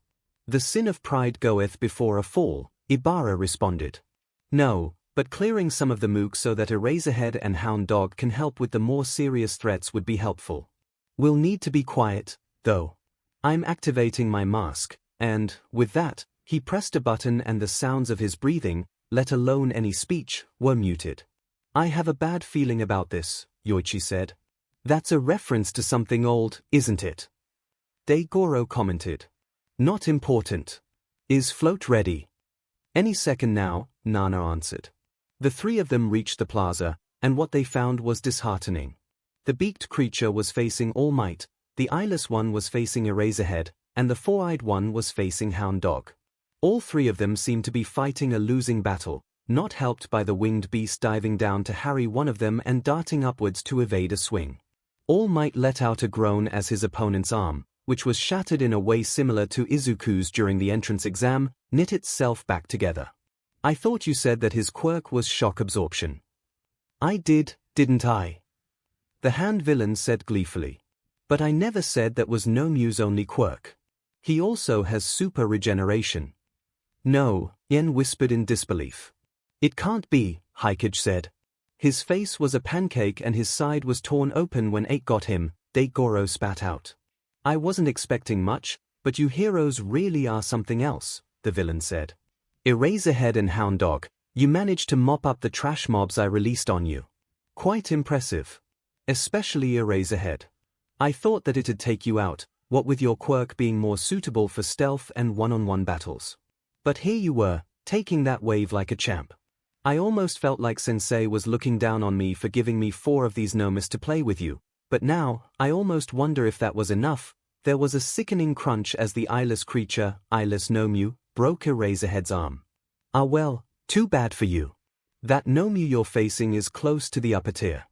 The sin of pride goeth before a fall, Ibara responded. No, but clearing some of the mooks so that Eraserhead and Hound Dog can help with the more serious threats would be helpful. We'll need to be quiet, though. I'm activating my mask, and, with that, he pressed a button and the sounds of his breathing, let alone any speech, were muted. I have a bad feeling about this, Yoichi said. That's a reference to something old, isn't it? Degoro commented. Not important. Is float ready? Any second now, Nana answered. The three of them reached the plaza, and what they found was disheartening. The beaked creature was facing All Might, the eyeless one was facing Eraserhead, and the four-eyed one was facing Hound Dog. All three of them seemed to be fighting a losing battle, not helped by the winged beast diving down to harry one of them and darting upwards to evade a swing. All Might let out a groan as his opponent's arm, which was shattered in a way similar to Izuku's during the entrance exam, knit itself back together. I thought you said that his quirk was shock absorption. I did, didn't I? The hand villain said gleefully. But I never said that was Nomu's only quirk. He also has super regeneration. No, Yen whispered in disbelief. It can't be, 𝐒𝐻𝐽 said. His face was a pancake and his side was torn open when 8 got him, Degoro spat out. I wasn't expecting much, but you heroes really are something else, the villain said. Eraserhead and Hound Dog, you managed to mop up the trash mobs I released on you. Quite impressive. Especially Eraserhead. I thought that it'd take you out, what with your quirk being more suitable for stealth and one-on-one battles. But here you were, taking that wave like a champ. I almost felt like Sensei was looking down on me for giving me 4 of these Nomus to play with you, but now, I almost wonder if that was enough. There was a sickening crunch as the eyeless creature, eyeless Nomu, broke Eraserhead's arm. Ah well, too bad for you. That Nomu you're facing is close to the upper tier.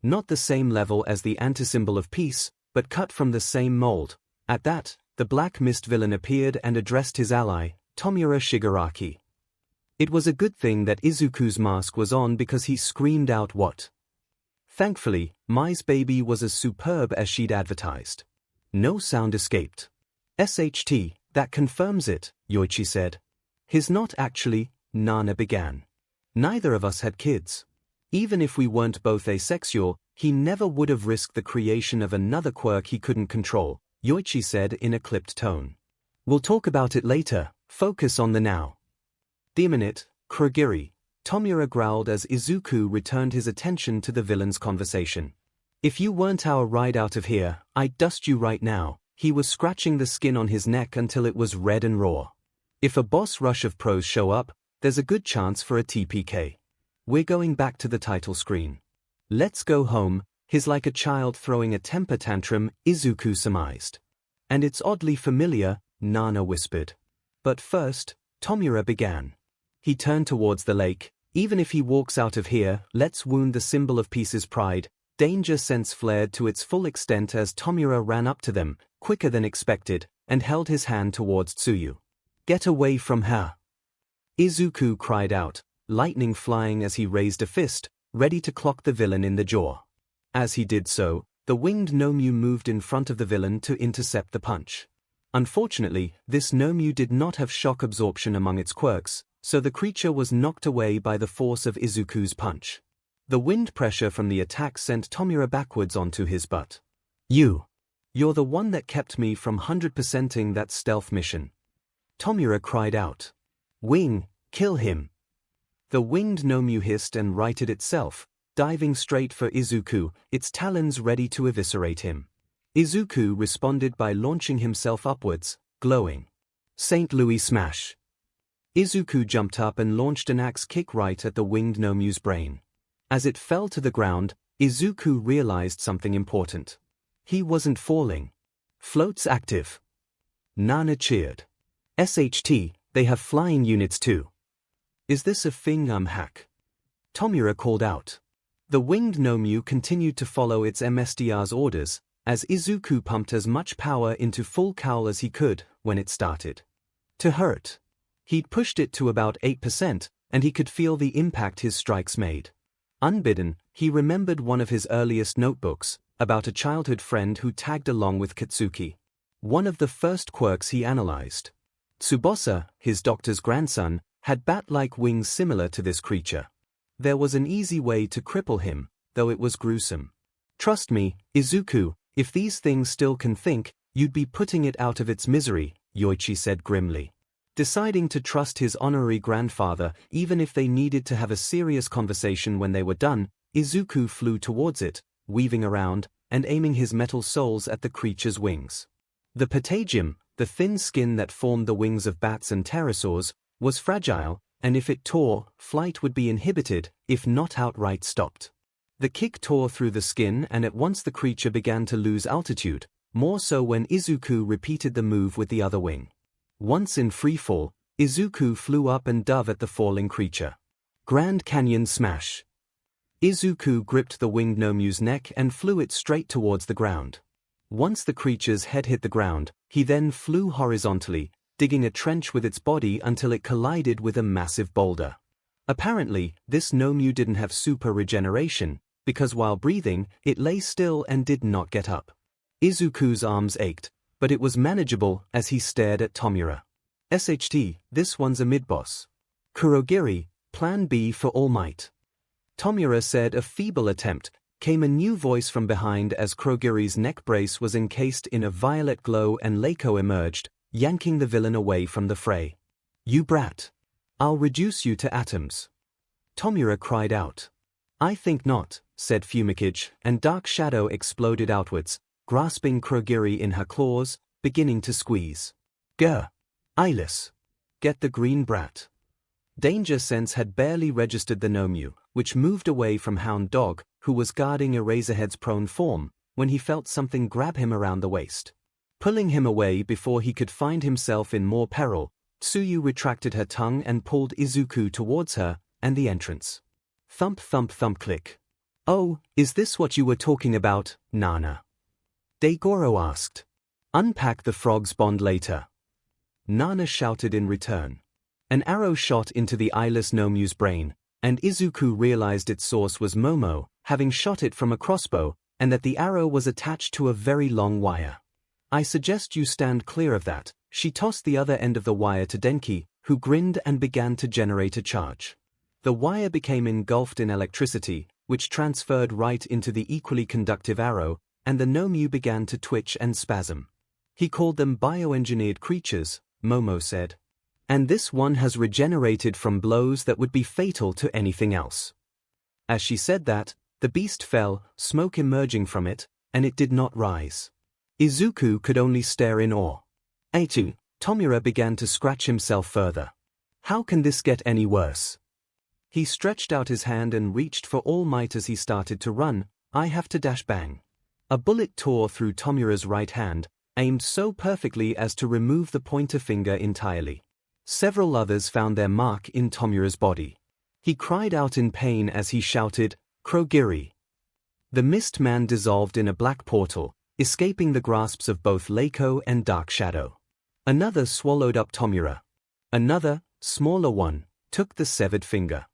Not the same level as the anti-symbol of peace, but cut from the same mold. At that, the Black Mist villain appeared and addressed his ally, Tomura Shigaraki. It was a good thing that Izuku's mask was on because he screamed out what? Thankfully, Mai's baby was as superb as she'd advertised. No sound escaped. SHT, that confirms it, Yoichi said. His not actually, Nana began. Neither of us had kids. Even if we weren't both asexual, he never would have risked the creation of another quirk he couldn't control, Yoichi said in a clipped tone. We'll talk about it later, focus on the now. Demon it, Kurogiri, Tomura growled as Izuku returned his attention to the villain's conversation. If you weren't our ride out of here, I'd dust you right now. He was scratching the skin on his neck until it was red and raw. If a boss rush of pros show up, there's a good chance for a TPK. We're going back to the title screen. Let's go home, he's like a child throwing a temper tantrum, Izuku surmised. And it's oddly familiar, Nana whispered. But first, Tomura began. He turned towards the lake. Even if he walks out of here, let's wound the symbol of peace's pride. Danger sense flared to its full extent as Tomura ran up to them, quicker than expected, and held his hand towards Tsuyu. Get away from her! Izuku cried out, lightning flying as he raised a fist, ready to clock the villain in the jaw. As he did so, the winged Nomyu moved in front of the villain to intercept the punch. Unfortunately, this Nomyu did not have shock absorption among its quirks, so the creature was knocked away by the force of Izuku's punch. The wind pressure from the attack sent Tomura backwards onto his butt. You're the one that kept me from 100%ing that stealth mission. Tomura cried out. Wing, kill him! The winged Nomyu hissed and righted itself, diving straight for Izuku, its talons ready to eviscerate him. Izuku responded by launching himself upwards, glowing. St. Louis smash! Izuku jumped up and launched an axe kick right at the winged Nomyu's brain. As it fell to the ground, Izuku realized something important. He wasn't falling. Floats active. Nana cheered. SHT, they have flying units too. Is this a thing hack? Tomura called out. The winged Nomyu continued to follow its MSDR's orders, as Izuku pumped as much power into full cowl as he could when it started to hurt. He'd pushed it to about 8%, and he could feel the impact his strikes made. Unbidden, he remembered one of his earliest notebooks, about a childhood friend who tagged along with Katsuki. One of the first quirks he analyzed. Tsubasa, his doctor's grandson, had bat-like wings similar to this creature. There was an easy way to cripple him, though it was gruesome. Trust me, Izuku, if these things still can think, you'd be putting it out of its misery, Yoichi said grimly. Deciding to trust his honorary grandfather even if they needed to have a serious conversation when they were done, Izuku flew towards it, weaving around, and aiming his metal soles at the creature's wings. The patagium, the thin skin that formed the wings of bats and pterosaurs, was fragile, and if it tore, flight would be inhibited, if not outright stopped. The kick tore through the skin and at once the creature began to lose altitude, more so when Izuku repeated the move with the other wing. Once in freefall, Izuku flew up and dove at the falling creature. Grand Canyon smash! Izuku gripped the winged Nomyu's neck and flew it straight towards the ground. Once the creature's head hit the ground, he then flew horizontally, digging a trench with its body until it collided with a massive boulder. Apparently, this Nomyu didn't have super regeneration, because while breathing, it lay still and did not get up. Izuku's arms ached, but it was manageable as he stared at Tomura. SHT, this one's a mid-boss. Kurogiri, plan B for All Might. Tomura said a feeble attempt. Came a new voice from behind as Kurogiri's neck brace was encased in a violet glow and 𝐒𝐽 emerged, yanking the villain away from the fray. You brat! I'll reduce you to atoms. Tomura cried out. I think not, said 𝐒𝐿𝐼𝐺, and dark shadow exploded outwards, grasping Kurogiri in her claws, beginning to squeeze. Grr! Eyeless! Get the green brat! Danger sense had barely registered the Nomyu, which moved away from Hound Dog, who was guarding Eraserhead's prone form, when he felt something grab him around the waist. Pulling him away before he could find himself in more peril, Tsuyu retracted her tongue and pulled Izuku towards her, and the entrance. Thump thump thump click. Oh, is this what you were talking about, Nana? Daigoro asked. Unpack the frog's bond later. Nana shouted in return. An arrow shot into the eyeless Nomyu's brain, and Izuku realized its source was Momo, having shot it from a crossbow, and that the arrow was attached to a very long wire. I suggest you stand clear of that. She tossed the other end of the wire to Denki, who grinned and began to generate a charge. The wire became engulfed in electricity, which transferred right into the equally conductive arrow, and the Nomyu began to twitch and spasm. He called them bioengineered creatures, Momo said. And this one has regenerated from blows that would be fatal to anything else. As she said that, the beast fell, smoke emerging from it, and it did not rise. Izuku could only stare in awe. Aitu, Tomura began to scratch himself further. How can this get any worse? He stretched out his hand and reached for All Might as he started to run. I have to dash bang. A bullet tore through Tomura's right hand, aimed so perfectly as to remove the pointer finger entirely. Several others found their mark in Tomura's body. He cried out in pain as he shouted, "Krogiri!" The mist man dissolved in a black portal, escaping the grasps of both 𝐒𝐿𝐾 and Dark Shadow. Another swallowed up Tomura. Another, smaller one, took the severed finger.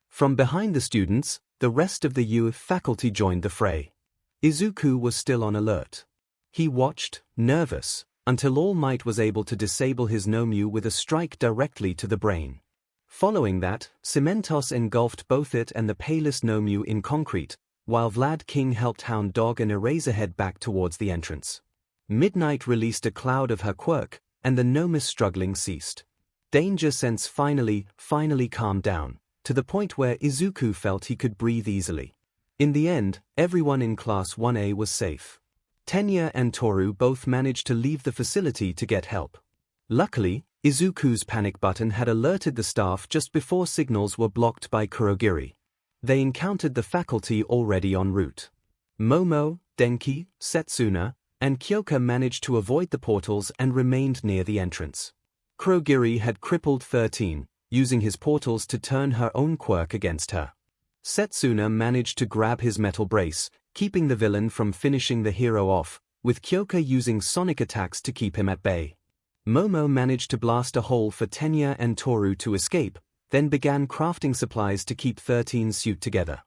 From behind the students, the rest of the 𝐻𝐸 faculty joined the fray. Izuku was still on alert. He watched, nervous, until All Might was able to disable his 𝐻𝐸 with a strike directly to the brain. Following that, Cementos engulfed both it and the palest 𝐻𝐸 in concrete, while Vlad King helped hound Dog and Eraserhead back towards the entrance. Midnight released a cloud of her quirk, and the 𝐻𝐸's struggling ceased. Danger Sense finally calmed down, to the point where Izuku felt he could breathe easily. In the end, everyone in Class 1A was safe. Tenya and Toru both managed to leave the facility to get help. Luckily, Izuku's panic button had alerted the staff just before signals were blocked by Kurogiri. They encountered the faculty already en route. Momo, Denki, Setsuna, and Kyoka managed to avoid the portals and remained near the entrance. Kurogiri had crippled 13, using his portals to turn her own quirk against her. Setsuna managed to grab his metal brace, keeping the villain from finishing the hero off, with Kyoka using sonic attacks to keep him at bay. Momo managed to blast a hole for Tenya and Toru to escape, then began crafting supplies to keep 13's suit together.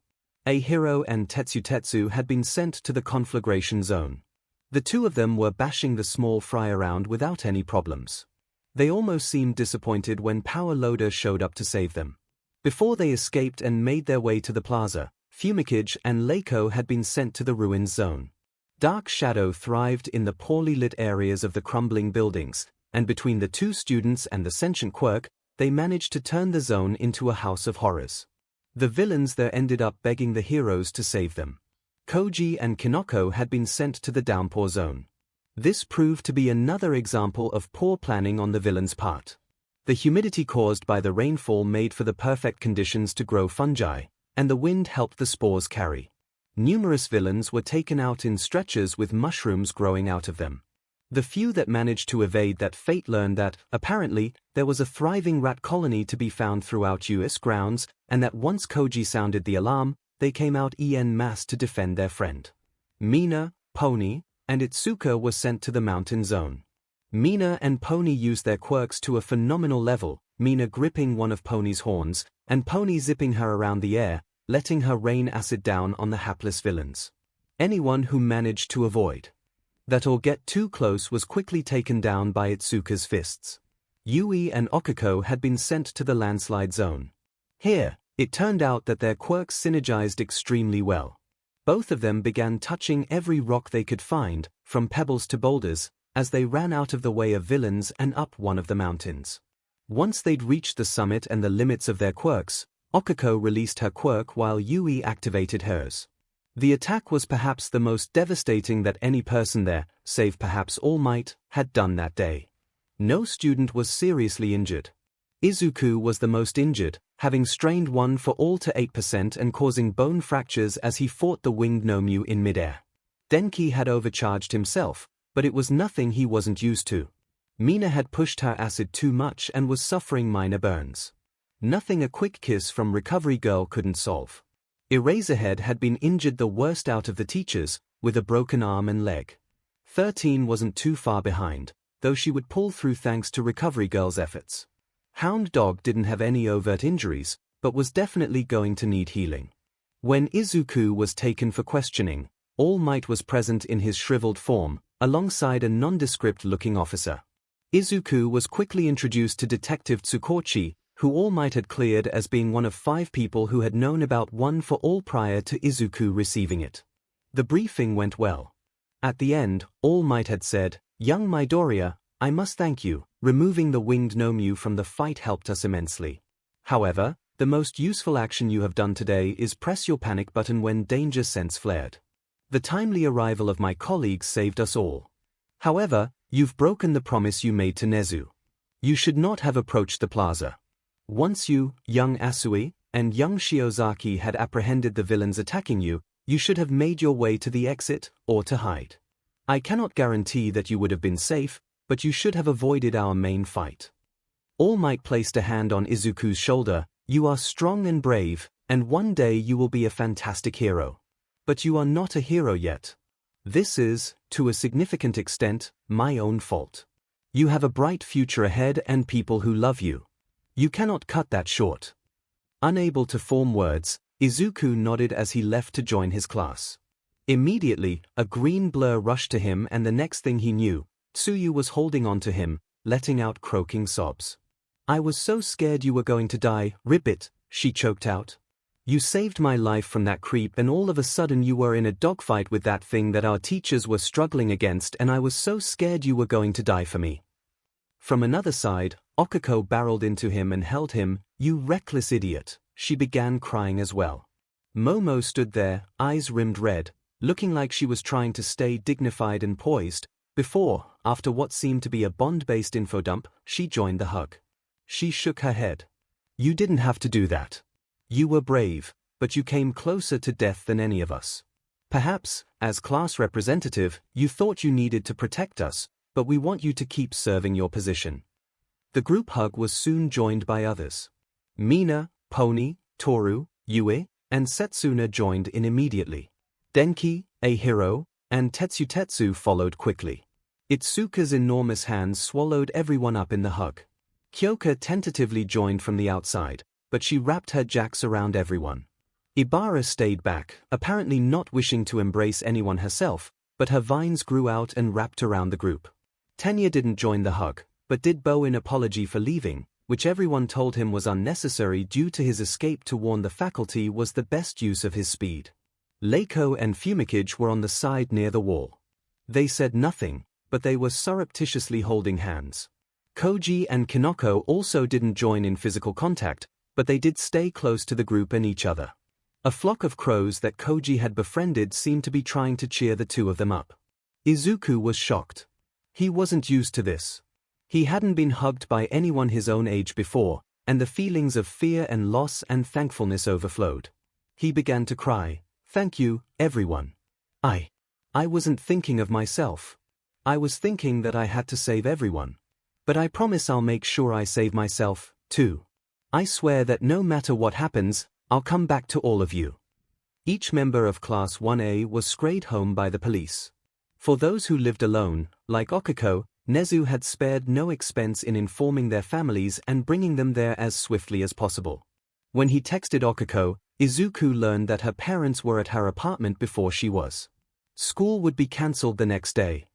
𝐻𝐸 and Tetsu had been sent to the conflagration zone. The two of them were bashing the small fry around without any problems. They almost seemed disappointed when Power Loader showed up to save them. Before they escaped and made their way to the plaza, Fumikage and 𝐒𝐾 had been sent to the ruins zone. Dark Shadow thrived in the poorly lit areas of the crumbling buildings, and between the two students and the sentient quirk, they managed to turn the zone into a house of horrors. The villains there ended up begging the heroes to save them. Koji and Kinoko had been sent to the downpour zone. This proved to be another example of poor planning on the villain's part. The humidity caused by the rainfall made for the perfect conditions to grow fungi, and the wind helped the spores carry. Numerous villains were taken out in stretchers with mushrooms growing out of them. The few that managed to evade that fate learned that, apparently, there was a thriving rat colony to be found throughout US grounds, and that once Koji sounded the alarm, they came out en masse to defend their friend. Mina, Pony, and Itsuka were sent to the mountain zone. Mina and Pony used their quirks to a phenomenal level, Mina gripping one of Pony's horns, and Pony zipping her around the air, letting her rain acid down on the hapless villains. Anyone who managed to avoid that or get too close was quickly taken down by Itsuka's fists. Yui and Okiko had been sent to the landslide zone. Here, it turned out that their quirks synergized extremely well. Both of them began touching every rock they could find, from pebbles to boulders, as they ran out of the way of villains and up one of the mountains. Once they'd reached the summit and the limits of their quirks, Okiko released her quirk while Yui activated hers. The attack was perhaps the most devastating that any person there, save perhaps All Might, had done that day. No student was seriously injured. Izuku was the most injured, having strained 1 for all to 8% and causing bone fractures as he fought the winged 𝐻𝐸 in midair. Denki had overcharged himself, but it was nothing he wasn't used to. Mina had pushed her acid too much and was suffering minor burns. Nothing a quick kiss from Recovery Girl couldn't solve. Eraserhead had been injured the worst out of the teachers, with a broken arm and leg. 13 wasn't too far behind, though she would pull through thanks to Recovery Girl's efforts. Hound Dog didn't have any overt injuries, but was definitely going to need healing. When Izuku was taken for questioning, All Might was present in his shriveled form, alongside a nondescript-looking officer. Izuku was quickly introduced to Detective Tsukochi, who All Might had cleared as being one of 5 people who had known about 1 for all prior to Izuku receiving it. The briefing went well. At the end, All Might had said, "Young Midoriya, I must thank you. Removing the winged 𝐻𝐸 from the fight helped us immensely. However, the most useful action you have done today is press your panic button when danger sense flared. The timely arrival of my colleagues saved us all. However, you've broken the promise you made to Nezu. You should not have approached the plaza. Once you, young Asui, and young Shiozaki had apprehended the villains attacking you, you should have made your way to the exit, or to hide. I cannot guarantee that you would have been safe, but you should have avoided our main fight. All Might placed a hand on Izuku's shoulder. You are strong and brave, and one day you will be a fantastic hero. But you are not a hero yet. This is, to a significant extent, my own fault. You have a bright future ahead and people who love you. You cannot cut that short. Unable to form words, Izuku nodded as he left to join his class. Immediately, a green blur rushed to him, and the next thing he knew, Tsuyu was holding on to him, letting out croaking sobs. I was so scared you were going to die, Ribbit, she choked out. You saved my life from that creep, and all of a sudden you were in a dogfight with that thing that our teachers were struggling against, and I was so scared you were going to die for me. From another side, Okako barreled into him and held him. You reckless idiot, she began crying as well. Momo stood there, eyes rimmed red, looking like she was trying to stay dignified and poised, before, after what seemed to be a bond-based infodump, she joined the hug. She shook her head. You didn't have to do that. You were brave, but you came closer to death than any of us. Perhaps, as class representative, you thought you needed to protect us, but we want you to keep serving your position. The group hug was soon joined by others. Mina, Pony, Toru, Yue, and Setsuna joined in immediately. Denki, Ahiro, and Tetsu followed quickly. Itsuka's enormous hands swallowed everyone up in the hug. Kyoka tentatively joined from the outside, but she wrapped her jacks around everyone. Ibara stayed back, apparently not wishing to embrace anyone herself, but her vines grew out and wrapped around the group. Tenya didn't join the hug, but did bow in apology for leaving, which everyone told him was unnecessary due to his escape to warn the faculty was the best use of his speed. Leiko and Fumikage were on the side near the wall. They said nothing, but they were surreptitiously holding hands. Koji and Kinoko also didn't join in physical contact, but they did stay close to the group and each other. A flock of crows that Koji had befriended seemed to be trying to cheer the two of them up. Izuku was shocked. He wasn't used to this. He hadn't been hugged by anyone his own age before, and the feelings of fear and loss and thankfulness overflowed. He began to cry. Thank you, everyone. I wasn't thinking of myself. I was thinking that I had to save everyone. But I promise I'll make sure I save myself, too. I swear that no matter what happens, I'll come back to all of you. Each member of Class 1A was scurried home by the police. For those who lived alone, like Okako, Nezu had spared no expense in informing their families and bringing them there as swiftly as possible. When he texted Okako, Izuku learned that her parents were at her apartment before she was. School would be cancelled the next day.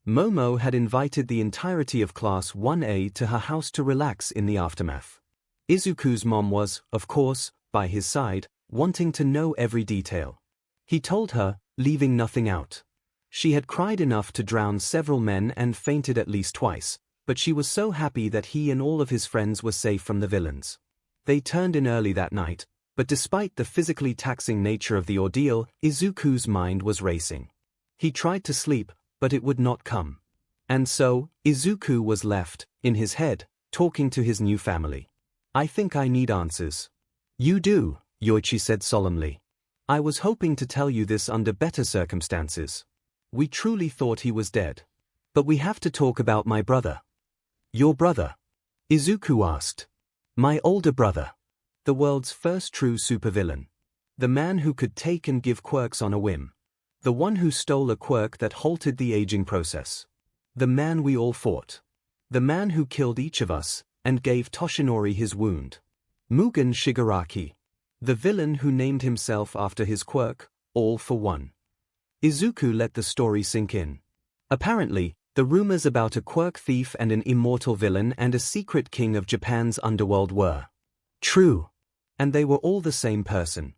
Momo had invited the entirety of Class 1A to her house to relax in the aftermath. Izuku's mom was, of course, by his side, wanting to know every detail. He told her, leaving nothing out. She had cried enough to drown several men and fainted at least twice, but she was so happy that he and all of his friends were safe from the villains. They turned in early that night, but despite the physically taxing nature of the ordeal, Izuku's mind was racing. He tried to sleep, but it would not come. And so, Izuku was left, in his head, talking to his new family. I think I need answers. You do, Yoichi said solemnly. I was hoping to tell you this under better circumstances. We truly thought he was dead. But we have to talk about my brother. Your brother? Izuku asked. My older brother. The world's first true supervillain. The man who could take and give quirks on a whim. The one who stole a quirk that halted the aging process. The man we all fought. The man who killed each of us, and gave Toshinori his wound. Mugen Shigaraki. The villain who named himself after his quirk, all for one. Izuku let the story sink in. Apparently, the rumors about a quirk thief and an immortal villain and a secret king of Japan's underworld were true. And they were all the same person.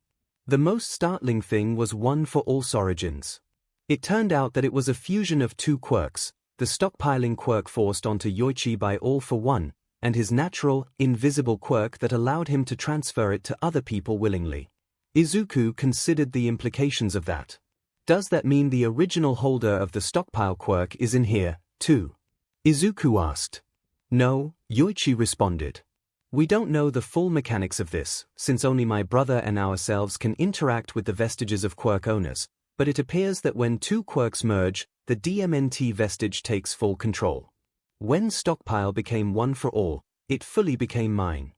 The most startling thing was one for all's origins. It turned out that it was a fusion of two quirks, the stockpiling quirk forced onto Yoichi by All for One, and his natural, invisible quirk that allowed him to transfer it to other people willingly. Izuku considered the implications of that. Does that mean the original holder of the stockpile quirk is in here, too? Izuku asked. No, Yoichi responded. We don't know the full mechanics of this, since only my brother and ourselves can interact with the vestiges of quirk owners, but it appears that when two quirks merge, the DMNT vestige takes full control. When stockpile became one for all, it fully became mine.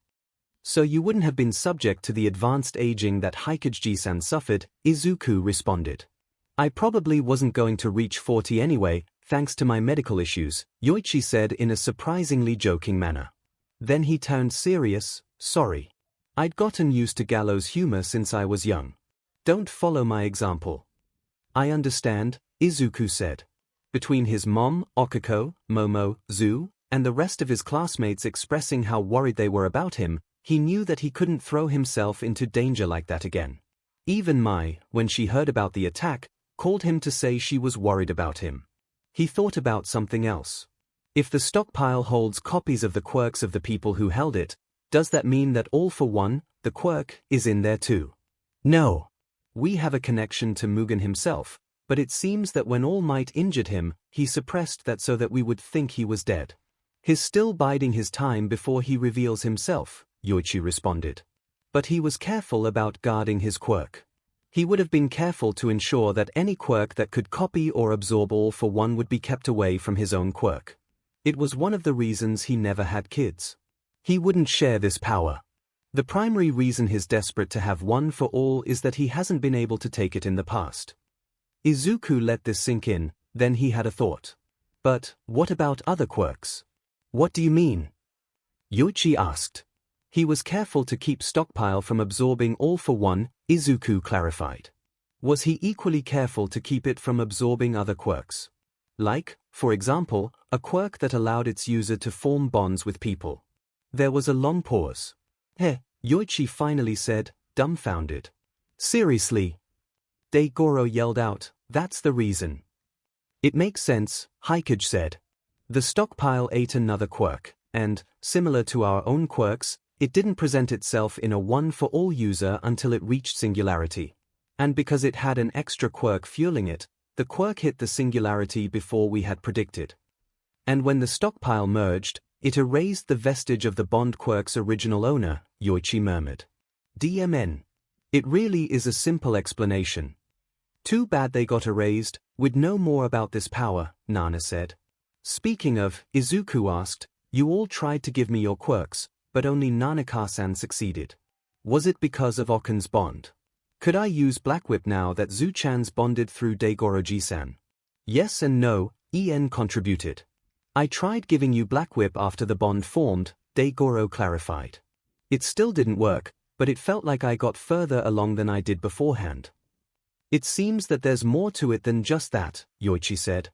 So you wouldn't have been subject to the advanced aging that 𝐒𝐻𝐸𝐲 suffered, Izuku responded. I probably wasn't going to reach 40 anyway, thanks to my medical issues, Yoichi said in a surprisingly joking manner. Then he turned serious, sorry. I'd gotten used to gallows humor since I was young. Don't follow my example. I understand, Izuku said. Between his mom, Okiko, Momo, Zu, and the rest of his classmates expressing how worried they were about him, he knew that he couldn't throw himself into danger like that again. Even Mai, when she heard about the attack, called him to say she was worried about him. He thought about something else. If the stockpile holds copies of the quirks of the people who held it, does that mean that All for One, the quirk, is in there too? No. We have a connection to Mugen himself, but it seems that when All Might injured him, he suppressed that so that we would think he was dead. He's still biding his time before he reveals himself, Yoichi responded. But he was careful about guarding his quirk. He would have been careful to ensure that any quirk that could copy or absorb All for One would be kept away from his own quirk. It was one of the reasons he never had kids. He wouldn't share this power. The primary reason he's desperate to have one for all is that he hasn't been able to take it in the past. Izuku let this sink in, then he had a thought. But what about other quirks? What do you mean? Yoichi asked. He was careful to keep stockpile from absorbing All for One, Izuku clarified. Was he equally careful to keep it from absorbing other quirks? Like, for example, a quirk that allowed its user to form bonds with people. There was a long pause. Yoichi finally said, dumbfounded. Seriously? 𝐷𝐸𝐽 yelled out, that's the reason. It makes sense, 𝐒𝐻𝐸𝐽 said. The stockpile ate another quirk, and, similar to our own quirks, it didn't present itself in a one-for-all user until it reached singularity. And because it had an extra quirk fueling it, the quirk hit the singularity before we had predicted. And when the stockpile merged, it erased the vestige of the bond quirk's original owner, Yoichi murmured. DMN. It really is a simple explanation. Too bad they got erased, we'd know more about this power, Nana said. Speaking of, Izuku asked, you all tried to give me your quirks, but only Nanaka-san succeeded. Was it because of Okan's bond? Could I use Black Whip now that Zu-chan's bonded through 𝐷𝐸𝐽-san? Yes and no, EN contributed. I tried giving you Black Whip after the bond formed, 𝐷𝐸𝐽 clarified. It still didn't work, but it felt like I got further along than I did beforehand. It seems that there's more to it than just that, Yoichi said.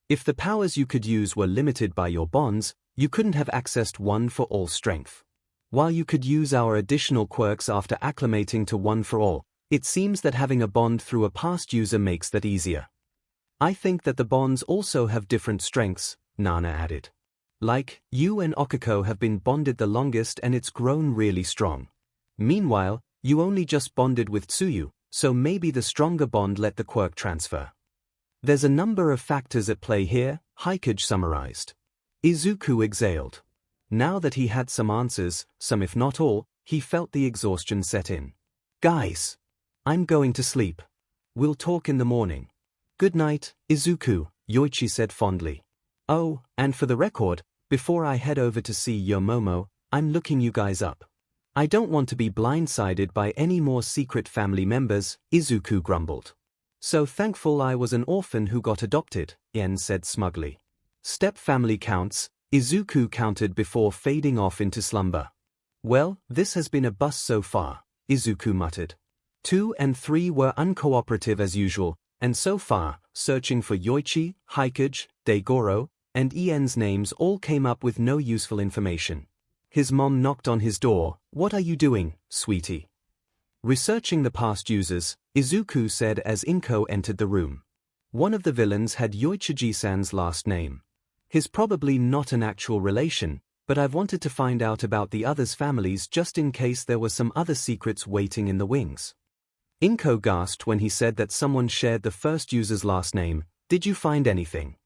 If the powers you could use were limited by your bonds, you couldn't have accessed one for all strength. While you could use our additional quirks after acclimating to one for all, it seems that having a bond through a past user makes that easier. I think that the bonds also have different strengths, Nana added. Like, you and Okiko have been bonded the longest and it's grown really strong. Meanwhile, you only just bonded with Tsuyu, so maybe the stronger bond let the quirk transfer. There's a number of factors at play here, 𝐒𝐻𝐸𝐽 summarized. Izuku exhaled. Now that he had some answers, some if not all, he felt the exhaustion set in. Guys! I'm going to sleep. We'll talk in the morning. Good night, Izuku, Yoichi said fondly. Oh, and for the record, before I head over to see your Momo, I'm looking you guys up. I don't want to be blindsided by any more secret family members, Izuku grumbled. So thankful I was an orphan who got adopted, Ien said smugly. Step family counts, Izuku counted before fading off into slumber. Well, this has been a bust so far, Izuku muttered. 2 and 3 were uncooperative as usual, and so far, searching for Yoichi, 𝐒𝐻𝐸𝐽, 𝐷𝐸𝐽, and Ien's names all came up with no useful information. His mom knocked on his door. What are you doing, sweetie? Researching the past users, Izuku said as Inko entered the room. One of the villains had Yoichiji-san's last name. He's probably not an actual relation, but I've wanted to find out about the others' families just in case there were some other secrets waiting in the wings. Inko gasped when he said that someone shared the first user's last name. Did you find anything?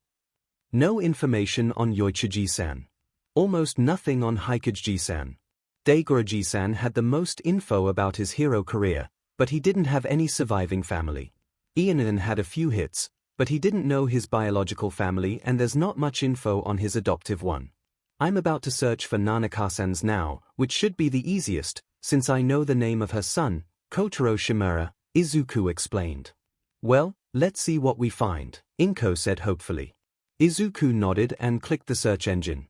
No information on Yoichiji-san. Almost nothing on 𝐒𝐻𝐸𝐽-san. 𝐷𝐸𝐽 had the most info about his hero career, but he didn't have any surviving family. Ian had a few hits, but he didn't know his biological family and there's not much info on his adoptive one. I'm about to search for Nanakasan's now, which should be the easiest, since I know the name of her son, Kotaro Shimura, Izuku explained. Well, let's see what we find, 𝐿𝐴 said hopefully. Izuku nodded and clicked the search engine.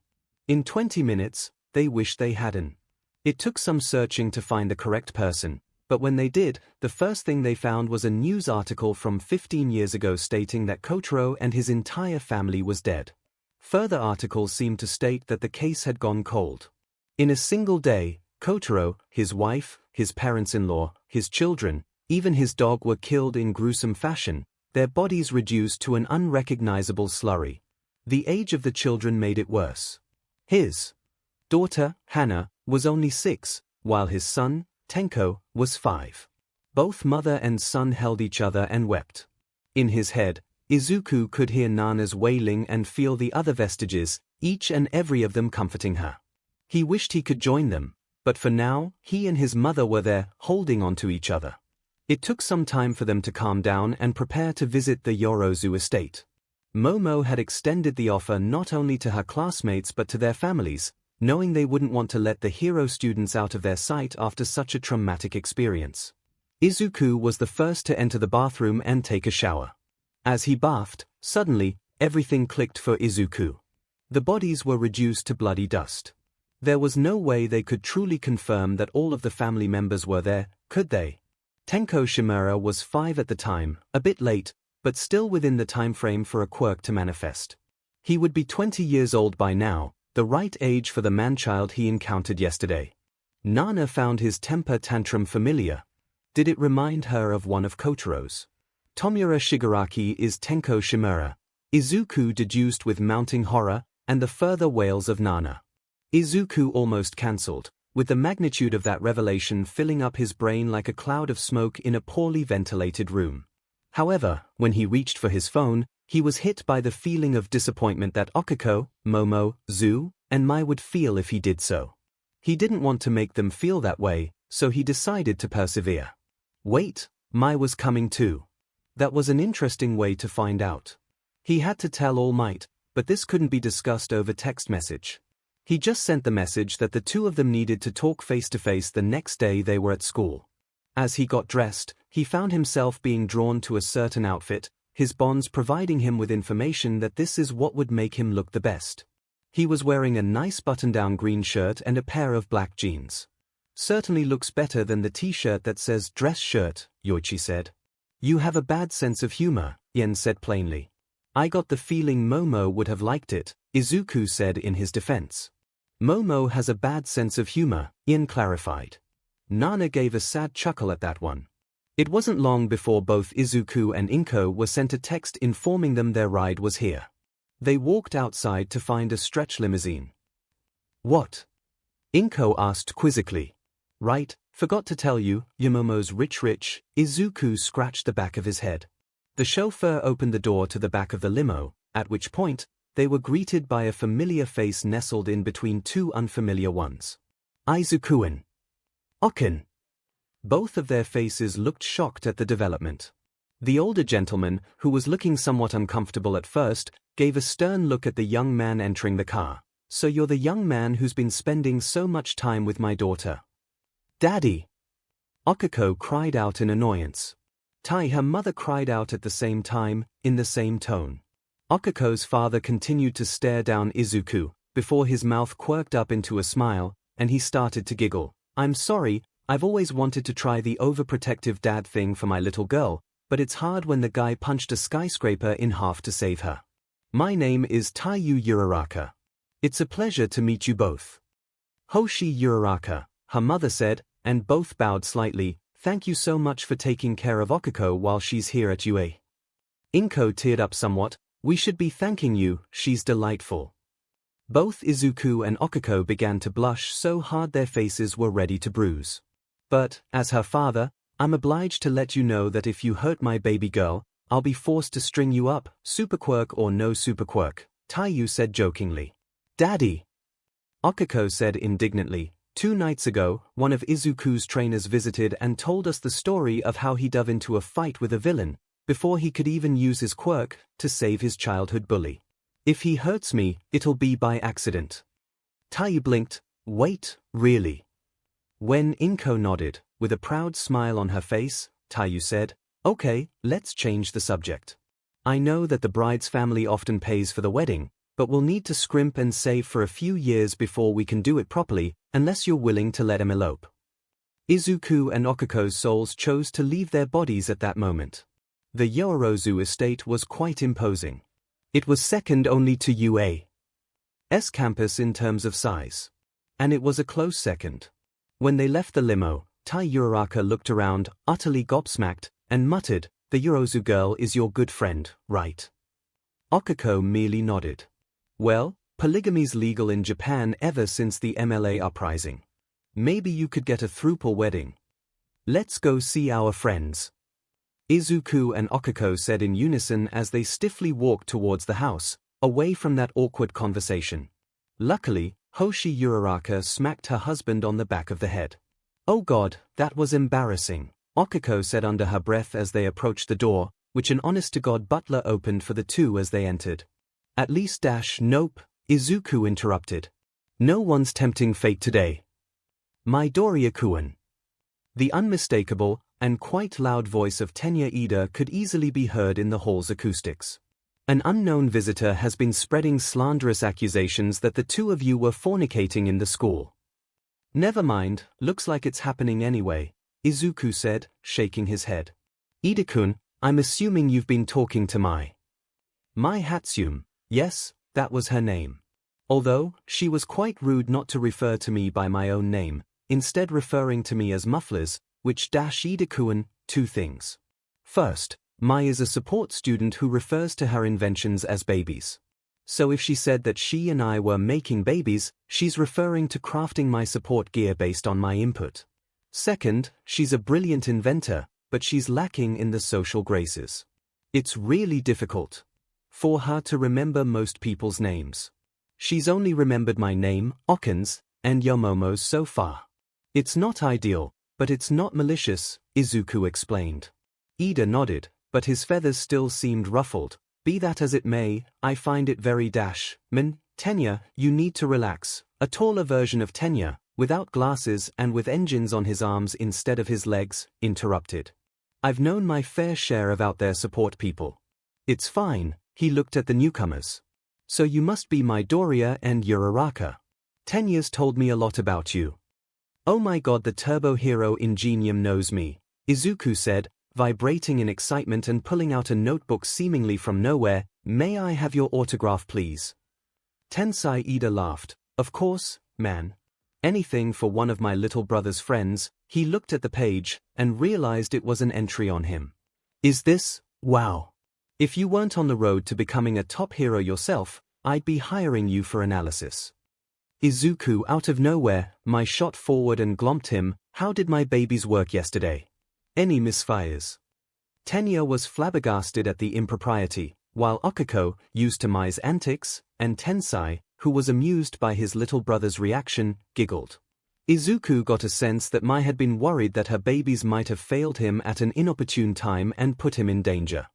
In 20 minutes, they wished they hadn't. It took some searching to find the correct person, but when they did, the first thing they found was a news article from 15 years ago stating that Kotaro and his entire family was dead. Further articles seemed to state that the case had gone cold. In a single day, Kotaro, his wife, his parents-in-law, his children, even his dog were killed in gruesome fashion, their bodies reduced to an unrecognizable slurry. The age of the children made it worse. His daughter, Hana, was only 6, while his son, Tenko, was 5. Both mother and son held each other and wept. In his head, Izuku could hear Nana's wailing and feel the other Vestiges, each and every of them comforting her. He wished he could join them, but for now, he and his mother were there, holding on to each other. It took some time for them to calm down and prepare to visit the Yorozu estate. Momo had extended the offer not only to her classmates but to their families, knowing they wouldn't want to let the hero students out of their sight after such a traumatic experience. Izuku was the first to enter the bathroom and take a shower. As he bathed, suddenly, everything clicked for Izuku. The bodies were reduced to bloody dust. There was no way they could truly confirm that all of the family members were there, could they? Tenko Shimura was 5 at the time, a bit late, but still within the time frame for a quirk to manifest. He would be 20 years old by now, the right age for the man-child he encountered yesterday. Nana found his temper tantrum familiar. Did it remind her of one of Kotaro's? Tomura Shigaraki is Tenko Shimura, Izuku deduced with mounting horror, and the further wails of Nana. Izuku almost cancelled, with the magnitude of that revelation filling up his brain like a cloud of smoke in a poorly ventilated room. However, when he reached for his phone, he was hit by the feeling of disappointment that Okiko, Momo, Zu, and Mai would feel if he did so. He didn't want to make them feel that way, so he decided to persevere. Wait, Mai was coming too. That was an interesting way to find out. He had to tell All Might, but this couldn't be discussed over text message. He just sent the message that the two of them needed to talk face-to-face the next day they were at school. As he got dressed, he found himself being drawn to a certain outfit, his bonds providing him with information that this is what would make him look the best. He was wearing a nice button-down green shirt and a pair of black jeans. Certainly looks better than the t-shirt that says dress shirt, Yoichi said. You have a bad sense of humor, Yen said plainly. I got the feeling Momo would have liked it, Izuku said in his defense. Momo has a bad sense of humor, Yen clarified. Nana gave a sad chuckle at that one. It wasn't long before both Izuku and 𝐿𝐴 were sent a text informing them their ride was here. They walked outside to find a stretch limousine. What? 𝐿𝐴 asked quizzically. Right, forgot to tell you, Yamomo's rich, Izuku scratched the back of his head. The chauffeur opened the door to the back of the limo, at which point, they were greeted by a familiar face nestled in between two unfamiliar ones. Izuku-san. Okin. Both of their faces looked shocked at the development. The older gentleman, who was looking somewhat uncomfortable at first, gave a stern look at the young man entering the car. So you're the young man who's been spending so much time with my daughter. Daddy! Okiko cried out in annoyance. Her mother cried out at the same time, in the same tone. Okiko's father continued to stare down Izuku, before his mouth quirked up into a smile, and he started to giggle. I'm sorry, I've always wanted to try the overprotective dad thing for my little girl, but it's hard when the guy punched a skyscraper in half to save her. My name is Taiyu Uraraka. It's a pleasure to meet you both. Hoshi Uraraka, her mother said, and both bowed slightly. Thank you so much for taking care of Okiko while she's here at UA. 𝐿𝐴 teared up somewhat. We should be thanking you, she's delightful. Both Izuku and Okiko began to blush so hard their faces were ready to bruise. But, as her father, I'm obliged to let you know that if you hurt my baby girl, I'll be forced to string you up, super quirk or no super quirk, Taiyu said jokingly. Daddy! Okiko said indignantly. 2 nights ago, one of Izuku's trainers visited and told us the story of how he dove into a fight with a villain, before he could even use his quirk to save his childhood bully. If he hurts me, it'll be by accident. Taiyu blinked. Wait, really? When Inko nodded, with a proud smile on her face, Taiyu said, okay, let's change the subject. I know that the bride's family often pays for the wedding, but we'll need to scrimp and save for a few years before we can do it properly, unless you're willing to let him elope. Izuku and Okuko's souls chose to leave their bodies at that moment. The Yoorozu estate was quite imposing. It was second only to UA's campus in terms of size. And it was a close second. When they left the limo, Tai Uraraka looked around, utterly gobsmacked, and muttered, "The Yoorozu girl is your good friend, right?" Okuko merely nodded. Well, polygamy's legal in Japan ever since the MLA uprising. Maybe you could get a throuple wedding. Let's go see our friends. Izuku and Okuko said in unison as they stiffly walked towards the house, away from that awkward conversation. Luckily, Hoshi Uraraka smacked her husband on the back of the head. Oh God, that was embarrassing, Okuko said under her breath as they approached the door, which an honest-to-God butler opened for the two as they entered. At least nope, Izuku interrupted. No one's tempting fate today. Midoriya-kun. The unmistakable and quite loud voice of Tenya Ida could easily be heard in the hall's acoustics. An unknown visitor has been spreading slanderous accusations that the two of you were fornicating in the school. Never mind, looks like it's happening anyway, Izuku said, shaking his head. Ida-kun, I'm assuming you've been talking to my Hatsume. Yes, that was her name. Although, she was quite rude not to refer to me by my own name, instead referring to me as Mufflers, which Ida-kun, two things. First, Mai is a support student who refers to her inventions as babies. So if she said that she and I were making babies, she's referring to crafting my support gear based on my input. Second, she's a brilliant inventor, but she's lacking in the social graces. It's really difficult for her to remember most people's names. She's only remembered my name, Oken's, and Yomomo's so far. It's not ideal, but it's not malicious, Izuku explained. Ida nodded, but his feathers still seemed ruffled. Be that as it may, I find it very Tenya, you need to relax. A taller version of Tenya, without glasses and with engines on his arms instead of his legs, interrupted. I've known my fair share of out there support people. It's fine, he looked at the newcomers. So you must be Midoriya and Uraraka. Tenya's told me a lot about you. Oh my God, the turbo hero Ingenium knows me, Izuku said, vibrating in excitement and pulling out a notebook seemingly from nowhere. May I have your autograph please? Tensai Ida laughed. Of course, man. Anything for one of my little brother's friends. He looked at the page and realized it was an entry on him. Is this? Wow. If you weren't on the road to becoming a top hero yourself, I'd be hiring you for analysis. Izuku out of nowhere, Mai shot forward and glomped him. How did my babies work yesterday? Any misfires? Tenya was flabbergasted at the impropriety, while Okuko, used to Mai's antics, and Tensai, who was amused by his little brother's reaction, giggled. Izuku got a sense that Mai had been worried that her babies might have failed him at an inopportune time and put him in danger.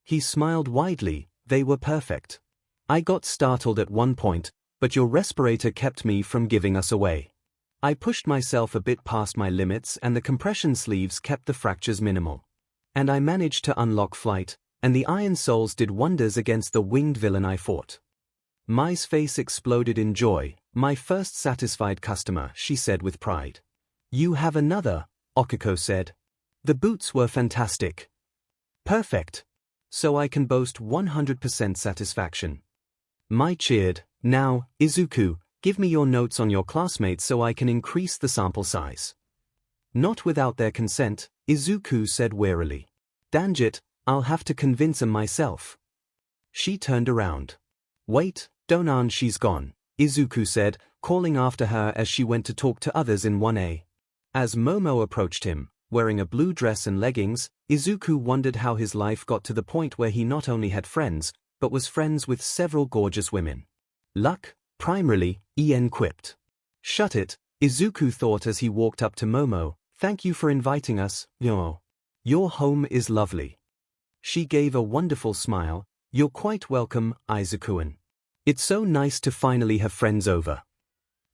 He smiled widely. They were perfect. I got startled at one point, but your respirator kept me from giving us away. I pushed myself a bit past my limits and the compression sleeves kept the fractures minimal. And I managed to unlock flight, and the Iron Souls did wonders against the winged villain I fought. Mai's face exploded in joy. My first satisfied customer, she said with pride. You have another, Okuko said. The boots were fantastic. Perfect. So I can boast 100% satisfaction. Mai cheered. Now, Izuku, give me your notes on your classmates so I can increase the sample size. Not without their consent, Izuku said wearily. Danjit, I'll have to convince 'em myself. She turned around. Wait, don't she's gone, Izuku said, calling after her as she went to talk to others in 1A. As Momo approached him, wearing a blue dress and leggings, Izuku wondered how his life got to the point where he not only had friends, but was friends with several gorgeous women. Luck, primarily, quipped. Shut it, Izuku thought as he walked up to Momo. Thank you for inviting us, Yo. Your home is lovely. She gave a wonderful smile. You're quite welcome, Izuku-an. It's so nice to finally have friends over.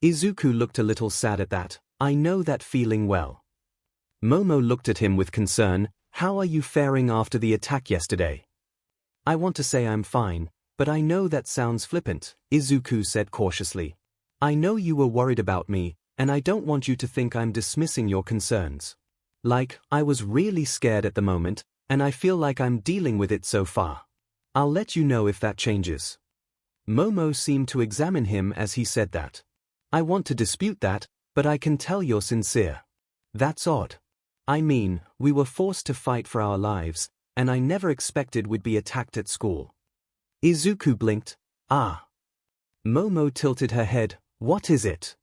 Izuku looked a little sad at that. I know that feeling well. Momo looked at him with concern. How are you faring after the attack yesterday? I want to say I'm fine, but I know that sounds flippant, Izuku said cautiously. I know you were worried about me, and I don't want you to think I'm dismissing your concerns. Like, I was really scared at the moment, and I feel like I'm dealing with it so far. I'll let you know if that changes. Momo seemed to examine him as he said that. I want to dispute that, but I can tell you're sincere. That's odd. I mean, we were forced to fight for our lives, and I never expected we'd be attacked at school. Izuku blinked. Ah. Momo tilted her head. What is it?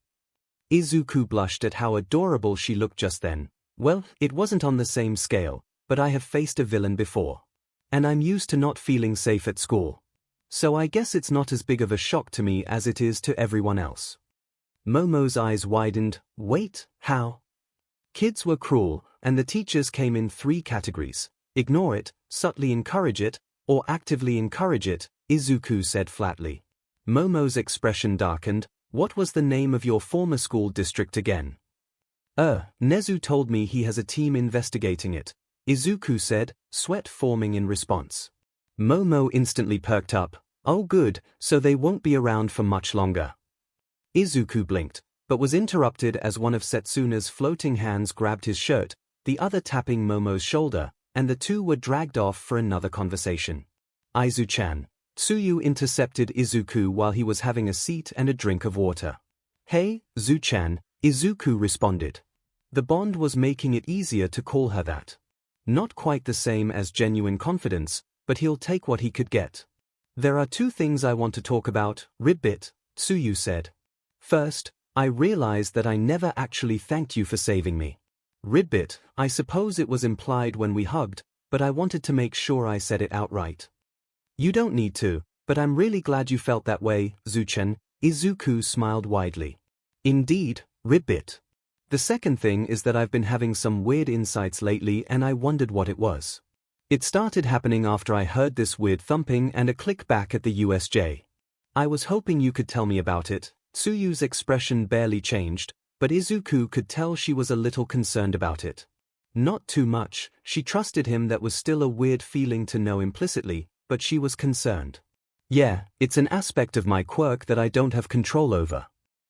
Izuku blushed at how adorable she looked just then. Well, it wasn't on the same scale, but I have faced a villain before. And I'm used to not feeling safe at school. So I guess it's not as big of a shock to me as it is to everyone else. Momo's eyes widened. Wait, how? Kids were cruel, and the teachers came in 3 categories. Ignore it, subtly encourage it, or actively encourage it, Izuku said flatly. Momo's expression darkened. What was the name of your former school district again? Nezu told me he has a team investigating it, Izuku said, sweat forming in response. Momo instantly perked up. Oh good, so they won't be around for much longer. Izuku blinked, but was interrupted as one of Setsuna's floating hands grabbed his shirt, the other tapping Momo's shoulder, and the two were dragged off for another conversation. Aizu-chan. Tsuyu intercepted Izuku while he was having a seat and a drink of water. Hey, Zu-chan, Izuku responded. The bond was making it easier to call her that. Not quite the same as genuine confidence, but he'll take what he could get. There are 2 things I want to talk about, Ribbit, Tsuyu said. First, I realized that I never actually thanked you for saving me. Ribbit, I suppose it was implied when we hugged, but I wanted to make sure I said it outright. You don't need to, but I'm really glad you felt that way, Zu-chan, Izuku smiled widely. Indeed, Ribbit. The second thing is that I've been having some weird insights lately and I wondered what it was. It started happening after I heard this weird thumping and a click back at the USJ. I was hoping you could tell me about it. Tsuyu's expression barely changed, but Izuku could tell she was a little concerned about it. Not too much, she trusted him. That was still a weird feeling to know implicitly, but she was concerned. Yeah, it's an aspect of my quirk that I don't have control over.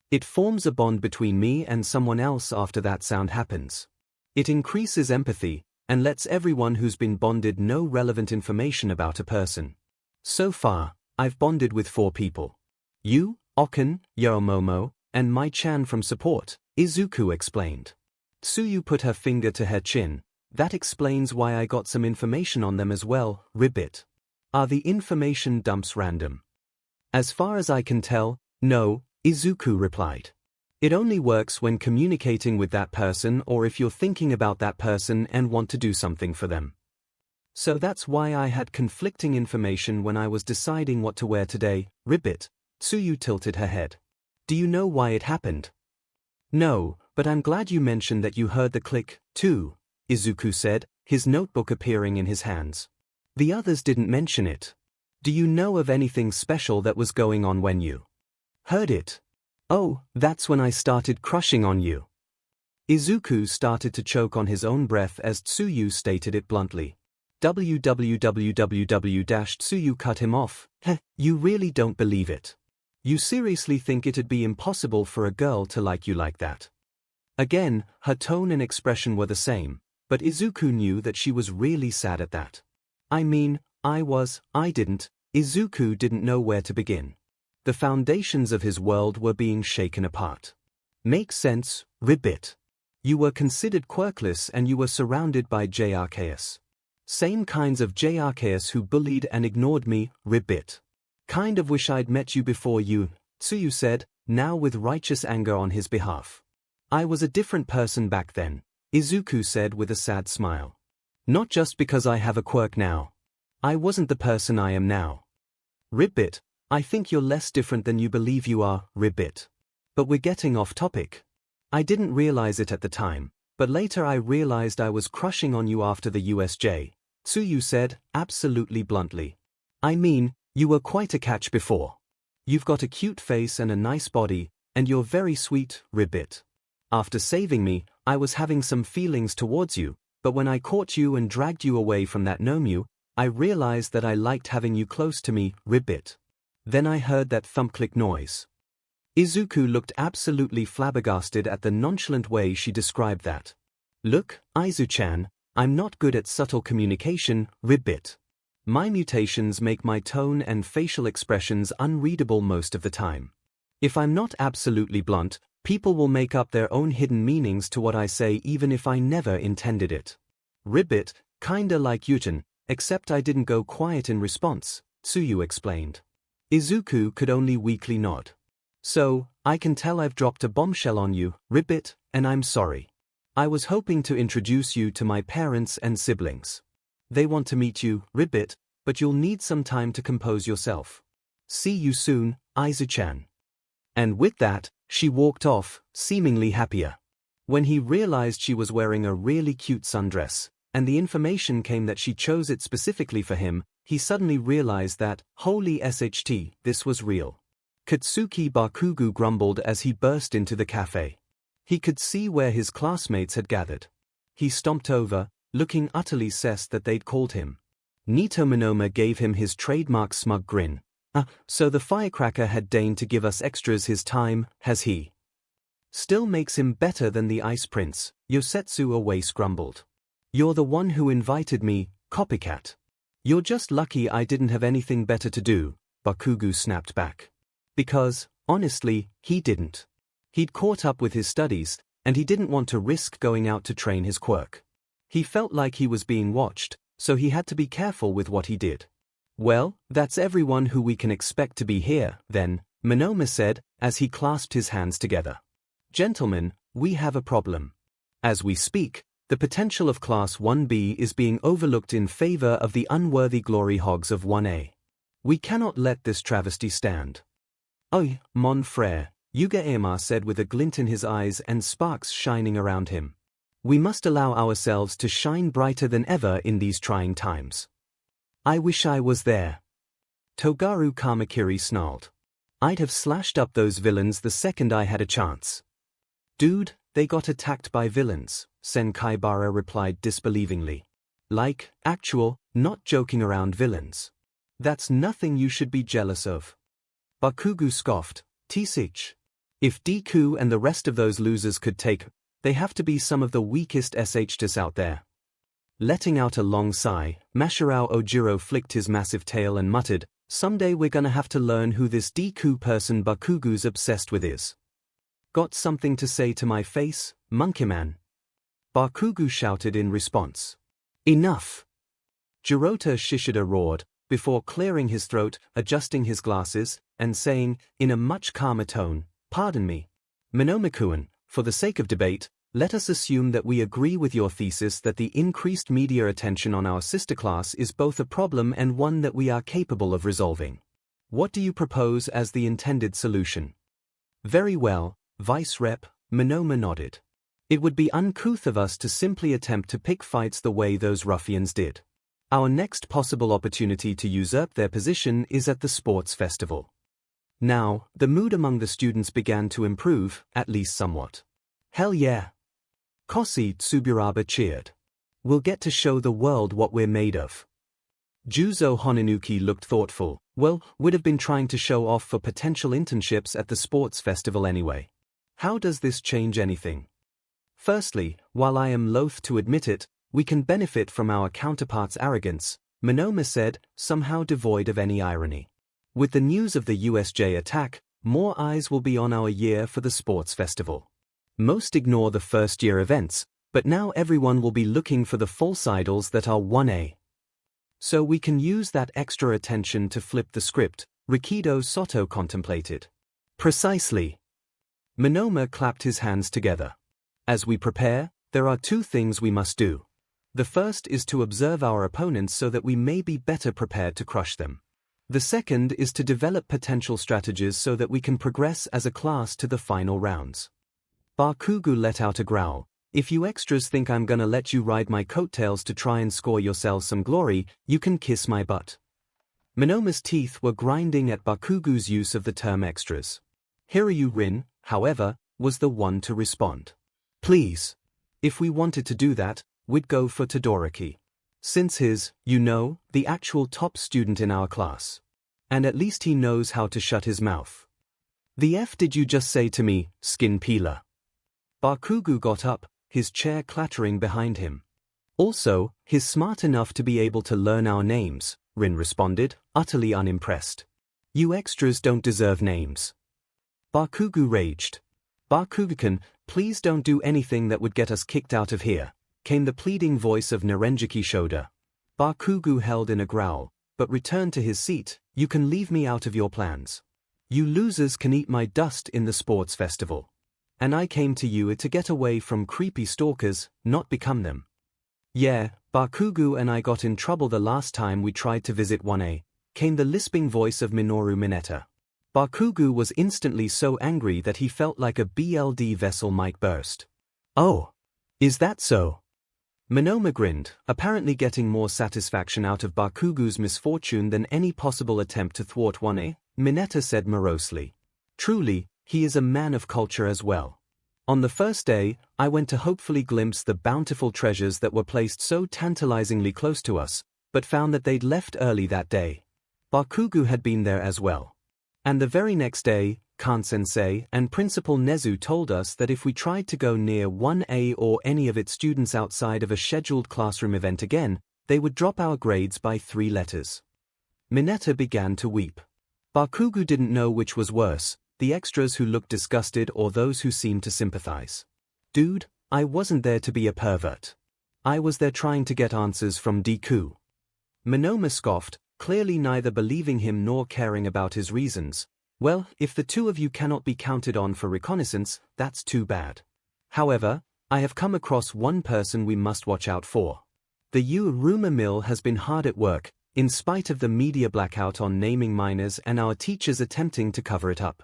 It forms a bond between me and someone else after that sound happens. It increases empathy, and lets everyone who's been bonded know relevant information about a person. So far, I've bonded with 4 people. You, Okan, Yomomo, and Mai-chan from support, Izuku explained. Tsuyu put her finger to her chin. That explains why I got some information on them as well, Ribbit. Are the information dumps random? As far as I can tell, no, Izuku replied. It only works when communicating with that person or if you're thinking about that person and want to do something for them. So that's why I had conflicting information when I was deciding what to wear today, Ribbit. Tsuyu tilted her head. Do you know why it happened? No, but I'm glad you mentioned that you heard the click, too, Izuku said, his notebook appearing in his hands. The others didn't mention it. Do you know of anything special that was going on when you heard it? Oh, that's when I started crushing on you. Izuku started to choke on his own breath as Tsuyu stated it bluntly. www.Tsuyu cut him off. You really don't believe it. You seriously think it'd be impossible for a girl to like you like that? Again, her tone and expression were the same, but Izuku knew that she was really sad at that. I mean, Izuku didn't know where to begin. The foundations of his world were being shaken apart. Makes sense, Ribbit. You were considered quirkless and you were surrounded by 𝐤𝐽𝐽𝐾. Same kinds of 𝐤𝐽𝐽𝐾 who bullied and ignored me, Ribbit. Kind of wish I'd met you before you, Tsuyu said, now with righteous anger on his behalf. I was a different person back then, Izuku said with a sad smile. Not just because I have a quirk now. I wasn't the person I am now. Ribbit, I think you're less different than you believe you are, Ribbit. But we're getting off topic. I didn't realize it at the time, but later I realized I was crushing on you after the USJ. Tsuyu said, absolutely bluntly. I mean, you were quite a catch before. You've got a cute face and a nice body, and you're very sweet, ribbit. After saving me, I was having some feelings towards you, but when I caught you and dragged you away from that Nomu, I realized that I liked having you close to me, ribbit. Then I heard that thump-click noise. Izuku looked absolutely flabbergasted at the nonchalant way she described that. Look, Aizu-chan, I'm not good at subtle communication, ribbit. My mutations make my tone and facial expressions unreadable most of the time. If I'm not absolutely blunt, people will make up their own hidden meanings to what I say even if I never intended it. Ribbit, kinda like Yujin, except I didn't go quiet in response, Tsuyu explained. Izuku could only weakly nod. So, I can tell I've dropped a bombshell on you, ribbit, and I'm sorry. I was hoping to introduce you to my parents and siblings. They want to meet you, ribbit, but you'll need some time to compose yourself. See you soon, Aizu-chan. And with that, she walked off, seemingly happier. When he realized she was wearing a really cute sundress, and the information came that she chose it specifically for him, he suddenly realized that, holy SHT, this was real. Katsuki Bakugo grumbled as he burst into the cafe. He could see where his classmates had gathered. He stomped over, looking utterly cessed that they'd called him. Nito Monoma gave him his trademark smug grin. So the firecracker had deigned to give us extras his time, has he? Still makes him better than the Ice Prince, Yosetsu Awase grumbled. You're the one who invited me, copycat. You're just lucky I didn't have anything better to do, Bakugo snapped back. Because, honestly, he didn't. He'd caught up with his studies, and he didn't want to risk going out to train his quirk. He felt like he was being watched, so he had to be careful with what he did. Well, that's everyone who we can expect to be here, then, Monoma said, as he clasped his hands together. Gentlemen, we have a problem. As we speak, the potential of Class 1B is being overlooked in favor of the unworthy glory hogs of 1A. We cannot let this travesty stand. Oh, mon frère, 𝐎𝐩𝐢𝐫 said with a glint in his eyes and sparks shining around him. We must allow ourselves to shine brighter than ever in these trying times. I wish I was there. Togaru Kamakiri snarled. I'd have slashed up those villains the second I had a chance. Dude, they got attacked by villains, Senkaibara replied disbelievingly. Like, actual, not joking around villains. That's nothing you should be jealous of. Bakugo scoffed, T6. If Deku and the rest of those losers could take, they have to be some of the weakest SHTs out there. Letting out a long sigh, Masharao Ojiro flicked his massive tail and muttered, someday we're gonna have to learn who this Deku person Bakugo's obsessed with is. Got something to say to my face, monkey man? Bakugo shouted in response. Enough! Jirota Shishida roared, before clearing his throat, adjusting his glasses, and saying, in a much calmer tone, pardon me. Monoma-kun, for the sake of debate, let us assume that we agree with your thesis that the increased media attention on our sister class is both a problem and one that we are capable of resolving. What do you propose as the intended solution? Very well, Vice Rep, Monoma nodded. It would be uncouth of us to simply attempt to pick fights the way those ruffians did. Our next possible opportunity to usurp their position is at the sports festival. Now, the mood among the students began to improve, at least somewhat. Hell yeah! Kosi Tsuburaba cheered. We'll get to show the world what we're made of. Juzo Honinuki looked thoughtful. Well, would have been trying to show off for potential internships at the sports festival anyway. How does this change anything? Firstly, while I am loath to admit it, we can benefit from our counterparts' arrogance, Monoma said, somehow devoid of any irony. With the news of the USJ attack, more eyes will be on our year for the sports festival. Most ignore the first-year events, but now everyone will be looking for the false idols that are 1A. So we can use that extra attention to flip the script, Rikido Soto contemplated. Precisely. Monoma clapped his hands together. As we prepare, there are two things we must do. The first is to observe our opponents so that we may be better prepared to crush them. The second is to develop potential strategies so that we can progress as a class to the final rounds. Bakugo let out a growl, If you extras think I'm gonna let you ride my coattails to try and score yourselves some glory, you can kiss my butt. Monoma's teeth were grinding at Bakugu's use of the term extras. Hiryu-rin, however, was the one to respond. Please. If we wanted to do that, we'd go for Todoroki. Since he's, the actual top student in our class. And at least he knows how to shut his mouth. The F did you just say to me, skin peeler? Bakugu got up, his chair clattering behind him. Also, he's smart enough to be able to learn our names, Rin responded, utterly unimpressed. You extras don't deserve names. Bakugu raged. Bakugu-kun, please don't do anything that would get us kicked out of here, came the pleading voice of Narenjiki Shoda. Bakugu held in a growl, but returned to his seat. You can leave me out of your plans. You losers can eat my dust in the sports festival. And I came to you to get away from creepy stalkers, not become them. Yeah, Bakugu and I got in trouble the last time we tried to visit 1A, came the lisping voice of Minoru Mineta. Bakugu was instantly so angry that he felt like a BLD vessel might burst. Oh, is that so? Monoma grinned, apparently getting more satisfaction out of Bakugu's misfortune than any possible attempt to thwart 1A, Mineta said morosely. Truly, he is a man of culture as well. On the first day, I went to hopefully glimpse the bountiful treasures that were placed so tantalizingly close to us, but found that they'd left early that day. Bakugu had been there as well. And the very next day, Kan-sensei and Principal Nezu told us that if we tried to go near 1A or any of its students outside of a scheduled classroom event again, they would drop our grades by 3 letters. Mineta began to weep. Bakugu didn't know which was worse, the extras who looked disgusted or those who seemed to sympathize. Dude, I wasn't there to be a pervert. I was there trying to get answers from Deku. Monoma scoffed, clearly neither believing him nor caring about his reasons. Well, if the two of you cannot be counted on for reconnaissance, that's too bad. However, I have come across one person we must watch out for. The rumor mill has been hard at work, in spite of the media blackout on naming minors and our teachers attempting to cover it up.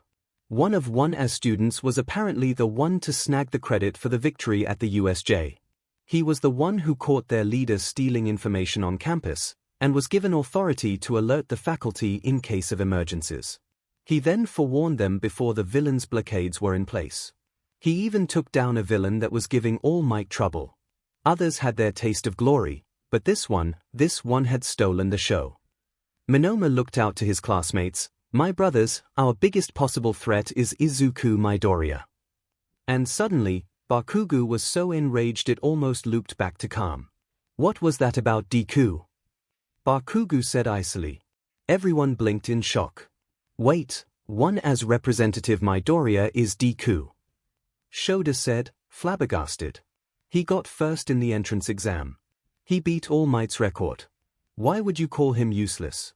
One of 1A's students was apparently the one to snag the credit for the victory at the USJ. He was the one who caught their leader stealing information on campus, and was given authority to alert the faculty in case of emergencies. He then forewarned them before the villain's blockades were in place. He even took down a villain that was giving All Might trouble. Others had their taste of glory, but this one had stolen the show. Monoma looked out to his classmates. My brothers, our biggest possible threat is Izuku Midoriya. And suddenly, Bakugu was so enraged it almost looped back to calm. What was that about Deku? Bakugu said icily. Everyone blinked in shock. Wait, 1A's representative Midoriya is Deku. Shoda said, flabbergasted. He got first in the entrance exam. He beat All Might's record. Why would you call him useless?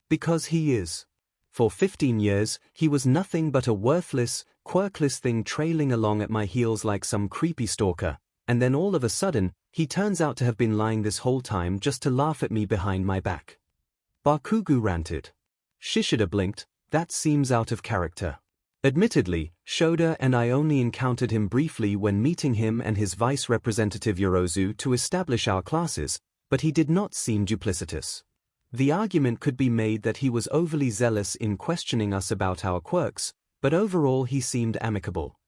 Because he is. For 15 years, he was nothing but a worthless, quirkless thing trailing along at my heels like some creepy stalker, and then all of a sudden, he turns out to have been lying this whole time just to laugh at me behind my back. Bakugu ranted. Shishida blinked, that seems out of character. Admittedly, Shoda and I only encountered him briefly when meeting him and his vice representative Yorozu to establish our classes, but he did not seem duplicitous. The argument could be made that he was overly zealous in questioning us about our quirks, but overall he seemed amicable.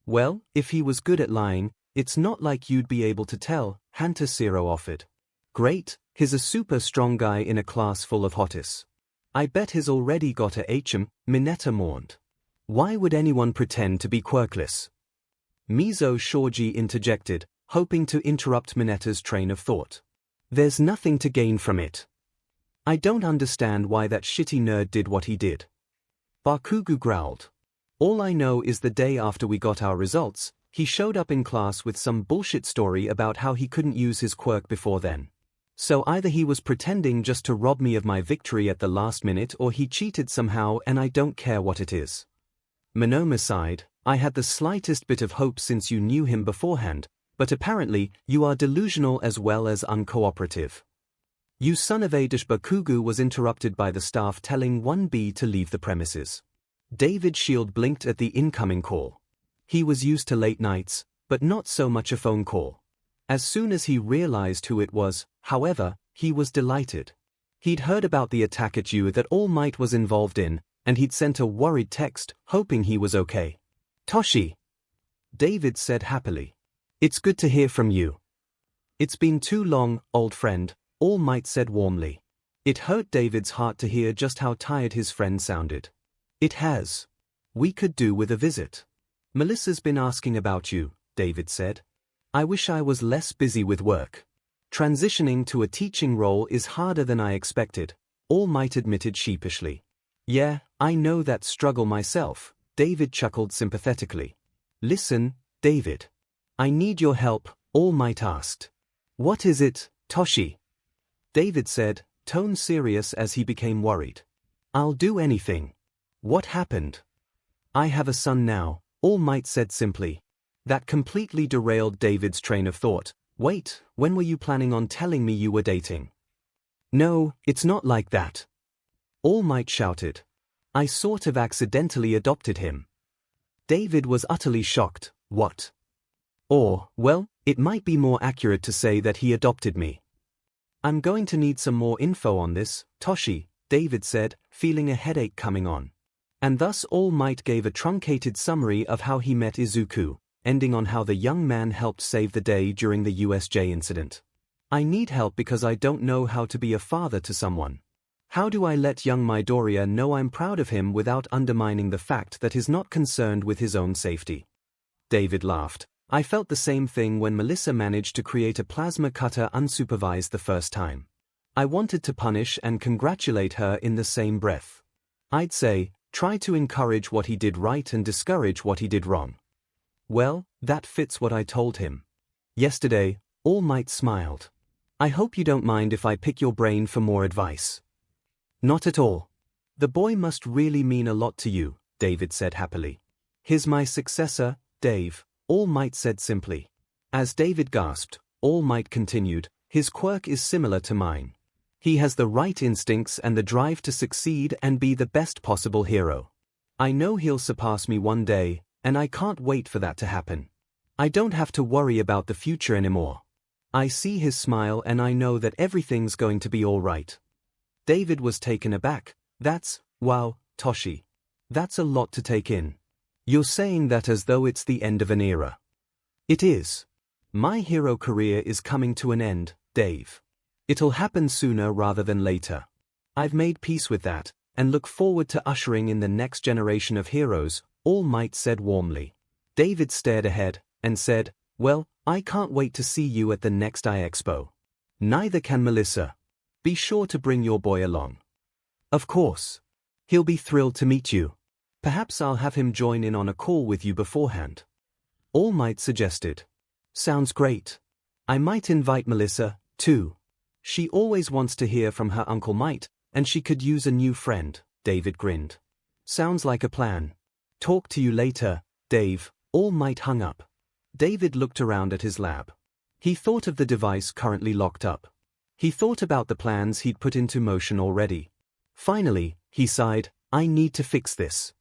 Well, if he was good at lying, it's not like you'd be able to tell, Hunter Zero offered. Great, he's a super strong guy in a class full of hotties. I bet he's already got a HM, Mineta mourned. Why would anyone pretend to be quirkless? Mizo Shoji interjected, hoping to interrupt Mineta's train of thought. There's nothing to gain from it. I don't understand why that shitty nerd did what he did. Bakugu growled. All I know is the day after we got our results, he showed up in class with some bullshit story about how he couldn't use his quirk before then. So either he was pretending just to rob me of my victory at the last minute or he cheated somehow and I don't care what it is. Monoma sighed, I had the slightest bit of hope since you knew him beforehand, but apparently you are delusional as well as uncooperative. You son of a dash. Bakugu was interrupted by the staff telling 1B to leave the premises. David Shield blinked at the incoming call. He was used to late nights, but not so much a phone call. As soon as he realized who it was, however, he was delighted. He'd heard about the attack at you that All Might was involved in, and he'd sent a worried text, hoping he was okay. "Toshi," David said happily. "It's good to hear from you." "It's been too long, old friend," All Might said warmly. It hurt David's heart to hear just how tired his friend sounded. "It has. We could do with a visit." "Melissa's been asking about you," David said. "I wish I was less busy with work. Transitioning to a teaching role is harder than I expected," All Might admitted sheepishly. "Yeah, I know that struggle myself," David chuckled sympathetically. "Listen, David. I need your help," All Might asked. "What is it, Toshi?" David said, tone serious as he became worried. "I'll do anything." "What happened?" "I have a son now," All Might said simply. That completely derailed David's train of thought. "Wait, when were you planning on telling me you were dating?" "No, it's not like that," All Might shouted. "I sort of accidentally adopted him." David was utterly shocked. "What?" "Or, well, it might be more accurate to say that he adopted me." "I'm going to need some more info on this, Toshi," David said, feeling a headache coming on. And thus All Might gave a truncated summary of how he met Izuku, ending on how the young man helped save the day during the USJ incident. "I need help because I don't know how to be a father to someone. How do I let young Midoriya know I'm proud of him without undermining the fact that he's not concerned with his own safety?" David laughed. "I felt the same thing when Melissa managed to create a plasma cutter unsupervised the first time. I wanted to punish and congratulate her in the same breath. I'd say, try to encourage what he did right and discourage what he did wrong." "Well, that fits what I told him yesterday," All Might smiled. "I hope you don't mind if I pick your brain for more advice." "Not at all. The boy must really mean a lot to you," David said happily. "He's my successor, Dave," All Might said simply. As David gasped, All Might continued, "His quirk is similar to mine. He has the right instincts and the drive to succeed and be the best possible hero. I know he'll surpass me one day, and I can't wait for that to happen. I don't have to worry about the future anymore. I see his smile and I know that everything's going to be all right." David was taken aback. Wow, Toshi. That's a lot to take in. You're saying that as though it's the end of an era." "It is. My hero career is coming to an end, Dave. It'll happen sooner rather than later. I've made peace with that, and look forward to ushering in the next generation of heroes," All Might said warmly. David stared ahead, and said, "Well, I can't wait to see you at the next iExpo. Neither can Melissa. Be sure to bring your boy along." "Of course. He'll be thrilled to meet you. Perhaps I'll have him join in on a call with you beforehand," All Might suggested. "Sounds great. I might invite Melissa, too. She always wants to hear from her Uncle Might, and she could use a new friend," David grinned. "Sounds like a plan. Talk to you later, Dave," All Might hung up. David looked around at his lab. He thought of the device currently locked up. He thought about the plans he'd put into motion already. Finally, he sighed, "I need to fix this."